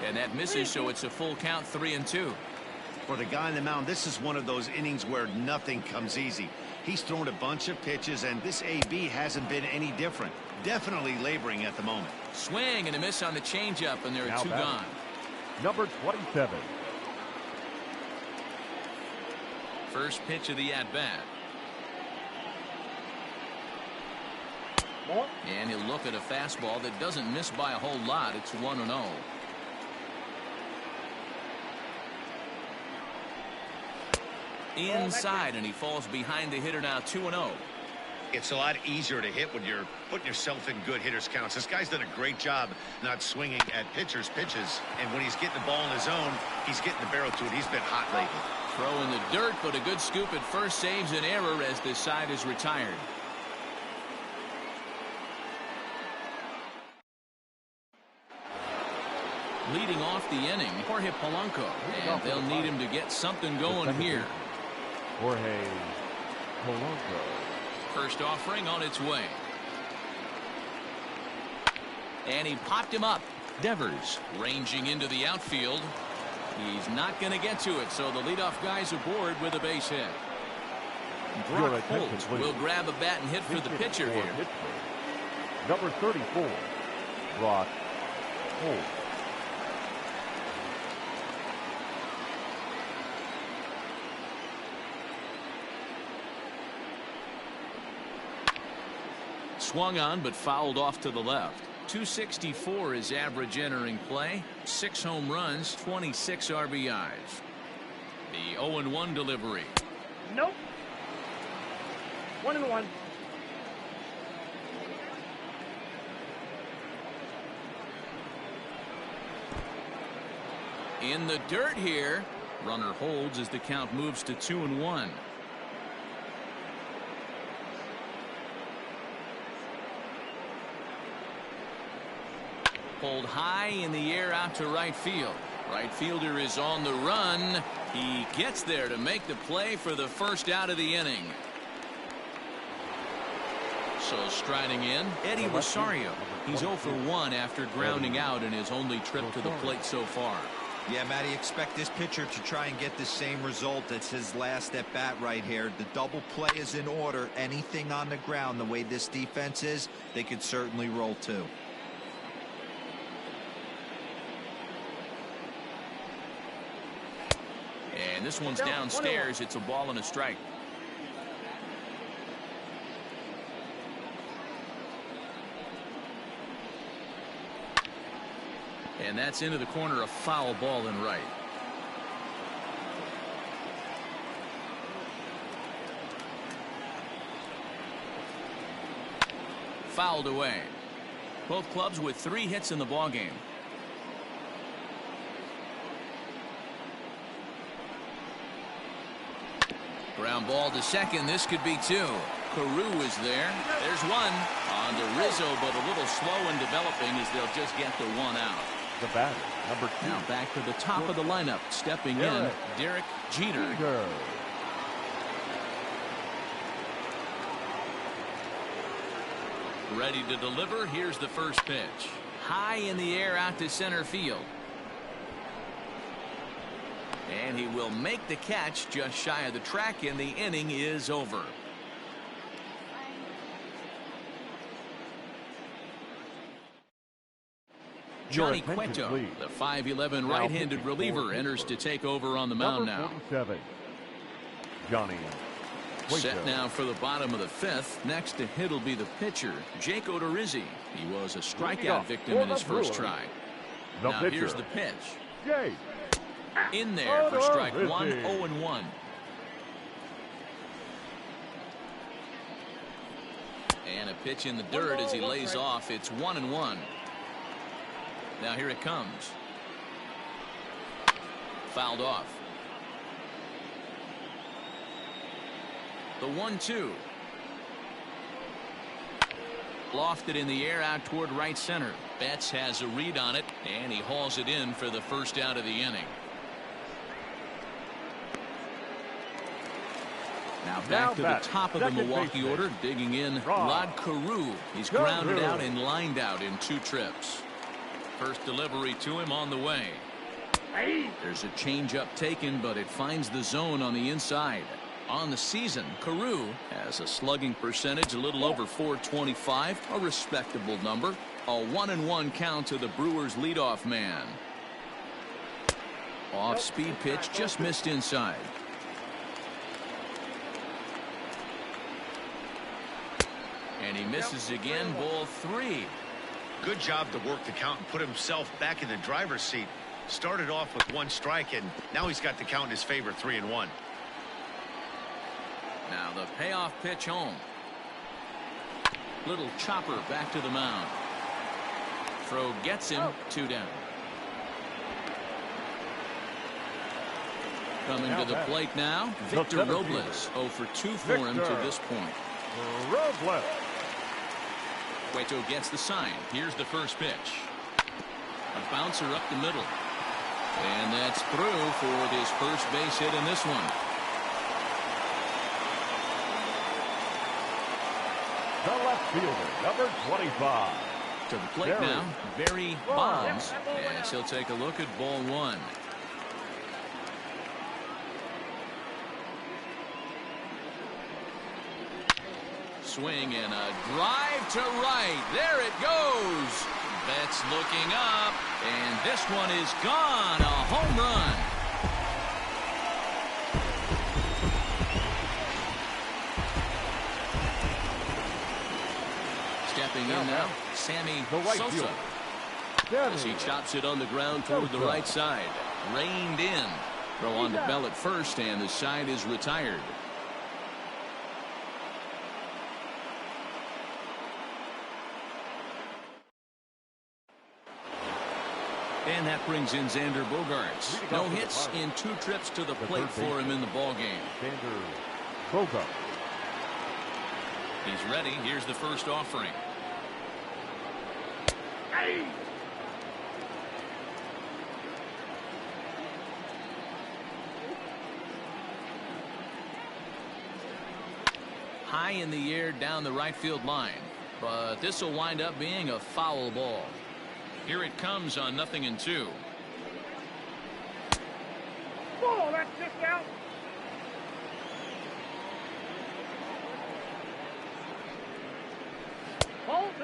And that misses, so it's a full count, 3-2. For the guy on the mound, this is one of those innings where nothing comes easy. He's thrown a bunch of pitches, and this AB hasn't been any different. Definitely laboring at the moment. Swing and a miss on the changeup, and there are 2 gone. Number 27. First pitch of the at-bat. And he'll look at a fastball that doesn't miss by a whole lot. It's 1-0. Inside, and he falls behind the hitter now, 2-0. It's a lot easier to hit when you're putting yourself in good hitters' counts. This guy's done a great job not swinging at pitchers' pitches. And when he's getting the ball in his zone, he's getting the barrel to it. He's been hot lately. Throw in the dirt, but a good scoop at first saves an error as this side is retired. Leading off the inning, Jorge Polanco, and they'll need him to get something going here. Jorge Polanco. First offering on its way. And he popped him up. Devers ranging into the outfield. He's not going to get to it, so the leadoff guy's aboard with a base hit. Brock Holt will grab a bat and hit for the pitcher here. Number 34, Brock Holt. Swung on, but fouled off to the left. 264 is average entering play. 6 home runs, 26 RBIs. The 0-1 delivery. Nope. 1-1. In the dirt here. Runner holds as the count moves to 2-1. Pulled high in the air out to right field. Right fielder is on the run. He gets there to make the play for the first out of the inning. So striding in, Eddie Rosario. He's 0 for 1 after grounding out in his only trip to the plate so far. Yeah, Matty, expect this pitcher to try and get the same result. It's his last at bat right here. The double play is in order. Anything on the ground, the way this defense is, they could certainly roll too. And this one's downstairs. It's a ball and a strike. And that's into the corner, a foul ball and right. Fouled away. Both clubs with 3 hits in the ballgame. Ground ball to second. This could be 2. Carew is there. There's 1 on to Rizzo, but a little slow in developing as they'll just get the 1 out. The batter, number 2. Now back to the top of the lineup. Stepping in, Derek Jeter. Ready to deliver. Here's the first pitch. high in the air out to center field. And he will make the catch just shy of the track, and the inning is over. Johnny Cueto, the 5'11" right-handed reliever, enters to take over on the mound now. 47. Johnny Cueto. Set now for the bottom of the fifth. Next to hit will be the pitcher, Jake Odorizzi. He was a strikeout victim in his first try. Now here's the pitch. Jake. In there for strike one, 0-1. And a pitch in the dirt as he lays off. It's 1-1. Now here it comes. Fouled off. The 1-2. Lofted in the air out toward right center. Betts has a read on it, and he hauls it in for the first out of the inning. Now back to the top of the Milwaukee order, digging in Rod Carew. He's grounded out and lined out in 2 trips. First delivery to him on the way. There's a changeup taken, but it finds the zone on the inside. On the season, Carew has a slugging percentage a little over .425, a respectable number. A 1-1 count to the Brewers' leadoff man. Off-speed pitch, just missed inside. And he misses again, ball 3. Good job to work the count and put himself back in the driver's seat. Started off with 1 strike, and now he's got the count in his favor, 3-1. Now the payoff pitch home. Little chopper back to the mound. Throw gets him, 2 down. Coming to the plate now, Victor Robles. 0 for 2 for him to this point. Robles. Cueto gets the sign. Here's the first pitch. A bouncer up the middle. And that's through for his first base hit in this one. The left fielder, number 25. To the plate now, Barry Bonds. As he'll take a look at ball 1. Swing and a drive to right. There it goes. Betts looking up, and this one is gone. A home run. Stepping in now, Sammy Sosa. As he chops it on the ground toward the right side. Reined in. Throw on to Bell at first, and the side is retired. And that brings in Xander Bogaerts. No hits in 2 trips to the plate for him in the ballgame. Xander Bogaerts. He's ready. Here's the first offering. High in the air down the right field line. But this will wind up being a foul ball. Here it comes on 0-2. Oh, that's just out.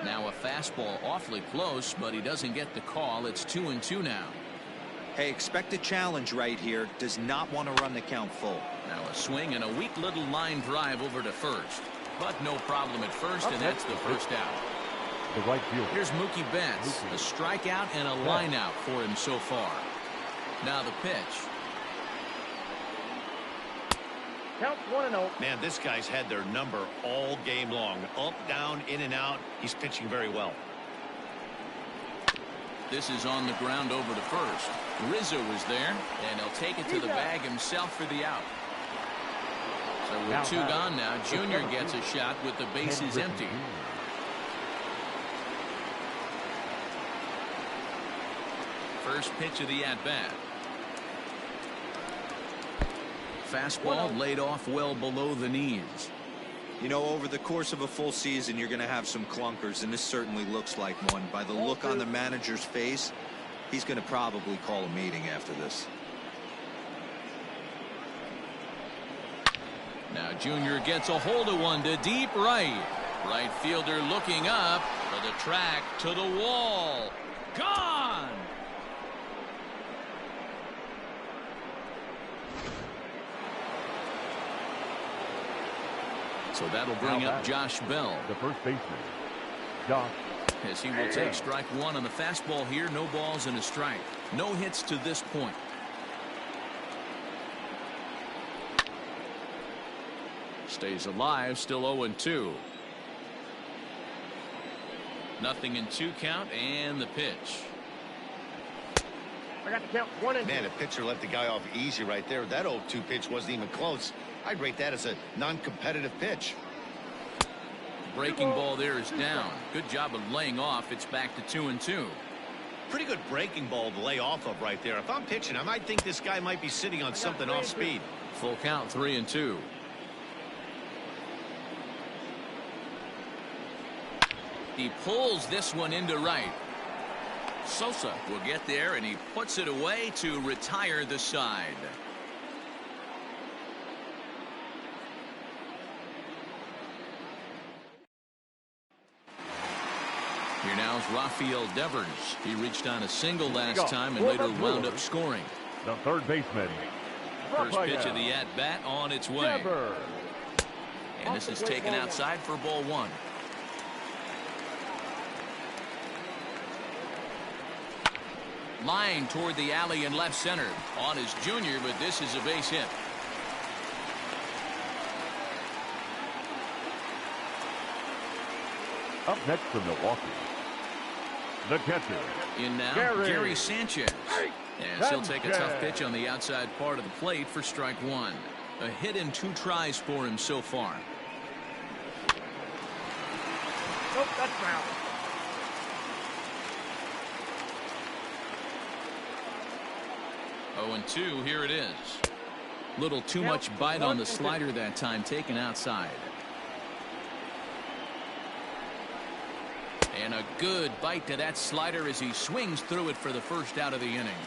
Now a fastball awfully close, but he doesn't get the call. It's 2-2 now. Hey, expect a challenge right here. Does not want to run the count full. Now a swing and a weak little line drive over to first. But no problem at first, and that's the first out. The right fielder. Here's Mookie Betts. A strikeout and a line out for him so far. Now the pitch. Counts 1-0. Man, this guy's had their number all game long. Up, down, in and out. He's pitching very well. This is on the ground over to first. Rizzo is there, and he'll take it to the bag himself for the out. So with 2 gone now, Junior gets a shot with the bases empty. First pitch of the at-bat. Fastball laid off well below the knees. You know, over the course of a full season, you're going to have some clunkers, and this certainly looks like one. By the look on the manager's face, he's going to probably call a meeting after this. Now Junior gets a hold of one to deep right. Right fielder looking up for the track to the wall. Gone! So that'll bring up Josh Bell, the first baseman. Josh. As he will take strike one on the fastball here. No balls and a strike. No hits to this point. Stays alive, still 0-2. Nothing in 2 count, and the pitch. I got the count 1-2. Man, the pitcher let the guy off easy right there. That 0-2 pitch wasn't even close. I'd rate that as a non-competitive pitch. Breaking ball there is down. Good job of laying off. It's back to 2-2. Pretty good breaking ball to lay off of right there. If I'm pitching, I might think this guy might be sitting on something off speed. Full count, 3-2. He pulls this one into right. Sosa will get there, and he puts it away to retire the side. Here now is Rafael Devers. He reached on a single last time and later wound up scoring. The third baseman. First pitch of the at-bat on its way. Devers. And this is taken outside for ball 1. Line toward the alley in left center. On his Junior, but this is a base hit. Up next from Milwaukee, the catcher. In now, Gary Sanchez. And he'll take a tough pitch on the outside part of the plate for strike 1. A hit in 2 tries for him so far. Nope, that's foul. Oh, and 2, here it is. Little too much bite on the slider that time, taken outside. And a good bite to that slider as he swings through it for the first out of the inning.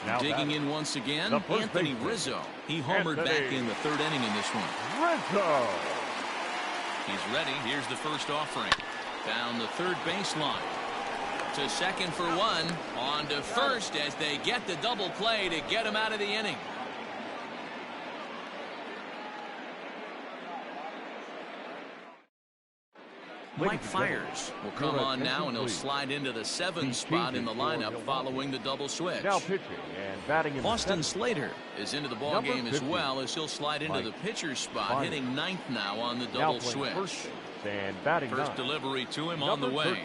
Now digging in once again, Anthony Rizzo. He homered back in the 3rd inning in this one. Rizzo. He's ready. Here's the first offering. Down the 3rd baseline. To second for 1. On to first as they get the double play to get him out of the inning. Mike Fiers will come on now, and he'll slide into the 7th spot in the lineup following the double switch. Now pitching and batting in Austin Slater is into the ball game as well, as he'll slide into the pitcher's spot, hitting 9th now on the double switch. First delivery to him on the way.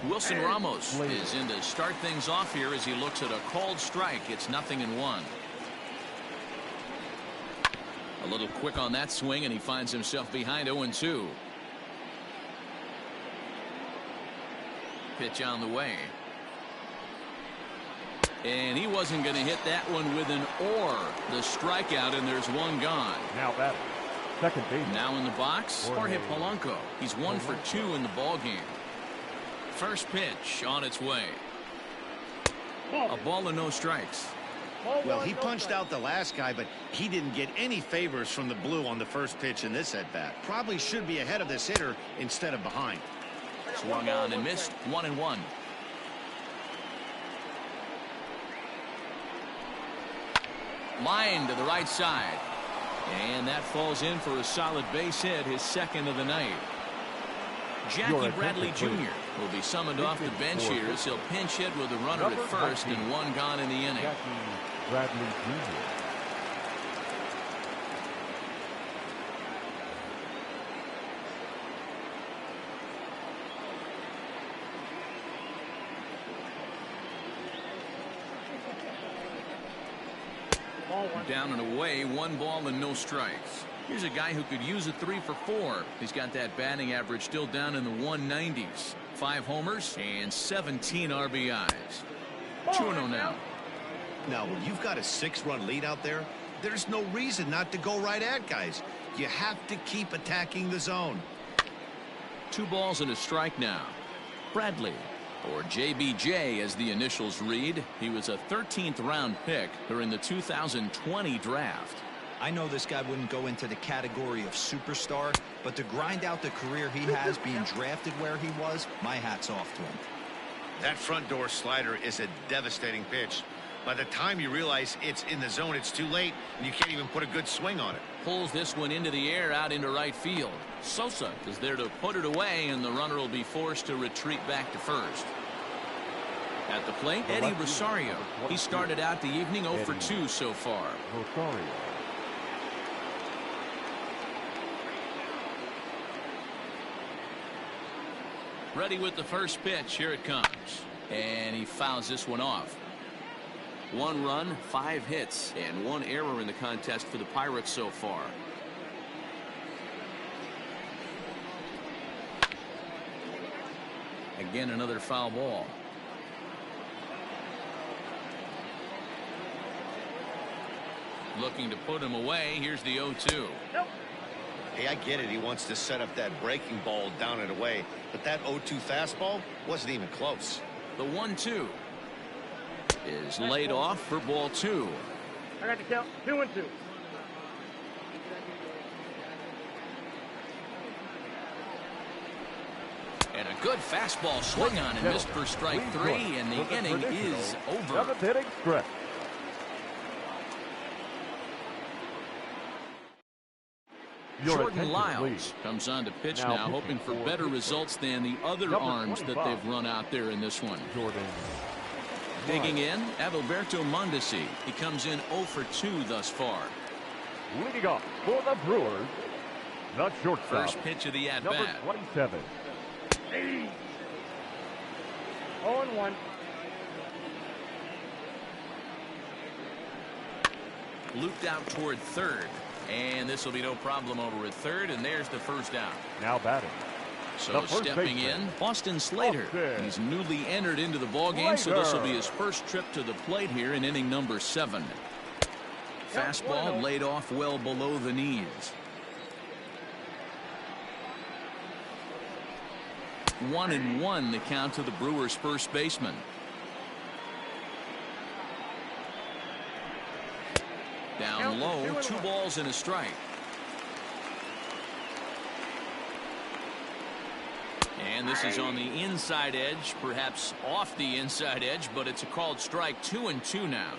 Wilson Ramos is in to start things off here as he looks at a called strike. It's 0-1. A little quick on that swing, and he finds himself behind 0-2. Pitch on the way. And he wasn't going to hit that one with an or. The strikeout, and there's 1 gone. Now batting. Second base. Now in the box, Jorge Polanco. He's 1 for 2 in the ball game. First pitch on its way. A ball and no strikes. Well, he punched out the last guy, but he didn't get any favors from the blue on the first pitch in this at-bat. Probably should be ahead of this hitter instead of behind. Swung on and missed. 1-1. Line to the right side. And that falls in for a solid base hit, his 2nd of the night. Jackie Bradley Jr. will be summoned off the bench here as he'll pinch hit with a runner at first and 1 gone in the inning. Jackie Bradley Jr. Down and away, 1 ball and no strikes. Here's a guy who could use a 3 for 4. He's got that batting average still down in the 190s. 5 homers and 17 RBIs. 2-0 now. Now, when you've got a 6-run lead out there, there's no reason not to go right at guys. You have to keep attacking the zone. 2 balls and a strike now. Bradley, or JBJ as the initials read. He was a 13th round pick during the 2020 draft. I know this guy wouldn't go into the category of superstar, but to grind out the career he has being drafted where he was, my hat's off to him. That front door slider is a devastating pitch. By the time you realize it's in the zone, it's too late, and you can't even put a good swing on it. Pulls this one into the air out into right field. Sosa is there to put it away, and the runner will be forced to retreat back to first. At the plate, Eddie Rosario. He started out the evening 0 for 2 so far. Rosario. Ready with the first pitch. Here it comes. And he fouls this one off. 1 run, 5 hits, and 1 error in the contest for the Pirates so far. Again, another foul ball. Looking to put him away. Here's the 0-2. Nope. Hey, I get it. He wants to set up that breaking ball down and away. But that 0-2 fastball wasn't even close. The 1-2 is laid off for ball 2. I got the count. 2-2. And a good fastball swung on and missed for strike 3, and the inning is over. 7th inning stretch. Jordan Lyles comes on to pitch now, hoping for better results than the other arms that they've run out there in this one. Jordan. Digging in, Adalberto Mondesi. He comes in 0 for 2 thus far. Leading off for the Brewers, the shortstop. First pitch of the Number at-bat. 27. 0-1. Looped out toward third. And this will be no problem over at third, and there's the first out. Now batting. So stepping in, Austin Slater. He's newly entered into the ballgame, so this will be his first trip to the plate here in inning number 7. Fastball laid off well below the knees. 1-1 the count to the Brewers' first baseman. Down low, 2 balls and a strike. And this is on the inside edge, perhaps off the inside edge, but it's a called strike. 2-2 now.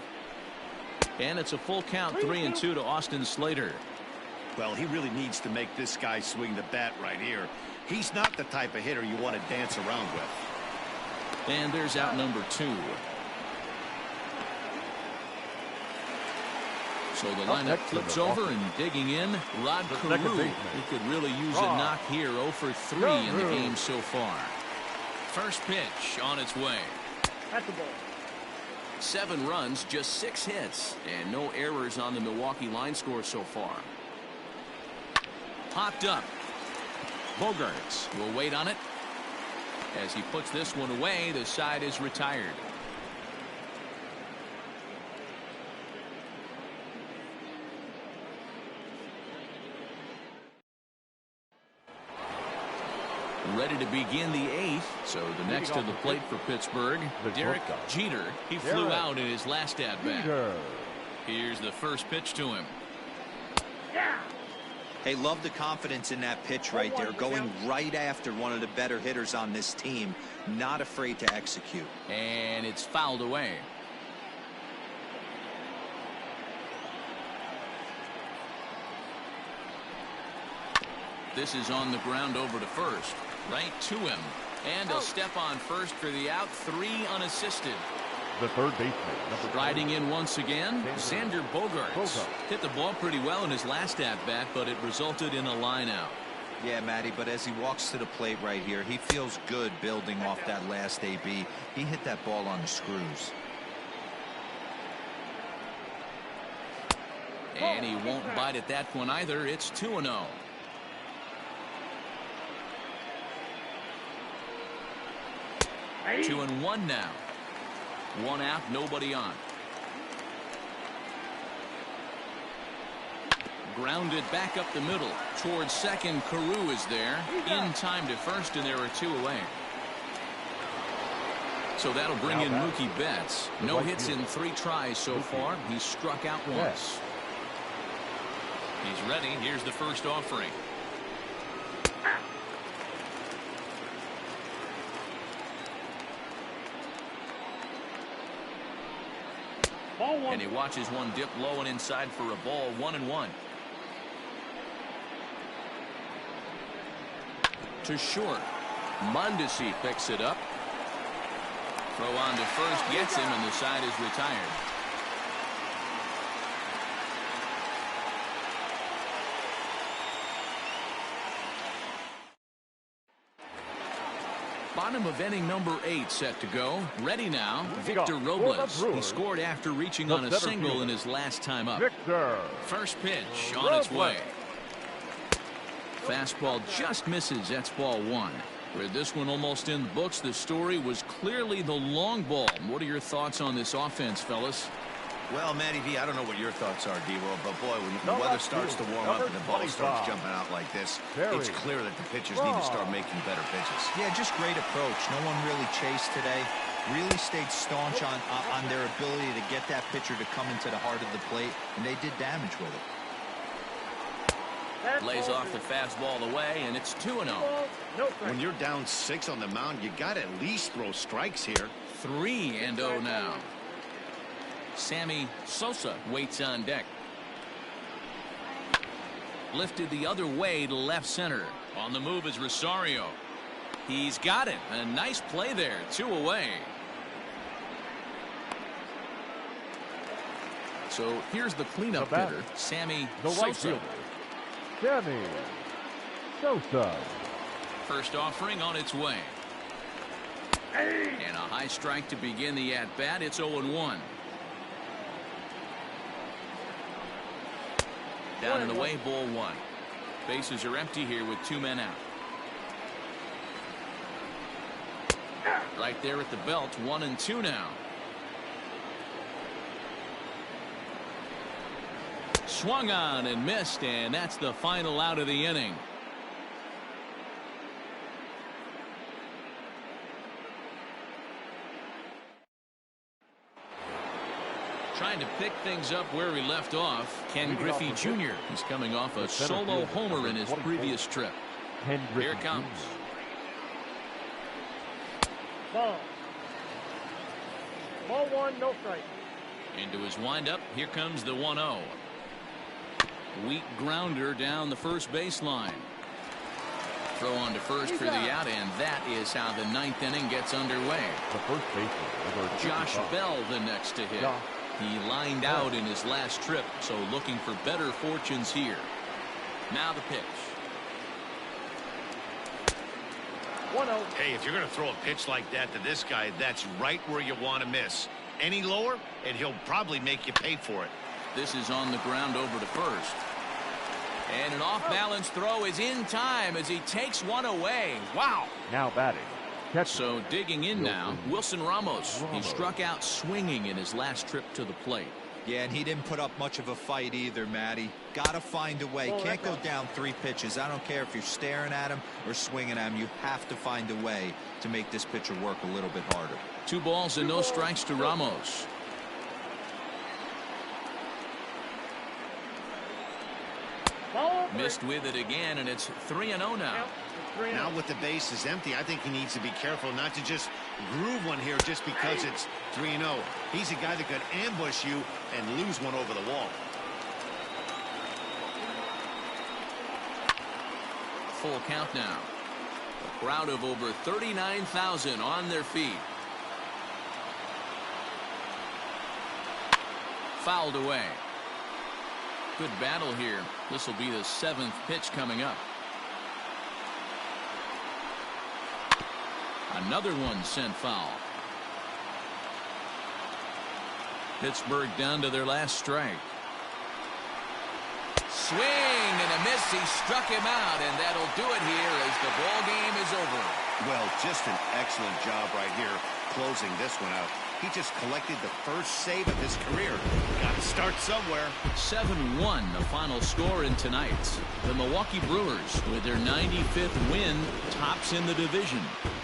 And it's a full count, 3-2 to Austin Slater. Well, he really needs to make this guy swing the bat right here. He's not the type of hitter you want to dance around with. And there's out number 2. So the lineup flips over, and digging in, Rod Carew. He could really use a knock here. 0 for 3 in the game so far. First pitch on its way. That's the ball. 7 runs, just 6 hits, and no errors on the Milwaukee line score so far. Popped up. Bogarts will wait on it. As he puts this one away, the side is retired. Ready to begin the 8th. So the next to the plate for Pittsburgh, Derek Jeter. He flew out in his last at-bat. Here's the first pitch to him. Yeah. Hey, love the confidence in that pitch right there, going right after one of the better hitters on this team, not afraid to execute. And it's fouled away. This is on the ground over to first. Right to him. And he'll step on first for the out. 3 unassisted. The third baseman. Riding in once again, Xander Bogaerts. Hit the ball pretty well in his last at-bat, but it resulted in a line out. Yeah, Matty, but as he walks to the plate right here, he feels good building off that last AB. He hit that ball on the screws. And he won't bite at that one either. It's 2-0. Two and 1 now. 1 out, nobody on. Grounded back up the middle. Towards second, Carew is there. In time to first, and there are 2 away. So that'll bring in Mookie Betts. No hits in 3 tries so far. He's struck out once. He's ready. Here's the first offering. Ball 1. And he watches one dip low and inside for a ball. 1-1. To short. Mondesi picks it up. Throw on to first, gets him, and the side is retired. Bottom of inning number 8 set to go. Ready now, Victor Robles. He scored after reaching on a single in his last time up. Victor. First pitch on its way. Fastball just misses. That's ball 1. With this one almost in the books, the story was clearly the long ball. What are your thoughts on this offense, fellas? Well, Matty V, I don't know what your thoughts are, D-Roll, but boy, when the weather starts to warm up and the ball starts jumping out like this, it's clear that the pitchers need to start making better pitches. Yeah, just great approach. No one really chased today. Really stayed staunch on their ability to get that pitcher to come into the heart of the plate, and they did damage with it. Lays off the fastball away, and it's 2-0. When you're down 6 on the mound, you got to at least throw strikes here. 3-0 now. Sammy Sosa waits on deck. Lifted the other way to left center. On the move is Rosario. He's got it. A nice play there. 2 away. So here's the cleanup hitter, Sammy Sosa. Sammy Sosa. First offering on its way. And a high strike to begin the at-bat. It's 0-1. Down and away, ball 1. Bases are empty here with 2 men out. Right there at the belt, 1-2 now. Swung on and missed, and that's the final out of the inning. Trying to pick things up where we left off, Ken Griffey Jr. He's coming off a solo homer in his previous trip. Here it comes. Ball 1, no strike. Into his windup, here comes the 1-0. Weak grounder down the first baseline. Throw on to first for the out, and that is how the 9th inning gets underway. The first baseman. Josh Bell the next to hit. He lined out in his last trip, so looking for better fortunes here. Now the pitch. 1-0. Hey, if you're going to throw a pitch like that to this guy, that's right where you want to miss. Any lower, and he'll probably make you pay for it. This is on the ground over to first. And an off-balance throw is in time as he takes one away. Wow. Now batting. So digging in now, Wilson Ramos. He struck out swinging in his last trip to the plate. Yeah, and he didn't put up much of a fight either, Matty. Got to find a way. Can't go down 3 pitches. I don't care if you're staring at him or swinging at him. You have to find a way to make this pitcher work a little bit harder. 2 balls and no strikes to Ramos. Missed with it again, and it's 3-0 now. Now with the bases empty, I think he needs to be careful not to just groove one here just because it's 3-0. He's a guy that could ambush you and lose one over the wall. Full count now. A crowd of over 39,000 on their feet. Fouled away. Good battle here. This will be the 7th pitch coming up. Another one sent foul. Pittsburgh down to their last strike. Swing and a miss. He struck him out, and that'll do it here as the ball game is over. Well, just an excellent job right here closing this one out. He just collected the first save of his career. Got to start somewhere. 7-1 the final score in tonight's. The Milwaukee Brewers, with their 95th win, tops in the division.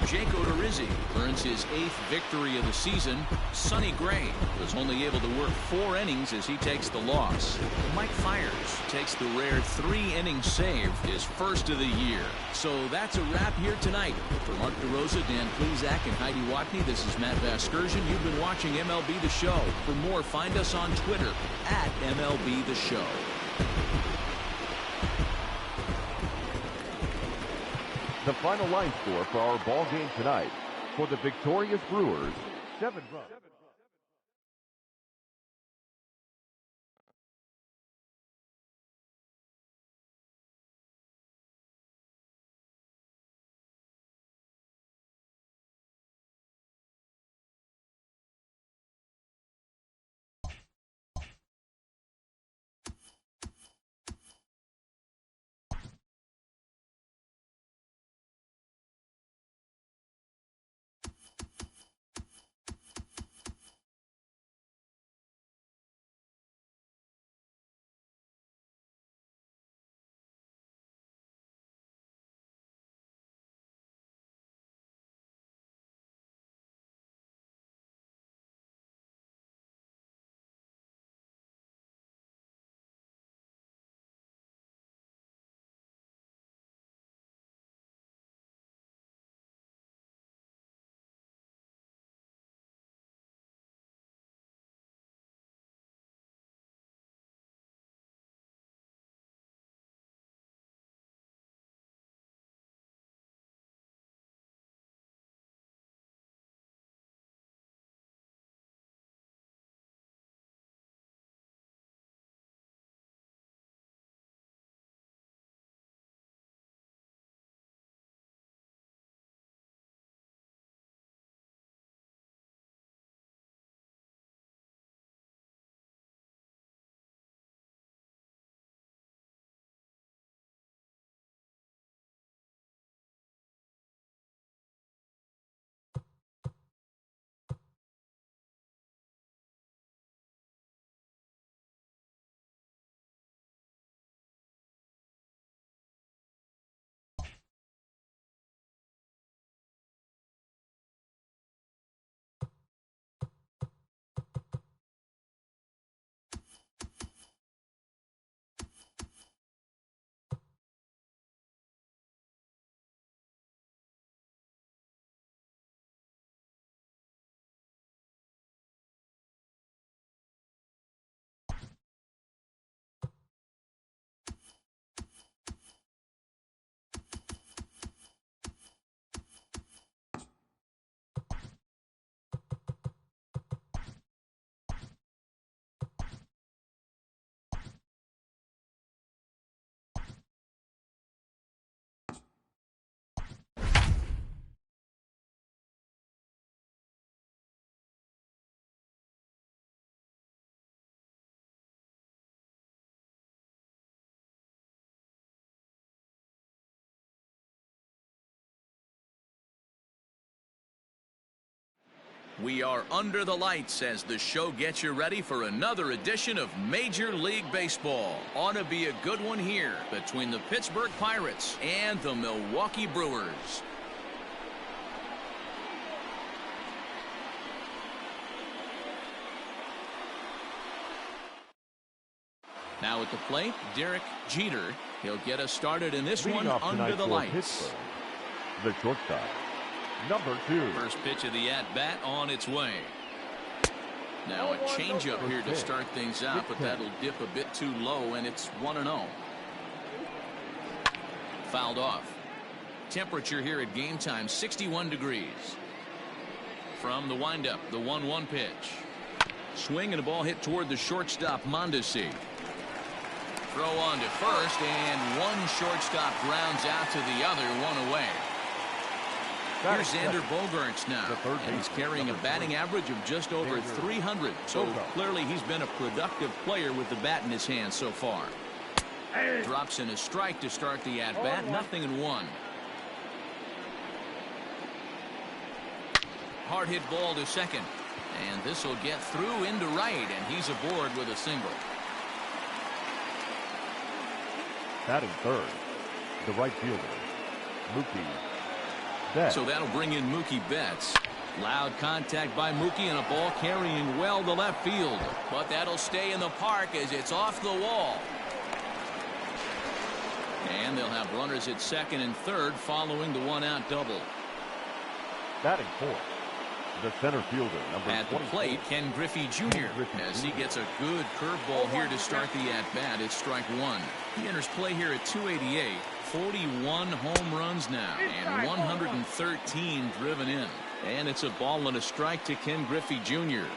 Jake Odorizzi earns his 8th victory of the season. Sonny Gray was only able to work 4 innings as he takes the loss. Mike Fiers takes the rare 3-inning save, his first of the year. So that's a wrap here tonight. For Mark DeRosa, Dan Plezak, and Heidi Watney, this is Matt Vasgersian. You've been watching MLB The Show. For more, find us on Twitter at MLB The Show. The final line score for our ball game tonight. For the victorious Brewers, 7 runs. We are under the lights as the show gets you ready for another edition of Major League Baseball. Ought to be a good one here between the Pittsburgh Pirates and the Milwaukee Brewers. Now at the plate, Derek Jeter. He'll get us started in this one under the lights. Pittsburgh, the shortstop, number 2. First pitch of the at-bat on its way. Now a changeup here to start things out, but that'll dip a bit too low, and it's 1-0. Fouled off. Temperature here at game time, 61 degrees. From the windup, the 1-1 pitch. Swing and a ball hit toward the shortstop, Mondesi. Throw on to first, and one shortstop grounds out to the other, one away. Here's Xander Bogaerts now, and he's carrying a batting average of just over 300. So clearly he's been a productive player with the bat in his hand so far. Drops in a strike to start the at-bat, 0-1. Hard hit ball to second. And this will get through into right, and he's aboard with a single. Batting third, the right fielder, Mookie Betts. So that'll bring in Mookie Betts. Loud contact by Mookie and a ball carrying well to left field. But that'll stay in the park as it's off the wall. And they'll have runners at second and third following the one-out double. Batting fourth, the center fielder, number At the 24. plate, Ken Griffey Jr. as he gets a good curveball here to start the at-bat. It's strike one. He enters play here at 288. 41 home runs now and 113 driven in. And it's a ball and a strike to Ken Griffey Jr.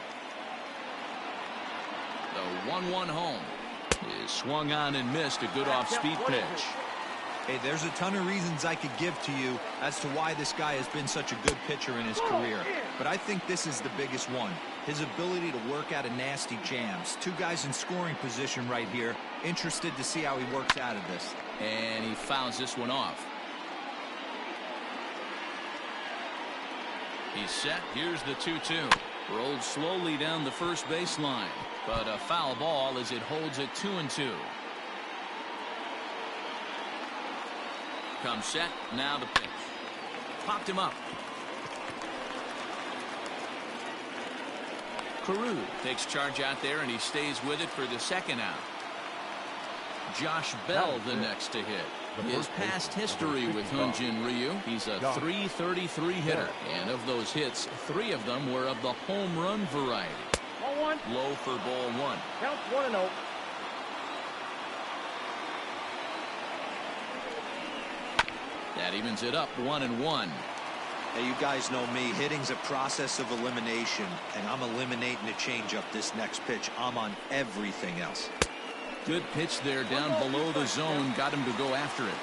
The 1-1 home is swung on and missed. A good off-speed pitch. Hey, there's a ton of reasons I could give to you as to why this guy has been such a good pitcher in his career. But I think this is the biggest one. His ability to work out of nasty jams. Two guys in scoring position right here. Interested to see how he works out of this. And he fouls this one off. He's set. Here's the 2-2. Rolled slowly down the first baseline. But a foul ball as it holds it 2-2. Comes set. Now the pitch. Popped him up. Carew takes charge out there, and he stays with it for the second out. Josh Bell the next to hit. His past history with Hyunjin Ryu, he's a .333 hitter. And of those hits, 3 of them were of the home run variety. Ball one. Low for ball one. Count 1-0. That evens it up 1-1. Hey, you guys know me. Hitting's a process of elimination, and I'm eliminating the changeup this next pitch. I'm on everything else. Good pitch there down below the zone. Got him to go after it.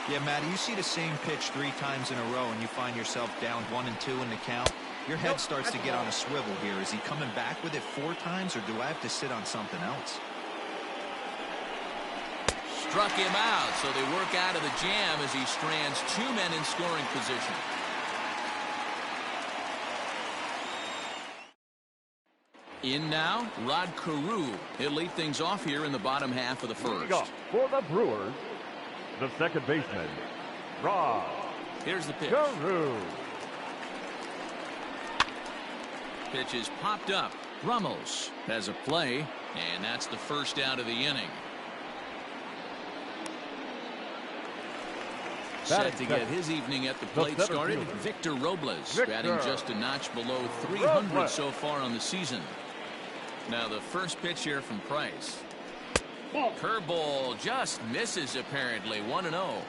Yeah, Matty, you see the same pitch 3 times in a row, and you find yourself down 1 and 2 in the count. Your head starts to get on a swivel here. Is he coming back with it 4 times, or do I have to sit on something else? Struck him out, so they work out of the jam as he strands 2 men in scoring position. In now, Rod Carew. He'll lead things off here in the bottom half of the first. For the Brewers, the second baseman, Rod Here's the pitch. Carew. Pitch is popped up. Ramos has a play, and that's the first out of the inning. Set to get his evening at the plate started, Victor Robles, batting just a notch below 300 so far on the season. Now the first pitch here from Price. Curveball just misses apparently. 1-0.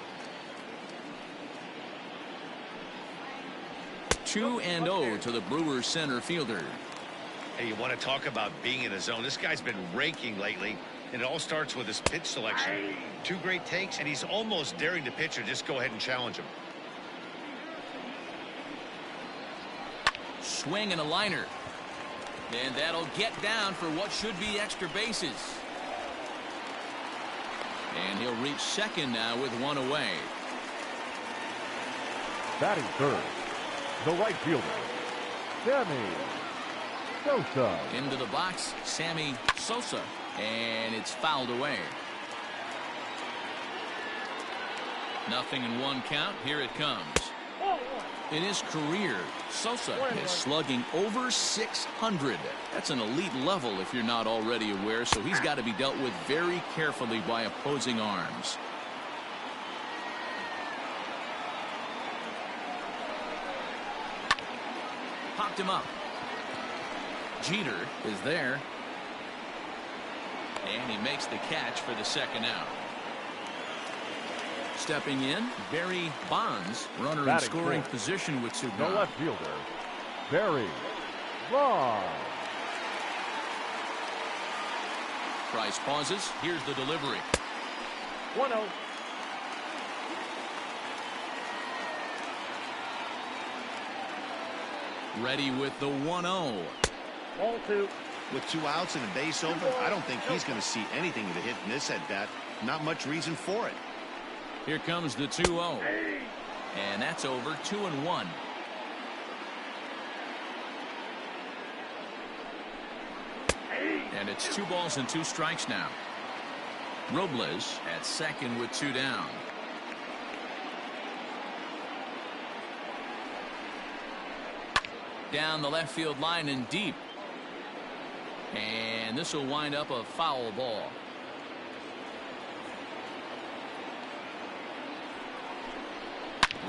2-0 to the Brewers center fielder. Hey, you want to talk about being in the zone? This guy's been raking lately, and it all starts with his pitch selection. 2 great takes, and he's almost daring the pitcher just go ahead and challenge him. Swing and a liner. And that'll get down for what should be extra bases. And he'll reach second now with 1 away. Batting third, the right fielder, Sammy Sosa. Into the box, Sammy Sosa. And it's fouled away. 0-1 count. Here it comes. In his career, Sosa is slugging over 600. That's an elite level if you're not already aware, so he's got to be dealt with very carefully by opposing arms. Popped him up. Jeter is there. And he makes the catch for the second out. Stepping in, Barry Bonds, runner in scoring position with Sugan. The left fielder, Barry Bonds. Price pauses. Here's the delivery. 1-0. Ready with the 1-0. Ball 2. With 2 outs and a base over, I don't think he's going to see anything of a hit in this at bat. Not much reason for it. Here comes the 2-0. And that's over. 2-1. And it's 2 balls and 2 strikes now. Robles at second with 2 down. Down the left field line and deep. And this will wind up a foul ball.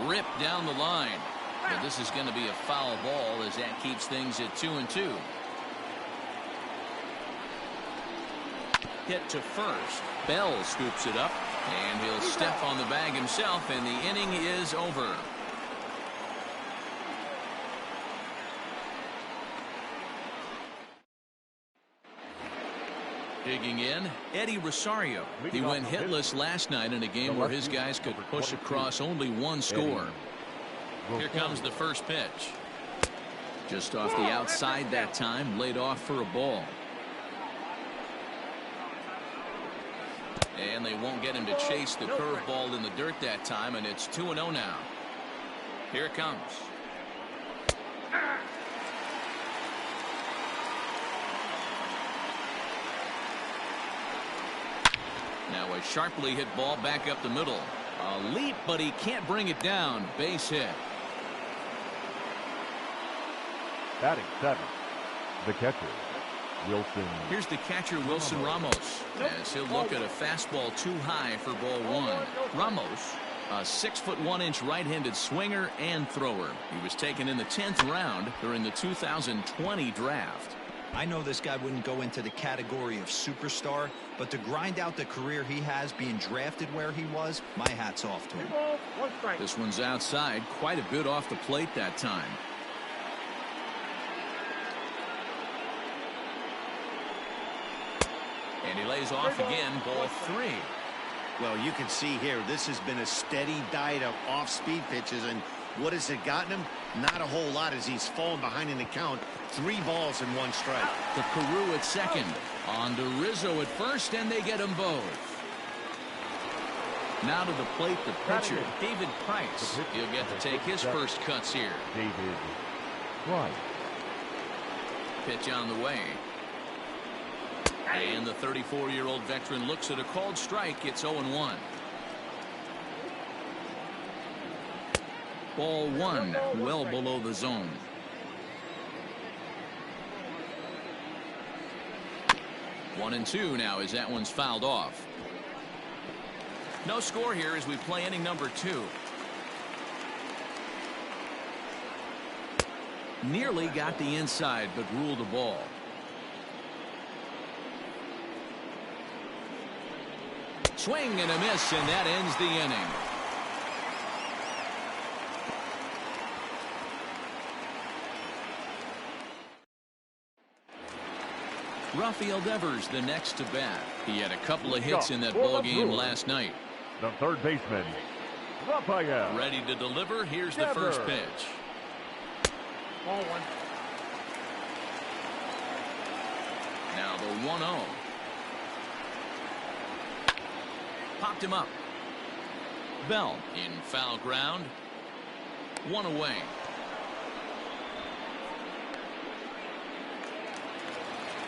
Ripped down the line. But this is going to be a foul ball as that keeps things at 2-2. Hit to first. Bell scoops it up, and he'll step on the bag himself, and the inning is over. Digging in, Eddie Rosario. He went hitless last night in a game where his guys could push across only 1 score. Here comes the first pitch. Just off the outside that time, laid off for a ball. And they won't get him to chase the curveball in the dirt that time, and it's 2-0 now. Here it comes. Now a sharply hit ball back up the middle. A leap, but he can't bring it down. Base hit. Batting 7th, the catcher, Wilson. Here's the catcher, Wilson Ramos, as he'll look at a fastball too high for ball 1. Ramos, a 6'1" right-handed swinger and thrower. He was taken in the 10th round during the 2020 draft. I know this guy wouldn't go into the category of superstar, but to grind out the career he has being drafted where he was, my hat's off to him. This one's outside, quite a bit off the plate that time. And he lays off again, ball 3. Well, you can see here, this has been a steady diet of off-speed pitches, and what has it gotten him? Not a whole lot as he's fallen behind in the count. 3 balls and 1 strike. The Carew at second. On to Rizzo at first, and they get them both. Now to the plate, the pitcher, David Price. He'll get to take his first cuts here. David Price. Pitch on the way. And the 34-year-old veteran looks at a called strike. It's 0-1. Ball 1, well below the zone. One and 2 now as that one's fouled off. No score here as we play inning number 2. Nearly got the inside, but ruled a ball. Swing and a miss, and that ends the inning. Rafael Devers the next to bat. He had a couple of hits in that ball game last night. The third baseman, Rafael. Ready to deliver. Here's the first pitch. Ball 1. Now the 1-0. Popped him up. Bell in foul ground. 1 away.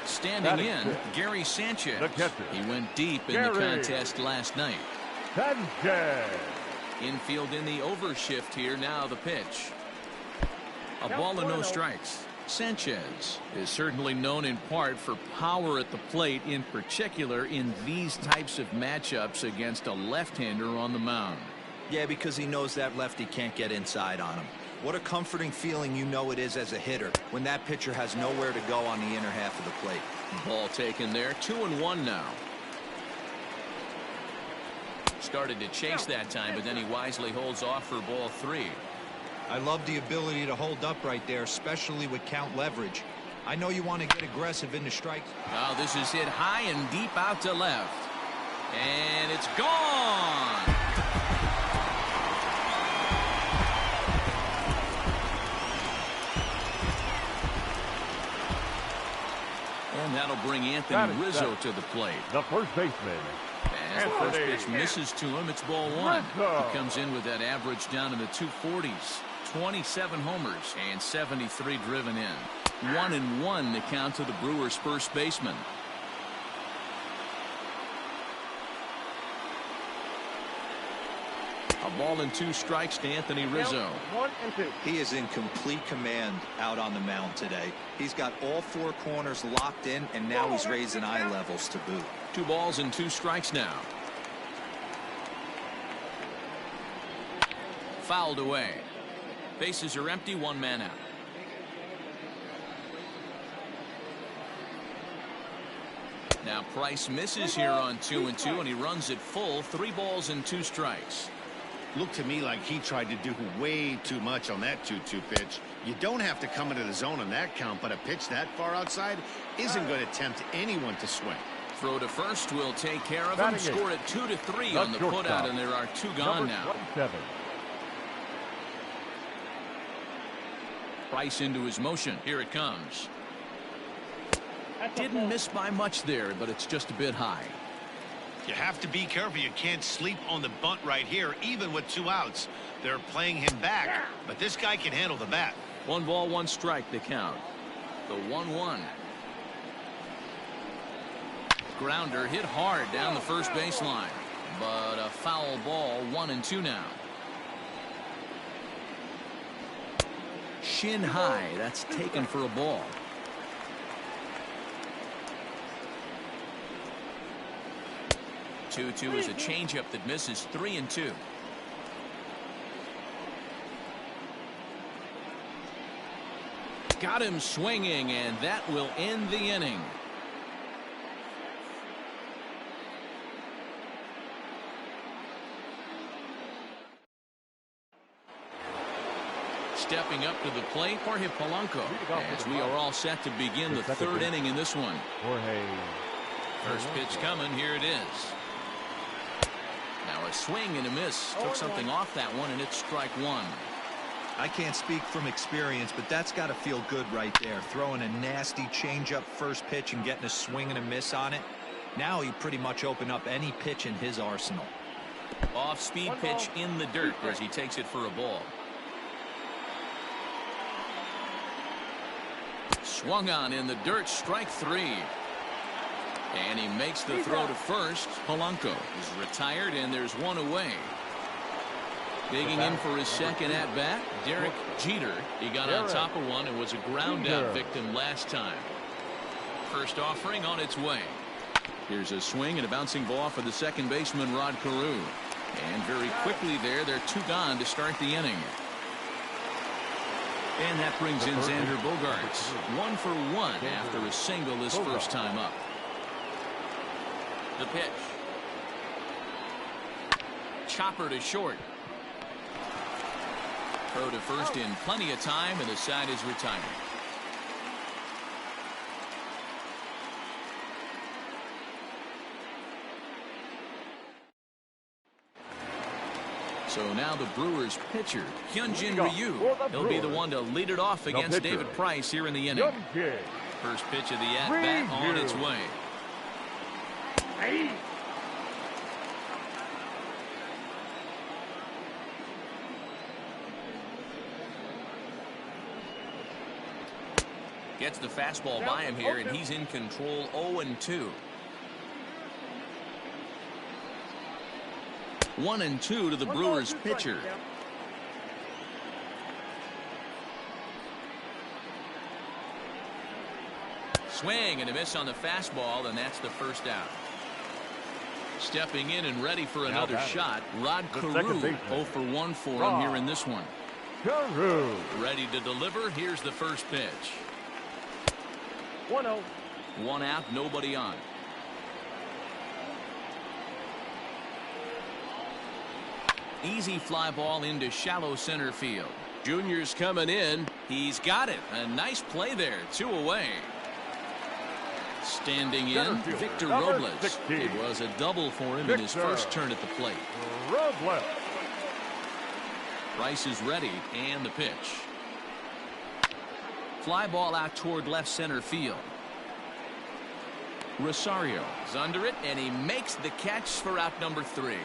Standing in, Gary Sanchez. He went deep in the contest last night. Sanchez. Infield in the overshift here. Now the pitch. A ball and no strikes. Sanchez is certainly known in part for power at the plate, in particular in these types of matchups against a left-hander on the mound. Yeah, because he knows that lefty can't get inside on him. What a comforting feeling you know it is as a hitter when that pitcher has nowhere to go on the inner half of the plate. Ball taken there. 2-1 now. Started to chase that time, but then he wisely holds off for ball 3. I love the ability to hold up right there, especially with count leverage. I know you want to get aggressive in the strike. Now this is hit high and deep out to left. And it's gone. And that'll bring Anthony Rizzo to the plate. The first baseman. As the first pitch misses to him, it's ball 1. He comes in with that average down in the 240s. 27 homers and 73 driven in. 1-1 the count to the Brewers' first baseman. A ball and 2 strikes to Anthony Rizzo. 1 and 2. He is in complete command out on the mound today. He's got all 4 corners locked in, and now he's raising eye levels to boot. 2 balls and 2 strikes now. Fouled away. Bases are empty, 1 man out. Now Price misses here on 2 and 2, and he runs it full. 3 balls and 2 strikes. Looked to me like he tried to do way too much on that 2-2 pitch. You don't have to come into the zone on that count, but a pitch that far outside isn't going to tempt anyone to swing. Throw to first will take care of him. Score it 2-3 on the putout, and there are 2 gone now. Price into his motion. Here it comes. Didn't miss by much there, but it's just a bit high. You have to be careful. You can't sleep on the bunt right here, even with 2 outs. They're playing him back, but this guy can handle the bat. 1 ball, 1 strike, the count. The 1-1. Grounder hit hard down the first baseline, but a foul ball. 1 and 2 now. Shin high. That's taken for a ball. Two is a changeup that misses. 3 and 2. Got him swinging, and that will end the inning. Stepping up to the plate, Jorge Polanco, as we are all set to begin the 3rd inning in this one. First pitch coming. Here it is. Now a swing and a miss. Took something off that one, and it's strike 1. I can't speak from experience, but that's got to feel good right there. Throwing a nasty changeup first pitch and getting a swing and a miss on it. Now he pretty much opened up any pitch in his arsenal. Off-speed pitch in the dirt as he takes it for a ball. Swung on in the dirt. Strike 3. And he makes the throw to first. Polanco is retired, and there's 1 away. Digging in for his second at-bat, Derek Jeter. He got on top of one and was a ground-out victim last time. First offering on its way. Here's a swing and a bouncing ball for the second baseman, Rod Carew. And very quickly they're 2 gone to start the inning. And that brings in Xander Bogaerts. 1 for 1 after a single this first time up. The pitch. Chopper to short. Throw to first in plenty of time, and the side is retired. So now the Brewers pitcher, Hyunjin Ryu. He'll be the one to lead it off against David Price here in the inning. First pitch of the at-bat on its way. Gets the fastball by him here, and he's in control. 0-2. 1-2 to the Brewers pitcher. Swing and a miss on the fastball, and that's the first out. Stepping in and ready for another shot, Rod Carew. 0 for 1 for him here in this one. Carew. Ready to deliver. Here's the first pitch. 1-0. 1 out, nobody on. Easy fly ball into shallow center field. Junior's coming in. He's got it. A nice play there. 2 away. Standing in, Victor Robles. It was a double for him in his first turn at the plate. Robles. Price is ready, and the pitch. Fly ball out toward left center field. Rosario is under it, and he makes the catch for out number 3.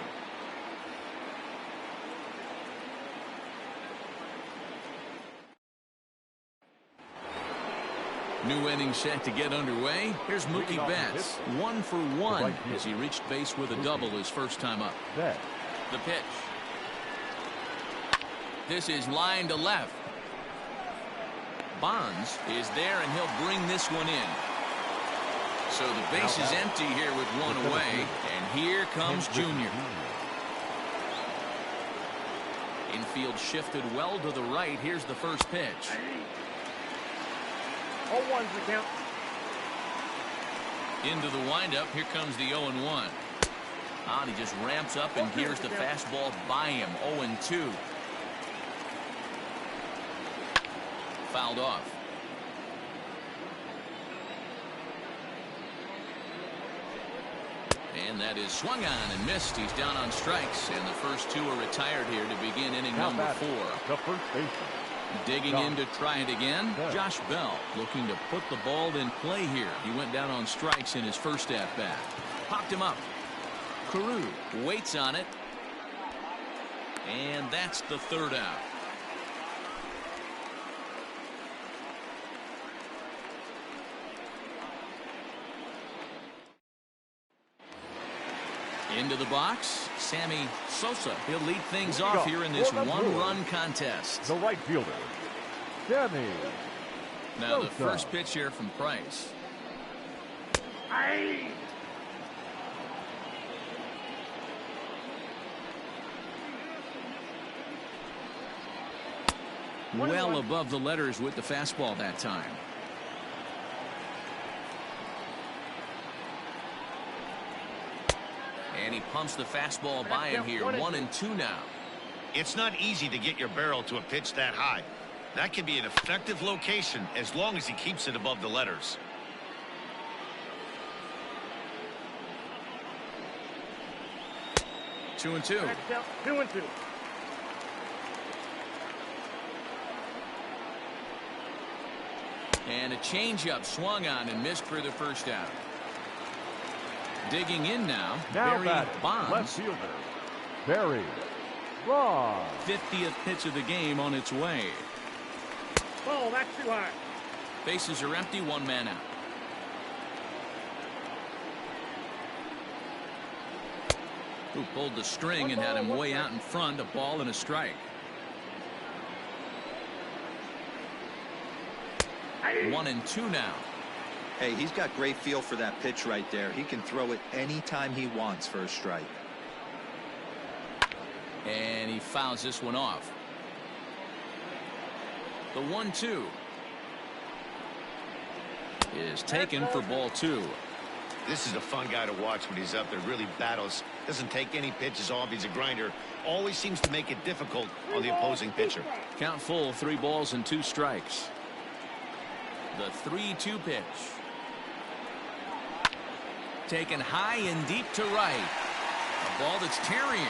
New inning set to get underway. Here's Mookie Betts. 1 for 1 as he reached base with a double his first time up. The pitch. This is line to left. Bonds is there, and he'll bring this one in. So the base is empty here with one away, and here comes Junior. Infield shifted well to the right. Here's the first pitch. 0-1's the count. Into the windup. Here comes the 0-1. And he just ramps up and gears the fastball by him. 0-2. Fouled off. And that is swung on and missed. He's down on strikes, and the first two are retired here to begin inning number 4. The first baseman. Digging in to try it again. Josh Bell looking to put the ball in play here. He went down on strikes in his first at-bat. Popped him up. Carew waits on it. And that's the third out. Into the box, Sammy Sosa. He'll lead things off here in this one-run contest. The right fielder, Sammy Now Sosa. the first pitch here from Price. Well above the letters with the fastball that time. And he pumps the fastball by him here. 1-2 now. It's not easy to get your barrel to a pitch that high. That can be an effective location as long as he keeps it above the letters. Two and two. 2-2. And a changeup swung on and missed for the first out. Digging in now, Barry batting, Bonds. left fielder, Barry Bonds. 50th pitch of the game on its way. Oh, that's too high. Bases are empty, one man out. Who pulled the string and had him way out in front, a ball and a strike. 1-2 now. Hey, he's got great feel for that pitch right there. He can throw it anytime he wants for a strike. And he fouls this one off. The 1-2 is taken for ball 2. This is a fun guy to watch when he's up there. Really battles. Doesn't take any pitches off. He's a grinder. Always seems to make it difficult on the opposing pitcher. Count full, 3 balls and 2 strikes. The 3-2 pitch. Taken high and deep to right. A ball that's tarrying.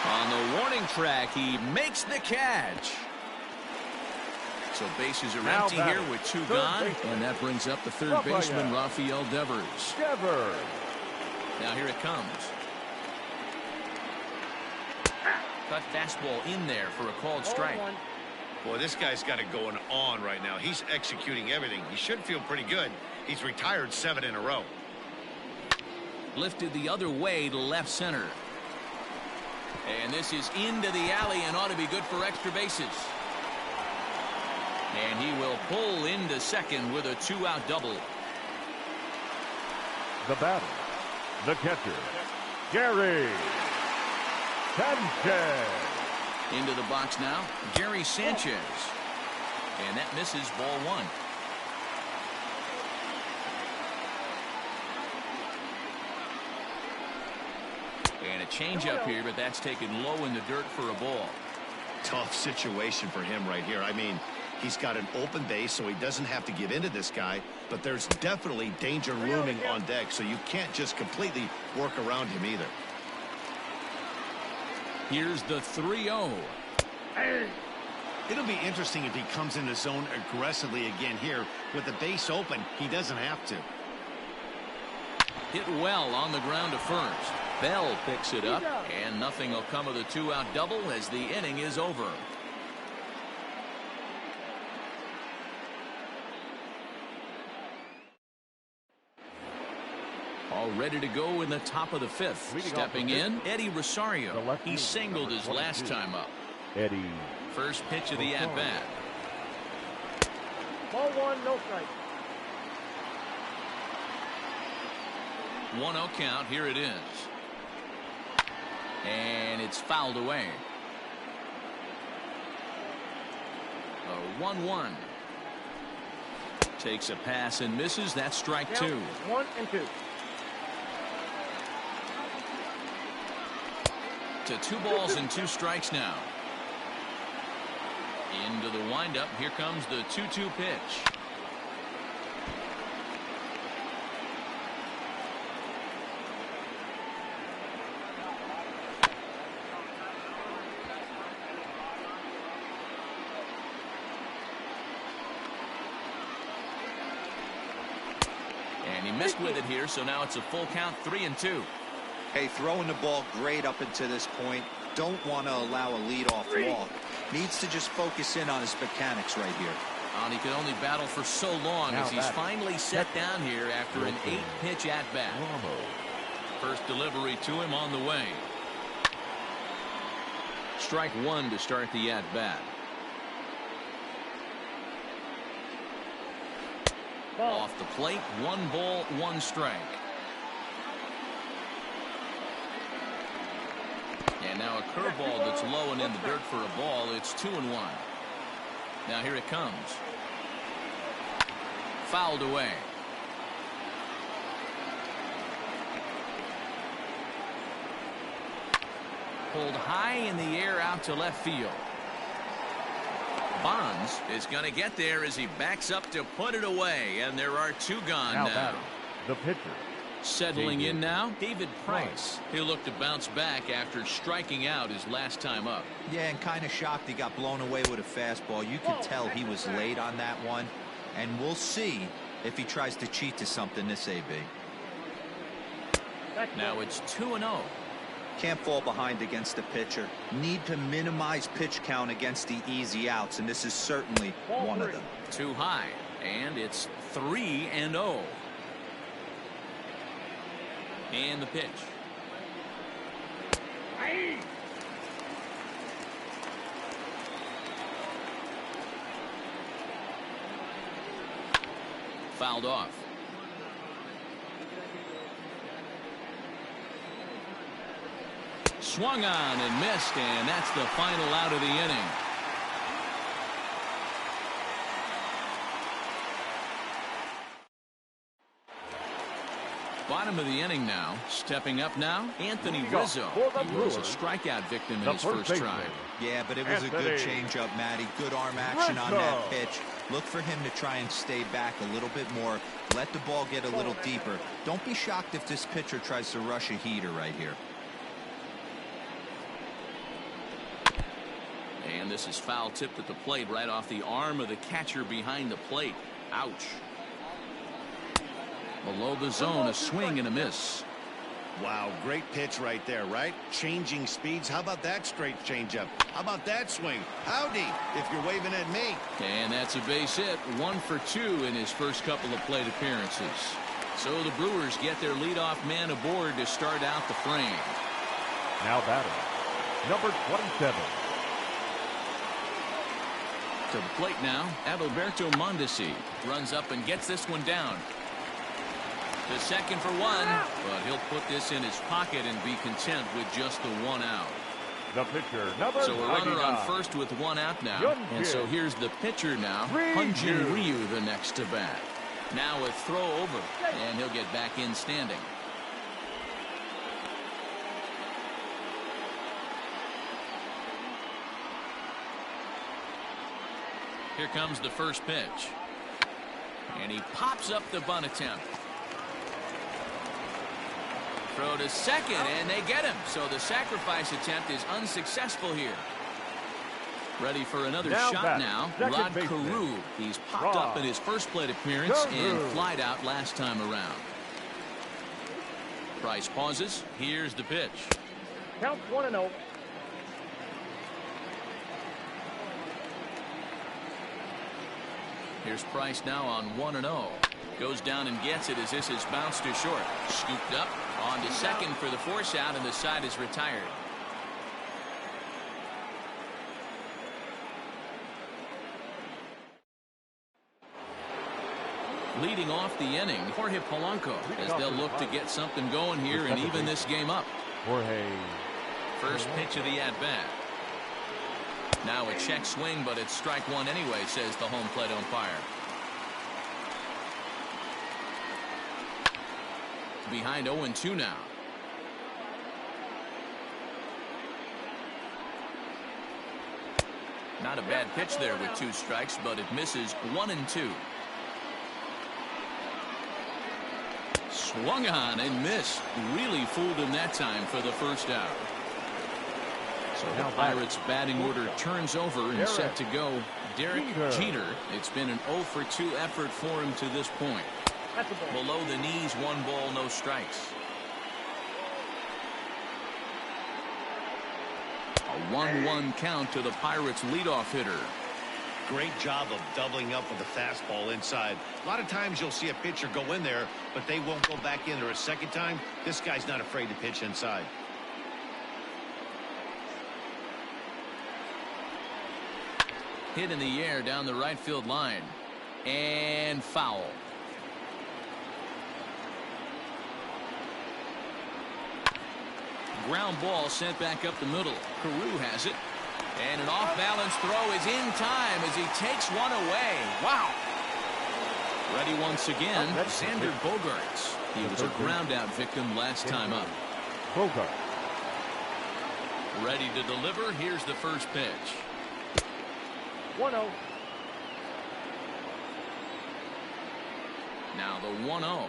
On the warning track, he makes the catch. So bases are empty here with 2 gone. And that brings up the third baseman, Rafael Devers. Now here it comes. Cut fastball in there for a called strike. Boy, this guy's got it going on right now. He's executing everything. He should feel pretty good. He's retired 7 in a row. Lifted the other way to left center. And this is into the alley and ought to be good for extra bases. And he will pull into second with a 2-out double. The batter, the catcher, Gary Sanchez. Into the box now, Gary Sanchez. And that misses ball 1. And a changeup here, but that's taken low in the dirt for a ball. Tough situation for him right here. I mean, he's got an open base, so he doesn't have to give in to this guy, but there's definitely danger looming on deck, so you can't just completely work around him either. Here's the 3-0. It'll be interesting if he comes in the zone aggressively again here. With the base open, he doesn't have to. Hit well on the ground to first. Bell picks it up, and nothing will come of the 2-out double as the inning is over. All ready to go in the top of the fifth. Stepping in, Eddie Rosario. He singled his last time up. Eddie. First pitch of the at-bat. Ball one, no strike. 1-0 count. Here it is. And it's fouled away. A 1-1. Takes a pass and misses. That's strike two. 1-2. To 2 balls and 2 strikes now. Into the windup. Here comes the 2-2 pitch. And he missed with it here, so now it's a full count, 3-2. Hey, throwing the ball great up until this point. Don't want to allow a leadoff walk. Needs to just focus in on his mechanics right here. And he could only battle for so long as he's finally set down here after an 8-pitch at-bat. First delivery to him on the way. Strike one to start the at-bat. Off the plate, 1 ball, 1 strike. And now a curveball that's low and in the dirt for a ball. It's 2-1. Now here it comes. Fouled away. Pulled high in the air out to left field. Bonds is going to get there as he backs up to put it away, and there are 2 gone now. The pitcher. Settling in now, David Price. He'll look to bounce back after striking out his last time up. Yeah, and kind of shocked he got blown away with a fastball. You could tell he was late on that one, and we'll see if he tries to cheat to something this AB. Now it's 2-0. Can't fall behind against the pitcher. Need to minimize pitch count against the easy outs, and this is certainly one of them. Too high, and it's 3-0. And the pitch. Fouled off. Swung on and missed, and that's the final out of the inning. Bottom of the inning now. Stepping up now, Anthony Rizzo. He was a strikeout victim in his first try. Yeah, but it was a good changeup, Matty. Good arm action on that pitch. Look for him to try and stay back a little bit more. Let the ball get a little deeper. Don't be shocked if this pitcher tries to rush a heater right here. And this is foul tipped at the plate right off the arm of the catcher behind the plate. Ouch. Below the zone, a swing and a miss. Wow, great pitch right there, right? Changing speeds. How about that straight changeup? How about that swing? Howdy, if you're waving at me. And that's a base hit. 1 for 2 in his first couple of plate appearances. So the Brewers get their leadoff man aboard to start out the frame. Now batting, number 27. To the plate now, Adalberto Mondesi runs up and gets this one down. To second for 1, but he'll put this in his pocket and be content with just the 1 out. The pitcher, number So a runner on first with 1 out now. And so here's the pitcher now, Hyun-Jin Ryu, the next to bat. Now a throw over, and he'll get back in standing. Here comes the first pitch. And he pops up the bunt attempt. Throw to second, and they get him. So the sacrifice attempt is unsuccessful here. Ready for another shot now. Rod Carew. He's popped up in his first plate appearance and flied out last time around. Price pauses. Here's the pitch. Count 1-0. Here's Price now on 1-0. Goes down and gets it as this is bounced to short. Scooped up on to second for the force out, and the side is retired. Leading off the inning, Jorge Polanco, as they'll look to get something going here and even this game up. First pitch of the at-bat. Now a check swing, but it's strike one anyway, says the home plate umpire. Behind 0-2 now. Not a bad pitch there with 2 strikes, but it misses 1-2. Swung on and missed. Really fooled him that time for the first out. So the Pirates batting order turns over and set to go. Derek Jeter. It's been an 0-for-2 effort for him to this point. Below the knees, 1 ball, no strikes. A 1-1 count to the Pirates leadoff hitter. Great job of doubling up with a fastball inside. A lot of times you'll see a pitcher go in there, but they won't go back in there a second time. This guy's not afraid to pitch inside. Hit in the air down the right field line. And foul. Ground ball sent back up the middle. Carew has it. And an off-balance throw is in time as he takes one away. Wow. Ready once again, Xander Bogaerts. He was a ground-out victim last time up. Bogart. Ready to deliver. Here's the first pitch. 1-0. Now the 1-0.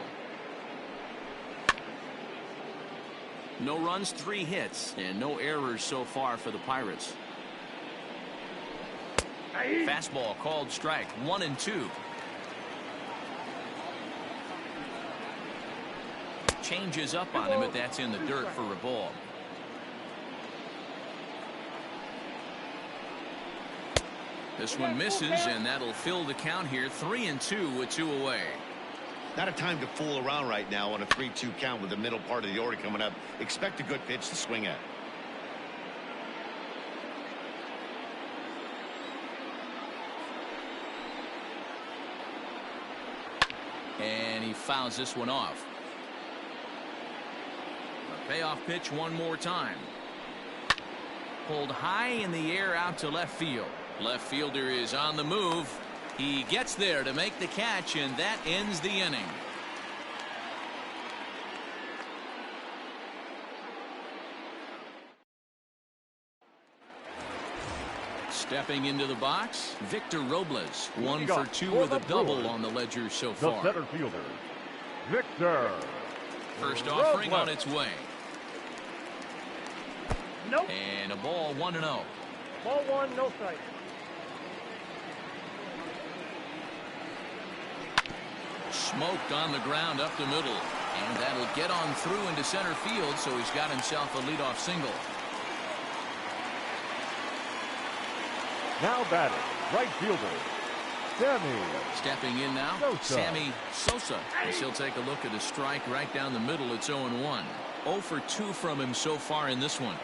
No runs, 3 hits, and no errors so far for the Pirates. Fastball called strike, 1-2. Changes up on him, but that's in the dirt for a ball. This one misses, and that'll fill the count here. 3-2 with 2 away. Not a time to fool around right now on a 3-2 count with the middle part of the order coming up. Expect a good pitch to swing at. And he fouls this one off. A payoff pitch one more time. Pulled high in the air out to left field. Left fielder is on the move. He gets there to make the catch, and that ends the inning. Stepping into the box, Victor Robles. 1 for 2 with a double on the ledger so far. The center fielder, Victor. First offering on its way. Nope. And a ball 1-0. Ball 1, no strike. Smoked on the ground up the middle. And that'll get on through into center field, so he's got himself a leadoff single. Now batting, right fielder, Sammy. Stepping in now, Sosa. Sammy Sosa. As he'll take a look at a strike right down the middle. It's 0-1. 0 for 2 from him so far in this one.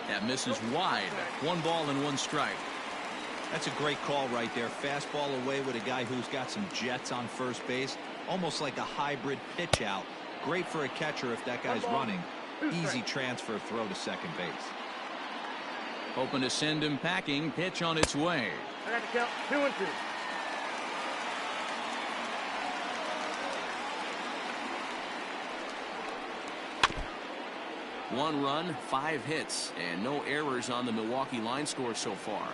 That misses wide. 1 ball and 1 strike. That's a great call right there. Fastball away with a guy who's got some jets on first base. Almost like a hybrid pitch out. Great for a catcher if that guy's running. Easy transfer throw to second base. Hoping to send him packing. Pitch on its way. I got to count 2-2. One run, 5 hits, and no errors on the Milwaukee line score so far.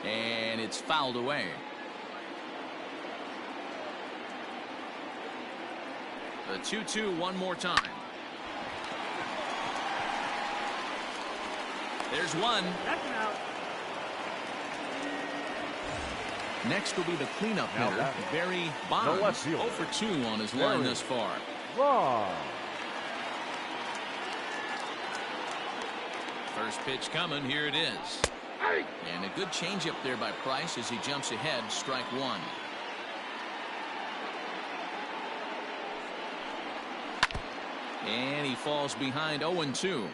And it's fouled away. The 2-2 one more time. There's one. That's an out. Next will be the cleanup Now hitter, batting. Barry No left Bonds. field. 0 for 2 on his line Barry. thus far. Wrong. First pitch coming. Here it is. And a good changeup there by Price as he jumps ahead, strike one. And he falls behind 0-2.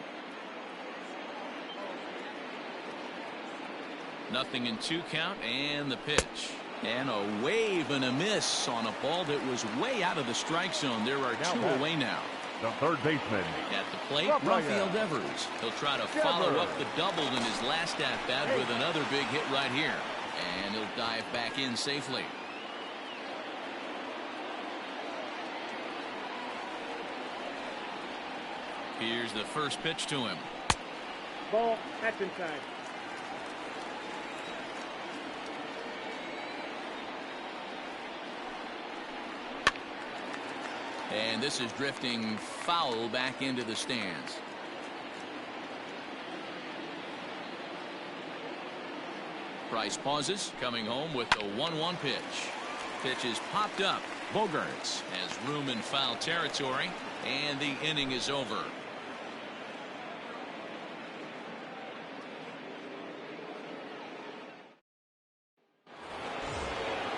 Nothing in 2 count, and the pitch. And a wave and a miss on a ball that was way out of the strike zone. There are 2 away now. The third baseman. At the plate, Rafael Devers. He'll try to follow up the double in his last at-bat with another big hit right here. And he'll dive back in safely. Here's the first pitch to him. Ball, that's inside. And this is drifting foul back into the stands. Price pauses, coming home with the 1-1 pitch. Pitch is popped up. Bogaerts has room in foul territory, and the inning is over.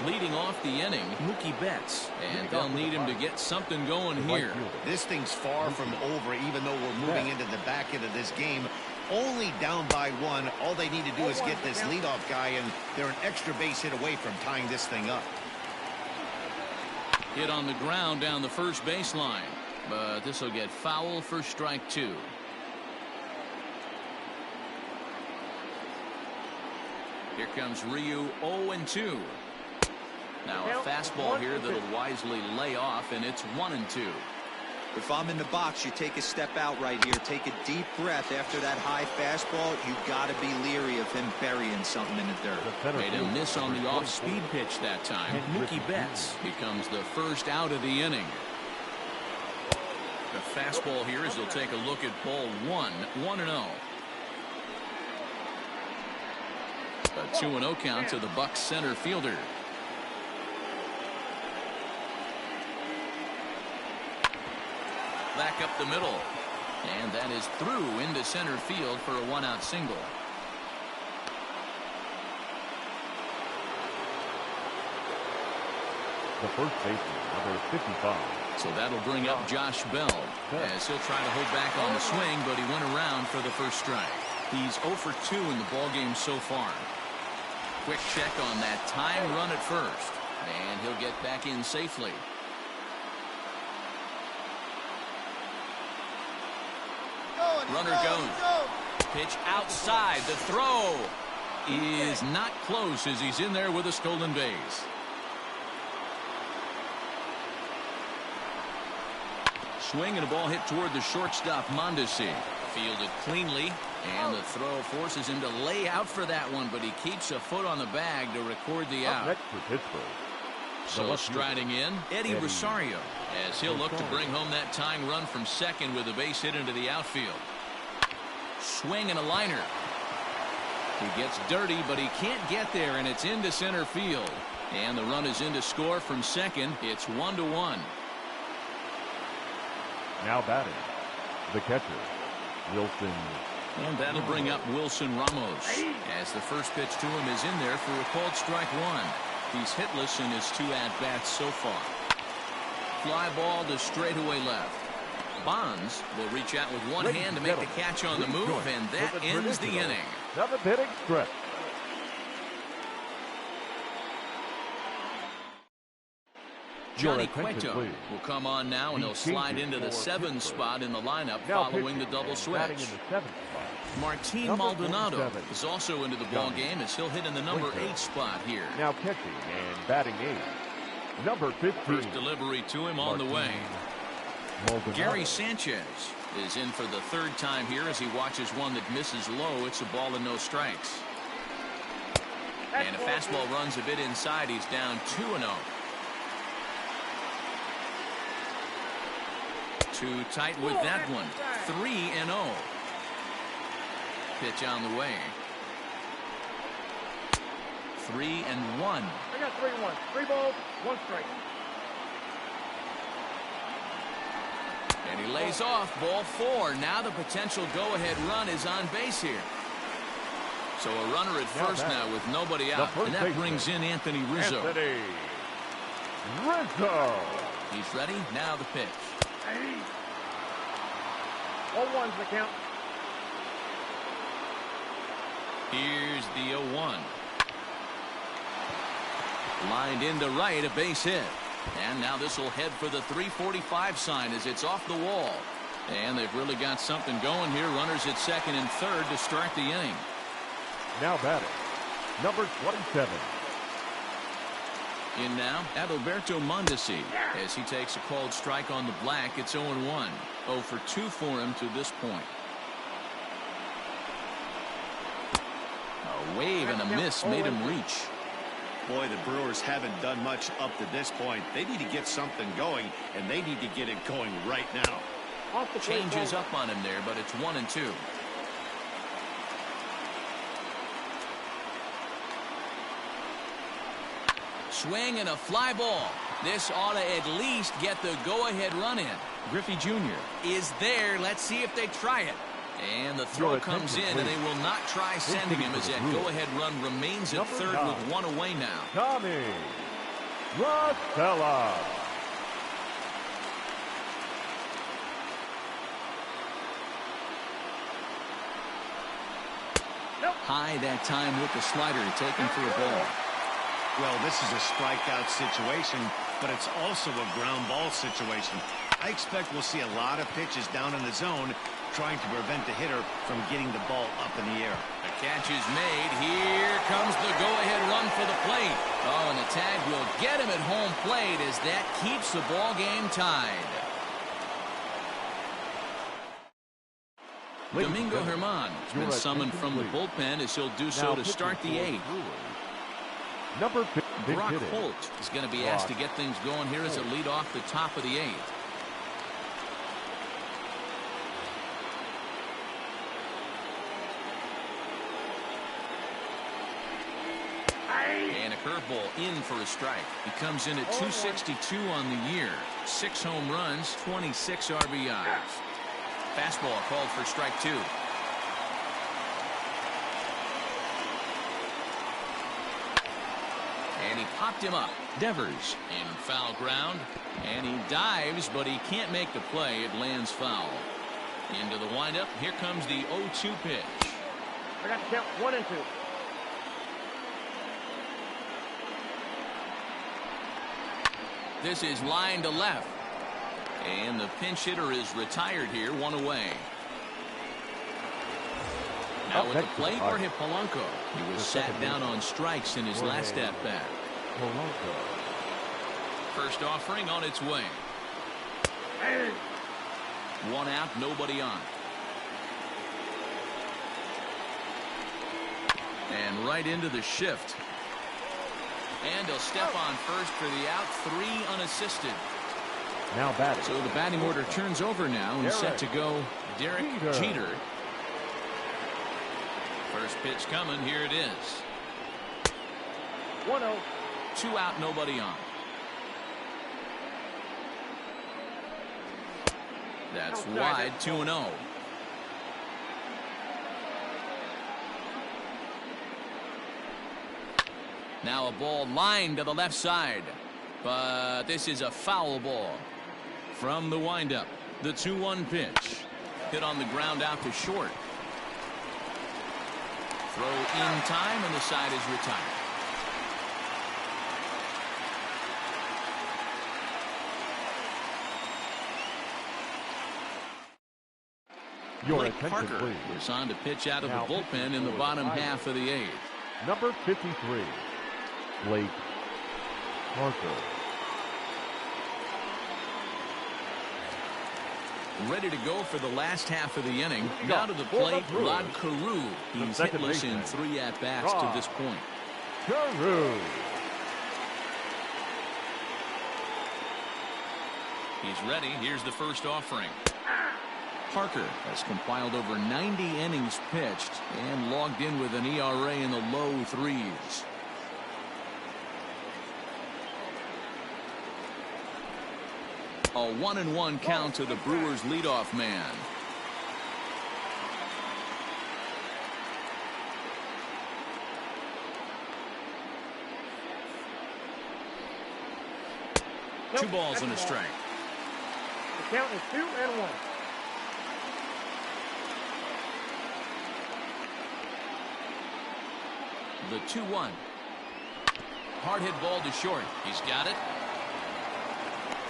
Leading off the inning, Mookie Betts, and they'll need him to get something going here. This thing's far from over, even though we're moving into the back end of this game. Only down by 1. All they need to do is get this leadoff guy, and they're an extra base hit away from tying this thing up. Hit on the ground down the first baseline, but this will get foul for strike 2. Here comes Ryu, 0-2. Now a fastball here that'll wisely lay off, and it's 1-2. If I'm in the box, you take a step out right here. Take a deep breath after that high fastball. You've got to be leery of him burying something in the dirt. Made a miss on the off-speed pitch that time. Mookie Betts becomes the first out of the inning. The fastball here as he'll take a look at ball 1, 1-0. A 2-0 count to the Bucs center fielder. Back up the middle, and that is through into center field for a 1-out single. The first baseman, number 55. So that'll bring up Josh Bell as he'll try to hold back on the swing, but he went around for the first strike. He's 0 for 2 in the ballgame so far. Quick check on that time run at first, and he'll get back in safely. Runner goes. Pitch outside. The throw is not close as he's in there with a stolen base. Swing and a ball hit toward the shortstop, Mondesi. Fielded cleanly, and the throw forces him to lay out for that one, but he keeps a foot on the bag to record the out. Next for Pittsburgh. So striding in, Eddie Rosario, as he'll look to bring home that tying run from second with a base hit into the outfield. Swing and a liner. He gets dirty, but he can't get there, and it's into center field. And the run is in to score from second. It's 1-1. Now batting, the catcher, Wilson. And that'll bring up Wilson Ramos, as the first pitch to him is in there for a called strike 1. He's hitless in his 2 at-bats so far. Fly ball to straightaway left. Bonds will reach out with one hand to make the catch on the move, and that ends the inning. 7th inning stretch. Johnny Cueto will come on now, and he'll slide into the 7th spot in the lineup following the double switch. Martin Maldonado is also into the ball game as he'll hit in the number 8 spot here. Now catching and batting 8, number 15. First delivery to him on the way. Gary Sanchez is in for the 3rd time here as he watches one that misses low. It's a ball and no strikes. And a fastball runs a bit inside. He's down 2-0. Too tight with that one. 3-0. Pitch on the way. 3-1. I got 3-1. 3 balls, 1 strike. And he lays off ball 4. Now the potential go-ahead run is on base here. So a runner at first now with nobody out, and that brings in Anthony Rizzo. Anthony Rizzo. He's ready. Now the pitch. 0-1's the count. Here's the 0-1. Lined into right, a base hit. And now this will head for the 345 sign as it's off the wall. And they've really got something going here. Runners at second and third to start the inning. Now batting, number 27. In now, Adalberto Mondesi as he takes a called strike on the black. It's 0-1. 0 for 2 for him to this point. A wave and a miss made him reach. Boy, the Brewers haven't done much up to this point. They need to get something going, and they need to get it going right now. Changes up on him there, but it's 1-2. Swing and a fly ball. This ought to at least get the go-ahead run in. Griffey Jr. is there. Let's see if they try it. And the throw comes in, and they will not try sending him as that go-ahead run remains at third with 1 away now. Tommy Rosella. High that time with the slider taken for a ball. Well, this is a strikeout situation, but it's also a ground ball situation. I expect we'll see a lot of pitches down in the zone trying to prevent the hitter from getting the ball up in the air. The catch is made. Here comes the go-ahead run for the plate. Oh, and the tag will get him at home plate as that keeps the ball game tied. Domingo Germán has been summoned from the bullpen as he'll do so to start the 8th. Number 5, Brock Holt is going to be asked to get things going here as a lead off the top of the 8th. And a curveball in for a strike. He comes in at 262 on the year. 6 home runs, 26 RBIs. Fastball called for strike 2. And he popped him up. Devers in foul ground. And he dives, but he can't make the play. It lands foul. Into the windup. Here comes the 0-2 pitch. I got to count 1 and 2. This is line to left. And the pinch hitter is retired here, 1 away. Now with the plate, Jorge Polanco. He was sat down on strikes in his last at-bat. First offering on its way. 1 out, nobody on. And right into the shift. And he'll step on first for the out, 3 unassisted. Now batting. So the batting order turns over now and set to go Derek Jeter. First pitch coming. Here it is. 1-0. 2 out, nobody on. That's wide, 2-0. Now a ball lined to the left side. But this is a foul ball. From the windup, the 2-1 pitch. Hit on the ground out to short. Throw in time, and the side is retired. Blake Parker is on to pitch out of the bullpen in the bottom half of the 8th. Number 53, Blake Parker. Ready to go for the last half of the inning. Now to the plate, Rod Carew. He's hitless in 3 at-bats to this point. Carew. He's ready. Here's the first offering. Parker has compiled over 90 innings pitched and logged in with an ERA in the low 3s. A 1-1 count to the Brewers leadoff man. Two balls and a strike. The count is 2-1. The 2-1. Hard hit ball to short. He's got it.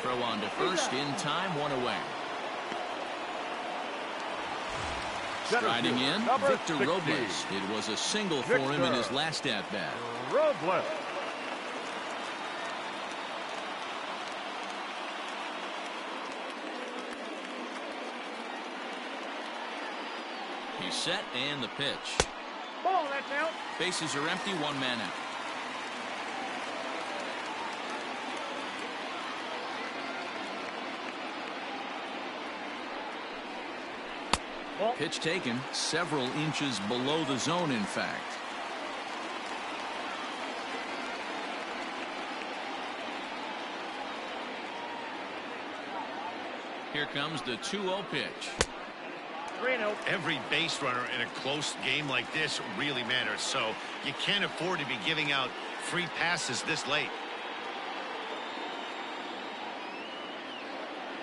Throw on to first in time, one away. Striding in, Victor Robles. It was a single for him in his last at-bat. Robles. He's set and the pitch. Ball, that's out. Bases are empty, one man out. Ball. Pitch taken several inches below the zone, in fact. Here comes the 2-0 pitch. 3-0. Every base runner in a close game like this really matters, so you can't afford to be giving out free passes this late.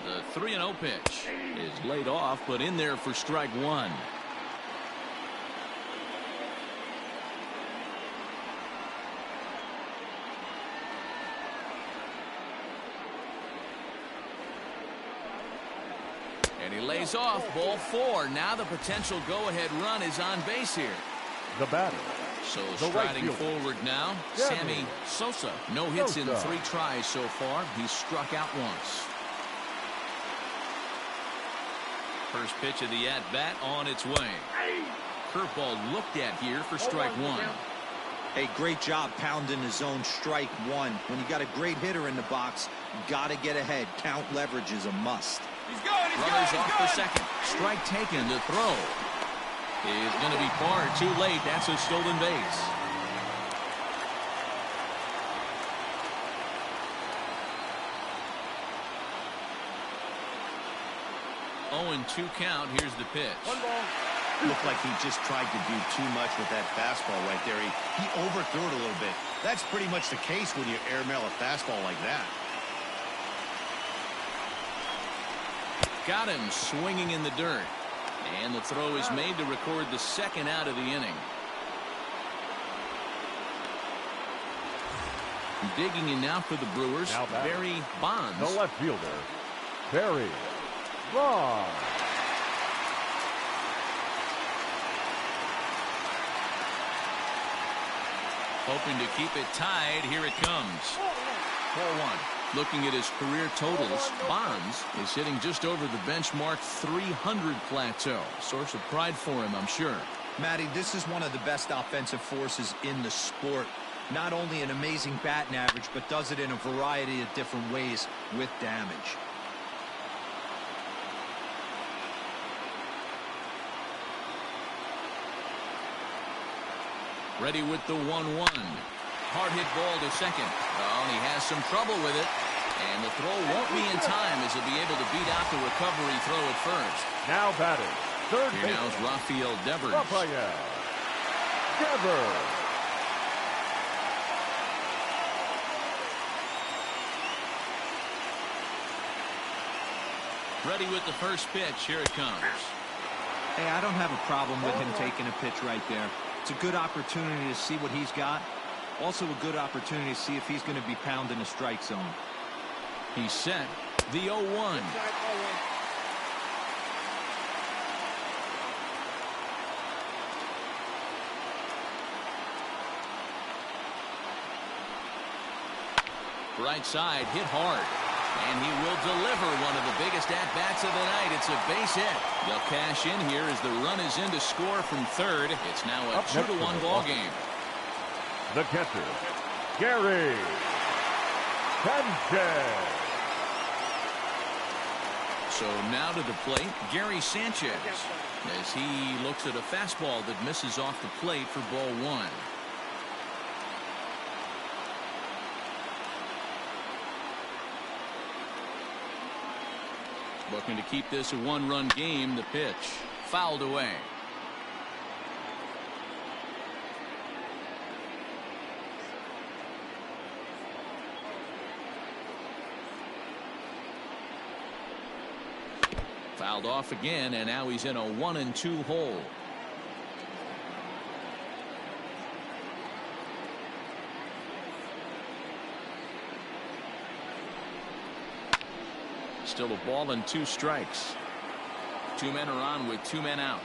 The 3-0 pitch is laid off, but in there for strike one. And he lays off, ball four. Now the potential go-ahead run is on base here. The batter. So The striding right fielder. forward now, Sammy Sammy Sosa. No hits in Sosa. 3 tries so far. He's struck out once. First pitch of the at-bat on its way. Curveball looked at here for strike one. Hey, great job pounding the zone, strike one. When you got a great hitter in the box, you got to get ahead. Count leverage is a must. Runners off for second. Strike taken to throw. Is going to be far too late. That's a stolen base. Oh, and 2 count. Here's the pitch. One ball. Looked like he just tried to do too much with that fastball right there. He overthrew it a little bit. That's pretty much the case when you airmail a fastball like that. Got him swinging in the dirt. And the throw is made to record the second out of the inning. Digging in now for the Brewers, Now batting. Barry Bonds. The left fielder, Barry Bonds. Hoping to keep it tied. Here it comes. 4-1. Looking at his career totals, Bonds is hitting just over the benchmark 300 plateau. Source of pride for him, I'm sure. Matty, this is one of the best offensive forces in the sport. Not only an amazing batting average, but does it in a variety of different ways with damage. Ready with the 1-1. Hard hit ball to second. Oh, and he has some trouble with it. And the throw won't be in time as he'll be able to beat out the recovery throw at first. Now batting, third Here base. now is Rafael Devers. Rafael Devers. Ready with the first pitch. Here it comes. Hey, I don't have a problem with him taking a pitch right there. It's a good opportunity to see what he's got. Also a good opportunity to see if he's going to be pounding the strike zone. He's set. The 0-1. Right side, hit hard. And he will deliver one of the biggest at-bats of the night. It's a base hit. They'll cash in here as the run is in to score from third. It's now a 2-1 ball game. The catcher, Gary Sanchez. So now to the plate, Gary Sanchez, as he looks at a fastball that misses off the plate for ball one. Looking to keep this a one-run game. The pitch fouled away. Fouled off again, and now he's in a 1-2 hole. Still a ball and 2 strikes. 2 men are on with 2 men out.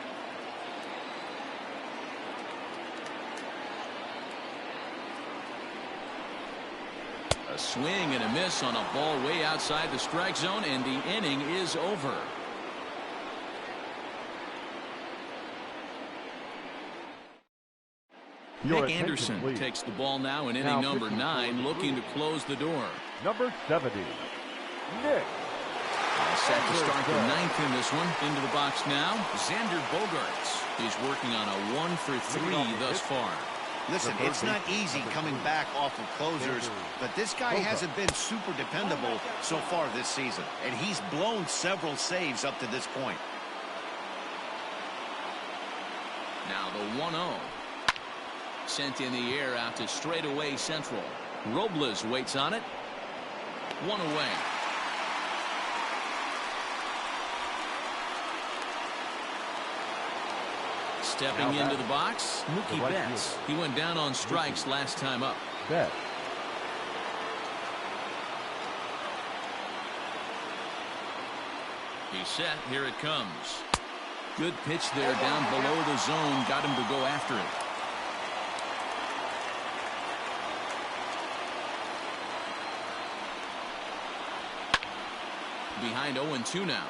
A swing and a miss on a ball way outside the strike zone, and the inning is over. Nick Anderson takes the ball now in inning number 9, looking to close the door. Number 70, Nick. All set to start the 9th in this one. Into the box now, Xander Bogaerts. He's working on a 1 for 3 thus far. Listen, it's not easy coming back off of closers, but this guy hasn't been super dependable so far this season, and he's blown several saves up to this point. Now the 1-0. Sent in the air out to straightaway central. Robles waits on it. 1 away. Stepping into the box, Mookie Betts. He went down on strikes last time up. Betts. He's set. Here it comes. Good pitch there down below the zone. Got him to go after it. Behind 0-2 now.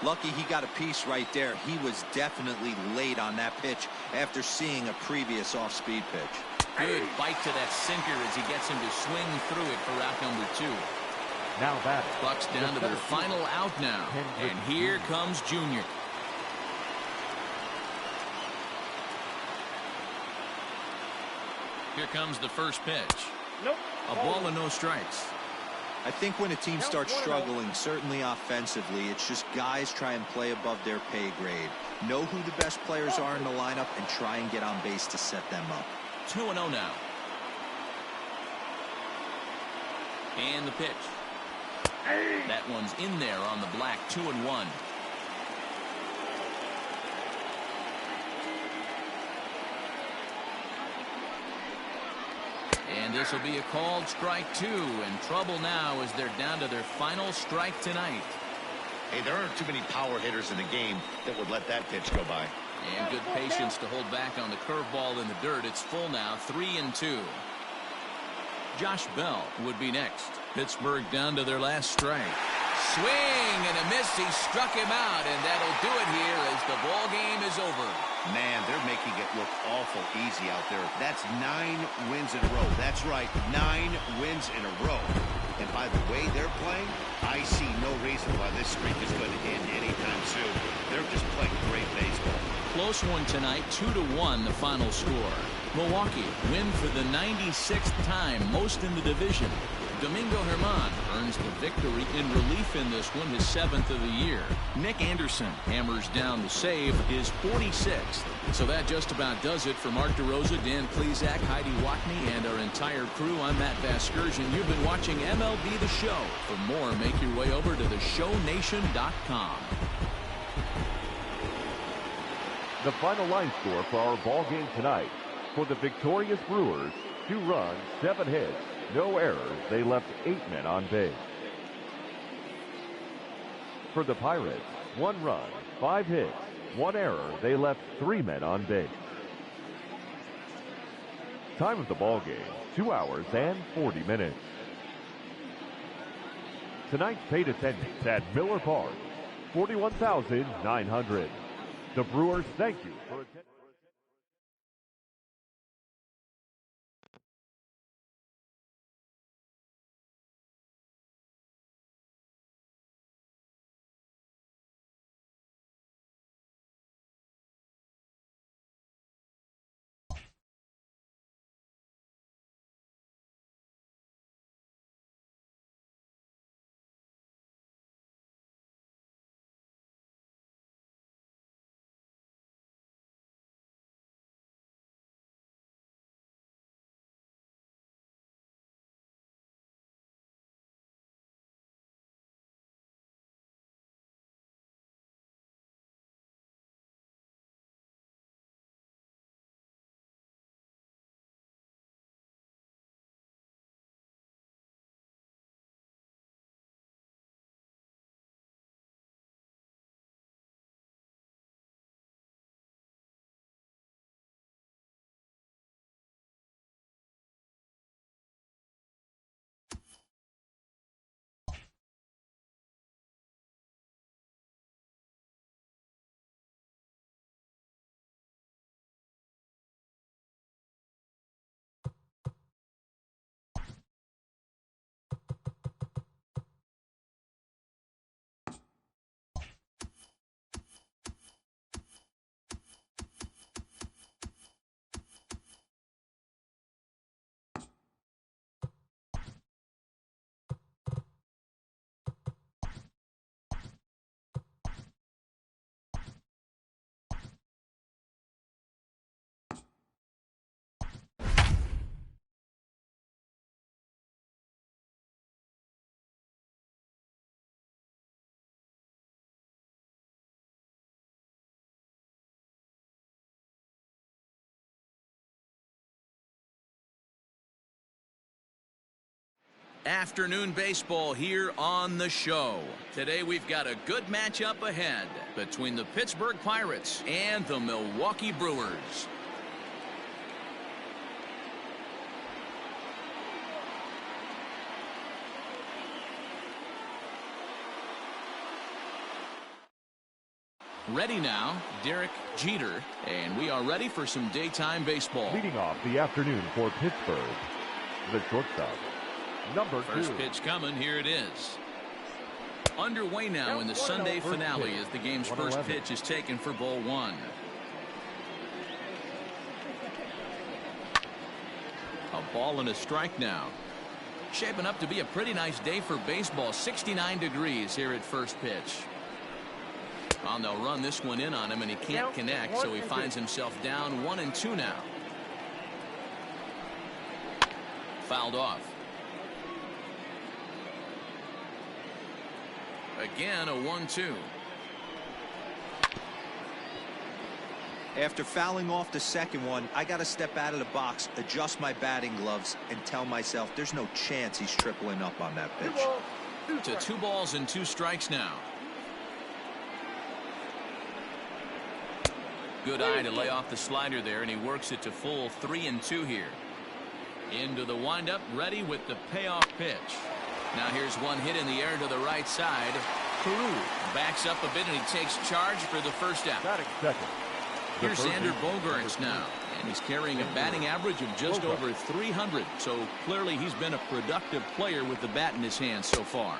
Lucky he got a piece right there. He was definitely late on that pitch after seeing a previous off-speed pitch. Good bite to that sinker as he gets him to swing through it for out number 2. Now batting. Bucks down to their final out now. And here comes Junior. Here comes the first pitch. Nope. A ball and no strikes. I think when a team starts struggling, certainly offensively, it's just guys try and play above their pay grade. Know who the best players are in the lineup and try and get on base to set them up. 2-0 now. And the pitch. That one's in there on the black. 2-1. And this will be a called strike 2, and trouble now as they're down to their final strike tonight. Hey, there aren't too many power hitters in the game that would let that pitch go by. And good patience to hold back on the curveball in the dirt. It's full now, 3-2. Josh Bell would be next. Pittsburgh down to their last strike. Swing and a miss. He struck him out, and that'll do it here as the ball game is over. Man, they're making it look awful easy out there. That's 9 wins in a row. That's right, 9 wins in a row. And by the way they're playing, I see no reason why this streak is going to end anytime soon. They're just playing great baseball. Close one tonight, 2-1 the final score. Milwaukee win for the 96th time, most in the division. Domingo Germán earns the victory in relief in this one, his 7th of the year. Nick Anderson hammers down the save, his 46th. So that just about does it for Mark DeRosa, Dan Plesac, Heidi Watney, and our entire crew. I'm Matt Vasgersian. You've been watching MLB The Show. For more, make your way over to theshownation.com. The final line score for our ball game tonight. For the victorious Brewers, 2 runs, 7 hits, no errors. They left 8 men on base. For the Pirates, 1 run, 5 hits, 1 error. They left 3 men on base. Time of the ball game, 2 hours and 40 minutes. Tonight's paid attendance at Miller Park, 41,900. The Brewers thank you for attending. Afternoon baseball here on the show. Today we've got a good matchup ahead between the Pittsburgh Pirates and the Milwaukee Brewers. Ready now, Derek Jeter, and we are ready for some daytime baseball. Leading off the afternoon for Pittsburgh, the shortstop, number 2. First pitch coming, here it is. Underway now in the Sunday finale as the game's first pitch is taken for ball 1. A ball and a strike now. Shaping up to be a pretty nice day for baseball. 69 degrees here at first pitch. Well, they'll run this one in on him, and he can't connect, so he finds himself down 1-2 now. Fouled off. Again, a 1-2. After fouling off the second one, I got to step out of the box, adjust my batting gloves, and tell myself there's no chance he's tripling up on that pitch. To 2 balls and 2 strikes now. Good eye to lay off the slider there, and he works it to full 3-2 here. Into the windup, ready with the payoff pitch. Now here's one hit in the air to the right side. Carew backs up a bit, and he takes charge for the first out. Here's Xander Bogaerts now, and he's carrying a batting average of just over 300. So clearly he's been a productive player with the bat in his hand so far.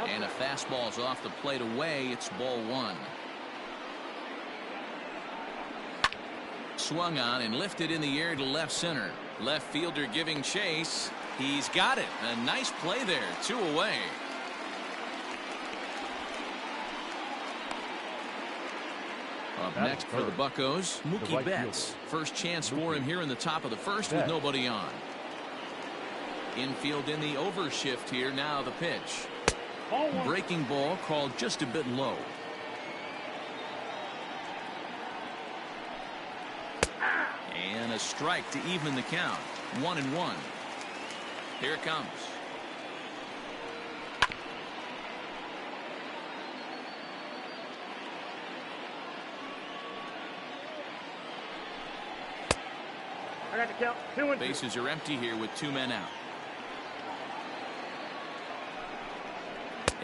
And a fastball's off the plate away. It's ball 1. Swung on and lifted in the air to left center. Left fielder giving chase. He's got it. A nice play there. 2 away. Up next for the Buccos, Mookie Betts. First chance for him here in the top of the first with nobody on. Infield in the overshift here. Now the pitch. Breaking ball called just a bit low. And a strike to even the count. 1-1. Here it comes. I got to count 2-2. Bases are empty here with 2 men out.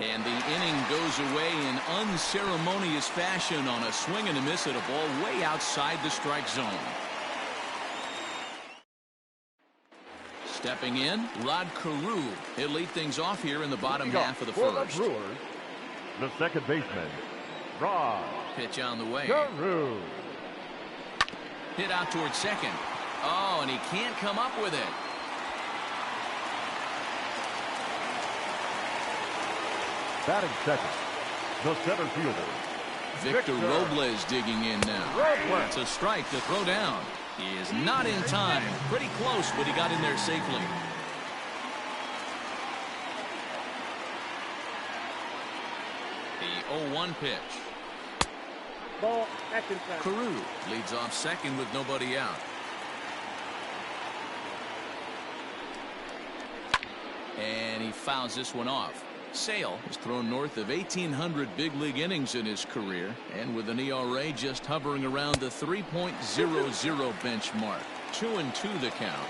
And the inning goes away in unceremonious fashion on a swing and a miss at a ball way outside the strike zone. Stepping in, Rod Carew. He'll lead things off here in the bottom half of the first. The second baseman, Rod. Pitch on the way. Carew. Hit out towards second. Oh, and he can't come up with it. Batting second, the center fielder, Victor Robles digging in now. It's a strike to throw down. He is not in time. Pretty close, but he got in there safely. The 0-1 pitch. Ball, that's inside. Carew leads off second with nobody out. And he fouls this one off. Sale has thrown north of 1,800 big league innings in his career, and with an ERA just hovering around the 3.00 benchmark. 2-2 the count.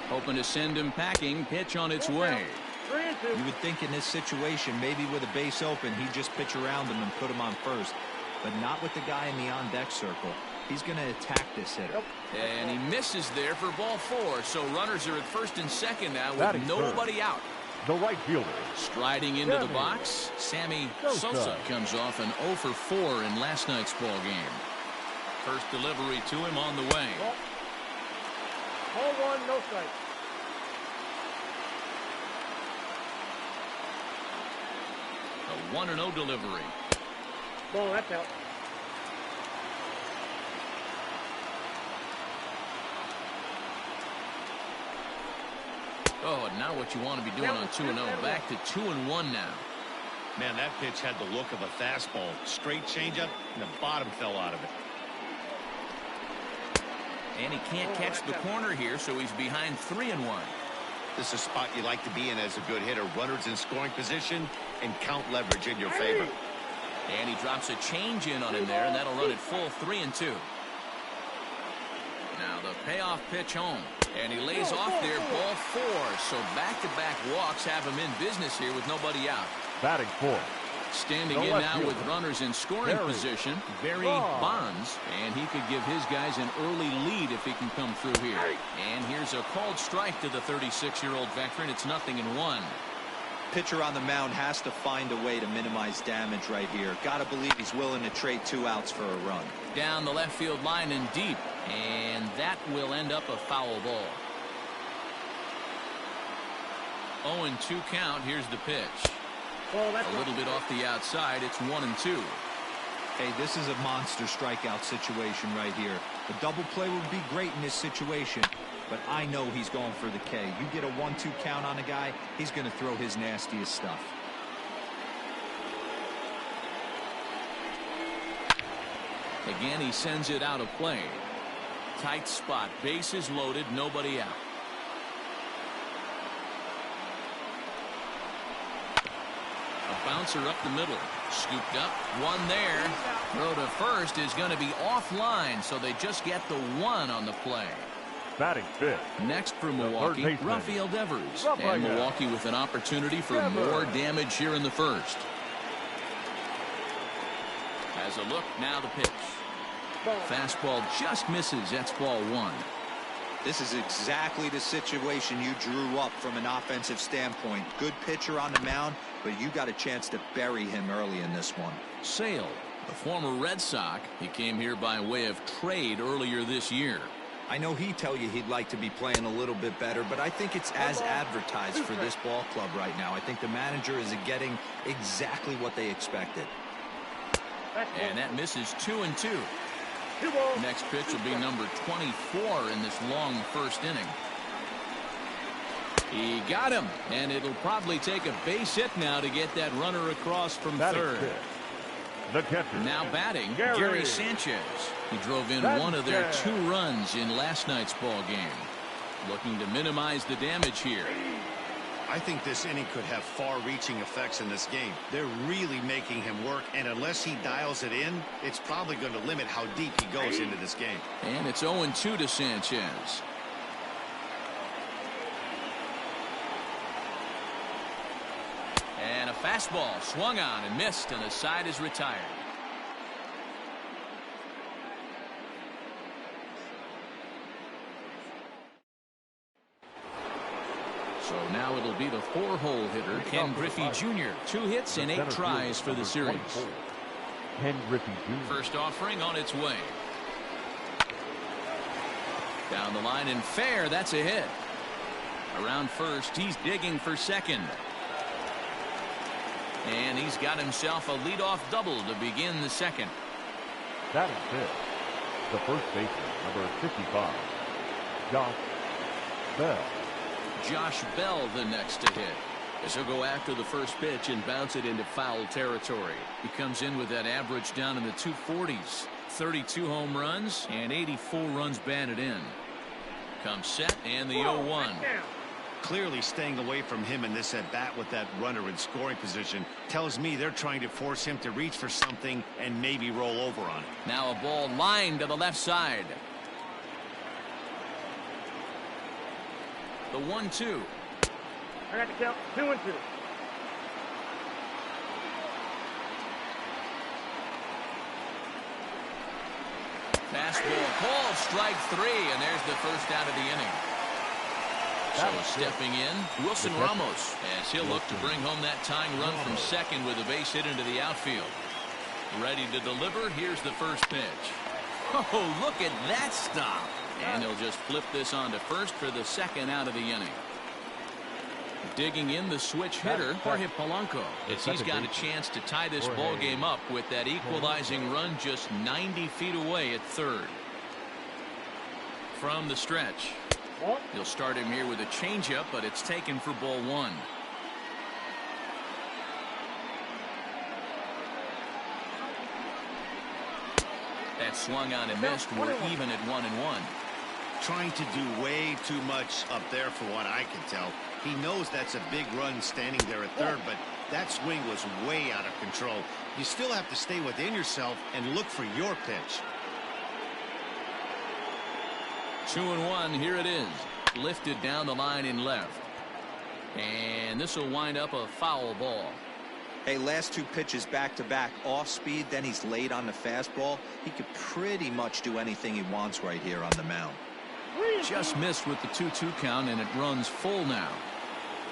Hoping to send him packing. Pitch on its way. You would think in this situation, maybe with a base open, he'd just pitch around him and put him on first, but not with the guy in the on-deck circle. He's going to attack this hitter. And he misses there for ball 4. So runners are at first and second now with nobody out. The right fielder. Striding into the box, Sammy Sosa comes off an 0 for 4 in last night's ball game. First delivery to him on the way. Ball 1, no strike. A 1-0 delivery. Ball, that's out. Oh, and now what you want to be doing on 2-0. Back to 2-1 now. Man, that pitch had the look of a fastball. Straight changeup, and the bottom fell out of it. And he can't catch the corner here, so he's behind 3-1. This is a spot you like to be in as a good hitter. Runners in scoring position and count leverage in your favor. And he drops a change in on him there, and that'll run it full 3-2. Now the payoff pitch home. And he lays off there, ball 4. So back-to-back walks have him in business here with nobody out. Batting fourth. Standing in now with runners in scoring position, Barry Bonds, and he could give his guys an early lead if he can come through here. And here's a called strike to the 36-year-old veteran. It's 0-1. Pitcher on the mound has to find a way to minimize damage right here. Gotta believe he's willing to trade 2 outs for a run. Down the left field line and deep, and that will end up a foul ball. 0-2 count. Here's the pitch. A little bit off the outside. It's 1-2. Hey, this is a monster strikeout situation right here. A double play would be great in this situation, but I know he's going for the K. You get a 1-2 count on a guy, he's going to throw his nastiest stuff. Again, he sends it out of play. Tight spot. Bases loaded. Nobody out. A bouncer up the middle. Scooped up. One there. Throw to first is going to be offline, so they just get the 1 on the play. Batting fifth. Next for Milwaukee, Rafael Devers. And Milwaukee with an opportunity for more damage here in the first. Has a look. Now the pitch. Fastball just misses. That's ball 1. This is exactly the situation you drew up from an offensive standpoint. Good pitcher on the mound, but you got a chance to bury him early in this one. Sale, the former Red Sox, he came here by way of trade earlier this year. I know he'd tell you he'd like to be playing a little bit better, but I think it's as advertised for this ball club right now. I think the manager is getting exactly what they expected. And that misses 2-2. Next pitch will be number 24 in this long first inning. He got him, and it'll probably take a base hit now to get that runner across from third. The catcher. Now batting, Gary Sanchez. He drove in one of their 2 runs in last night's ball game. Looking to minimize the damage here. I think this inning could have far-reaching effects in this game. They're really making him work, and unless he dials it in, it's probably going to limit how deep he goes into this game. And it's 0-2 to Sanchez. And a fastball swung on and missed, and the side is retired. So now it'll be the 4-hole hitter, Ken Griffey Jr. 2 hits and 8 tries for the series. Ken Griffey Jr. First offering on its way. Down the line and fair. That's a hit. Around first, he's digging for second. And he's got himself a leadoff double to begin the second. Batting fifth, the first baseman, number 55, Josh Bell. Josh Bell the next to hit, as he'll go after the first pitch and bounce it into foul territory. He comes in with that average down in the 240s. 32 home runs and 84 runs batted in. Comes set and the 0-1. Clearly staying away from him in this at-bat with that runner in scoring position tells me they're trying to force him to reach for something and maybe roll over on it. Now a ball lined to the left side. The 1-2. I got to count 2-2. Fastball called, strike 3, and there's the first out of the inning. So stepping in, Wilson Ramos, as he'll look to bring home that tying run from second with a base hit into the outfield. Ready to deliver. Here's the first pitch. Oh, look at that stop. And they'll just flip this on to first for the second out of the inning. Digging in the switch hitter, Jorge Polanco, as he's got a chance to tie this ball game up with that equalizing run just 90 feet away at third. From the stretch. He'll start him here with a changeup, but it's taken for ball 1. That swung on and missed. We're even at 1-1. trying to do way too much up there for what I can tell. He knows that's a big run standing there at third, but that swing was way out of control. You still have to stay within yourself and look for your pitch. 2-1, here it is. Lifted down the line in left. And this will wind up a foul ball. Hey, last two pitches back-to-back off speed, then he's late on the fastball. He could pretty much do anything he wants right here on the mound. Just missed with the 2-2 count, and it runs full now.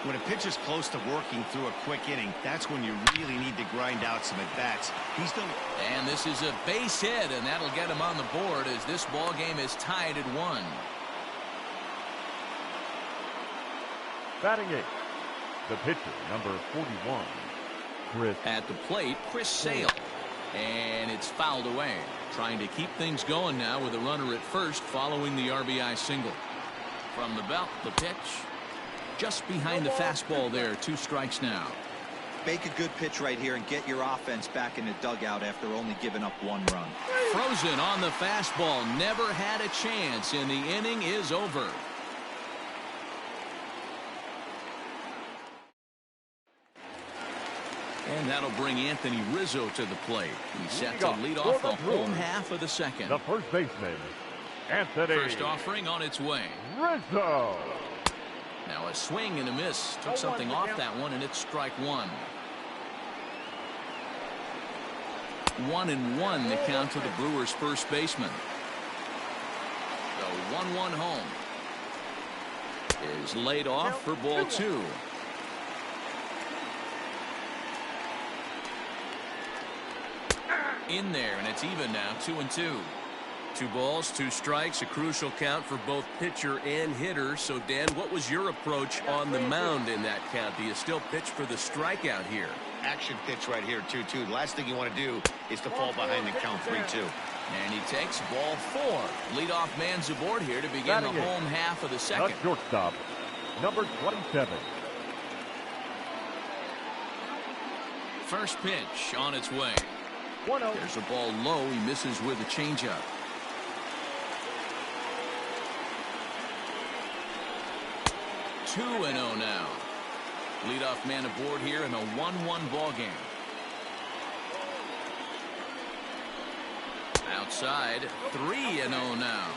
When a pitcher's close to working through a quick inning, that's when you really need to grind out some at-bats. He's done. And this is a base hit, and that'll get him on the board as this ball game is tied at 1. Batting eighth, the pitcher, number 41, Chris. At the plate, Chris Sale. And it's fouled away. Trying to keep things going now with a runner at first following the RBI single. From the belt, the pitch. Just behind the fastball there. 2 strikes now. Make a good pitch right here and get your offense back in the dugout after only giving up 1 run. Frozen on the fastball. Never had a chance, and the inning is over. And that'll bring Anthony Rizzo to the plate. He's set to lead off the home half of the second. The first baseman, Anthony. First offering on its way. Rizzo. Now a swing and a miss. Took something off that one, and it's strike 1. 1-1 the count to the Brewers' first baseman. The 1-1 home is laid off for ball 2. In there, and it's even now. 2-2. 2 balls, 2 strikes, a crucial count for both pitcher and hitter. So, Dan, what was your approach on the mound in that count? Do you still pitch for the strikeout here? Action pitch right here, 2-2. The last thing you want to do is to fall behind the count 3-2. And he takes ball 4. Leadoff man's aboard here to begin the home half of the second. The shortstop, number 27. First pitch on its way. 1-0. There's a ball low. He misses with a changeup. 2-0 now. Leadoff man aboard here in a 1-1 ball game. Outside, 3-0 now.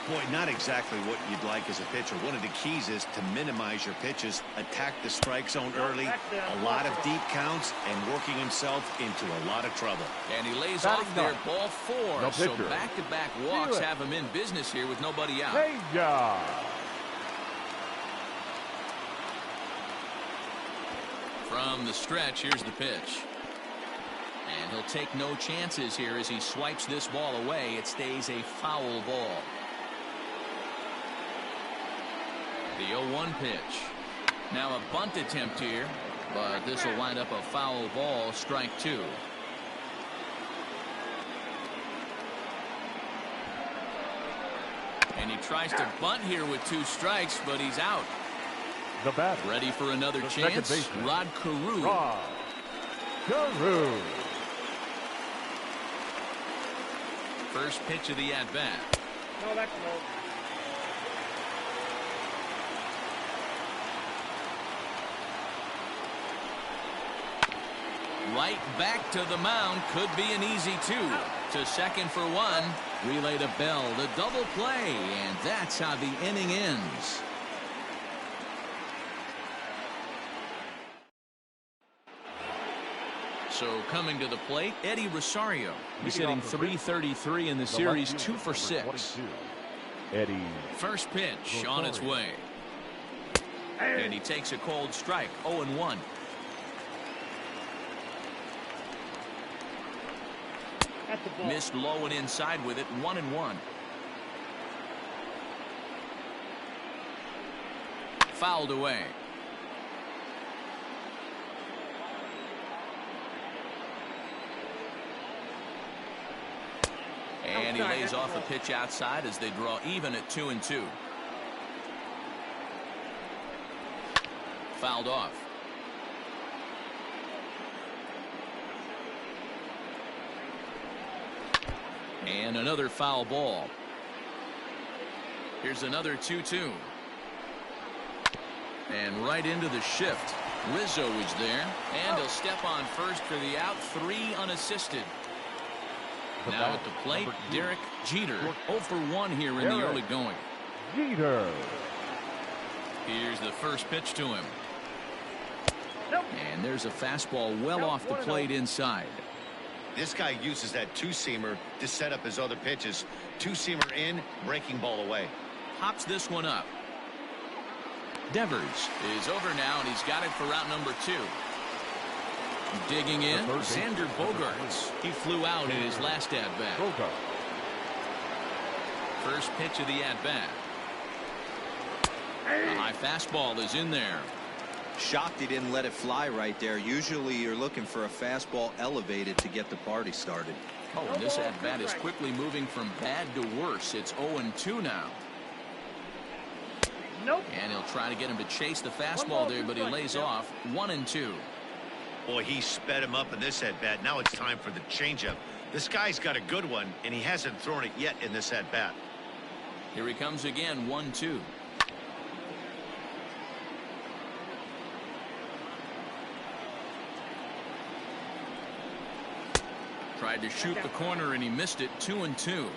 Boy, not exactly what you'd like as a pitcher. One of the keys is to minimize your pitches, attack the strike zone early, a lot of deep counts, and working himself into a lot of trouble. And he lays off there, ball 4. No so pitcher. back-to-back walks have him in business here with nobody out. Danger. From the stretch, here's the pitch. And he'll take no chances here as he swipes this ball away. It stays a foul ball. The 0-1 pitch. Now a bunt attempt here, but this will wind up a foul ball, strike 2. And he tries to bunt here with 2 strikes, but he's out. The batter. Ready for another chance. Rod Carew. Rod Carew. First pitch of the at-bat. No, that's no. Right back to the mound. Could be an easy 2. To second for 1. Relay to Bell. The double play. And that's how the inning ends. So coming to the plate, Eddie Rosario. He's hitting .333 in the series, 2 for 6. Eddie. First pitch on its way. And he takes a cold strike. 0-1. Missed low and inside with it. 1-1. Fouled away. And he lays off a pitch outside as they draw even at 2-2. Fouled off. And another foul ball. Here's another 2-2. And right into the shift. Rizzo is there, and he'll step on first for the out. 3 unassisted. Now at the plate, Derek Jeter. 0 for 1 here in the early going. Jeter. Here's the first pitch to him. And there's a fastball well off the plate inside. This guy uses that two-seamer to set up his other pitches. Two-seamer in, breaking ball away. Pops this one up. Devers is over now, and he's got it for route number 2. Digging in, Xander Bogaerts. He flew out in his last at-bat. First pitch of the at-bat. A high fastball is in there. Shocked he didn't let it fly right there. Usually you're looking for a fastball elevated to get the party started. Oh, and this at-bat is quickly moving from bad to worse. It's 0-2 now. Nope. And he'll try to get him to chase the fastball there, but he lays off. 1-2. Boy, he sped him up in this at-bat. Now it's time for the changeup. This guy's got a good one, and he hasn't thrown it yet in this at-bat. Here he comes again, 1-2. Tried to shoot the corner, and he missed it. 2-2.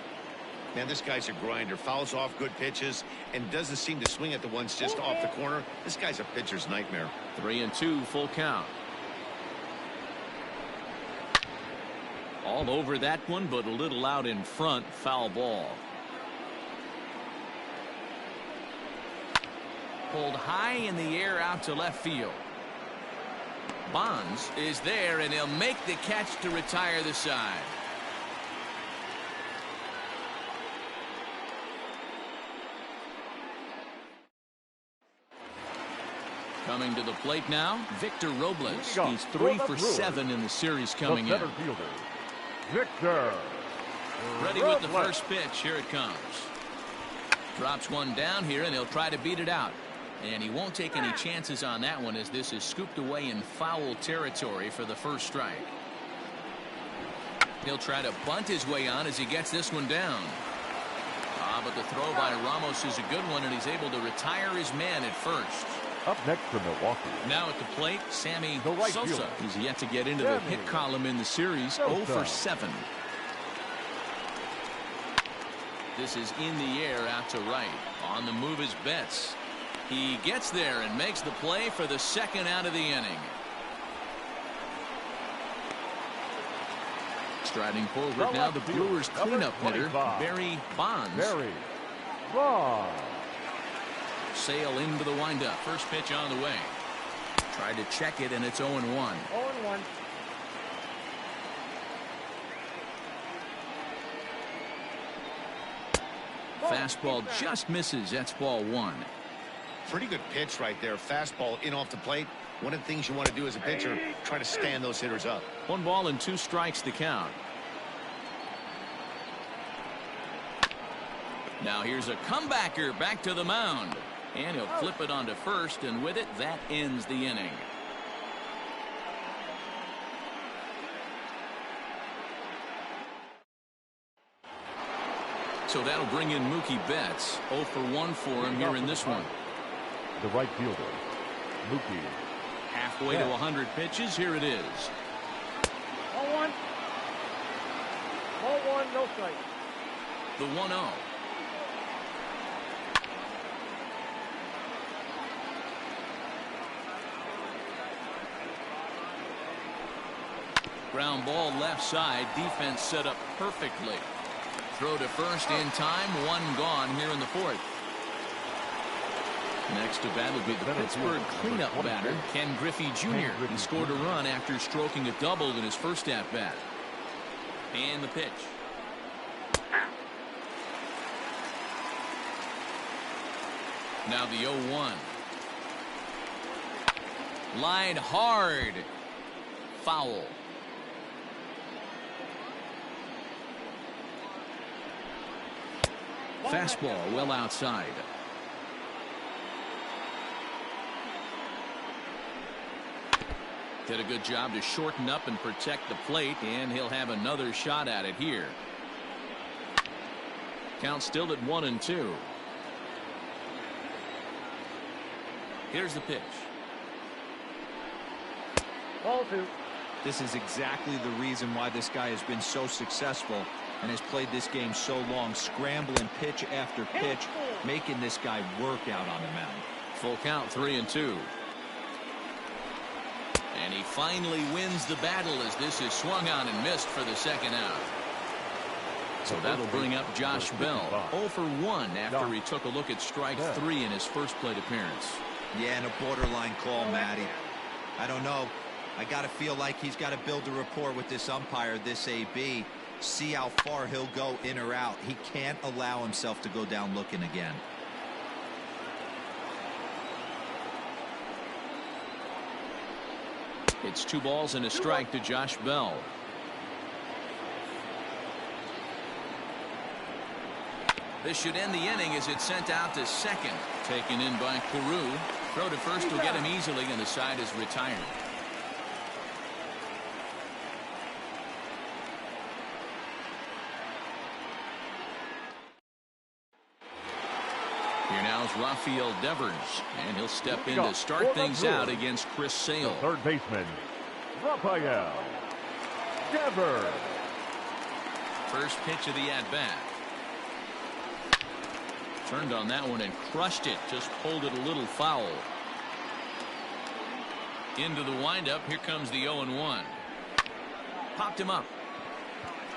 Man, this guy's a grinder. Fouls off good pitches and doesn't seem to swing at the ones just off the corner. This guy's a pitcher's nightmare. 3-2, full count. All over that one, but a little out in front. Foul ball. Pulled high in the air out to left field. Bonds is there, and he'll make the catch to retire the side. Coming to the plate now, Victor Robles. He's 3 for 7 in the series coming in. Victor. Ready with the first pitch. Here it comes. Drops one down here, and he'll try to beat it out. And he won't take any chances on that one, as this is scooped away in foul territory for the first strike. He'll try to bunt his way on as he gets this one down. But the throw by Ramos is a good one, and he's able to retire his man at first. Up next for Milwaukee. Now at the plate, Sammy right Sosa. fielder. He's yet to get into the hit column in the series. 0 for 7. This is in the air out to right. On the move is Betts. He gets there and makes the play for the second out of the inning. Striding forward now, the Brewers cleanup hitter, Barry Bonds. Barry Bonds. Sail into the windup. First pitch on the way. Tried to check it, and it's 0-1. 0-1. Fastball just misses. That's ball 1. Pretty good pitch right there. Fastball in off the plate. One of the things you want to do as a pitcher, try to stand those hitters up. 1 ball and 2 strikes to count. Now here's a comebacker back to the mound. And he'll flip it onto first, and with it, that ends the inning. So that'll bring in Mookie Betts. 0 for 1 for him here in this one. The right fielder, Mookie. Halfway to 100 pitches. Here it is. 0-1. 0-1, no strike. The 1-0. Ground ball left side. Defense set up perfectly. Throw to first in time. 1 gone here in the 4th. Next to bat will be the Pittsburgh cleanup batter, Ken Griffey Jr. He scored a run after stroking a double in his first at-bat. And the pitch. Now the 0-1. Line hard. Foul. Fastball well outside. Did a good job to shorten up and protect the plate, and he'll have another shot at it here. Count still at 1-2. Here's the pitch. Ball 2. This is exactly the reason why this guy has been so successful and has played this game so long, scrambling pitch after pitch, making this guy work out on the mound. Full count, 3-2. And he finally wins the battle as this is swung on and missed for the second out. So that'll bring up Josh Bell, 0 for 1 after he took a look at strike 3 in his first plate appearance. Yeah, and a borderline call, Matty. I don't know. I got to feel like he's got to build a rapport with this umpire, this AB. See how far he'll go in or out. He can't allow himself to go down looking again. It's 2 balls and a strike to Josh Bell. This should end the inning as it's sent out to second. Taken in by Carew. Throw to first will get him easily, and the side is retired. Here now is Rafael Devers, and he'll step in to start things out against Chris Sale. The third baseman, Rafael Devers. First pitch of the at-bat. Turned on that one and crushed it. Just pulled it a little foul. Into the windup. Here comes the 0-1. Popped him up.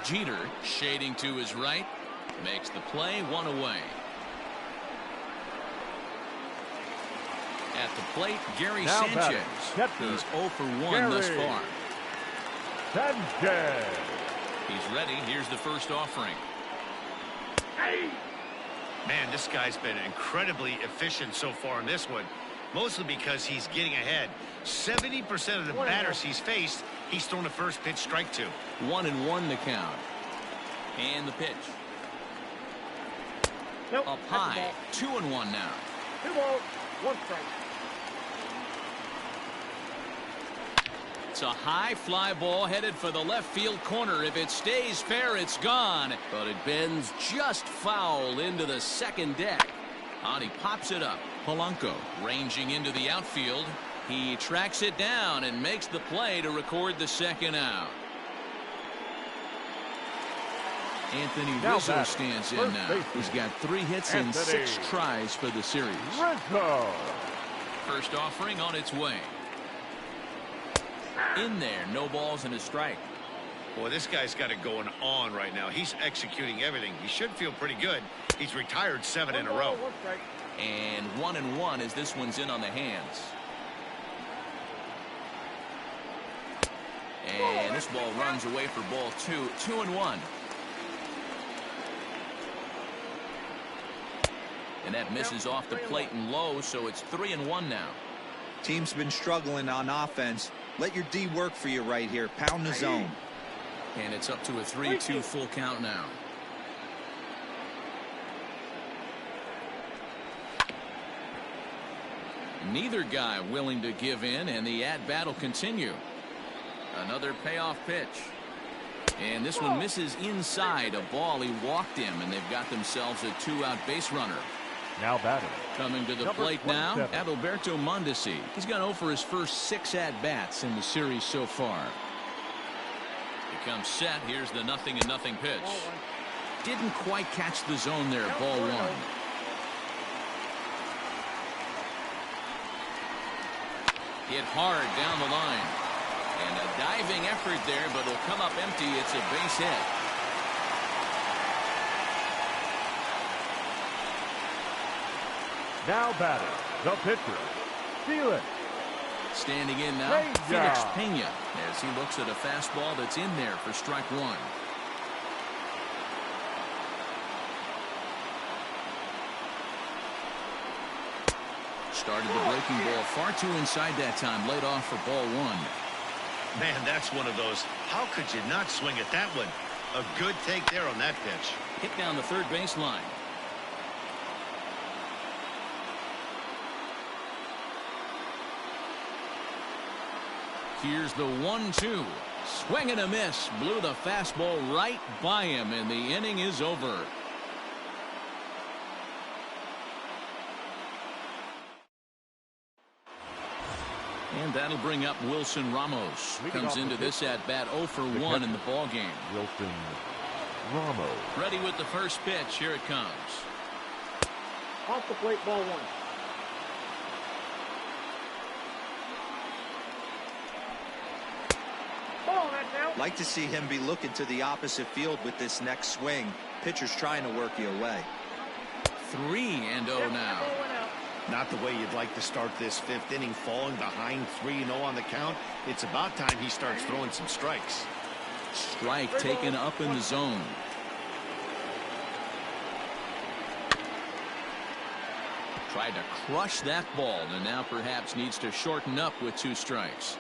Jeter shading to his right. Makes the play, 1 away. At the plate, Gary Now Sanchez. batting, He's 0 for 1 Gary thus far. Sanchez. He's ready. Here's the first offering. Man, this guy's been incredibly efficient so far in this one, mostly because he's getting ahead. 70% of the batters he's faced, he's thrown a first pitch strike to. 1-1 the count. And the pitch. Nope, Up that's a high. ball. 2-1 now. 2 balls, 1 strike. It's a high fly ball headed for the left field corner. If it stays fair, it's gone. But it bends just foul into the second deck. On he pops it up. Polanco ranging into the outfield. He tracks it down and makes the play to record the second out. Anthony Rizzo stands in now. He's got 3 hits and 6 tries for the series. Rizzo. First offering on its way. In there, no balls and a strike. Boy, this guy's got it going on right now. He's executing everything. He should feel pretty good. He's retired 7 in a row. 1 strike. And 1-1 as this one's in on the hands. And this ball runs away for ball 2. 2-1. And that misses off the plate and low, so it's 3-1 now. Team's been struggling on offense. Let your D work for you right here. Pound the zone. And it's up to a 3-2 full count now. Neither guy willing to give in, and the at-bat will continue. Another payoff pitch. And this one misses inside. A ball, he walked him, and they've got themselves a 2-out base runner. Now batting. Coming to the Number plate now, 27. Adalberto Mondesi. He's gone 0 for his first 6 at-bats in the series so far. He comes set. Here's the 0-0 pitch. Didn't quite catch the zone there. Ball 1. Hit hard down the line. And a diving effort there, but it'll come up empty. It's a base hit. Now batting, the pitcher, Felix. Standing in now, Felix Pena, as he looks at a fastball that's in there for strike 1. Started the breaking ball far too inside that time, laid off for ball 1. Man, that's one of those. How could you not swing at that one? A good take there on that pitch. Hit down the third baseline. Here's the 1-2. Swing and a miss. Blew the fastball right by him, and the inning is over. And that'll bring up Wilson Ramos. Comes into this at-bat 0 for 1 in the ball game. Wilson Ramos. Ready with the first pitch. Here it comes. Off the plate, ball 1. Ball, that's out. Like to see him be looking to the opposite field with this next swing. Pitcher's trying to work you away. 3-0 now. Not the way you'd like to start this 5th inning, falling behind 3-0 on the count. It's about time he starts throwing some strikes. Strike taken up in the zone. Tried to crush that ball, and now perhaps needs to shorten up with 2 strikes.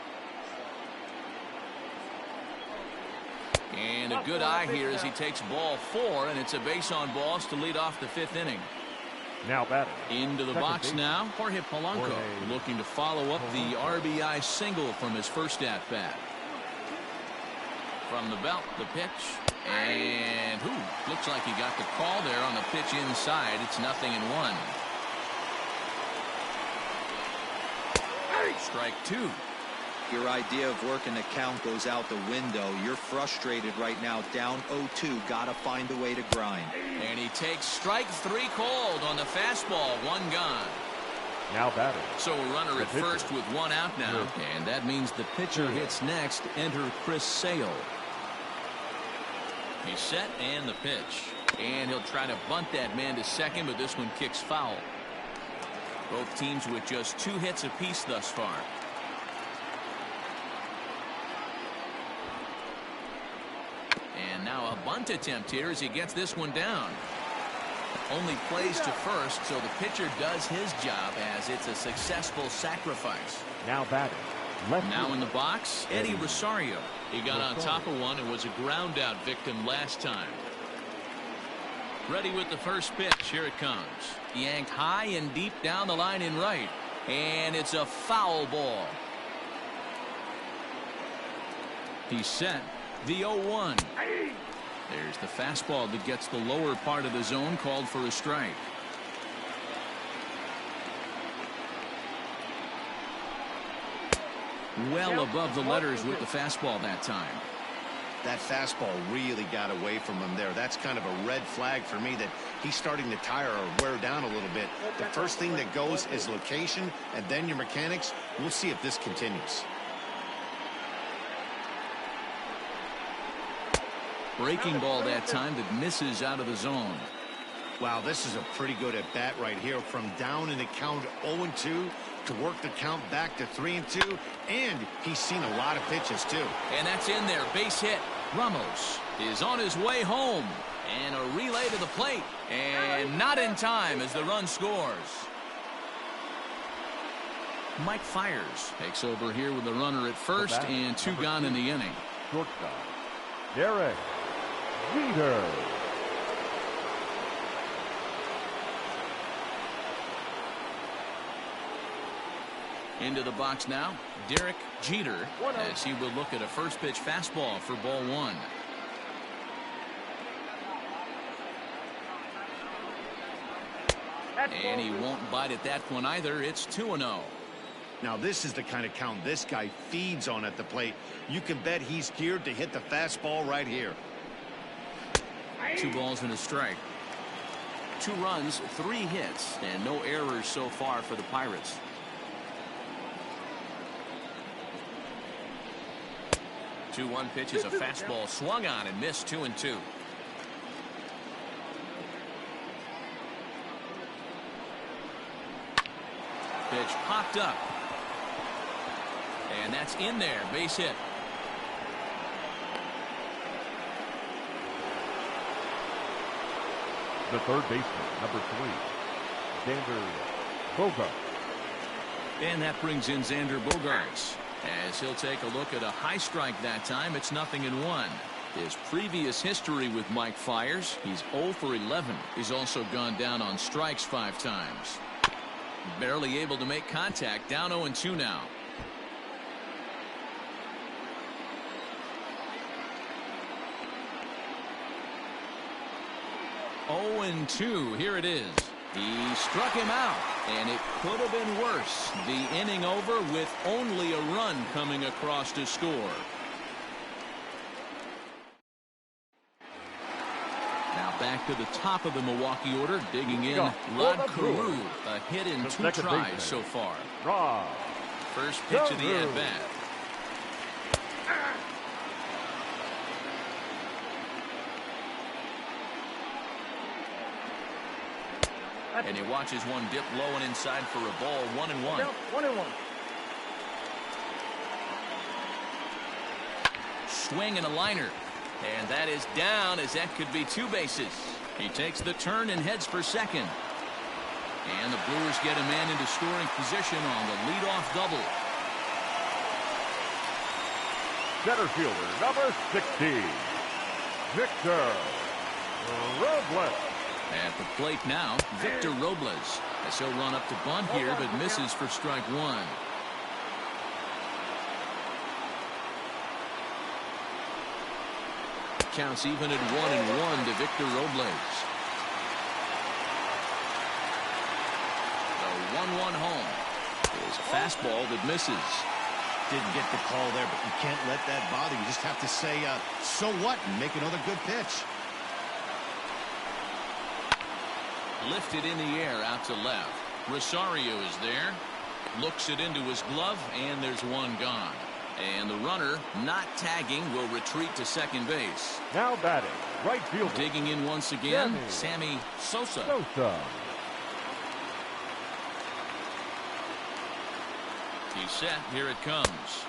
And a good eye here as he takes ball 4, and it's a base on balls to lead off the 5th inning. Now batting. Into the box now, Jorge Polanco looking to follow up the RBI single from his first at-bat. From the belt, the pitch, and looks like he got the call there on the pitch inside. It's 0-1. Strike 2. Your idea of working the count goes out the window. You're frustrated right now, down 0-2. Gotta find a way to grind. And he takes strike 3 cold on the fastball. 1 gone. Now batting. So a runner at first with 1 out now. And that means the pitcher hits next. Enter Chris Sale. He's set and the pitch. And he'll try to bunt that man to second, but this one kicks foul. Both teams with just 2 hits apiece thus far. And now a bunt attempt here as he gets this one down. Only plays to first, so the pitcher does his job as it's a successful sacrifice. Now batting. Now in the box, Eddie Rosario. He got on top of one and was a ground out victim last time. Ready with the first pitch. Here it comes. Yanked high and deep down the line in right. And it's a foul ball. He's set. The 0-1. There's the fastball that gets the lower part of the zone, called for a strike. Well above the letters with the fastball that time. That fastball really got away from him there. That's kind of a red flag for me that he's starting to tire or wear down a little bit. The first thing that goes is location and then your mechanics. We'll see if this continues. Breaking ball that time that misses out of the zone. Wow, this is a pretty good at bat right here. From down in the count 0-2 to work the count back to 3-2, and he's seen a lot of pitches too. And that's in there. Base hit. Ramos is on his way home, and a relay to the plate, and not in time as the run scores. Mike Fiers takes over here with the runner at first and 2 gone in the inning. Shortstop Derek Jeter. Into the box now, Derek Jeter, as he will look at a first pitch fastball for ball 1. And he won't bite at that one either. It's 2-0. Now this is the kind of count this guy feeds on at the plate. You can bet he's geared to hit the fastball right here. 2 balls and a strike. 2 runs, 3 hits, and no errors so far for the Pirates. The 2-1 pitch is a fastball swung on and missed. 2-2. Pitch popped up. And that's in there. Base hit. The third baseman, number 3, Xander Bogaerts. And that brings in Xander Bogaerts, as he'll take a look at a high strike that time. It's 0-1. His previous history with Mike Fiers, he's 0 for 11. He's also gone down on strikes 5 times. Barely able to make contact. Down 0-2 now. 0-2. Here it is. He struck him out. And it could have been worse. The inning over with only a run coming across to score. Now back to the top of the Milwaukee order, digging in Rod Carew, a hit in 2 tries so far. First pitch of the at-bat. And he watches one dip low and inside for a ball. 1-1. 1-1. Swing and a liner. And that is down, as that could be 2 bases. He takes the turn and heads for second. And the Brewers get a man into scoring position on the leadoff double. Center fielder, number 16, Victor Robles. At the plate now, Victor Robles. As he'll run up to bunt here, but misses for strike 1. Counts even at 1-1 to Victor Robles. The 1-1 home is a fastball that misses. Didn't get the call there, but you can't let that bother you. Just have to say, so what, and make another good pitch. Lifted in the air out to left. Rosario is there. Looks it into his glove, and there's one gone. And the runner, not tagging, will retreat to second base. Now batting, right fielder. Digging in once again, Sammy Sosa. He's set. Here it comes.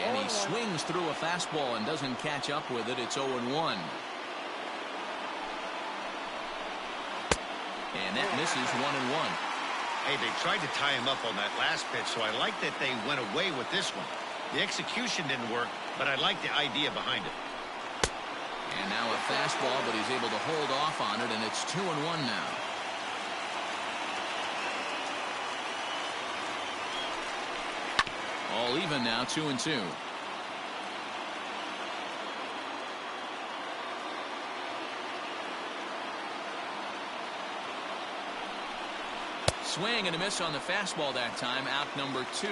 And he swings through a fastball and doesn't catch up with it. It's 0-1. And that misses 1-1. Hey, they tried to tie him up on that last pitch, so I like that they went away with this one. The execution didn't work, but I like the idea behind it. And now a fastball, but he's able to hold off on it, and it's 2-1 now. All even now, 2-2. Swing and a miss on the fastball that time. Out number 2.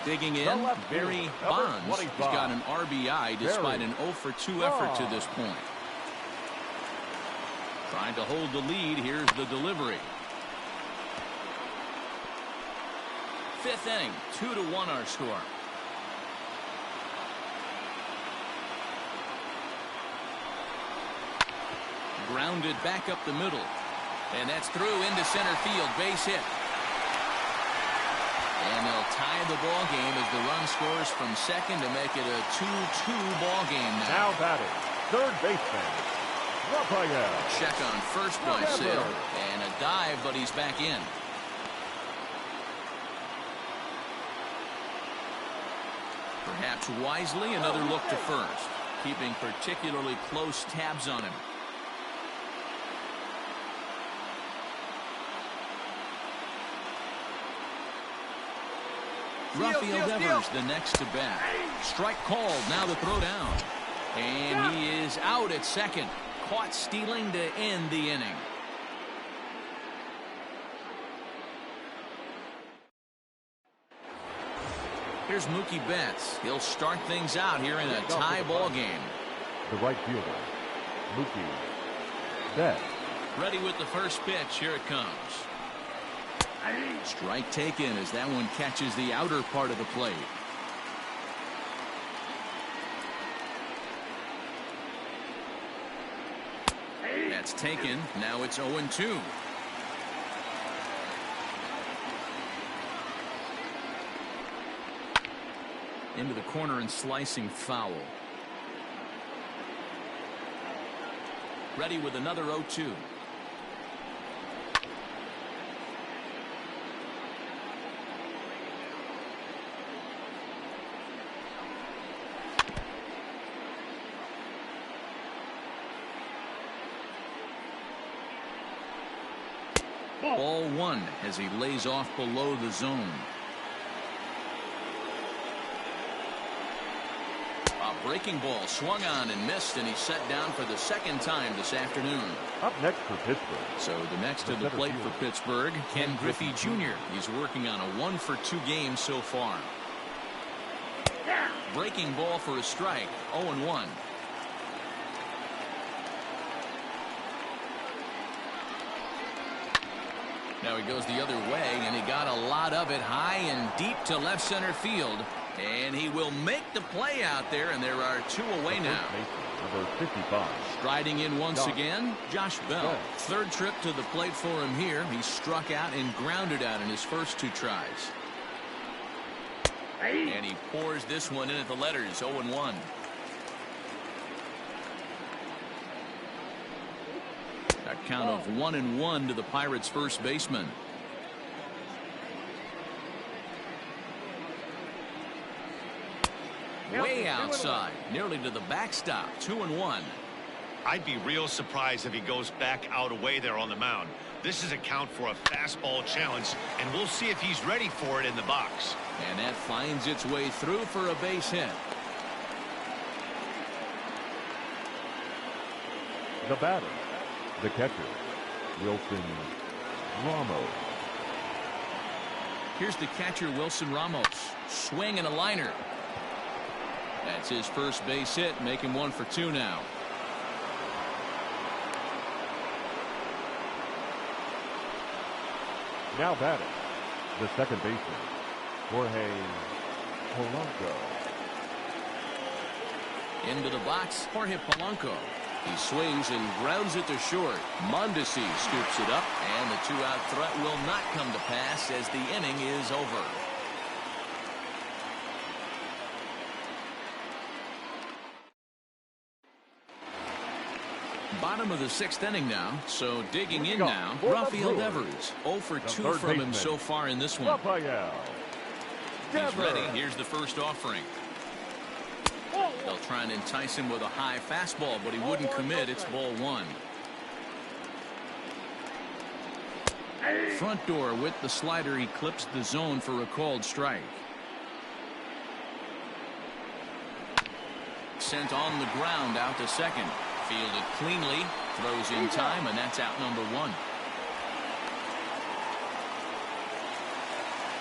Digging in, Barry Bonds. He's got an RBI despite an 0-for-2 effort to this point. Trying to hold the lead. Here's the delivery. 5th inning, 2-1 our score. Grounded back up the middle. And that's through into center field. Base hit. And they'll tie the ball game as the run scores from second to make it a 2-2 ball game now. Now batting, third baseman, Rafael. Check on first by Sale. And a dive, but he's back in. Perhaps wisely, another look to first. Keeping particularly close tabs on him. Rafael Devers, the next to bat. Strike called. Now the throw down. And he is out at second. Caught stealing to end the inning. Here's Mookie Betts. He'll start things out here in a tie ball game. The right fielder, Mookie Betts. Ready with the first pitch. Here it comes. Strike taken as that one catches the outer part of the plate. That's taken. Now it's 0-2. Into the corner and slicing foul. Ready with another 0-2. Ball 1 as he lays off below the zone. A breaking ball swung on and missed, and he's set down for the second time this afternoon. Up next for Pittsburgh. So the next to the plate for Pittsburgh, Ken Griffey Jr. He's working on a 1-for-2 game so far. Breaking ball for a strike, 0-1. Now he goes the other way, and he got a lot of it high and deep to left center field. And he will make the play out there, and there are 2 away now. Number 55. Striding in once again, Josh Bell. Third trip to the plate for him here. He struck out and grounded out in his first 2 tries. And he pours this one in at the letters, 0-1. A count of 1-1 to the Pirates' first baseman. Way outside, nearly to the backstop, 2-1. I'd be real surprised if he goes back out away there on the mound. This is a count for a fastball challenge, and we'll see if he's ready for it in the box. And that finds its way through for a base hit. The batter, the catcher, Wilson Ramos. Here's the catcher, Wilson Ramos. Swing and a liner. That's his first base hit, making 1 for 2 now. Now batting, the second baseman, Jorge Polanco. Into the box, Jorge Polanco. He swings and grounds it to short. Mondesi scoops it up, and the 2-out threat will not come to pass as the inning is over. Bottom of the 6th inning now, so digging in now, Rafael Devers. 0 for 2 from him so far in this one. He's ready. Here's the first offering. They'll try and entice him with a high fastball, but he wouldn't commit. It's ball 1. Front door with the slider eclipsed the zone for a called strike. Sent on the ground out to second. Fielded cleanly, throws in time, and that's out number 1.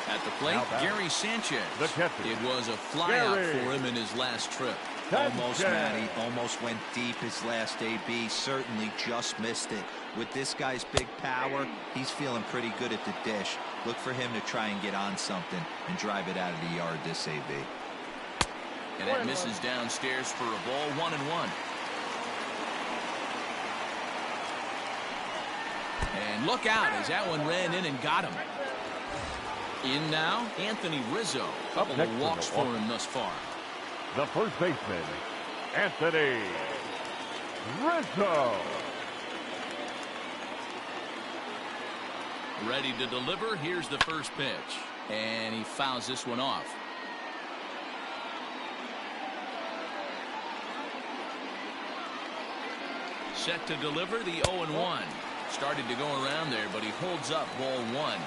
At the plate, Gary Sanchez. It was a flyout for him in his last trip. Almost, Matty. Almost went deep his last AB. Certainly just missed it. With this guy's big power, he's feeling pretty good at the dish. Look for him to try and get on something and drive it out of the yard this AB. And that misses downstairs for a ball, 1-1. And look out as that one ran in and got him. In now, Anthony Rizzo. Couple of walks for him thus far. The first baseman, Anthony Rizzo. Ready to deliver. Here's the first pitch. And he fouls this one off. Set to deliver the 0-1. Started to go around there, but he holds up ball 1.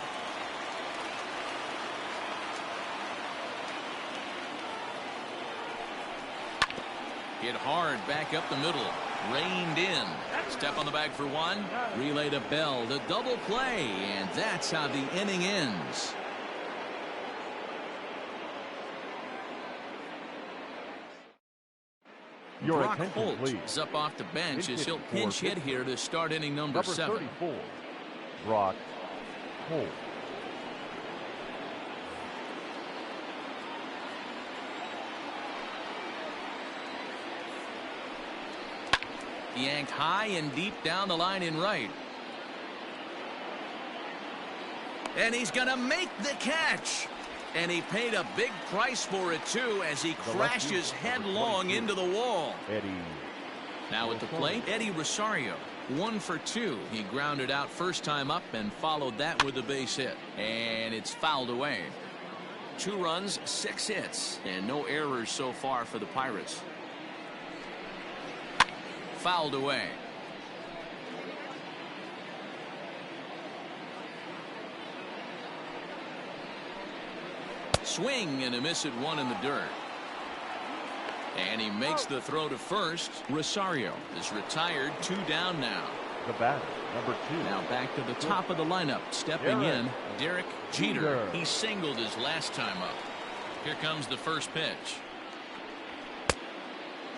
Hit hard back up the middle. Reined in. Step on the bag for 1. Relay to Bell. The double play. And that's how the inning ends. Your Brock attention, Holt please. is up off the bench as he'll pinch hit here to start inning number 7. 34, Brock Holt. Yanked high and deep down the line in right. And he's going to make the catch. And he paid a big price for it, too, as he crashes headlong into the wall. Now at the plate, Eddie Rosario. 1 for 2. He grounded out first time up and followed that with a base hit. And it's fouled away. 2 runs, 6 hits, and no errors so far for the Pirates. Fouled away. Swing and a miss at 1 in the dirt. And he makes the throw to first. Rosario is retired. 2 down now. The batter, number 2. Now back to the top of the lineup. Stepping in, Derek Jeter. He singled his last time up. Here comes the first pitch.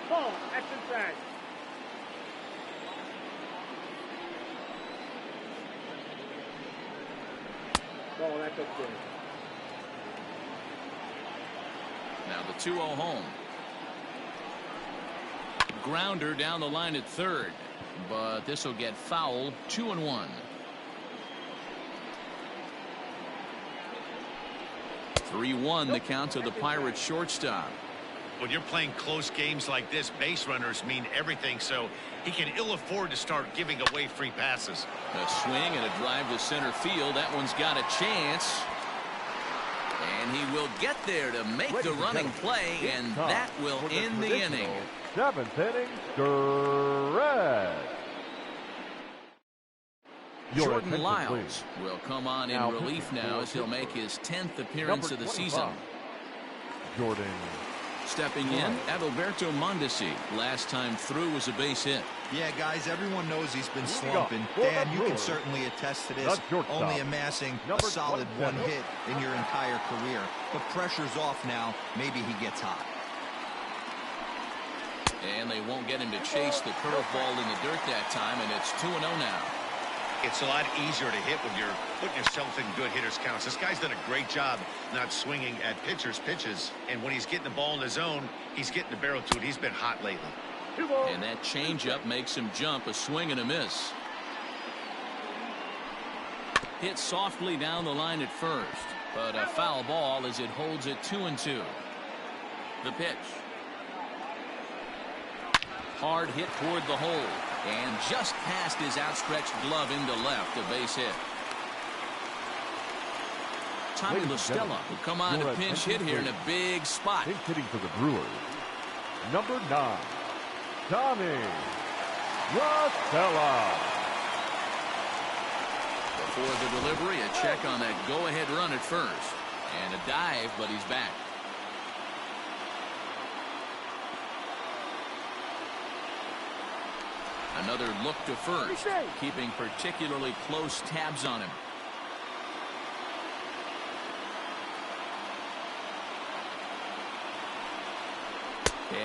Ball, that's inside. Ball, that's okay. Now the 2-0 home. Grounder down the line at third, but this will get foul. 2-1. 3-1 the count to the Pirates shortstop. When you're playing close games like this, base runners mean everything, so he can ill afford to start giving away free passes. A swing and a drive to center field. That one's got a chance. And he will get there to make the running play, and that will end the inning. 7th inning, stretch. Jordan Lyles will come on in relief now as he'll make his 10th appearance of the season. Jordan. Stepping in, Adalberto Mondesi. Last time through was a base hit. Yeah, guys, everyone knows he's been slumping. Dan, you can certainly attest to this, only amassing a solid 1 hit in your entire career. But pressure's off now. Maybe he gets hot. And they won't get him to chase the curveball in the dirt that time, and it's 2-0 now. It's a lot easier to hit when you're putting yourself in good hitters' counts. This guy's done a great job not swinging at pitchers' pitches. And when he's getting the ball in the zone, he's getting the barrel to it. He's been hot lately. And that changeup makes him jump. A swing and a miss. Hit softly down the line at first, but a foul ball as it holds it 2-2. The pitch. Hard hit toward the hole, and just past his outstretched glove into left, a base hit. Tommy LaStella will come on to pinch hit here in a big spot. Pinch hitting for the Brewers. Number 9, Tommy LaStella. Before the delivery, a check on that go-ahead run at first, and a dive, but he's back. Another look to first, keeping particularly close tabs on him.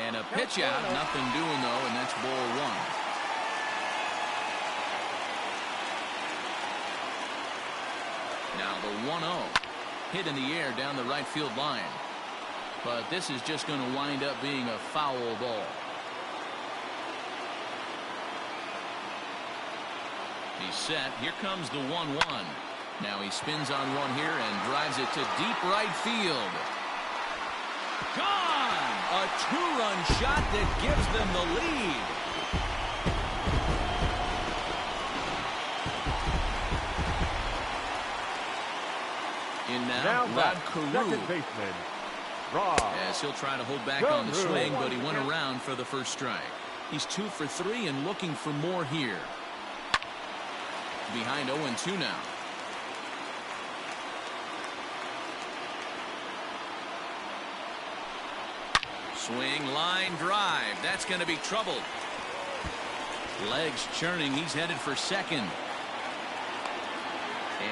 And a pitch out, nothing doing though, and that's ball 1. Now the 1-0, hit in the air down the right field line, but this is just going to wind up being a foul ball. He's set. Here comes the 1-1. Now he spins on one here and drives it to deep right field. Gone! A 2-run shot that gives them the lead. In now Rod Carew. Second baseman, Rod. As he'll try to hold back on the swing, but he went around for the first strike. He's 2 for 3 and looking for more here. Behind 0-2 now. Swing, line drive. That's going to be trouble. Legs churning. He's headed for second.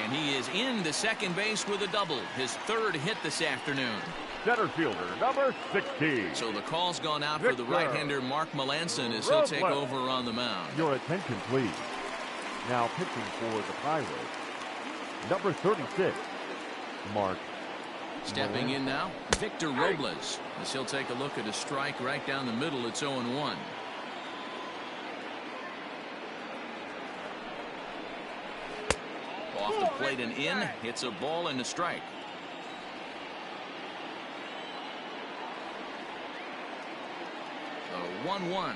And he is into second base with a double. His 3rd hit this afternoon. Center fielder, number 60. So the call's gone out for the right-hander Mark Melanson as he'll take over on the mound. Your attention, please. Now pitching for the Pirates, number 36, Mark. Stepping in now, Victor Robles, as he'll take a look at a strike right down the middle. It's 0-1. Off the plate and in, hits a ball and a strike. So 1-1.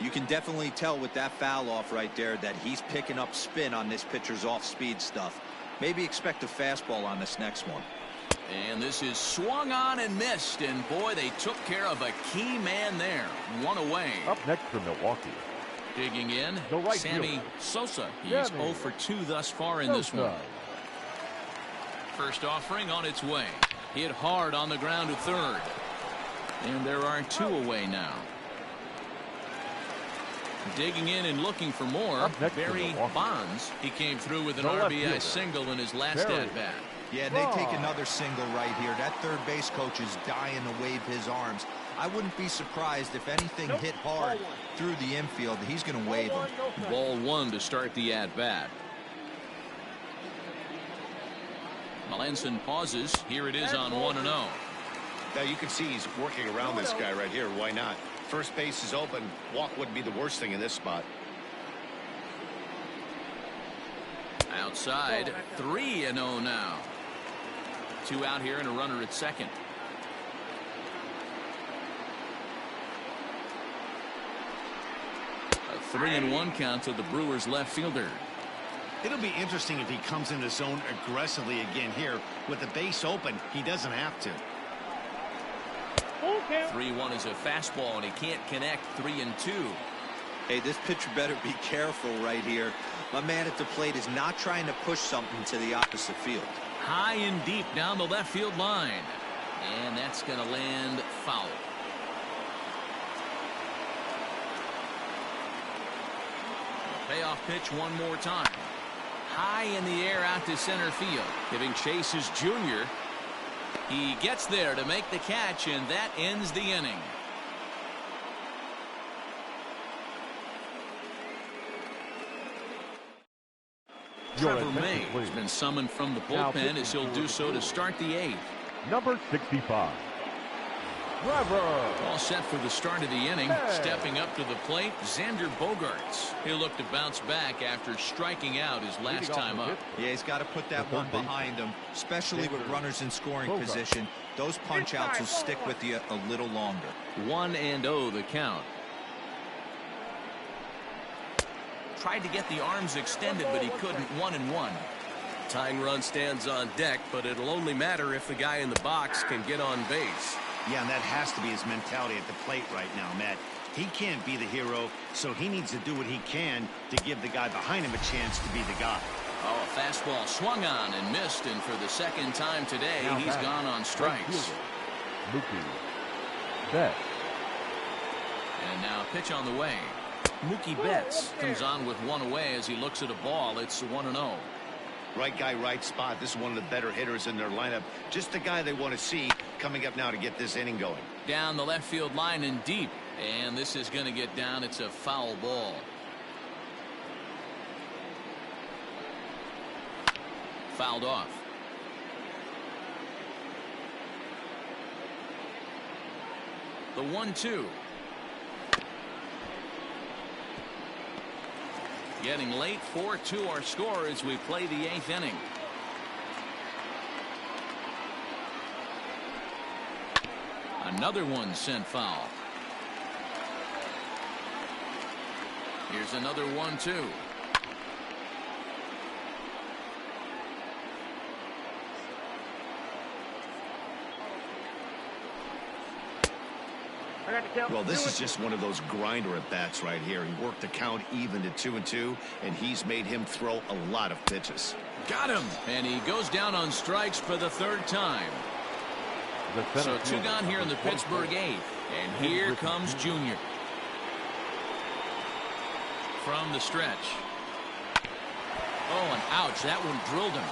You can definitely tell with that foul off right there that he's picking up spin on this pitcher's off-speed stuff. Maybe expect a fastball on this next one. And this is swung on and missed. And boy, they took care of a key man there. 1 away. Up next for Milwaukee. Digging in, right Sammy fielder. Sosa. He's 0 for 2 thus far in this one. First offering on its way. Hit hard on the ground to third. And there are 2 away now. Digging in and looking for more, Barry Bonds. He came through with an RBI single in his last at-bat. Yeah, they take another single right here. That third base coach is dying to wave his arms. I wouldn't be surprised if anything hit hard through the infield. He's going to wave him. Ball 1 to start the at-bat. Melanson pauses. Here it is on 1-0. Now you can see he's working around this guy right here. Why not? First base is open. Walk wouldn't be the worst thing in this spot. Outside, 3-0 now. 2 out here and a runner at second. A 3-1 count to the Brewers left fielder. It'll be interesting if he comes in the zone aggressively again here. With the base open, he doesn't have to. 3-1 is a fastball, and he can't connect. 3-2. Hey, this pitcher better be careful right here. My man at the plate is not trying to push something to the opposite field. High and deep down the left field line. And that's going to land foul. Payoff pitch one more time. High in the air out to center field. Giving chase his junior. He gets there to make the catch, and that ends the inning. Trevor May has been summoned from the bullpen as he'll do so to start the 8th. Number 65. Trevor. All set for the start of the inning. Stepping up to the plate, Xander Bogaerts. He'll look to bounce back after striking out his last time up. Yeah, he's got to put that one behind him, especially with runners in scoring position. Those punch outs will stick with you a little longer. 1-0 the count. Tried to get the arms extended, but he couldn't. 1-1. Tying run stands on deck, but it'll only matter if the guy in the box can get on base. Yeah, and that has to be his mentality at the plate right now, Matt. He can't be the hero, so he needs to do what he can to give the guy behind him a chance to be the guy. Oh, a fastball swung on and missed, and for the second time today, he's gone on strikes. Mookie Betts. And now a pitch on the way. Mookie Betts comes on with one away as he looks at a ball. It's 1-0. Right guy, right spot. This is one of the better hitters in their lineup. Just the guy they want to see coming up now to get this inning going. Down the left field line and deep. And this is going to get down. It's a foul ball. Fouled off. The 1-2. Getting late. 4-2 our score as we play the 8th inning. Another one sent foul. Here's another 1-2. Well, this is just one of those grinder at bats right here. He worked the count even to 2-2, and he's made him throw a lot of pitches. Got him, and he goes down on strikes for the 3rd time. So 2 gone here in the Pittsburgh 8th, and here comes Junior from the stretch. Oh, and ouch, that one drilled him.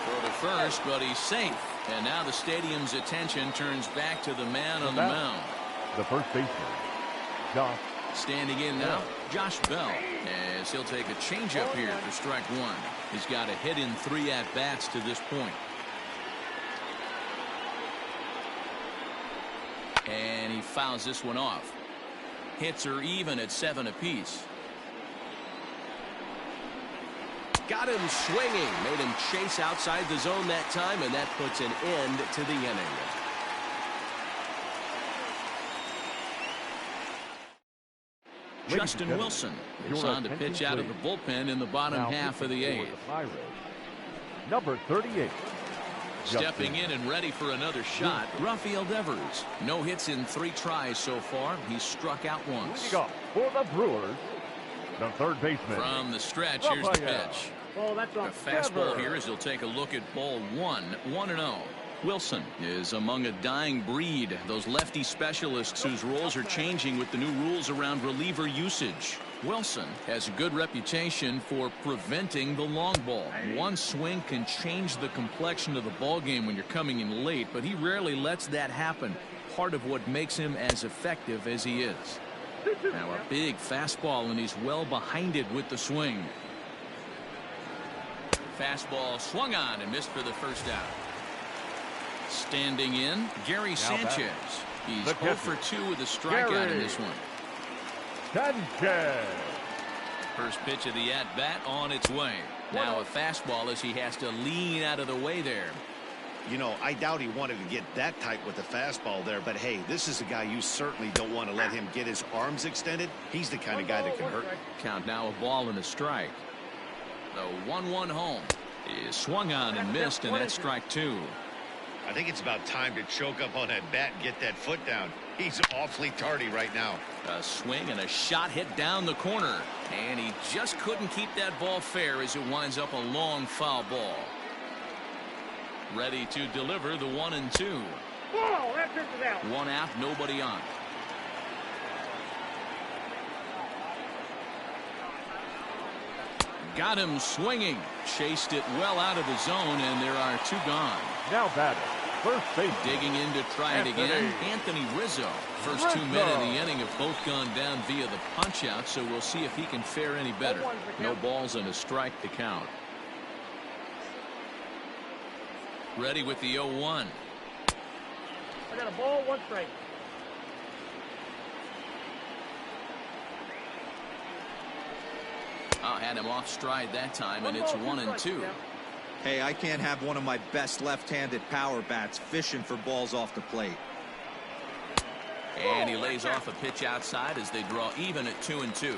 Throw to first, but he's safe. And now the stadium's attention turns back to the man on the mound. The first baseman, Josh. Standing in now, Josh Bell, as he'll take a changeup here for strike 1. He's got a hit in 3 at-bats to this point. And he fouls this one off. Hits are even at 7 apiece. Got him swinging. Made him chase outside the zone that time, and that puts an end to the inning. Justin Wilson is on to pitch out of the bullpen in the bottom half of the 8th. Number 38. Stepping in and ready for another shot, Rafael Devers. No hits in 3 tries so far. He's struck out once. For the Brewers, the third baseman. From the stretch, here's the pitch. Oh, that's a fastball here as he'll take a look at ball 1. 1-0. Wilson is among a dying breed, those lefty specialists whose roles are changing with the new rules around reliever usage. Wilson has a good reputation for preventing the long ball. One swing can change the complexion of the ball game when you're coming in late, but he rarely lets that happen. Part of what makes him as effective as he is. Now a big fastball, and he's well behind it with the swing. Fastball swung on and missed for the first out. Standing in, Gary Sanchez. He's 0 for 2 with a strikeout in this one. Sanchez. First pitch of the at-bat on its way. Now a fastball as he has to lean out of the way there. You know, I doubt he wanted to get that tight with the fastball there, but hey, this is a guy you certainly don't want to let him get his arms extended. He's the kind of guy that can hurt. Count now, a ball and a strike. The 1-1 home is swung on and missed, and that's strike 2. I think it's about time to choke up on that bat and get that foot down. He's awfully tardy right now. A swing and a shot hit down the corner, and he just couldn't keep that ball fair as it winds up a long foul ball. Ready to deliver the 1-2. Whoa, that pitch is out. One out, nobody on. Got him swinging. Chased it well out of the zone, and there are 2 gone. Now batting, first base. Digging in to try it again, Anthony Rizzo. First 2 men in the inning have both gone down via the punch-out, so we'll see if he can fare any better. No balls and a strike to count. Ready with the 0-1. I got a ball, 1 strike. Had him off stride that time, and it's 1-2. Hey, I can't have one of my best left-handed power bats fishing for balls off the plate. And he lays off a pitch outside as they draw even at 2-2.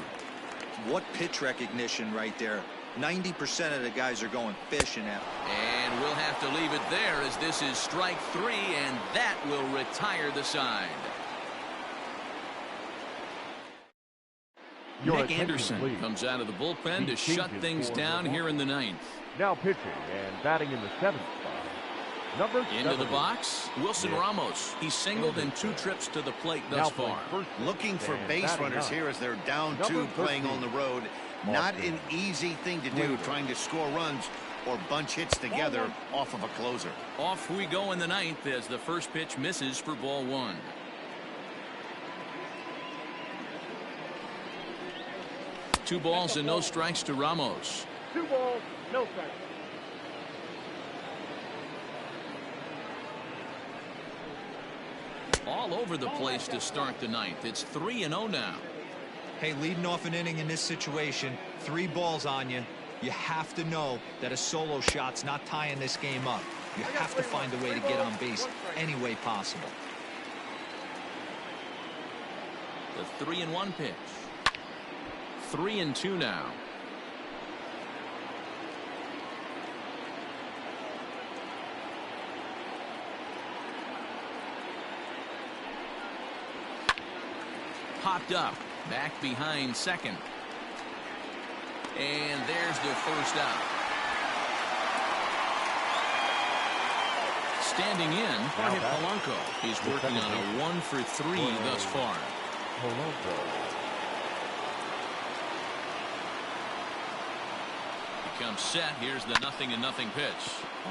What pitch recognition right there. 90% of the guys are going fishing at him. And we'll have to leave it there as this is strike 3, and that will retire the side. Nick Anderson comes out of the bullpen to shut things down here in the 9th. Now pitching and batting in the 7th spot. Number 7. Into the box, Wilson Ramos. He's singled in 2 trips to the plate thus far. Looking for base runners here as they're down 2 playing on the road. Not an easy thing to do, trying to score runs or bunch hits together off of a closer. Off we go in the 9th as the first pitch misses for ball 1. Two balls and no strikes to Ramos. 2 balls, no strikes. All over the place to start the 9th. It's 3-0 now. Hey, leading off an inning in this situation, 3 balls on you. You have to know that a solo shot's not tying this game up. You have to find a way to get on base any way possible. The 3-1 pitch. 3-2 now. Popped up, back behind second. And there's the first out. Standing in, Jorge Polanco. He's working on a 1 for 3 thus far. Comes set. Here's the 0-0 pitch.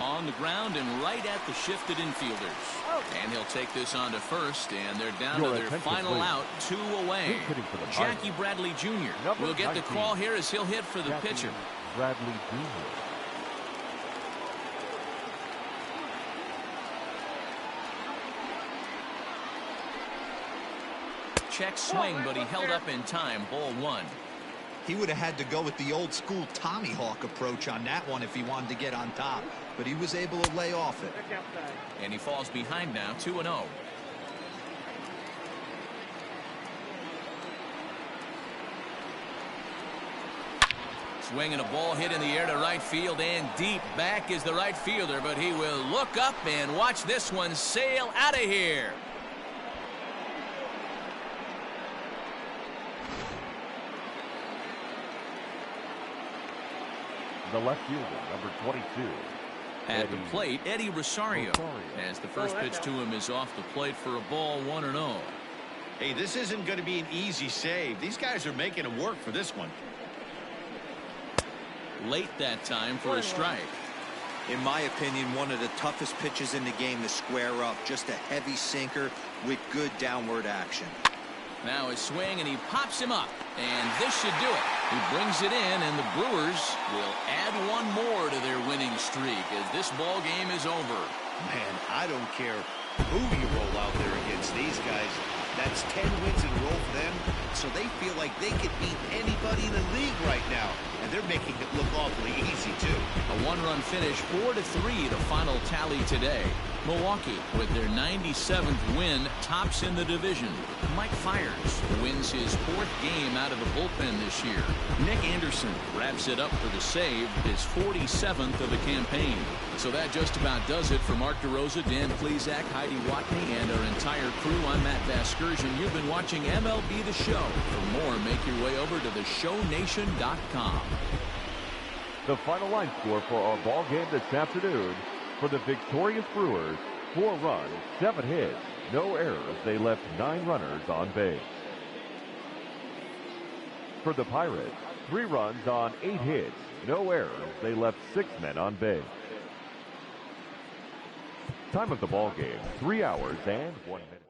On the ground and right at the shifted infielders. And he'll take this on to first, and they're down to their final out, 2 away. Jackie Bradley Jr. will get the call here as he'll hit for the pitcher. Bradley Jr. Check swing, but he held up in time. Ball 1. He would have had to go with the old school Tommy Hawk approach on that one if he wanted to get on top, but he was able to lay off it. And he falls behind now, 2-0. Swinging a ball hit in the air to right field and deep. Back is the right fielder, but he will look up and watch this one sail out of here. The left fielder, number 22. At the plate, Eddie Rosario, as the first pitch to him is off the plate for a ball, 1-0. Hey, this isn't going to be an easy save. These guys are making him work for this one. Late that time for a strike. In my opinion, one of the toughest pitches in the game to square up. Just a heavy sinker with good downward action. Now his swing, and he pops him up. And this should do it. He brings it in, and the Brewers will add one more to their winning streak as this ball game is over. Man, I don't care who you roll out there against these guys. That's 10 wins in a row for them, so they feel like they could beat anybody in the league right now. And they're making it look awfully easy, too. A one-run finish, 4-3, the final tally today. Milwaukee, with their 97th win, tops in the division. Mike Fiers wins his 4th game out of the bullpen this year. Nick Anderson wraps it up for the save, his 47th of the campaign. So that just about does it for Mark DeRosa, Dan Plesac, Heidi Watney, and our entire crew. I'm Matt Vasgersian. You've been watching MLB The Show. For more, make your way over to theshownation.com. The final line score for our ball game this afternoon: for the victorious Brewers, 4 runs, 7 hits, no errors. They left 9 runners on base. For the Pirates, 3 runs on 8 hits, no errors. They left 6 men on base. Time of the ball game, 3 hours and 1 minute.